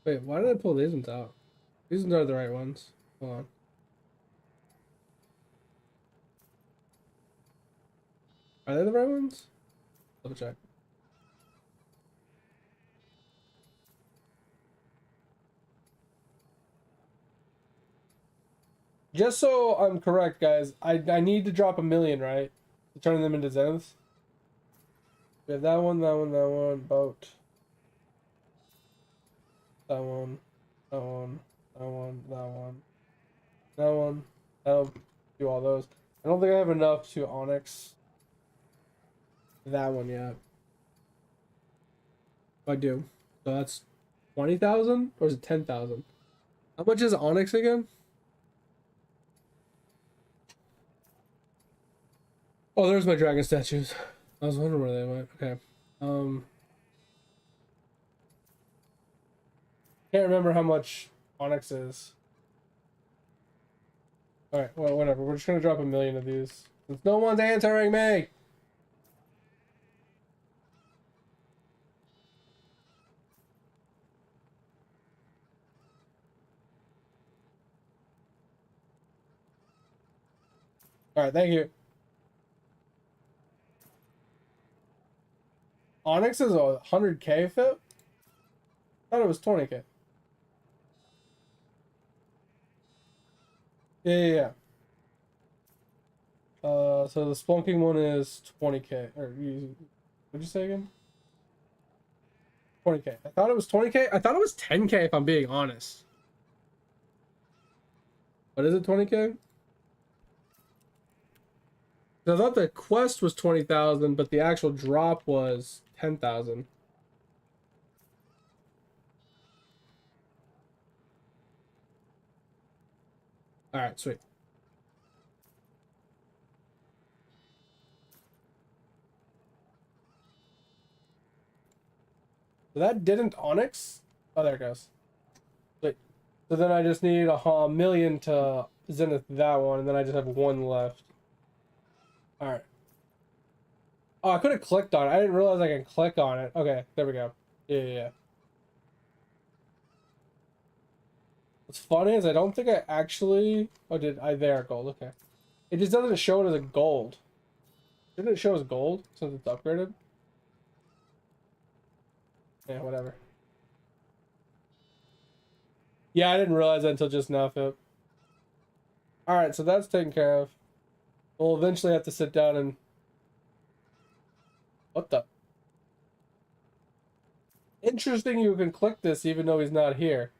Wait, why did I pull these ones out? These ones are the right ones. Hold on. Are they the right ones? Double check. Just so I'm correct, guys, I need to drop 1 million, right? To turn them into zeniths. We have that one, that one, that one, boat. That one, that one, that one, that one, that one. That'll do all those. I don't think I have enough to onyx that one yet. I do. So that's 20,000 or is it 10,000? How much is onyx again? Oh, there's my dragon statues. I was wondering where they went. Okay. Can't remember how much onyx is. Alright, well, whatever. We're just gonna drop 1 million of these. Since no one's answering me! Alright, thank you. Onyx is a 100k fit? I thought it was 20k. Yeah. So the splunking one is 20k. What'd you say again? 20k. I thought it was 20k. I thought it was 10k if I'm being honest. But is it 20k? I thought the quest was 20,000, but the actual drop was 10,000. All right, sweet. So that didn't onyx. Oh, there it goes. Wait. So then I just need a million to zenith that one, and then I just have one left. All right. Oh, I could have clicked on it. I didn't realize I can click on it. Okay, there we go. Yeah. What's funny is I don't think I actually... Oh, did I? There, gold. Okay. It just doesn't show it as a gold. Didn't it show as gold since it's upgraded? Yeah, whatever. Yeah, I didn't realize that until just now, Phip. Alright, so that's taken care of. We'll eventually have to sit down and... What the... Interesting you can click this even though he's not here.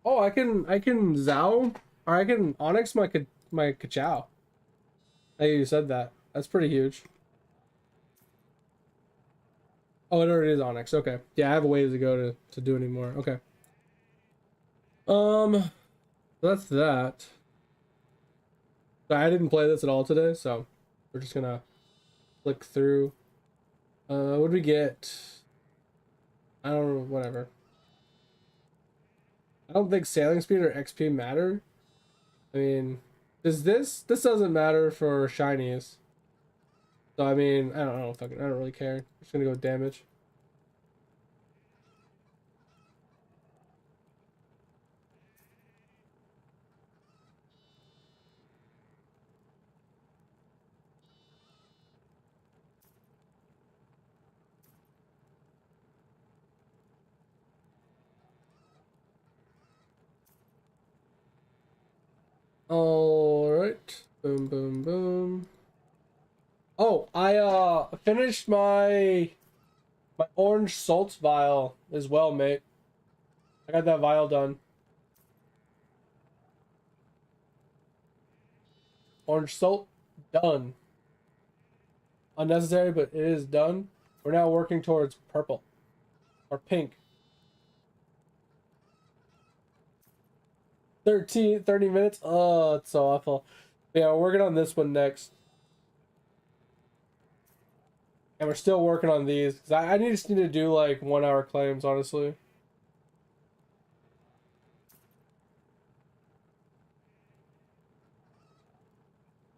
Oh, I can Zao, or I can Onyx my Kachow. Hey, you said that. That's pretty huge. Oh, it already is Onyx. Okay. Yeah, I have a ways to go to do any more. Okay. That's that. I didn't play this at all today, so we're just gonna flick through. What did we get? I don't know, whatever. I don't think sailing speed or XP matter. I mean, this doesn't matter for shinies. So I mean, I don't know, I don't really care. I'm just gonna go with damage. All right. Boom, boom, boom. Oh, I finished my orange salts vial as well, mate. I got that vial done. Orange salt done. Unnecessary, but it is done. We're now working towards purple or pink. 30 minutes. Oh, it's so awful. Yeah, we're working on this one next. And we're still working on these. 'Cause I just need to do like 1 hour claims, honestly.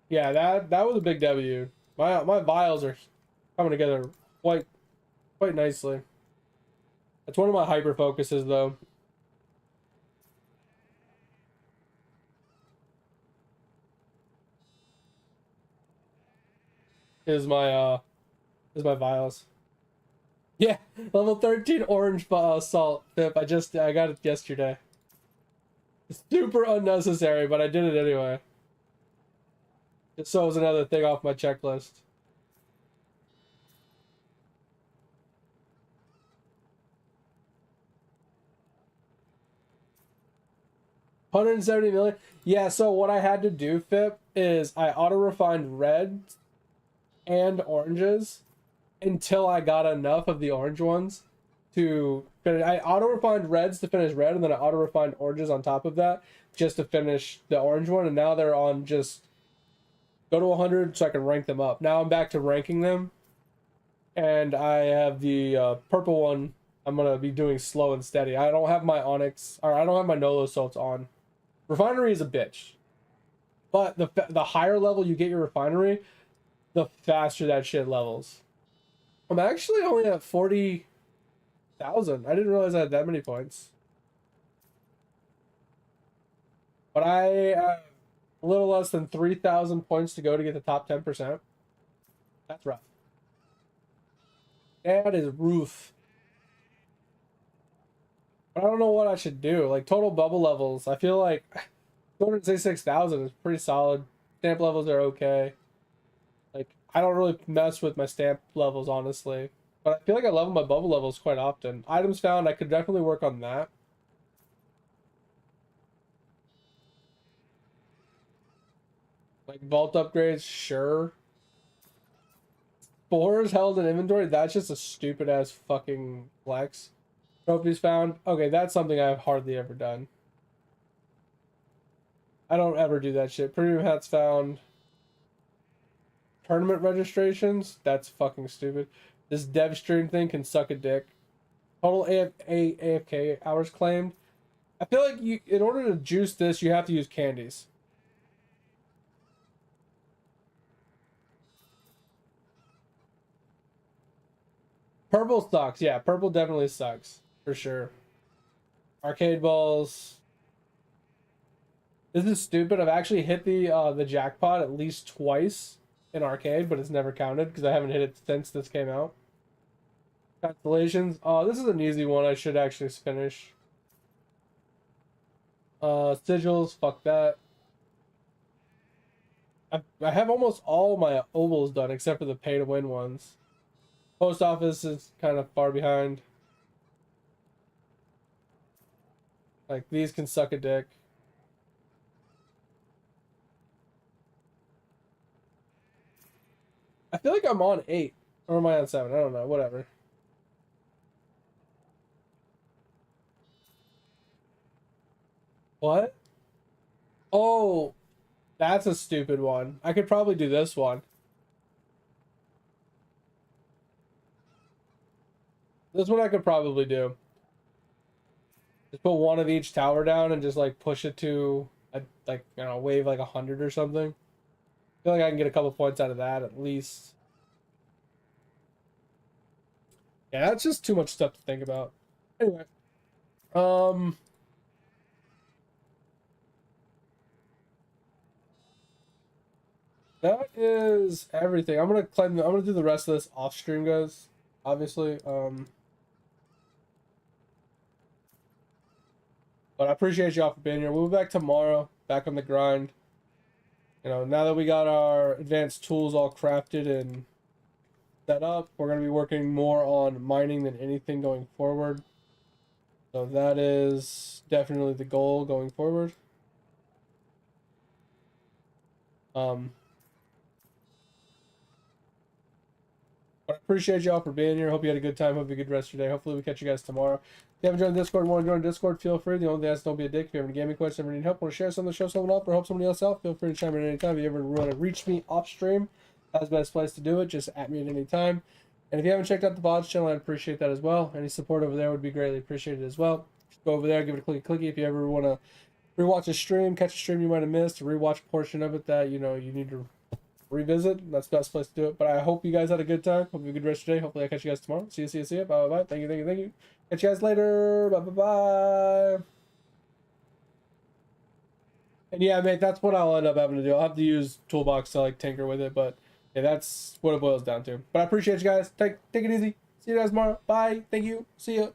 Yeah, that was a big W. My vials are coming together quite quite nicely. That's one of my hyper focuses though. Is my is my vials. Yeah, level 13 orange salt tip. I got it yesterday. It's super unnecessary, but I did it anyway. Just so it was another thing off my checklist. $170 million. Yeah, so what I had to do, Fip, is I auto refined reds and oranges until I got enough of the orange ones to finish. I auto refined reds to finish red, and then I auto refined oranges on top of that just to finish the orange one. And now they're on just go to 100 so I can rank them up. Now I'm back to ranking them, and I have the purple one. I'm gonna be doing slow and steady. I don't have my onyx, or I don't have my Nolo salts on. Refinery is a bitch, but the higher level you get your refinery, the faster that shit levels. I'm actually only at 40,000. I didn't realize I had that many points. But I have a little less than 3,000 points to go to get the top 10%. That's rough. That is roof. But I don't know what I should do. Like total bubble levels, I feel like 266,000 is pretty solid. Stamp levels are okay. Like I don't really mess with my stamp levels honestly. But I feel like I level my bubble levels quite often. Items found, I could definitely work on that. Like vault upgrades, sure. Spores held in inventory, that's just a stupid ass fucking flex. Trophies found. Okay, that's something I've hardly ever done. I don't ever do that shit. Premium hats found. Tournament registrations, that's fucking stupid. This dev stream thing can suck a dick. Total AFK hours claimed. I feel like you, in order to juice this, you have to use candies. Purple sucks. Yeah, purple definitely sucks for sure. Arcade balls. This is stupid. I've actually hit the jackpot at least twice in arcade, but it's never counted because I haven't hit it since this came out. Constellations. Oh, this is an easy one. I should actually finish. Sigils. Fuck that. I have almost all my ovals done except for the pay to win ones. Post office is kind of far behind. Like these can suck a dick. I feel like I'm on 8. Or am I on 7? I don't know. Whatever. What? Oh, that's a stupid one. I could probably do this one. This one I could probably do. Just put one of each tower down and just like push it to a, like, you know, wave like 100 or something. I feel like I can get a couple points out of that at least. Yeah, that's just too much stuff to think about. Anyway, um, that is everything. I'm gonna claim. I'm gonna do the rest of this off stream, guys. Obviously, but I appreciate y'all for being here. We'll be back tomorrow, back on the grind. Now that we got our advanced tools all crafted and set up, we're going to be working more on mining than anything going forward. So that is definitely the goal going forward. But I appreciate y'all for being here. Hope you had a good time. Hope you had a good rest of your day. Hopefully we catch you guys tomorrow. If you haven't joined Discord and want to join Discord, feel free. The only thing is don't be a dick. If you have any gaming questions, ever need help, want to share something, show someone up, or help somebody else out, feel free to chime in at any time. If you ever want to reach me off stream, that's the best place to do it. Just at me at any time. And if you haven't checked out the VODs channel, I'd appreciate that as well. Any support over there would be greatly appreciated as well. Just go over there, give it a clicky. If you ever want to rewatch a stream, catch a stream you might have missed, rewatch a portion of it that you need to revisit, that's the best place to do it. But I hope you guys had a good time. Hope you have a good rest of your day. Hopefully I catch you guys tomorrow. See you. Bye. Thank you. Catch you guys later. Bye. And yeah, mate, that's what I'll end up having to do. I'll have to use Toolbox to like tinker with it, but yeah, that's what it boils down to. But I appreciate you guys. Take it easy. See you guys tomorrow. Bye. Thank you. See ya.